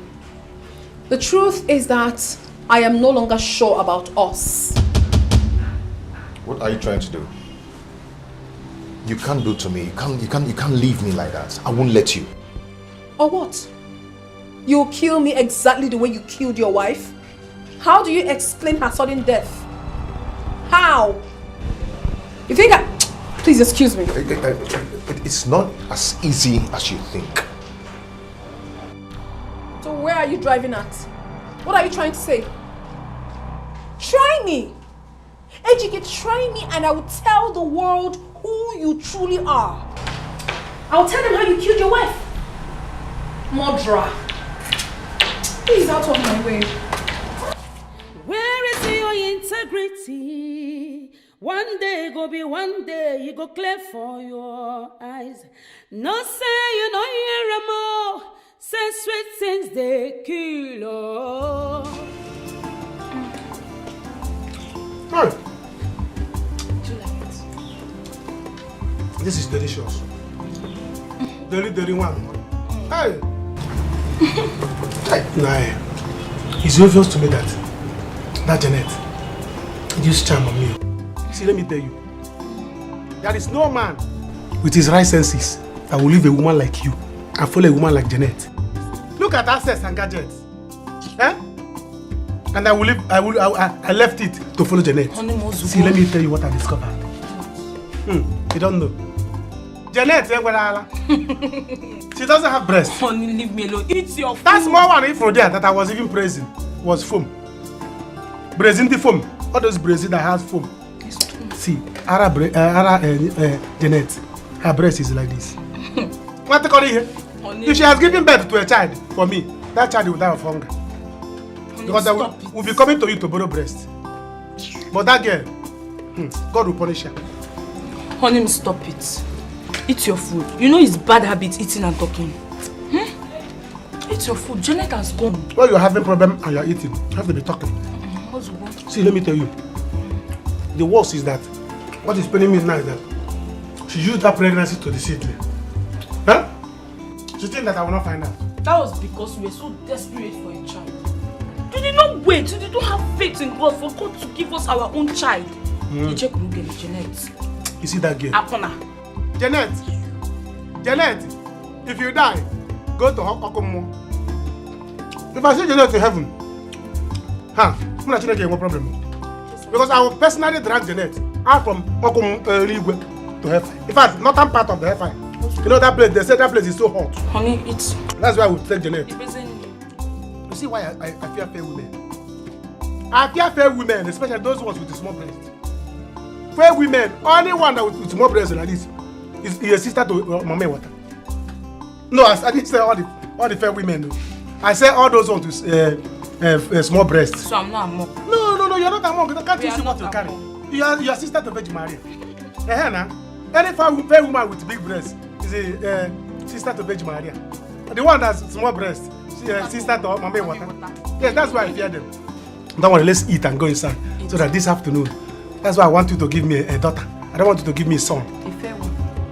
S2: The truth is that I am no longer sure about us.
S1: What are you trying to do? You can't do to me. You can't leave me like that. I won't let you.
S2: Or what? You'll kill me exactly the way you killed your wife? How do you explain her sudden death?
S3: How? You think I... Please excuse me.
S1: It's not as easy as you think.
S3: So where are you driving at? What are you trying to say? Try me. Ejike, try me and I will tell the world who you truly are. I'll tell them how you killed your wife. Murderer. Please, out of my way.
S11: Where is your integrity? One day go be one day, you go clear for your eyes. No say you know you're more. Say sweet things they kill. Oh.
S7: Hey. This is delicious. Deli one. Hey. Nah, it's obvious to me that Janet used charm on me. See, let me tell you. There is no man with his right senses that will leave a woman like you and follow a woman like Janet. Look at assets and gadgets. Eh? And I left it to follow Janet. See, let me tell you what I discovered. You don't know. Janet, she doesn't have breasts.
S8: Honey, leave me alone. Eat your food.
S7: That small one from there that I was even praising was foam. Braising the foam. All those braising that has foam. See, Janet, her breast is like this. What call it here? If she has given birth to a child for me, that child will die of hunger. Because I will be coming to you to borrow breast. But that girl, God will punish her.
S8: Honey, stop it. Eat your food. You know it's bad habit eating and talking. Eat your food. Janet has gone.
S7: Well, you're having problem and you're eating. You have to be talking. See, let me tell you. The worst is that what is paining me now is that she used that pregnancy to deceive me. Huh? She thinks that I will not find out.
S8: That was because we were so desperate for a child. You did not wait. You did not have faith in God for God to give us our own child. You check Janet.
S7: You see that girl?
S8: Apona.
S7: Janet, if you die, go to Okomo. If I send Janet to heaven, I'm not going to get no problem. Because I will personally drag Janet out from Okomo to hellfire. In fact, northern part of the hellfire. You know that place, they say that place is so hot.
S8: Honey, it's...
S7: That's why I would take Janet. You see why I fear fair women? I fear fair women, especially those ones with the small breasts. Fair women, only one that with small breasts like this is a sister to Mama Water. No, I didn't say all the fair women. No. I said all those ones with small breasts.
S8: So I'm not a monk.
S7: No, you're not a monk. I can't see what you carry. You are sister to Virgin Maria. Any fair woman with big breasts is a sister to Virgin Maria. The one that's small breasts, sister to Mama Water. Yes, that's why I fear them. Don't worry, let's eat and go inside. So that this afternoon, that's why I want you to give me a daughter. I don't want you to give me a son.
S8: A fair one.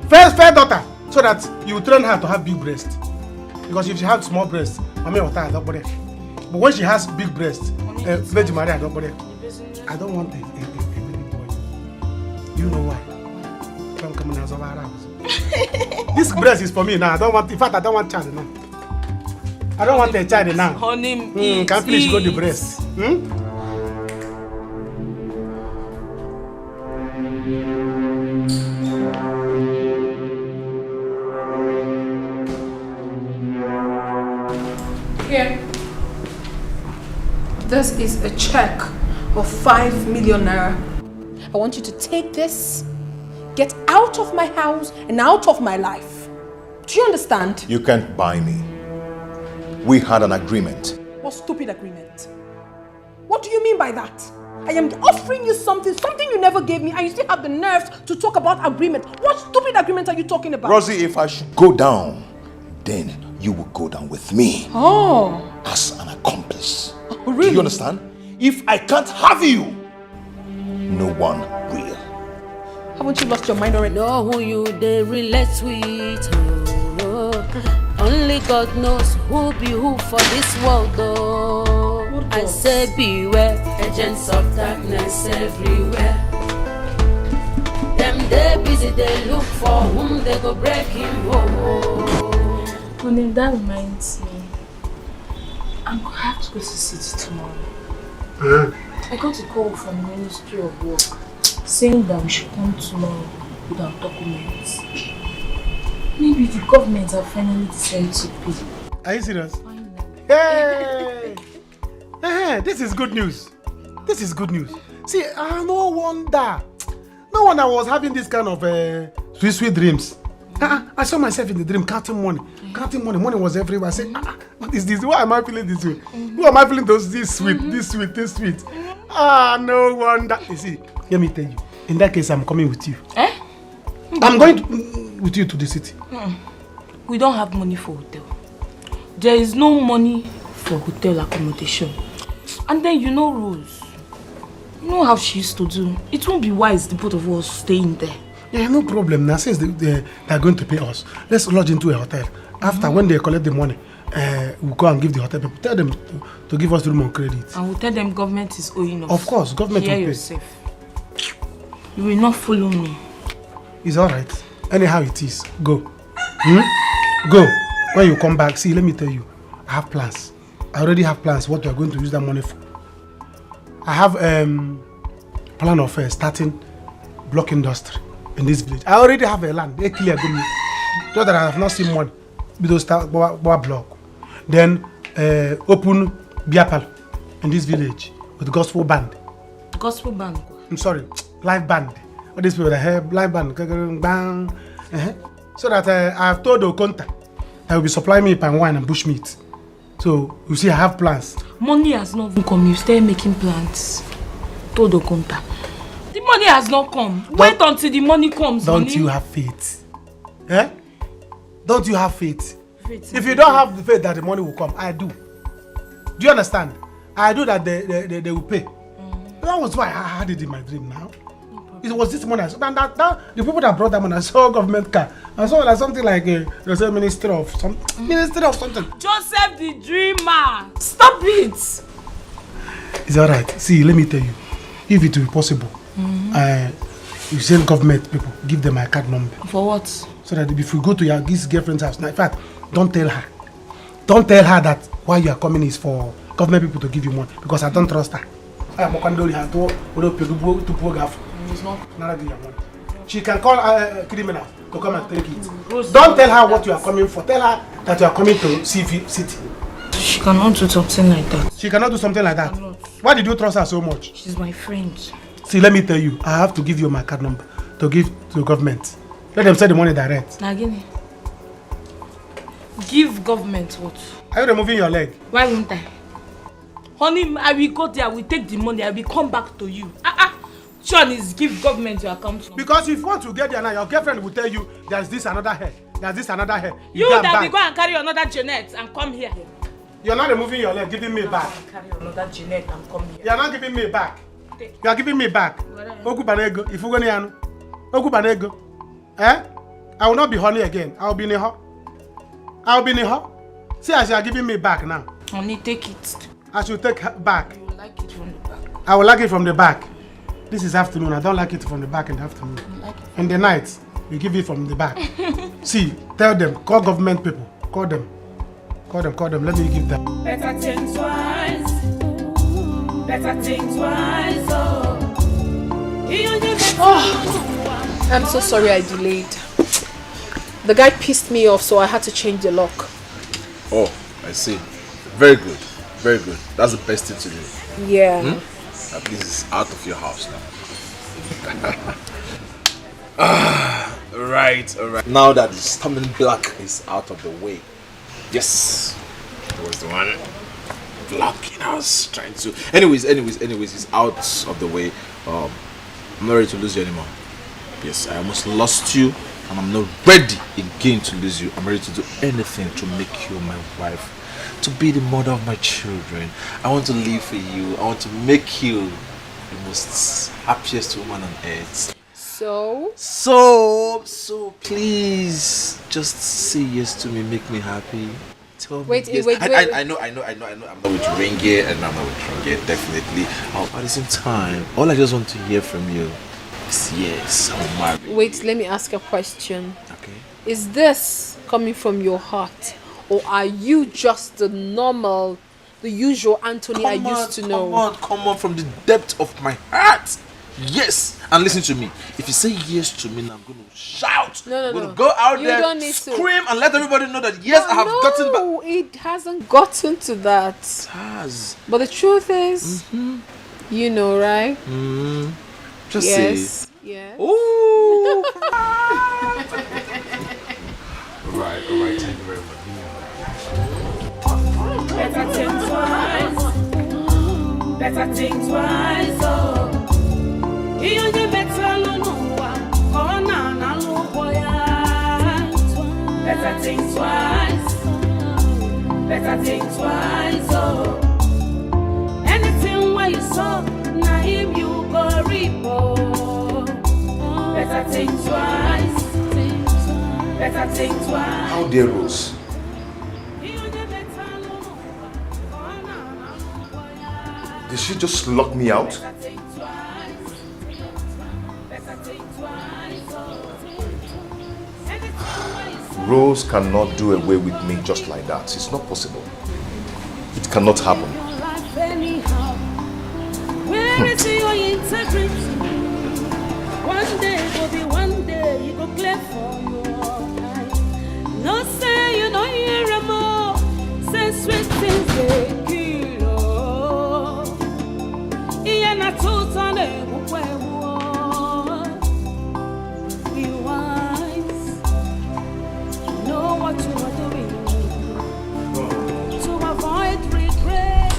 S7: Fair daughter, so that you train her to have big breasts. Because if she has small breasts, Mama Water, I don't bother. But when she has big breasts, Virgin Maria, I don't bother. I don't want a baby boy. You know why? Don't come in as of our house. This breast is for me now. I don't want child now. I don't want a child now.
S8: Honey,
S7: can't please go the breast.
S3: Here. This is a check of 5 million naira. I want you to take this, get out of my house and out of my life. Do you understand?
S1: You can't buy me. We had an agreement.
S3: What stupid agreement? What do you mean by that? I am offering you something you never gave me, and you still have the nerves to talk about agreement. What stupid agreement are you talking about?
S1: Rosie, if I should go down, then you will go down with me.
S3: Oh.
S1: As an accomplice.
S3: Oh, really?
S1: Do you understand? If I can't have you, no one will.
S3: Haven't you lost your mind already?
S11: Know who you they relate with. Only God knows who be who for this world, though. I say beware, agents of darkness everywhere. Them they busy, they look for whom they go break him.
S8: Honey, that reminds me. I'm going to have to go to Deceit tomorrow. I got a call from the Ministry of Work. saying that we should come tomorrow with our documents. Maybe the government have finally decided to pay.
S7: Are you serious? Hey! This is good news. This is good news. See, no wonder I was having this kind of sweet dreams. I saw myself in the dream counting money. Money was everywhere. I said, what is this? Why am I feeling this way? Who am I feeling this sweet? No wonder. You see, let me tell you. In that case, I'm coming with you. I'm going with you to the city.
S8: We don't have money for hotel. There is no money for hotel accommodation. And then you know Rose. You know how she used to do. It won't be wise the both of us staying there.
S7: Yeah, no problem. Now since they are going to pay us, let's lodge into a hotel. After when they collect the money, we'll go and give the hotel people. Tell them to give us room on credit.
S8: And we'll tell them government is owing us.
S7: Of course, government will pay.
S8: Yourself. You will not follow me.
S7: It's alright. Anyhow it is. Go. Go. When you come back, see, let me tell you, I have plans. I already have plans what we are going to use that money for. I have plan of starting block industry in this village. I already have a land. They clear good. Just that I have not seen one. We don't start block. Then open beer parlor in this village with gospel band.
S8: Gospel band?
S7: I'm sorry, live band. All these people that have live band. Bang. So that I have told Okonta that will be supplying me palm wine and bushmeat. So you see, I have plans.
S8: Money has not even come. You stay making plans. Told Okonta. The money has not come. Wait until the money comes.
S7: Don't you have faith? Don't you have faith? If you don't have the faith that the money will come, I do. Do you understand? I do that they will pay. That was why I had it in my dream now. It was this money. That the people that brought that money, I saw a government car. I saw like something like there's a ministry of something.
S8: Joseph the dreamer. Stop it.
S7: It's alright. See, let me tell you. If it will be possible, you send government people, give them my card number.
S8: For what?
S7: So that if you go to your this girlfriend's house, now, in fact, don't tell her. Don't tell her that why you are coming is for government people to give you money, because I don't trust her. It's not. She can call a criminal to come and take it. Don't tell her what you are coming for. Tell her that you are coming to CV City.
S8: She cannot do something like that.
S7: She cannot do something like that. Why did you trust her so much?
S8: She's my friend.
S7: See, let me tell you, I have to give you my card number to give to the government. Let them send the money direct.
S8: Nagini. Give government what?
S7: Are you removing your leg?
S8: Why won't I? Honey, I will go there, I will take the money, I will come back to you. Sean is give government your account number.
S7: Because if you want to get there now, your girlfriend will tell you there's this another hair. There's this another hair.
S8: You that will go and carry another Jeanette and come here.
S7: You're not removing your leg, giving me back.
S8: Carry another Jeanette and come here.
S7: You're not giving me back. You are giving me back. Okubanego, if you go near Okubanego. I will not be honey again. I will be near her. See, as you are giving me back now.
S8: Honey, take it.
S7: I should take back.
S8: You like it from the back.
S7: I will like it from the back. This is afternoon. I don't like it from the back in the afternoon.
S8: Like
S7: in the night, we give it from the back. See, tell them, call government people. Call them. Let me give them.
S11: Better think twice. Better think twice.
S3: Oh, I'm so sorry I delayed. The guy pissed me off, so I had to change the lock.
S4: Oh, I see. Very good. Very good. That's the best thing to do.
S3: Yeah.
S4: At least it's out of your house now. Alright. Now that the Storming Black is out of the way. Yes. It was the one blocking us, trying to... Anyways, it's out of the way. I'm not ready to lose you anymore. Yes, I almost lost you, and I'm not ready again to lose you. I'm ready to do anything to make you my wife, to be the mother of my children. I want to live for you. I want to make you the most happiest woman on earth. So please just say yes to me, make me happy. Tell me yes. Wait. I know. I'm not with Ringe and I'm not with Ringe, definitely. At the same time, all I just want to hear from you is yes, I'll marry.
S3: Wait, let me ask a question.
S4: Okay.
S3: Is this coming from your heart, or are you just the usual Anthony I used to know?
S4: Come on, from the depth of my heart. Yes! And listen to me. If you say yes to me, now I'm going to shout.
S3: No,
S4: I'm going to go out there,
S3: don't need to
S4: scream, and let everybody know that yes, I have gotten back.
S3: No, it hasn't gotten to that.
S4: It has.
S3: But the truth is, you know, right?
S4: Just
S3: yes.
S4: say.
S3: Yes.
S4: Ooh.
S1: Alright, thank you very much.
S11: Better think twice. Better think twice. Oh, you get better no one. Oh, na boy. Better think twice. Better think twice. Oh, anything where you saw, na him you go reap. Oh, better think twice. Better think twice.
S1: How dare Rose? Did she just lock me out? Rose cannot do away with me just like that. It's not possible. It cannot happen.
S11: Where is your integrity? One day will be one day you go clear for your eyes. No say you know you're more. Say sweet things they kill. Iya na tuta ne bukwewo. Be wise. Know what you are doing to avoid regret.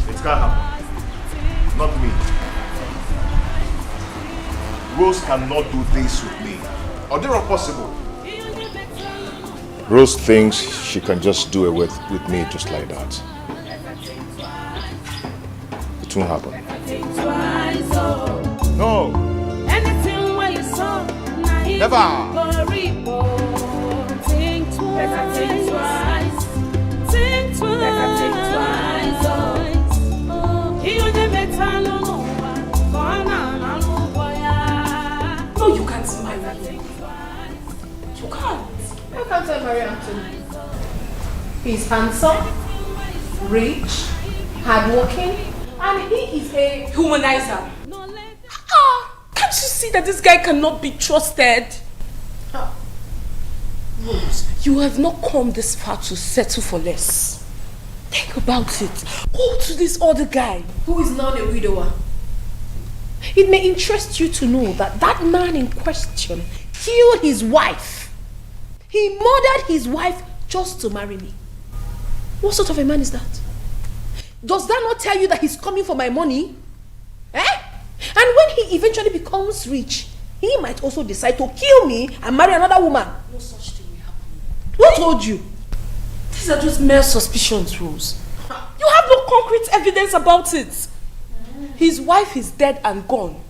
S1: It can't happen. Not me. Rose cannot do this with me. Or they're not possible. Rose thinks she can just do it with me just like that. It won't happen. No.
S11: Anything where you saw,
S1: Never.
S11: Think twice. Better think twice. Think twice. Better think twice.
S2: No, you can't marry me. You can't.
S3: How can't I marry Anthony? He's handsome, rich, hardworking, and he is a
S2: humanizer. Can't you see that this guy cannot be trusted? Rose, you have not come this far to settle for less. Think about it. Go to this other guy
S3: who is now a widower.
S2: It may interest you to know that that man in question killed his wife. He murdered his wife just to marry me. What sort of a man is that? Does that not tell you that he's coming for my money? Eh? And when he eventually becomes rich, he might also decide to kill me and marry another woman. No such thing will happen. Who told you? These are just mere suspicions, Rose. You have no concrete evidence about it. His wife is dead and gone.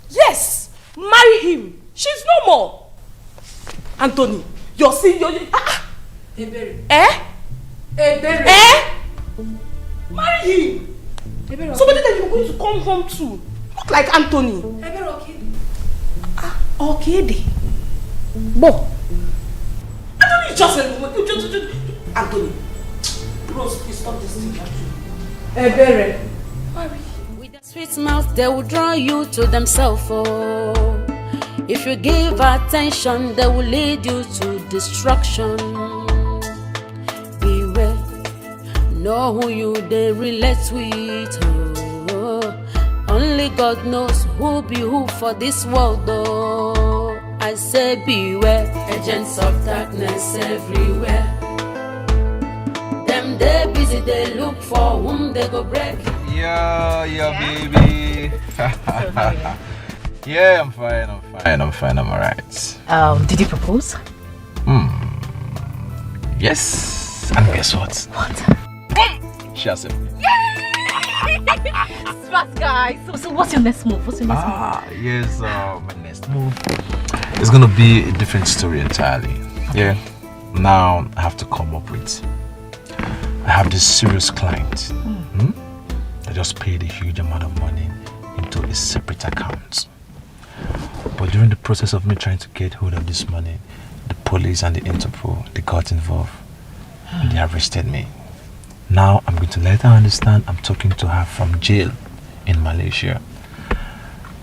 S2: Yes, marry him. She's no more. Anthony, you're seeing your...
S3: Ebere.
S2: Eh?
S3: Ebere.
S2: Eh? Marry him. Ebere, somebody that you're going to come home to. Not like Anthony.
S3: Ebere Okede.
S2: Okede. Bo. Anthony, just Anthony. Rose, please stop this thing.
S3: Ebere.
S2: Marry.
S11: With their sweet mouth, they will draw you to themselves. Oh. If you give attention, they will lead you to destruction. Beware, know who you they relate with. Oh. Only God knows who be who for this world. Oh. I say beware, agents of darkness everywhere. Them they busy, they look for whom they go break.
S4: Yeah, baby. Yeah, I'm fine, I'm alright.
S10: Did you propose?
S4: Yes, and guess what?
S10: What?
S4: She has it.
S10: Smart guy. So what's your next move?
S4: Yes, my next move is gonna be a different story entirely. Yeah, now I have to come up with. I have this serious client. I just paid a huge amount of money into a separate account. But during the process of me trying to get hold of this money, the police and the Interpol, they got involved. And they arrested me. Now I'm going to let her understand I'm talking to her from jail in Malaysia.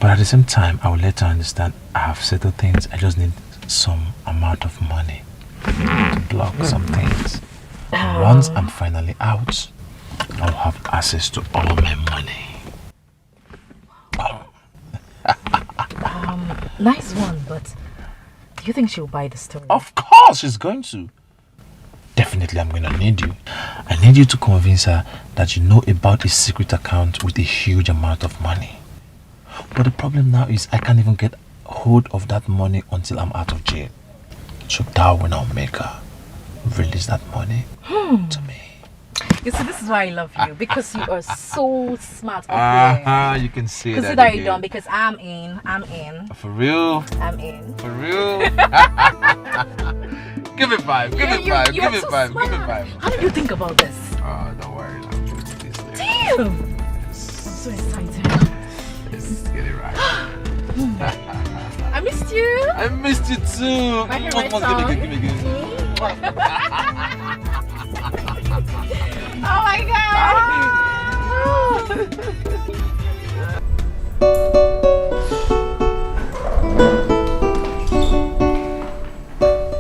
S4: But at the same time, I will let her understand I have settled things. I just need some amount of money to block some things. Once I'm finally out, I'll have access to all my money.
S10: Nice one, but do you think she'll buy the story?
S4: Of course she's going to. Definitely I'm going to need you. I need you to convince her that you know about a secret account with a huge amount of money. But the problem now is I can't even get hold of that money until I'm out of jail. So that will now make her release that money to me.
S10: You see, this is why I love you, because you are so smart up there.
S4: You can see that.
S10: Consider it done, because I'm in.
S4: For real?
S10: I'm in.
S4: For real? Give it 5, give it 5, give it 5, give it 5.
S10: How did you think about this?
S4: Oh, don't worry. I'll do this later.
S10: Damn! I'm so excited.
S4: Let's get it right.
S10: I missed you.
S4: I missed you too.
S10: My favorite song.
S4: Give me.
S10: Oh my god!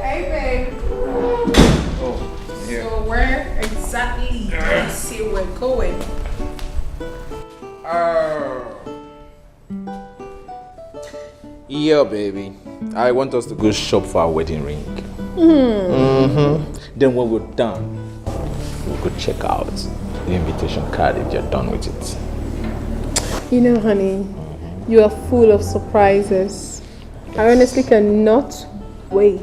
S8: Hey babe.
S1: Oh, yeah.
S8: So where exactly do you say we're going?
S4: Yeah, baby. I want us to go shop for our wedding ring. Then when we're done, we'll go check out the invitation card if you're done with it.
S9: You know, honey, you are full of surprises. I honestly cannot wait.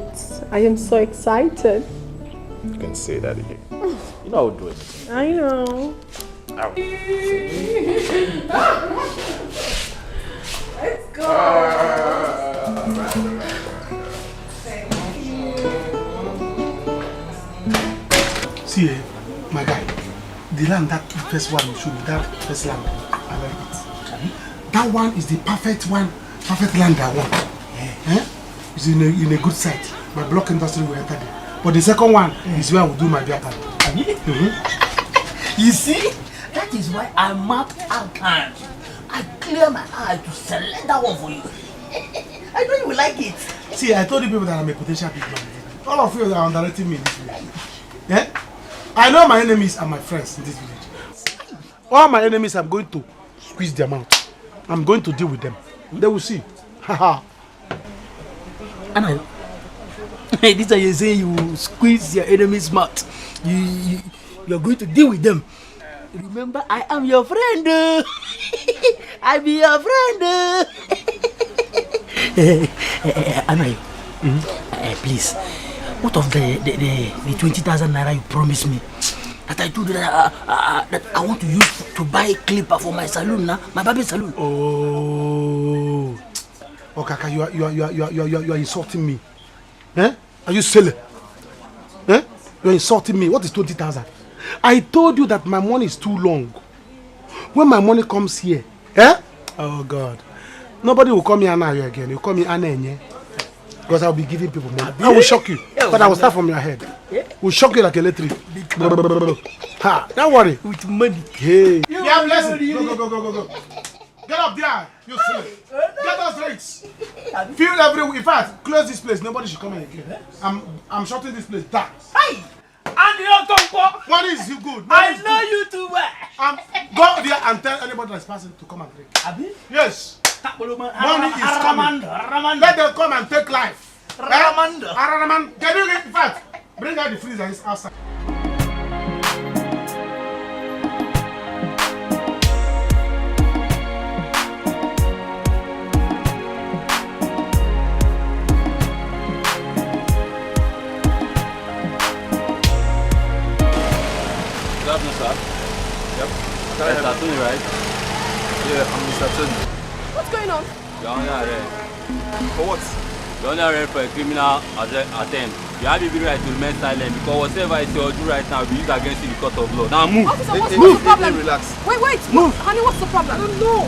S9: I am so excited.
S4: You can say that again. You know I'll do it.
S9: I know.
S8: Let's go.
S7: See, my guy, the land, that first one you showed me, that first land, I like it. That one is the perfect one, perfect land I want. It's in a good site. My block industry will enter there. But the second one is where I will do my beer party.
S14: You see, that is why I mapped out time. I clear my eye to select that one for you. I know you will like it.
S7: See, I told you people that I'm a potential big man. All of you are underrating me in this village. Yeah? I know my enemies are my friends in this village. All my enemies, I'm going to squeeze them out. I'm going to deal with them. They will see. Haha.
S14: Anna, this time you're saying you squeeze your enemy's mouth. You're going to deal with them. Remember, I am your friend. I be your friend. Anna, please, what of the 20,000 naira you promised me? That I told you that I want to use to buy a clipper for my salon now, my baby salon.
S7: Oh, Kaka, you are insulting me. Eh? Are you silly? Eh? You are insulting me. What is 20,000? I told you that my money is too long. When my money comes here, eh? Oh God, nobody will call me Anna again. You call me Anna Enye. Because I will be giving people money. I will shock you, but I will start from your head. Will shock you like electric. Ha! Don't worry.
S14: With money.
S7: Hey. Yeah, blessing. Go. Get up there, you silly. Get those drinks. Feel everywhere. In fact, close this place. Nobody should come in again. I'm shutting this place down.
S14: Hey! And you don't talk.
S7: What is you good?
S14: I know you too well.
S7: Go there and tell anybody that's passing to come and drink.
S14: Abi?
S7: Yes. Money is coming. Let them come and take life. Raman. Can you get, in fact, bring out the freezer outside.
S4: Good afternoon, sir. Yep. Mr. Tony, right? Yeah, I'm Mr. Tony.
S3: What's going on?
S4: You're under arrest. For what? You're under arrest for a criminal attempt. You have every right to remain silent because whatever is your do right now will be used against you in the court of law. Now move.
S3: Officer, what's the problem?
S4: Relax.
S3: Wait.
S4: Move.
S3: Honey, what's the problem?
S4: I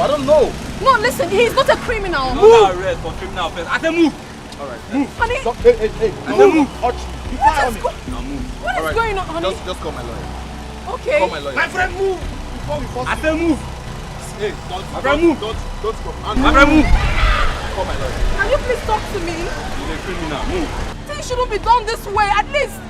S4: don't know.
S3: No, listen, he's not a criminal.
S4: You're under arrest for criminal offense. I said move. Alright.
S3: Move. Honey.
S4: Stop. Hey.
S3: Move.
S4: I said move.
S3: What is going on, honey?
S4: Just call my lawyer.
S3: Okay.
S4: Call my lawyer.
S7: My friend, move.
S4: I said move. Hey, don't
S18: move.
S4: Don't come.
S18: Move.
S4: Come, my lord.
S3: Can you please talk to me?
S18: You're a criminal. Move.
S3: Things shouldn't be done this way, at least.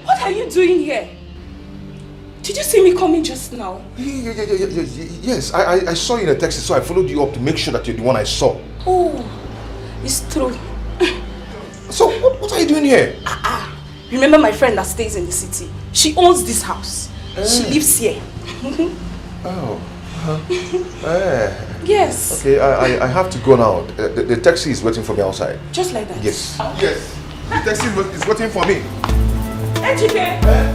S8: What are you doing here? Did you see me coming just now?
S1: Yes, I saw you in a taxi, so I followed you up to make sure that you're the one I saw.
S8: Oh, it's true.
S1: So, what are you doing here?
S8: Remember my friend that stays in the city? She owns this house. She lives here.
S1: Oh.
S8: Yes.
S1: Okay, I have to go now. The taxi is waiting for me outside.
S8: Just like that?
S1: Yes. Yes. The taxi is waiting for me.
S8: Ejike!
S1: Bye.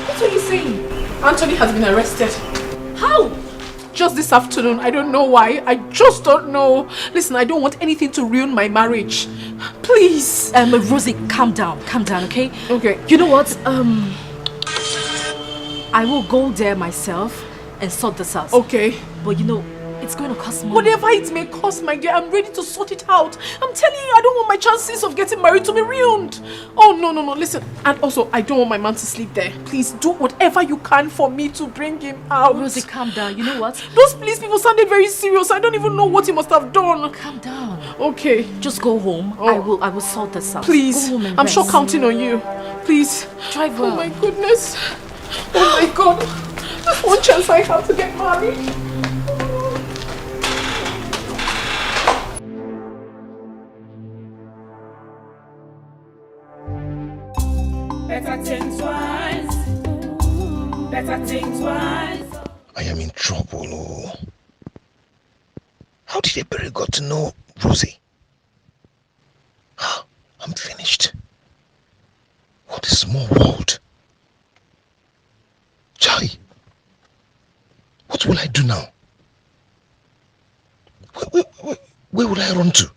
S3: What are you saying? Anthony has been arrested. How? Just this afternoon. I don't know why. I just don't know. Listen, I don't want anything to ruin my marriage. Please.
S10: Rosie, calm down, okay?
S3: Okay.
S10: You know what? I will go there myself and sort this out.
S3: Okay.
S10: But you know, it's going to cost money.
S3: Whatever it may cost, my dear, I'm ready to sort it out. I'm telling you, I don't want my chances of getting married to be ruined. Oh, no. Listen, and also, I don't want my man to sleep there. Please do whatever you can for me to bring him out.
S10: Rosie, calm down. You know what?
S3: Those police people sounded very serious. I don't even know what he must have done.
S10: Calm down.
S3: Okay.
S10: Just go home.
S3: Oh.
S10: I will sort this out.
S3: Please.
S10: Go home and
S3: I'm sure
S10: rest.
S3: counting on you. Please.
S10: Drive well.
S3: Oh my goodness. Oh my God. Just one chance I have to get married.
S11: Better think twice. Better think twice.
S12: I am in trouble. Oh. How did Ebere got to know Rosie? I'm finished. What a small world. Chai, what will I do now? Where would I run to?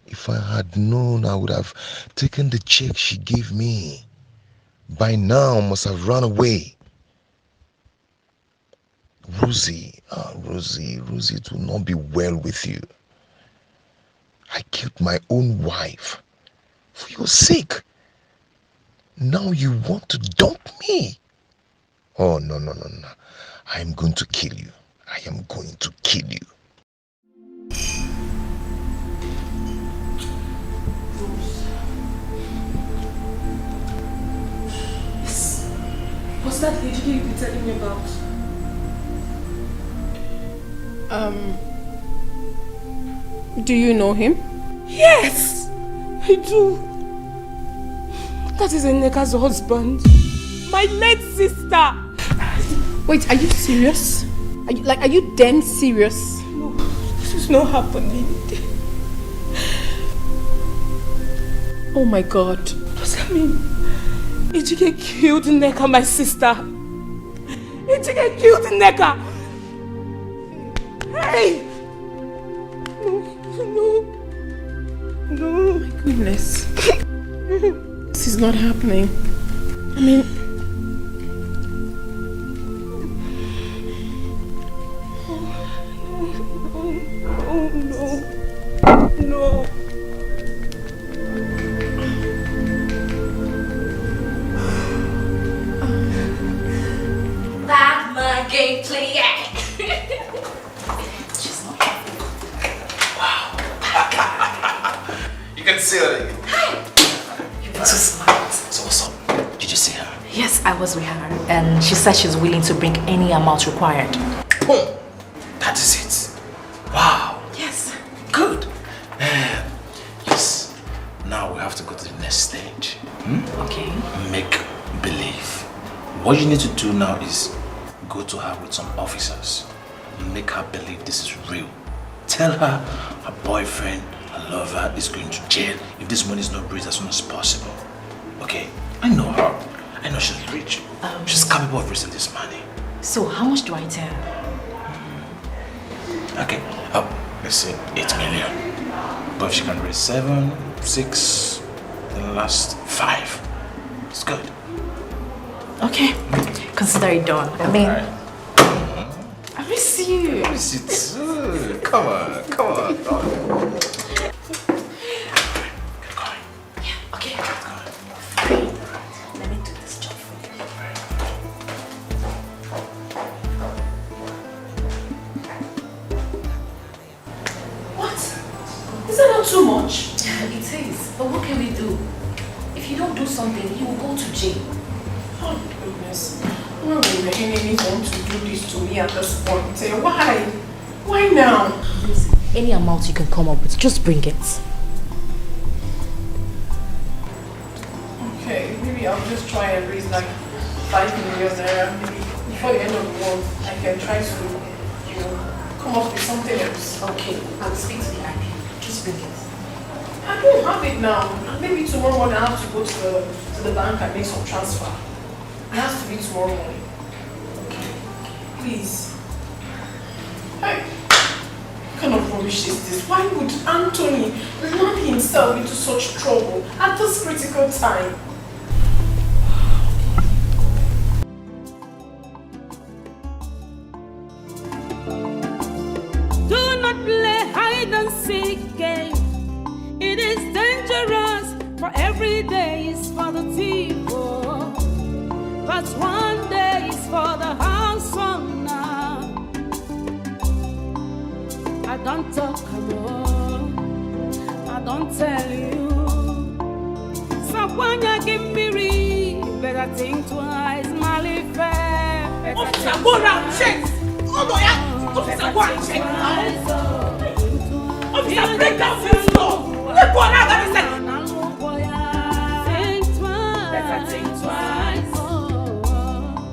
S12: If I had known, I would have taken the check she gave me. By now, I must have run away. Rosie, Rosie, it will not be well with you. I killed my own wife for your sake. Now you want to dump me? Oh, no. I am going to kill you. I am going to kill you.
S8: What's that lady you've been telling me about?
S3: Do you know him?
S8: Yes, I do. That is Eneka's husband. My late sister.
S3: Wait, are you serious? Are you damn serious?
S8: No, this is not happening.
S3: Oh my God.
S8: Does that mean Ejike killed Nneka, my sister? Ejike killed Nneka! Hey! No.
S3: Oh my goodness. This is not happening. I mean...
S8: No.
S10: Back my game play.
S4: You can see her.
S10: You've been so smart.
S4: So what's up? Did you see her?
S10: Yes, I was with her, and she said she's willing to bring any amount required.
S4: Boom! That is it. Wow.
S10: Yes.
S4: Good. Yes. Now we have to go to the next stage.
S10: Okay.
S4: Make believe. What you need to do now is go to her with some officers and make her believe this is real. Tell her her boyfriend, her lover is going to jail if this money is not raised as soon as possible. Okay? I know her. I know she's rich. She's capable of raising this money.
S10: So how much do I tell her?
S4: Okay, let's say 8 million. But if she can raise 7, 6, then the last 5, it's good.
S10: Okay, consider it done. I mean, I miss you.
S4: I miss you too. Come on, come on.
S10: Okay. Let me do this job for you.
S9: What? Is that not too much?
S10: It is. But what can we do? If you don't do something, you will go to jail.
S9: Oh goodness. Why would Mahini want to do this to me at this point? Why? Why now?
S10: Any amount you can come up with, just bring it.
S9: Okay, maybe I'll just try and raise like 5 million naira. Maybe before the end of the month, I can try to, come up with something else.
S10: Okay, I'll speak to the IP. Just bring it.
S9: I don't have it now. Maybe tomorrow morning I have to go to the bank and make some transfer. It has to be tomorrow morning. Please. Hey, what kind of rubbish is this? Why would Anthony land himself into such trouble at this critical time?
S11: Do not play hide and seek game. It is dangerous, for every day is for the thief. But one day is for the house owner. I don't talk alone, I don't tell you. So when you give me read, better think twice, Mali fair.
S2: Officer, go round, check! Oh no, yeah! Officer, go and check! Officer, break down this door! Let go around and listen!
S11: Think twice. Better think twice.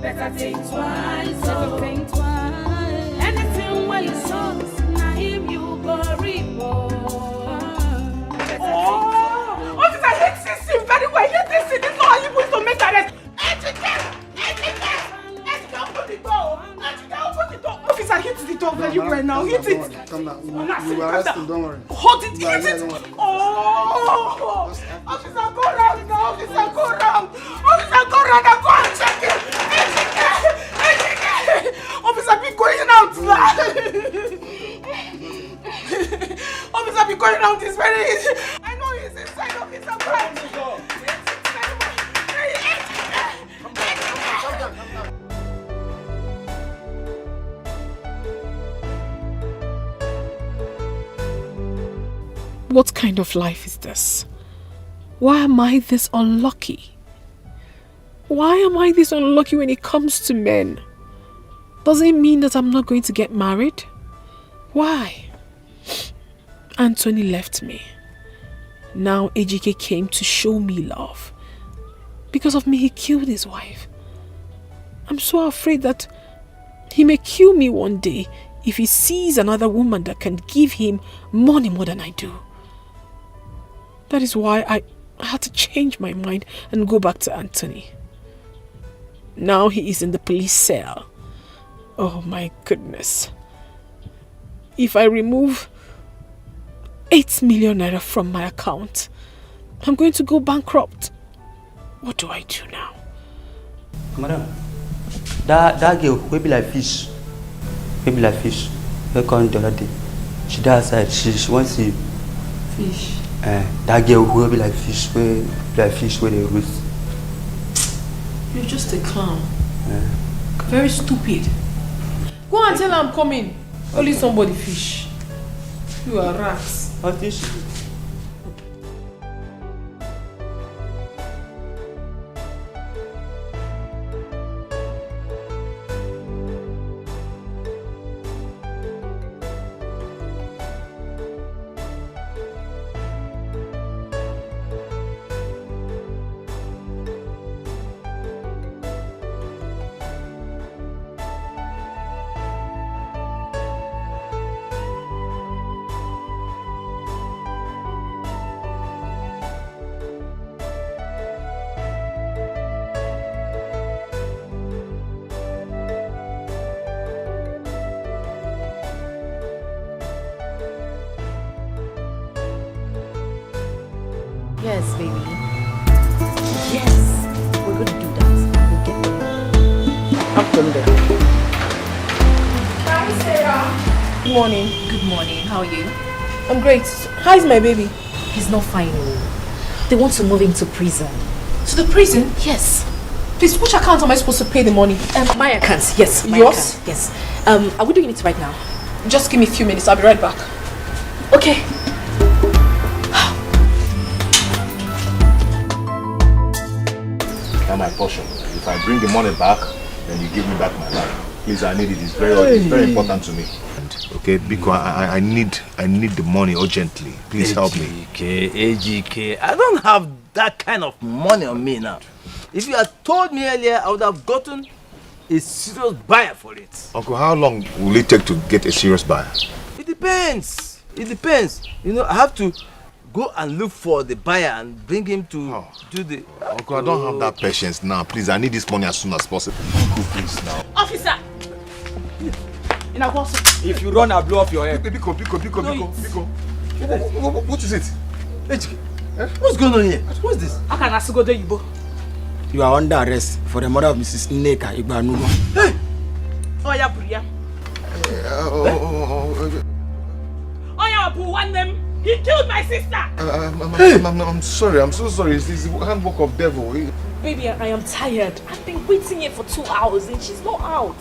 S11: Better think twice. Better think twice. Anything where you saw, now him you go report.
S2: Oh! Officer, hit him very well! Hit this thing! This is not how you supposed to make arrest! Ejike! Open the door! Ejike, open the door! Officer, hit the door very well now! Hit it!
S6: Calm down. You will arrest him, don't worry.
S2: Hold it! Hit it! Oh! Officer, go round now! Officer, go round! Officer, go round and go and check it! Ejike! Officer, be going out now! Officer, be going out! It's very easy! I know he's inside. Officer, go out!
S9: What kind of life is this? Why am I this unlucky? Why am I this unlucky when it comes to men? Does it mean that I'm not going to get married? Why? Anthony left me. Now Ejike came to show me love. Because of me, he killed his wife. I'm so afraid that he may kill me one day if he sees another woman that can give him money more than I do. That is why I had to change my mind and go back to Anthony. Now he is in the police cell. Oh my goodness. If I remove 8 million naira from my account, I'm going to go bankrupt. What do I do now?
S17: Madam, that girl will be like fish. Will be like fish. They come the other day. She does outside. She wants to
S9: Fish.
S17: That girl will be like fish. Will be like fish where they roast.
S9: You're just a clown. Very stupid. Go and tell her I'm coming. Only somebody fish. You are rats.
S17: What fish?
S10: Yes, baby. Yes, we're going to do that. We'll get there.
S2: I'm from there.
S3: Hi, Sarah.
S2: Good morning.
S10: Good morning. How are you?
S2: I'm great. How's my baby?
S10: He's not fine. They want to move him to prison.
S3: To the prison?
S10: Yes.
S3: Please, which account am I supposed to pay the money?
S10: My account, yes. My
S3: Yours?
S10: account, yes. Are we doing it right now?
S3: Just give me a few minutes. I'll be right back.
S10: Okay.
S1: Now my portion. If I bring the money back, then you give me back my life. Please, I need it. It's very important to me. Okay, because I need the money urgently. Please help me.
S19: AGK, I don't have that kind of money on me now. If you had told me earlier, I would have gotten a serious buyer for it.
S1: Uncle, how long will it take to get a serious buyer?
S19: It depends. It depends. You know, I have to go and look for the buyer and bring him to do the...
S1: Uncle, I don't have that patience now. Please, I need this money as soon as possible. Uncle, please now.
S3: Officer!
S18: If you run, I'll blow off your head.
S1: Biko. What is it?
S19: What's going on here? What's this?
S3: How can I go there, Ibo?
S18: You are under arrest for the murder of Mrs. Nneka Igbanugo.
S19: Hey!
S3: Oh, yeah, Buria. Oh, yeah, Abu, one them. He killed my sister.
S1: I'm sorry. I'm so sorry. It's the handbook of devil.
S3: Baby, I am tired. I've been waiting here for 2 hours and she's not out.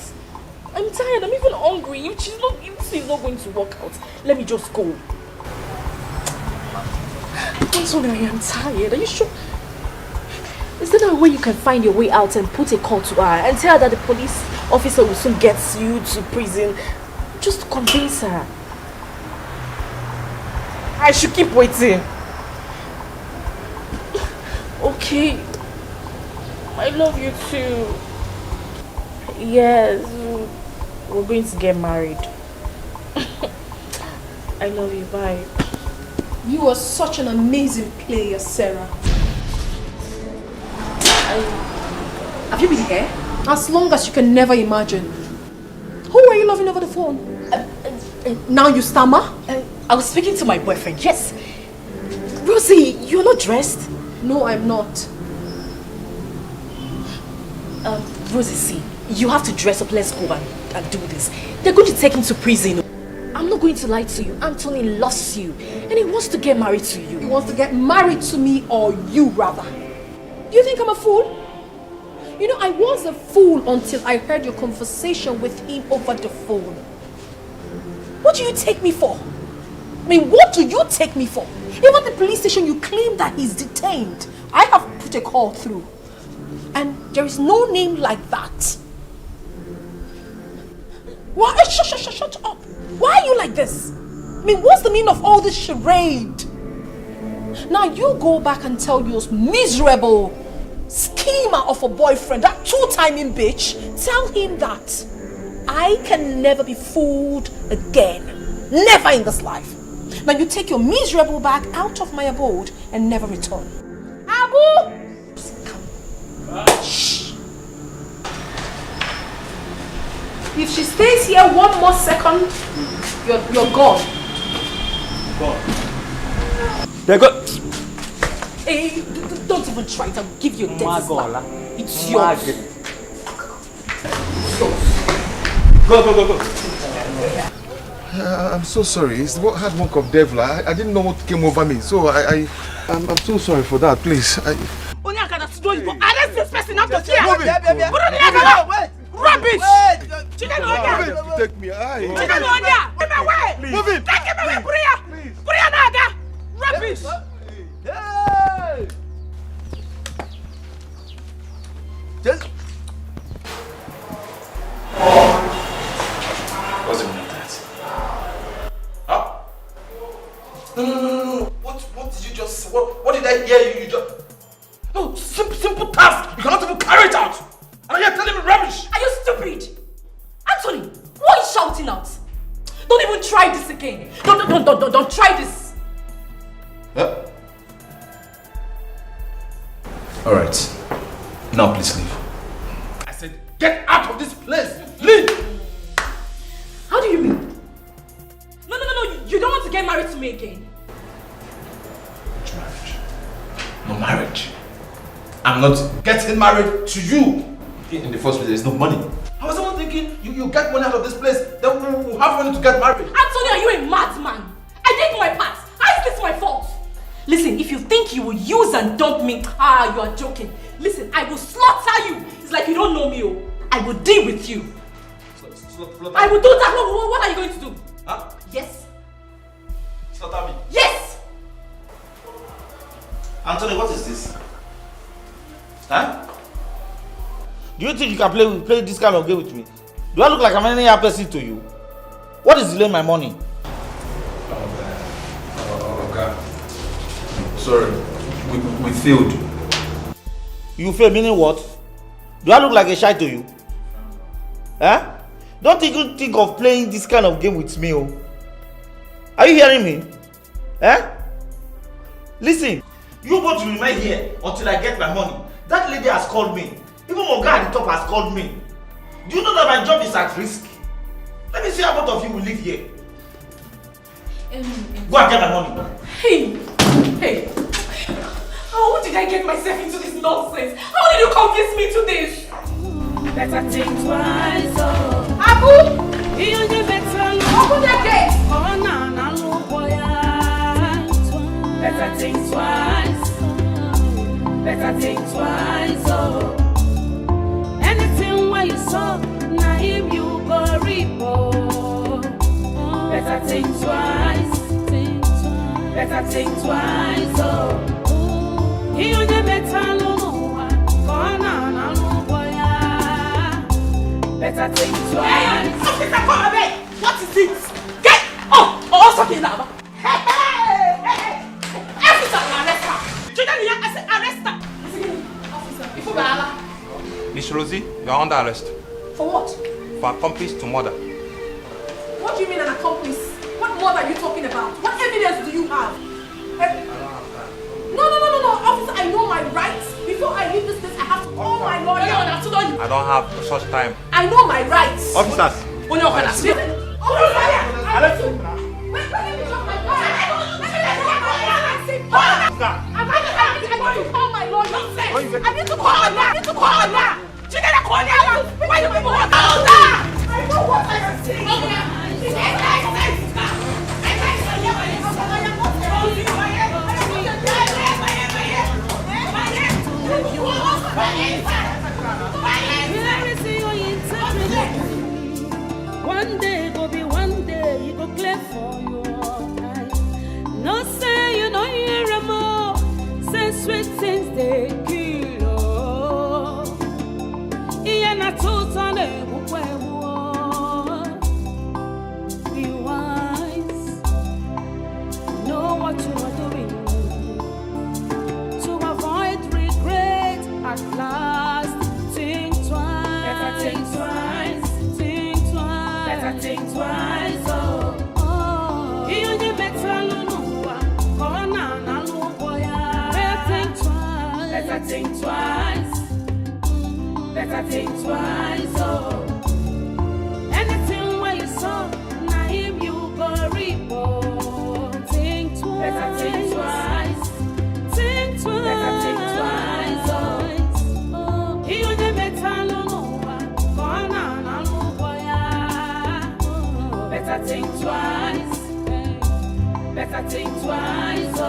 S3: I'm tired. I'm even hungry. If she's not going to work out, let me just go. I'm sorry, I am tired. Are you sure?
S10: Is there a way you can find your way out and put a call to her and tell her that the police officer will soon get you to prison? Just convince her.
S3: I should keep waiting.
S10: Okay. I love you too. Yes. We're going to get married. I love you. Bye.
S3: You are such an amazing player, Sarah. Have you been here? As long as you can never imagine. Who are you loving over the phone? Now you stammer?
S10: I was speaking to my boyfriend, yes. Rosie, you're not dressed?
S3: No, I'm not.
S10: Rosie, see, you have to dress up. Let's go and do this. They're going to take him to prison. I'm not going to lie to you. Anthony loves you and he wants to get married to you.
S3: He wants to get married to me, or you rather. Do you think I'm a fool? You know, I was a fool until I heard your conversation with him over the phone. What do you take me for? I mean, what do you take me for? Even at the police station, you claim that he's detained. I have put a call through. And there is no name like that. Why? Shut up. Why are you like this? I mean, what's the meaning of all this charade? Now you go back and tell your miserable schemer of a boyfriend, that two-timing bitch, tell him that I can never be fooled again. Never in this life. Now you take your miserable bag out of my abode and never return. Abu! Shh. If she stays here one more second, you're gone.
S18: They go.
S3: Hey, don't even try it. I'll give you a death slap. It's yours.
S18: Go.
S1: I'm so sorry. It's the hard work of devil. I didn't know what came over me, so I'm so sorry for that. Please.
S3: Arrest this person out of here!
S18: Wait!
S3: Rubbish!
S1: Take me.
S3: Move him! Take him away! Buria Naga! Rubbish!
S19: Hey! Just...
S4: What's the meaning of that? Huh? No. What did you just say? What did I hear you just... No, simple task. You cannot even carry it out. And you're telling me rubbish.
S3: Are you stupid? Anthony, what are you shouting out? Don't even try this again. Don't try this.
S4: Huh? Alright. Now please leave. I said get out of this place. Leave!
S3: How do you mean? No. You don't want to get married to me again.
S4: Which marriage? marriage. I'm not getting married to you. In the first place, there's no money. I was even thinking, you get money out of this place, then we'll have money to get married.
S2: Anthony, are you a madman? I did my part. How is this my fault? Listen, if you think you will use and dump me, you are joking. Listen, I will slaughter you. It's like you don't know me. I will deal with you. I will do that. What are you going to do?
S4: Huh?
S2: Yes.
S4: Slaughter me?
S2: Yes!
S21: Anthony, what is this? Huh? Do you think you can play this kind of game with me? Do I look like I'm any other person to you? What is delaying my money?
S4: Okay. Sorry, we failed.
S21: You failed, meaning what? Do I look like a shy to you? Huh? Don't even think of playing this kind of game with me. Oh. Are you hearing me? Eh? Listen, you both will remain here until I get my money. That lady has called me. Even my guy at the top has called me. Do you know that my job is at risk? Let me see how both of you will live here. Go and get my money.
S2: Hey! How did I get myself into this nonsense? How did you convince me to this?
S11: Better think twice, oh.
S2: Abu!
S11: You better
S2: open the gate!
S11: Oh, no, boy. Better think twice. Better think twice, oh. Anything where you saw, now him you go reap, oh. Better think twice. Better think twice, oh. You better know, oh, no, boy. Better think twice.
S2: Hey, officer, come away! What is it? Get up! Oh, something now. Hey! Officer, arrest her! Children, I said arrest her! Officer, before Bala.
S22: Miss Rosie, you are under arrest.
S2: For what?
S22: For accomplice to murder.
S2: What do you mean an accomplice? What more are you talking about? What evidence do you have? No, officer, I know my rights. Before I leave this place, I have to call my lawyer.
S22: I don't have such time.
S2: I know my rights.
S22: Officers!
S2: Wait, let me drop my car. Call my lawyer. I need to call my lawyer. Why do you want to I know what I am saying.
S11: One day go be one day, you go clear for your eyes. No say you know you're more. Say sweet things they kill. Yeah, na total be wise. Know what you are doing to avoid regret at last. Think twice. Better think twice. Think twice. Better think twice. Oh. You better know. Better think twice. Better think twice. Oh. Anything where you saw, now him you go report. Think twice. Better think twice. Think twice. Better think twice. Oh. You better know. Better think twice. Better think twice. Oh.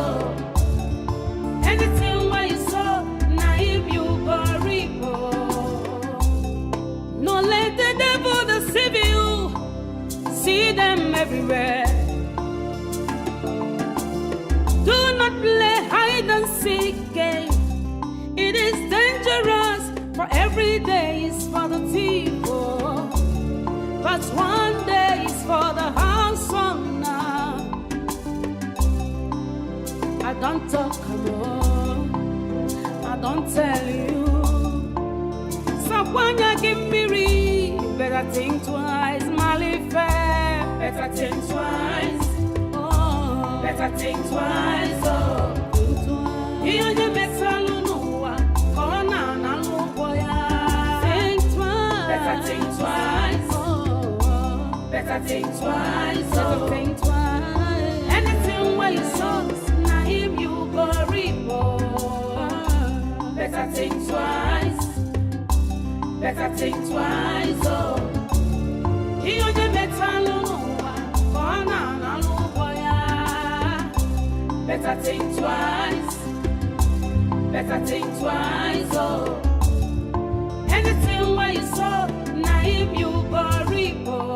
S11: Anything where you saw, now him you go report. No let the devil deceive you. See them everywhere. Do not play hide and seek game. It is dangerous, for every day is for the thief. But one day is for the house owner. I don't talk alone. I don't tell you. So when you give me read, better think twice, Malifair. Better think twice. Oh, better think twice. Oh, think twice. You better know. Corona na loboya. Think twice. Better think twice. Oh, better think twice. Better think twice. Anything where you saw, now him you go report. better think twice, oh. You only better better think twice, oh. Anything where you saw, now him you go repo.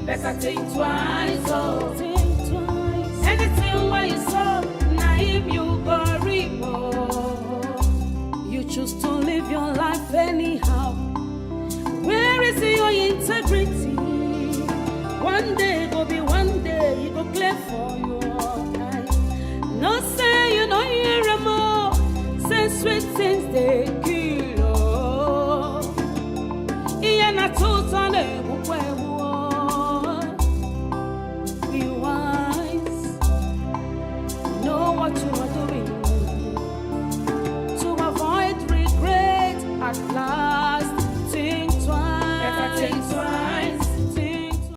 S11: Better think twice, oh. Think twice. Anything where you saw, now him you go repo. You choose to live your life anyhow. Where is your integrity? One day go be one day, you go clear for your eyes. No say you know you're a more, say sweet thing.